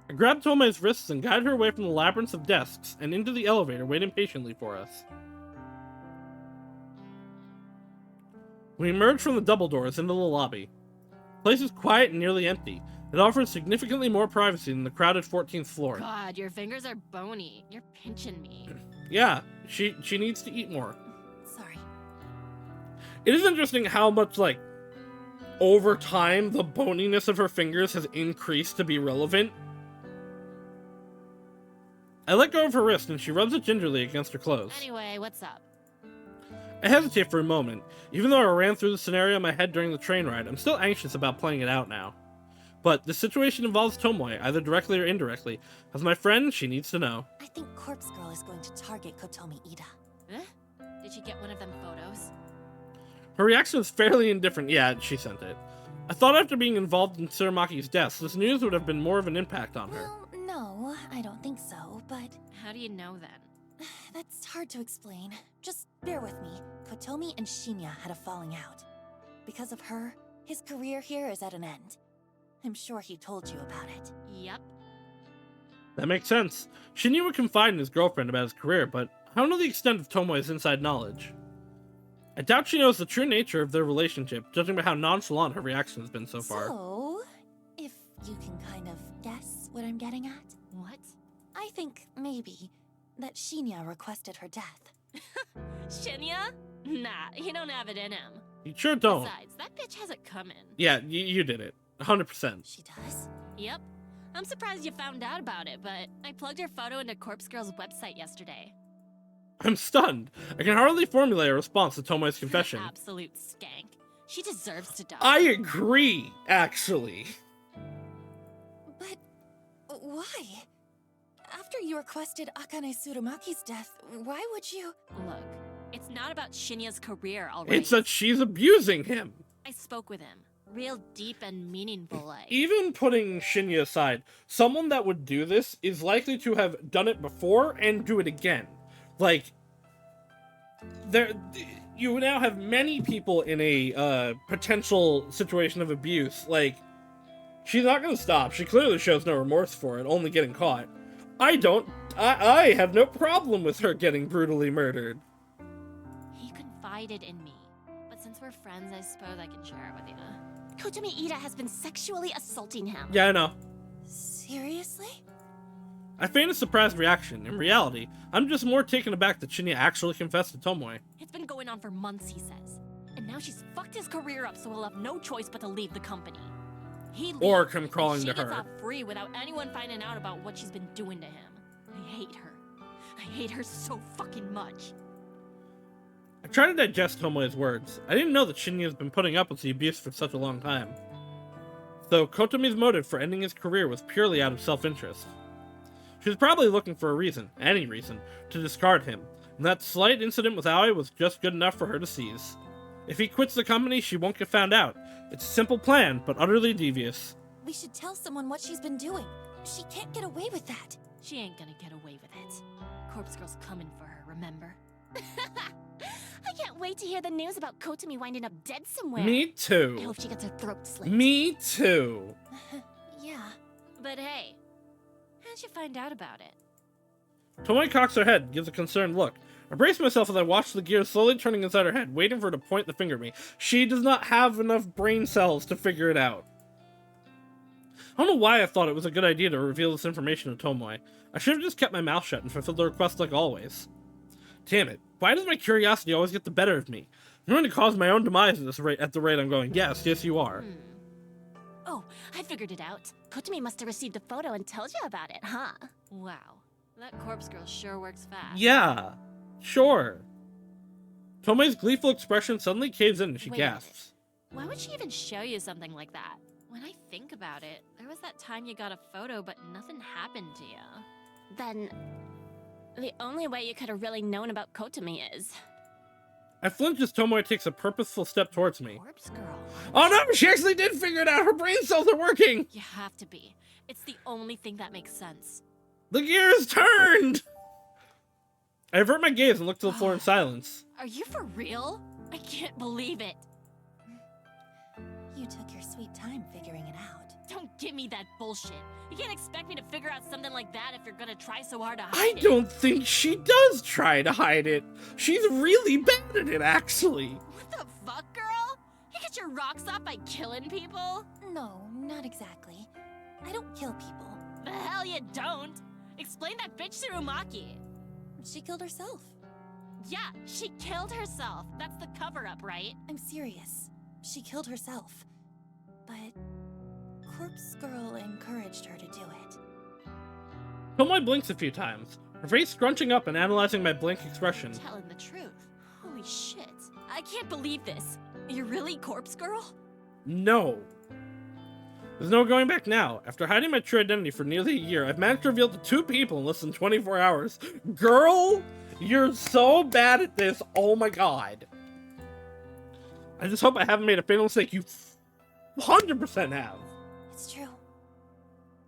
I grabbed Tomoe's wrists and guided her away from the labyrinth of desks and into the elevator waiting patiently for us. We emerged from the double doors into the lobby. The place is quiet and nearly empty. It offers significantly more privacy than the crowded 14th floor. God, your fingers are bony. You're pinching me. Yeah, she needs to eat more. Sorry. It is interesting how much, like, over time, the boniness of her fingers has increased to be relevant. I let go of her wrist and she rubs it gingerly against her clothes. Anyway, what's up? I hesitate for a moment. Even though I ran through the scenario in my head during the train ride, I'm still anxious about playing it out now. But the situation involves Tomoe, either directly or indirectly. As my friend, she needs to know. I think Corpse Girl is going to target Kotomi Ida. Huh? Did she get one of them photos? Her reaction was fairly indifferent. Yeah, she sent it. I thought after being involved in Tsurumaki's death, this news would have been more of an impact on her. Well, no, I don't think so, but... How do you know then? That's hard to explain. Just bear with me. Kotomi and Shinya had a falling out. Because of her, his career here is at an end. I'm sure he told you about it. Yep. That makes sense. Shinya would confide in his girlfriend about his career, but I don't know the extent of Tomoe's inside knowledge. I doubt she knows the true nature of their relationship, judging by how nonchalant her reaction has been so far. So, if you can kind of guess what I'm getting at? What? I think, maybe, that Shinya requested her death. Shinya? Nah, he don't have it in him. You sure don't. Besides, that bitch has it coming. Yeah, you did it. 100%. She does? Yep. I'm surprised you found out about it, but I plugged her photo into Corpse Girl's website yesterday. I'm stunned. I can hardly formulate a response to Tomoe's confession. Absolute skank. She deserves to die. I agree, actually. But why? After you requested Akane Tsurumaki's death, why would you... Look, it's not about Shinya's career, alright? It's that she's abusing him. I spoke with him. Real deep and meaningful, like. Even putting Shinya aside, someone that would do this is likely to have done it before and do it again. Like, you now have many people in a potential situation of abuse. Like, she's not gonna stop. She clearly shows no remorse for it, only getting caught. I have no problem with her getting brutally murdered. He confided in me. But since we're friends, I suppose I can share it with you. Kotomi Ida has been sexually assaulting him. Yeah, I know. Seriously? I feigned a surprised reaction. In reality, I'm just more taken aback that Shinya actually confessed to Tomoe. It's been going on for months, he says. And now she's fucked his career up, so he'll have no choice but to leave the company. He leaves, Or come crawling and to she gets her. off free without anyone finding out about what she's been doing to him. I hate her. I hate her so fucking much. I try to digest Tomoe's words. I didn't know that Shinya's been putting up with the abuse for such a long time. Though Kotomi's motive for ending his career was purely out of self-interest. She was probably looking for a reason, any reason, to discard him, and that slight incident with Aoi was just good enough for her to seize. If he quits the company, she won't get found out. It's a simple plan, but utterly devious. We should tell someone what she's been doing. She can't get away with that. She ain't gonna get away with it. Corpse Girl's coming for her, remember? I can't wait to hear the news about Kotomi winding up dead somewhere. Me I too. hope she gets her throat slit. Me too. Yeah. But hey, how'd you find out about it? Tomoe cocks her head, gives a concerned look. I brace myself as I watch the gears slowly turning inside her head, waiting for her to point the finger at me. She does not have enough brain cells to figure it out. I don't know why I thought it was a good idea to reveal this information to Tomoe. I should have just kept my mouth shut and fulfilled the request like always. Damn it, why does my curiosity always get the better of me? I'm going to cause my own demise at the rate I'm going. Yes, you are. Oh, I figured it out. Kotomi must have received a photo and told you about it, huh? Wow, that Corpse Girl sure works fast. Yeah, sure. Tomoe's gleeful expression suddenly caves in and she Wait a minute. gasps. Why would she even show you something like that? When I think about it, there was that time you got a photo, but nothing happened to you. Then, the only way you could have really known about Kotomi is... I flinch as Tomoe takes a purposeful step towards me. Corpse Girl. Oh no, she actually did figure it out! Her brain cells are working! You have to be. It's the only thing that makes sense. The gears turned! I avert my gaze and look to the floor in silence. Are you for real? I can't believe it. You took your sweet time figuring it out. Don't give me that bullshit. You can't expect me to figure out something like that if you're gonna try so hard to hide I it. don't think she does try to hide it. She's really bad at it, actually. What the fuck, girl? You get your rocks off by killing people? No, not exactly. I don't kill people. The hell you don't. Explain that bitch Tsurumaki. She killed herself. Yeah, she killed herself. That's the cover-up, right? I'm serious. She killed herself. But Corpse Girl encouraged her to do it. Tomoe blinks a few times, her face scrunching up and analyzing my blank expression. Telling the truth. Holy shit. I can't believe this. You're really Corpse Girl? No. There's no going back now. After hiding my true identity for nearly a year, I've managed to reveal to 2 people in less than 24 hours. Girl, you're so bad at this. Oh my god. I just hope I haven't made a fatal mistake. You 100% have. It's true.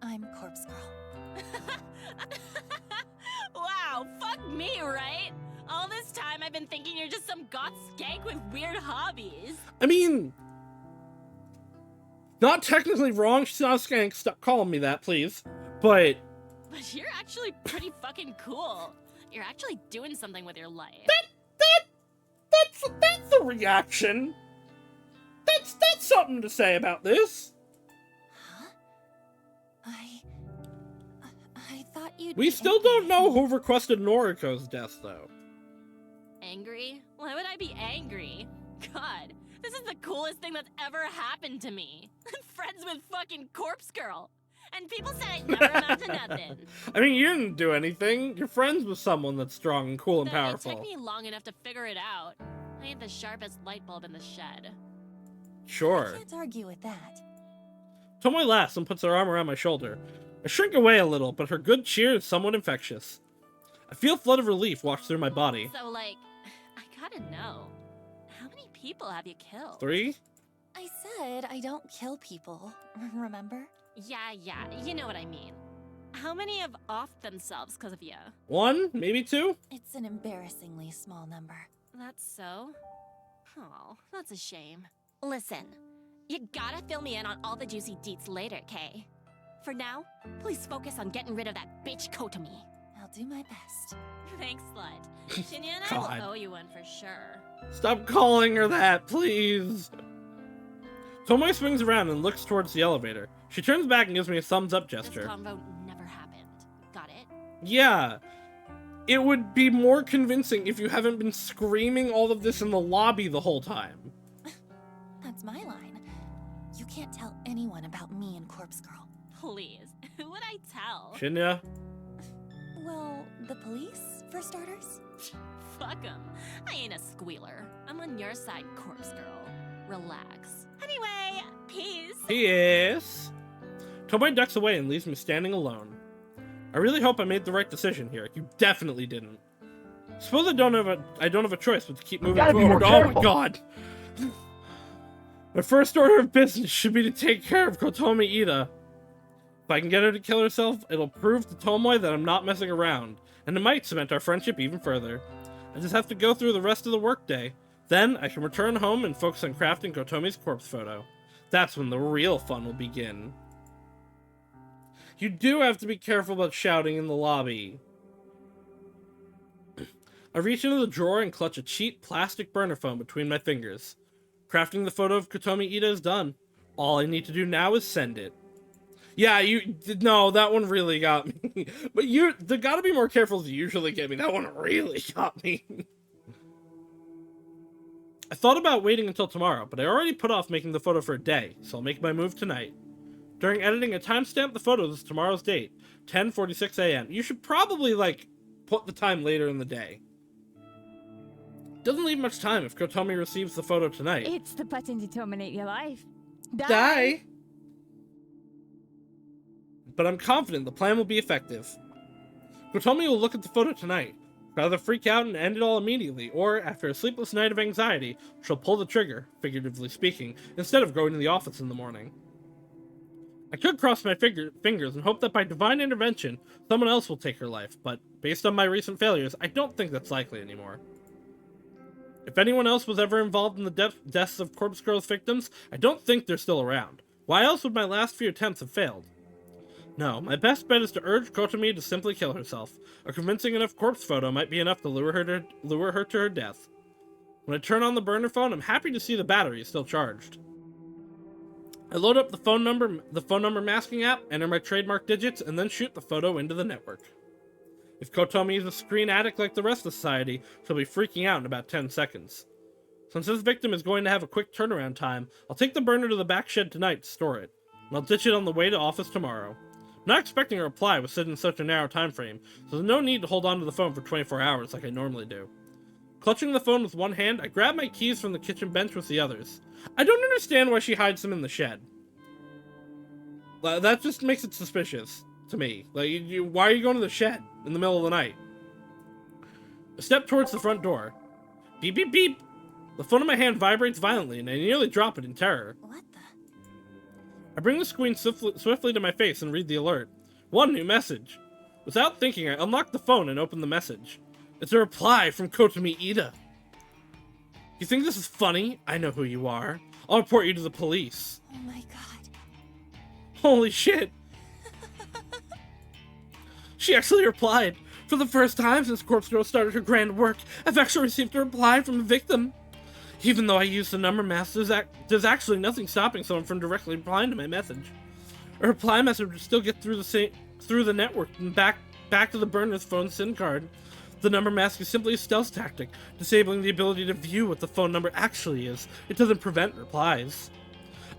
I'm Corpse Girl. Wow, fuck me, right? All this time I've been thinking you're just some goth skank with weird hobbies. I mean, not technically wrong. She's not a skank. Stop calling me that, please. But you're actually pretty fucking cool. You're actually doing something with your life. that's a reaction. That's something to say about this. Huh? I thought you'd We be still don't angry. know who requested Noriko's death, though. Angry? Why would I be angry? God, this is the coolest thing that's ever happened to me. I'm friends with fucking Corpse Girl. And people said I'd never amount to nothing. I mean, you didn't do anything. You're friends with someone that's strong and cool and It powerful. took me long enough to figure it out. I had the sharpest light bulb in the shed. Sure. I can't argue with that. Tomoe laughs and puts her arm around my shoulder. I shrink away a little, but her good cheer is somewhat infectious. I feel a flood of relief wash through my body. So, like, I gotta know. How many people have you killed? 3? I said I don't kill people, remember? Yeah, you know what I mean. How many have offed themselves because of you? 1? Maybe 2? It's an embarrassingly small number. That's so? Oh, that's a shame. Listen, you gotta fill me in on all the juicy deets later, Kay. For now, please focus on getting rid of that bitch Kotomi. I'll do my best. Thanks, slut. Shinya and I God. will owe you one for sure. Stop calling her that, please. Tomoe swings around and looks towards the elevator. She turns back and gives me a thumbs up This gesture. convo never happened. Got it? Yeah. It would be more convincing if you haven't been screaming all of this in the lobby the whole time. That's my line. You can't tell anyone about me and Corpse Girl. Please. Who would I tell? Shinya? Well, the police, for starters? Fuck 'em. I ain't a squealer. I'm on your side, Corpse Girl. Relax. Anyway, peace. P.S. Tomoe ducks away and leaves me standing alone. I really hope I made the right decision here. You definitely didn't. Suppose I don't have a choice but to keep moving Gotta be more forward. Oh my careful. god. My first order of business should be to take care of Kotomi Ida. If I can get her to kill herself, it'll prove to Tomoe that I'm not messing around, and it might cement our friendship even further. I just have to go through the rest of the workday. Then I can return home and focus on crafting Kotomi's corpse photo. That's when the real fun will begin. You do have to be careful about shouting in the lobby. I reach into the drawer and clutch a cheap plastic burner phone between my fingers. Crafting the photo of Kotomi Ida is done. All I need to do now is send it. Yeah, no, that one really got me. But they gotta be more careful as you usually get me. That one really got me. I thought about waiting until tomorrow, but I already put off making the photo for a day, so I'll make my move tonight. During editing, I timestamped the photos as tomorrow's date, 10:46 a.m. You should probably, put the time later in the day. Doesn't leave much time if Kotomi receives the photo tonight. It's the button to terminate your life. Die! But I'm confident the plan will be effective. Kotomi will look at the photo tonight, rather freak out and end it all immediately, or, after a sleepless night of anxiety, she'll pull the trigger, figuratively speaking, instead of going to the office in the morning. I could cross my fingers and hope that by divine intervention, someone else will take her life, but based on my recent failures, I don't think that's likely anymore. If anyone else was ever involved in the deaths of Corpse Girl's victims, I don't think they're still around. Why else would my last few attempts have failed? No, my best bet is to urge Kotomi to simply kill herself. A convincing enough corpse photo might be enough to lure her to her death. When I turn on the burner phone, I'm happy to see the battery is still charged. I load up the phone number masking app, enter my trademark digits, and then shoot the photo into the network. If Kotomi is a screen addict like the rest of society, she'll be freaking out in about 10 seconds. Since this victim is going to have a quick turnaround time, I'll take the burner to the back shed tonight to store it, and I'll ditch it on the way to office tomorrow. I'm not expecting a reply within such a narrow time frame, so there's no need to hold onto the phone for 24 hours like I normally do. Clutching the phone with one hand, I grab my keys from the kitchen bench with the others. I don't understand why she hides them in the shed. That just makes it suspicious to me. Why are you going to the shed in the middle of the night? I step towards the front door. Beep, beep, beep. The phone in my hand vibrates violently, and I nearly drop it in terror. What the? I bring the screen swiftly to my face and read the alert. One new message. Without thinking, I unlock the phone and open the message. It's a reply from Kotomi Ida. You think this is funny? I know who you are. I'll report you to the police. Oh my god. Holy shit. She actually replied. For the first time since Corpse Girl started her grand work, I've actually received a reply from a victim. Even though I used the number mask, there's actually nothing stopping someone from directly replying to my message. A reply message would still get through the network and back to the burner's phone SIM card. The number mask is simply a stealth tactic, disabling the ability to view what the phone number actually is. It doesn't prevent replies.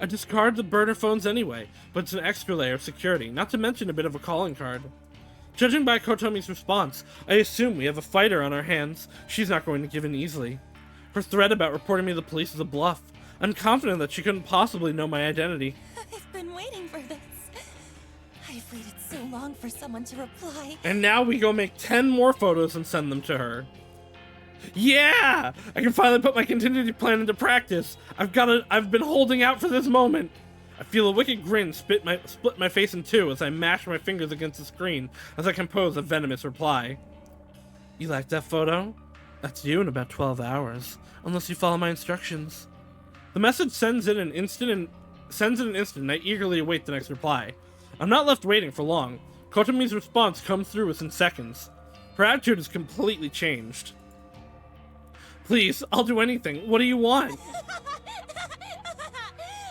I discard the burner phones anyway, but it's an extra layer of security, not to mention a bit of a calling card. Judging by Kotomi's response, I assume we have a fighter on our hands. She's not going to give in easily. Her threat about reporting me to the police is a bluff. I'm confident that she couldn't possibly know my identity. I've been waiting for this. I've waited so long for someone to reply. And now we go make 10 more photos and send them to her. Yeah! I can finally put my contingency plan into practice. I've been holding out for this moment. I feel a wicked grin split my face in two as I mash my fingers against the screen as I compose a venomous reply. You like that photo? That's you in about 12 hours, unless you follow my instructions. The message sends in an instant, and I eagerly await the next reply. I'm not left waiting for long. Kotomi's response comes through within seconds. Her attitude has completely changed. Please, I'll do anything. What do you want?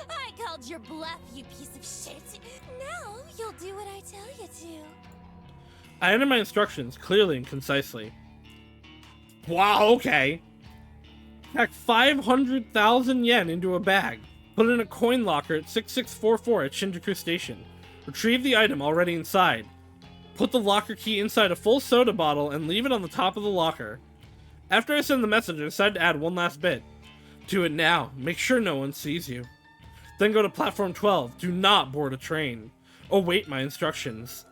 I called your bluff, you piece of shit. Now you'll do what I tell you to. I enter my instructions clearly and concisely. Wow, okay. Pack 500,000 yen into a bag. Put it in a coin locker at 6644 at Shinjuku Station. Retrieve the item already inside. Put the locker key inside a full soda bottle and leave it on the top of the locker. After I send the message, I decide to add one last bit. Do it now. Make sure no one sees you. Then go to platform 12. Do not board a train. Await my instructions.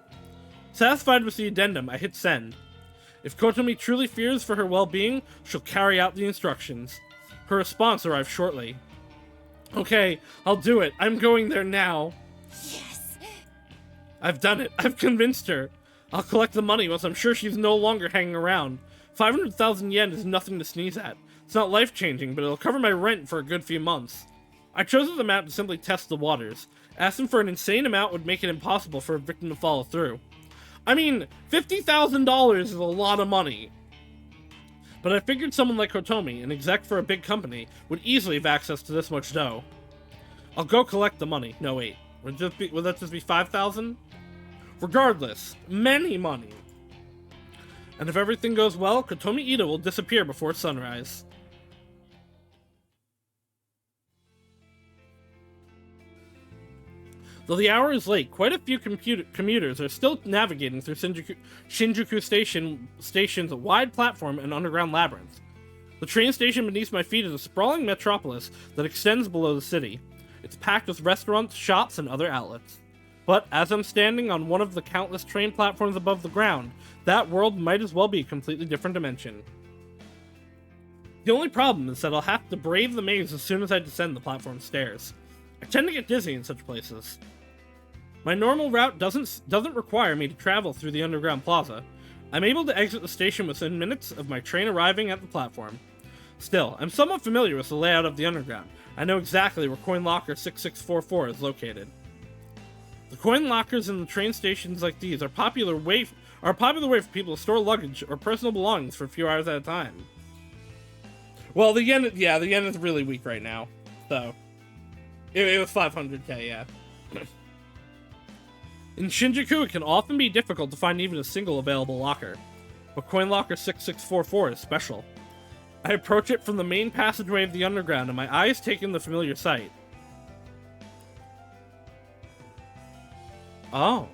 Satisfied with the addendum, I hit send. If Kotomi truly fears for her well-being, she'll carry out the instructions. Her response arrives shortly. Okay, I'll do it. I'm going there now. Yes! I've done it. I've convinced her. I'll collect the money once I'm sure she's no longer hanging around. 500,000 yen is nothing to sneeze at. It's not life-changing, but it'll cover my rent for a good few months. I chose the amount to simply test the waters. Asking for an insane amount would make it impossible for a victim to follow through. I mean, $50,000 is a lot of money. But I figured someone like Kotomi, an exec for a big company, would easily have access to this much dough. I'll go collect the money. No, wait. Would that just be 5,000? Regardless, many money. And if everything goes well, Kotomi Ida will disappear before sunrise. Though the hour is late, quite a few commuters are still navigating through Shinjuku Station's wide platform and underground labyrinth. The train station beneath my feet is a sprawling metropolis that extends below the city. It's packed with restaurants, shops, and other outlets. But as I'm standing on one of the countless train platforms above the ground, that world might as well be a completely different dimension. The only problem is that I'll have to brave the maze as soon as I descend the platform stairs. I tend to get dizzy in such places. My normal route doesn't require me to travel through the underground plaza. I'm able to exit the station within minutes of my train arriving at the platform. Still, I'm somewhat familiar with the layout of the underground. I know exactly where coin locker 6644 is located. The coin lockers in the train stations like these are a popular way for people to store luggage or personal belongings for a few hours at a time. Well, the yen is really weak right now, so it was 500k, yeah. In Shinjuku, it can often be difficult to find even a single available locker, but coin locker 6644 is special. I approach it from the main passageway of the underground, and my eyes take in the familiar sight. Oh.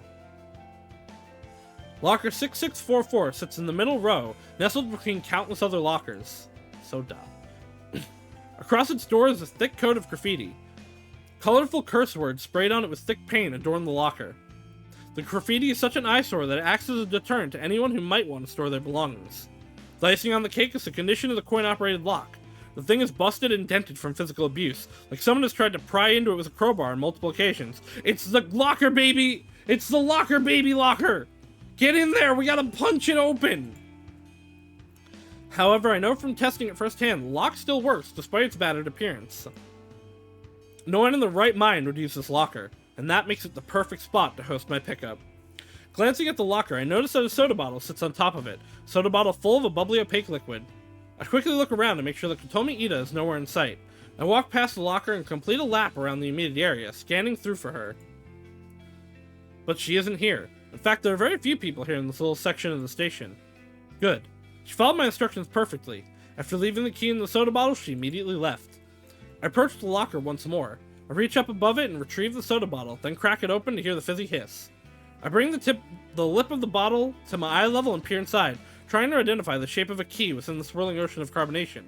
Locker 6644 sits in the middle row, nestled between countless other lockers. So dumb. Across its door is a thick coat of graffiti. Colorful curse words sprayed on it with thick paint adorn the locker. The graffiti is such an eyesore that it acts as a deterrent to anyone who might want to store their belongings. The icing on the cake is the condition of the coin-operated lock. The thing is busted and dented from physical abuse, like someone has tried to pry into it with a crowbar on multiple occasions. It's the locker, baby! It's the locker, baby locker! Get in there, we gotta punch it open! However, I know from testing it firsthand, the lock still works despite its battered appearance. No one in the right mind would use this locker, and that makes it the perfect spot to host my pickup. Glancing at the locker, I notice that a soda bottle sits on top of it, soda bottle full of a bubbly opaque liquid. I quickly look around to make sure that Kotomi Ida is nowhere in sight. I walk past the locker and complete a lap around the immediate area, scanning through for her. But she isn't here. In fact, there are very few people here in this little section of the station. Good. She followed my instructions perfectly. After leaving the key in the soda bottle, she immediately left. I approach the locker once more. I reach up above it and retrieve the soda bottle, then crack it open to hear the fizzy hiss. I bring the lip of the bottle to my eye level and peer inside, trying to identify the shape of a key within the swirling ocean of carbonation.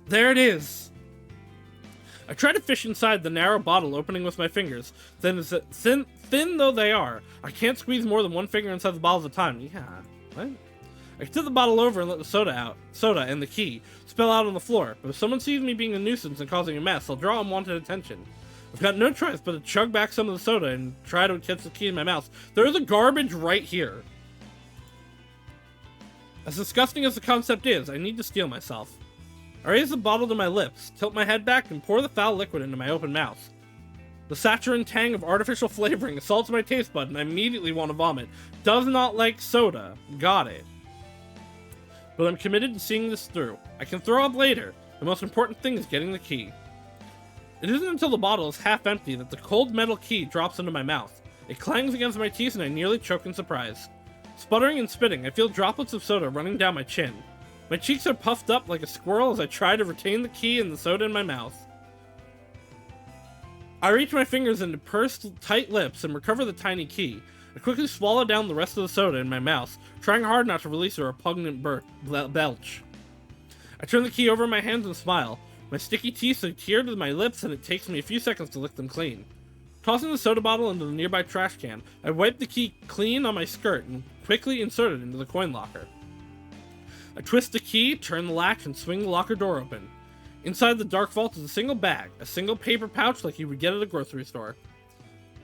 There it is! I try to fish inside the narrow bottle, opening with my fingers. Thin though they are, I can't squeeze more than one finger inside the bottle at a time. Yeah, what? I tip the bottle over and let the soda and the key spill out on the floor, but if someone sees me being a nuisance and causing a mess, I'll draw unwanted attention. I've got no choice but to chug back some of the soda and try to catch the key in my mouth. There's a garbage right here. As disgusting as the concept is, I need to steel myself. I raise the bottle to my lips, tilt my head back, and pour the foul liquid into my open mouth. The saccharine tang of artificial flavoring assaults my taste bud, and I immediately want to vomit. Does not like soda. Got it. But I'm committed to seeing this through. I can throw up later. The most important thing is getting the key. It isn't until the bottle is half empty that the cold metal key drops into my mouth. It clangs against my teeth and I nearly choke in surprise. Sputtering and spitting, I feel droplets of soda running down my chin. My cheeks are puffed up like a squirrel as I try to retain the key and the soda in my mouth. I reach my fingers into pursed, tight lips and recover the tiny key. I quickly swallow down the rest of the soda in my mouth, trying hard not to release a repugnant belch. I turn the key over in my hands and smile. My sticky teeth adhere to my lips and it takes me a few seconds to lick them clean. Tossing the soda bottle into the nearby trash can, I wipe the key clean on my skirt and quickly insert it into the coin locker. I twist the key, turn the latch, and swing the locker door open. Inside the dark vault is a single bag, a single paper pouch like you would get at a grocery store.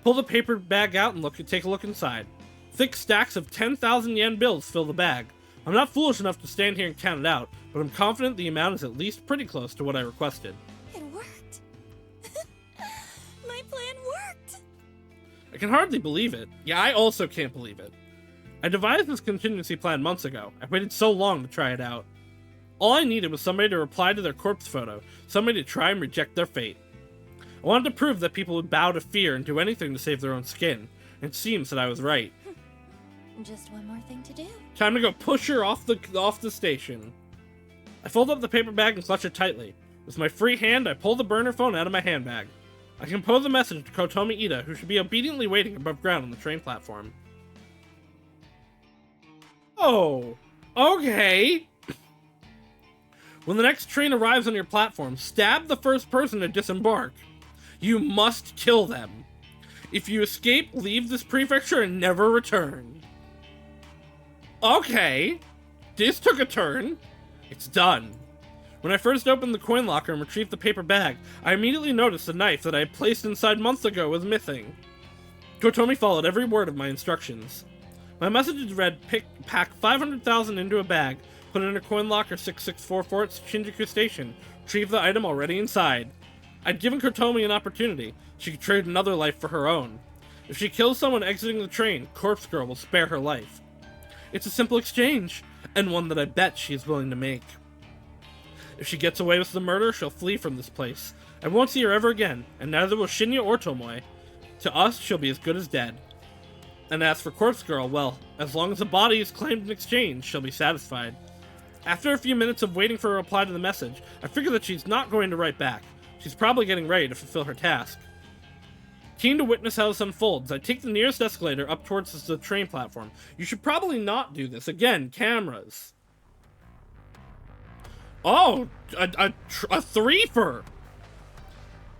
Pull the paper bag out and take a look inside. Thick stacks of 10,000 yen bills fill the bag. I'm not foolish enough to stand here and count it out, but I'm confident the amount is at least pretty close to what I requested. It worked. My plan worked. I can hardly believe it. Yeah, I also can't believe it. I devised this contingency plan months ago. I waited so long to try it out. All I needed was somebody to reply to their corpse photo, somebody to try and reject their fate. I wanted to prove that people would bow to fear and do anything to save their own skin. It seems that I was right. Just one more thing to do. Time to go push her off the station. I fold up the paper bag and clutch it tightly. With my free hand, I pull the burner phone out of my handbag. I compose a message to Kotomi Ida, who should be obediently waiting above ground on the train platform. Oh, okay. When the next train arrives on your platform, stab the first person to disembark. You must kill them. If you escape, leave this prefecture and never return. Okay. This took a turn. It's done. When I first opened the coin locker and retrieved the paper bag, I immediately noticed the knife that I had placed inside months ago was missing. Kotomi followed every word of my instructions. My message read, pack 500,000 into a bag, put it in a coin locker 6644 at Shinjuku Station, retrieve the item already inside. I'd given Kotomi an opportunity. She could trade another life for her own. If she kills someone exiting the train, Corpse Girl will spare her life. It's a simple exchange, and one that I bet she is willing to make. If she gets away with the murder, she'll flee from this place. I won't see her ever again, and neither will Shinya or Tomoe. To us, she'll be as good as dead. And as for Corpse Girl, well, as long as the body is claimed in exchange, she'll be satisfied. After a few minutes of waiting for a reply to the message, I figure that she's not going to write back. She's probably getting ready to fulfill her task. Keen to witness how this unfolds, I take the nearest escalator up towards the train platform. You should probably not do this. Again, cameras. Oh, a threefer!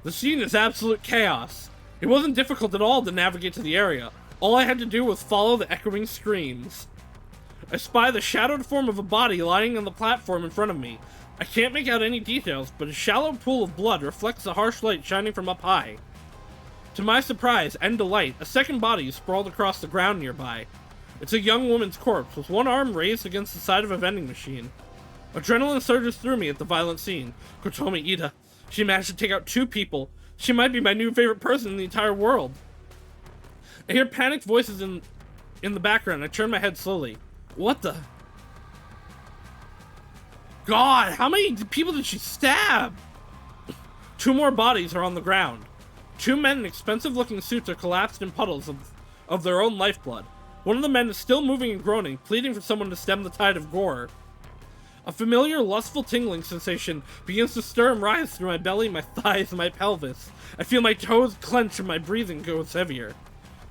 The scene is absolute chaos. It wasn't difficult at all to navigate to the area. All I had to do was follow the echoing screams. I spy the shadowed form of a body lying on the platform in front of me. I can't make out any details, but a shallow pool of blood reflects the harsh light shining from up high. To my surprise and delight, a second body is sprawled across the ground nearby. It's a young woman's corpse, with one arm raised against the side of a vending machine. Adrenaline surges through me at the violent scene. Kotomi Ida. She managed to take out 2 people. She might be my new favorite person in the entire world. I hear panicked voices in the background. I turn my head slowly. What the? God, how many people did she stab? 2 more bodies are on the ground. 2 men in expensive-looking suits are collapsed in puddles of their own lifeblood. One of the men is still moving and groaning, pleading for someone to stem the tide of gore. A familiar, lustful tingling sensation begins to stir and rise through my belly, my thighs, and my pelvis. I feel my toes clench and my breathing goes heavier.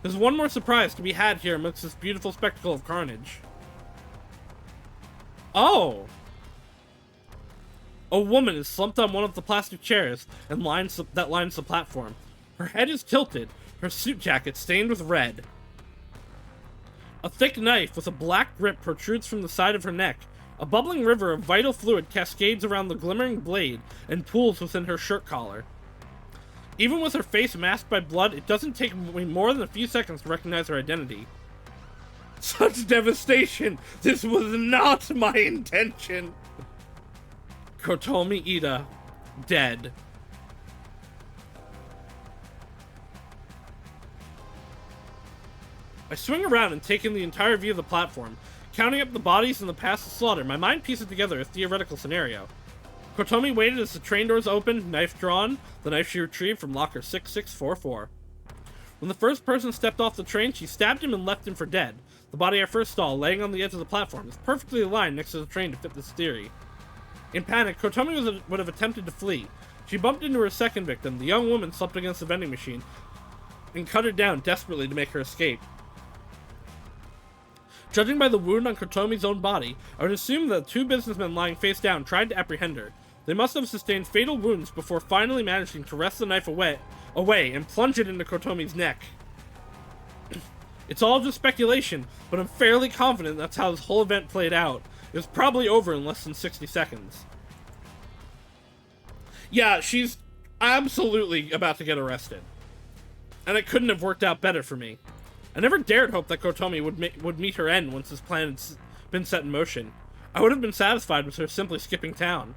There's one more surprise to be had here amidst this beautiful spectacle of carnage. Oh! A woman is slumped on one of the plastic chairs that lines the platform. Her head is tilted, her suit jacket stained with red. A thick knife with a black grip protrudes from the side of her neck. A bubbling river of vital fluid cascades around the glimmering blade and pools within her shirt collar. Even with her face masked by blood, it doesn't take me more than a few seconds to recognize her identity. Such devastation! This was not my intention! Kotomi Ida, dead. I swing around and take in the entire view of the platform. Counting up the bodies in the path to slaughter, my mind pieces together a theoretical scenario. Kotomi waited as the train doors opened, knife drawn, the knife she retrieved from locker 6644. When the first person stepped off the train, she stabbed him and left him for dead. The body I first saw, laying on the edge of the platform, is perfectly aligned next to the train to fit this theory. In panic, Kotomi would have attempted to flee. She bumped into her second victim, the young woman slumped against the vending machine, and cut her down desperately to make her escape. Judging by the wound on Kotomi's own body, I would assume that 2 businessmen lying face down tried to apprehend her. They must have sustained fatal wounds before finally managing to wrest the knife away and plunge it into Kotomi's neck. It's all just speculation, but I'm fairly confident that's how this whole event played out. It was probably over in less than 60 seconds. Yeah, she's absolutely about to get arrested. And it couldn't have worked out better for me. I never dared hope that Kotomi would meet her end once his plan had been set in motion. I would have been satisfied with her simply skipping town.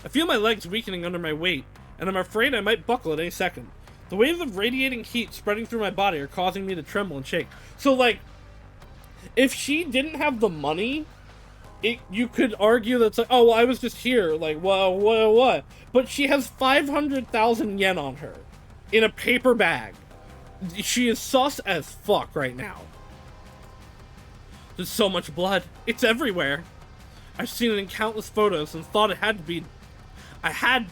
I feel my legs weakening under my weight, and I'm afraid I might buckle at any second. The waves of radiating heat spreading through my body are causing me to tremble and shake. So, like, if she didn't have the money, you could argue that it's like, oh, well, I was just here, like, what? But she has 500,000 yen on her in a paper bag. She is sus as fuck right now. There's so much blood. It's everywhere. I've seen it in countless photos and thought it had to be... I had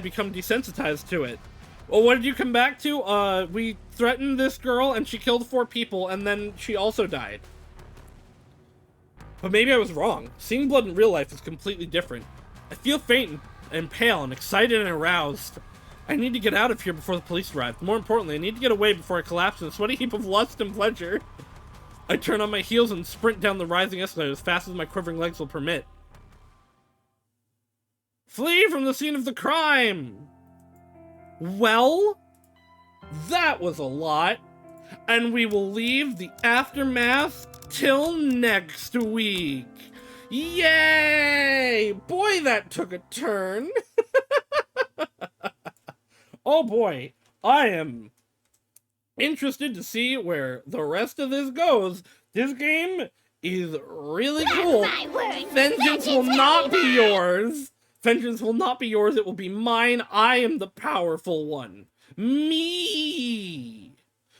become desensitized to it. Well, what did you come back to? We threatened this girl and she killed 4 people and then she also died. But maybe I was wrong. Seeing blood in real life is completely different. I feel faint and pale and excited and aroused. I need to get out of here before the police arrive. More importantly, I need to get away before I collapse in a sweaty heap of lust and pleasure. I turn on my heels and sprint down the rising escalator as fast as my quivering legs will permit. Flee from the scene of the crime! Well, that was a lot. And we will leave the aftermath till next week. Yay! Boy, that took a turn. Oh boy, I am interested to see where the rest of this goes. This game is really cool. Vengeance will not be yours. Vengeance will not be yours. It will be mine. I am the powerful one. Me.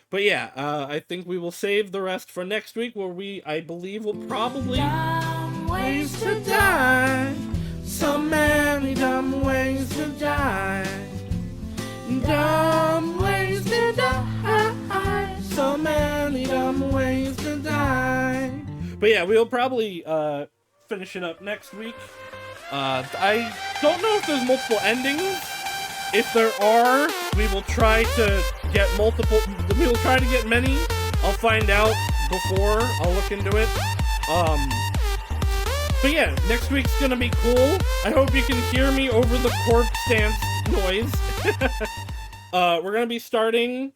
But yeah, I think we will save the rest for next week, where I believe, will probably... Dumb ways to die. So many dumb ways to die. Dumb ways to die. So many dumb ways to die. But yeah, we'll probably finish it up next week. I don't know if there's multiple endings. If there are, we will try to get multiple. We will try to get many. I'll find out before. I'll look into it. But yeah, next week's gonna be cool. I hope you can hear me over the corpse dance noise. We're gonna be starting.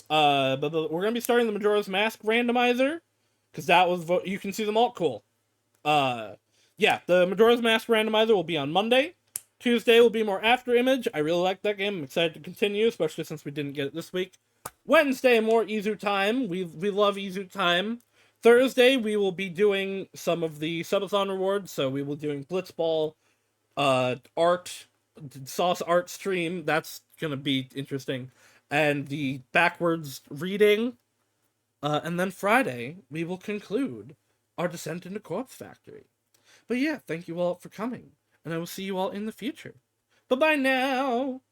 We're gonna be starting the Majora's Mask randomizer, because that was you can see them all. Cool. Yeah, the Majora's Mask randomizer will be on Monday. Tuesday will be more After Image. I really like that game. I'm excited to continue, especially since we didn't get it this week. Wednesday, more Izu time. We love Izu time. Thursday, we will be doing some of the subathon rewards. So we will be doing Blitzball, art, Saus art stream. That's gonna be interesting. And the backwards reading. And then Friday, we will conclude our descent into Corpse Factory. But yeah, thank you all for coming. And I will see you all in the future. Bye-bye now!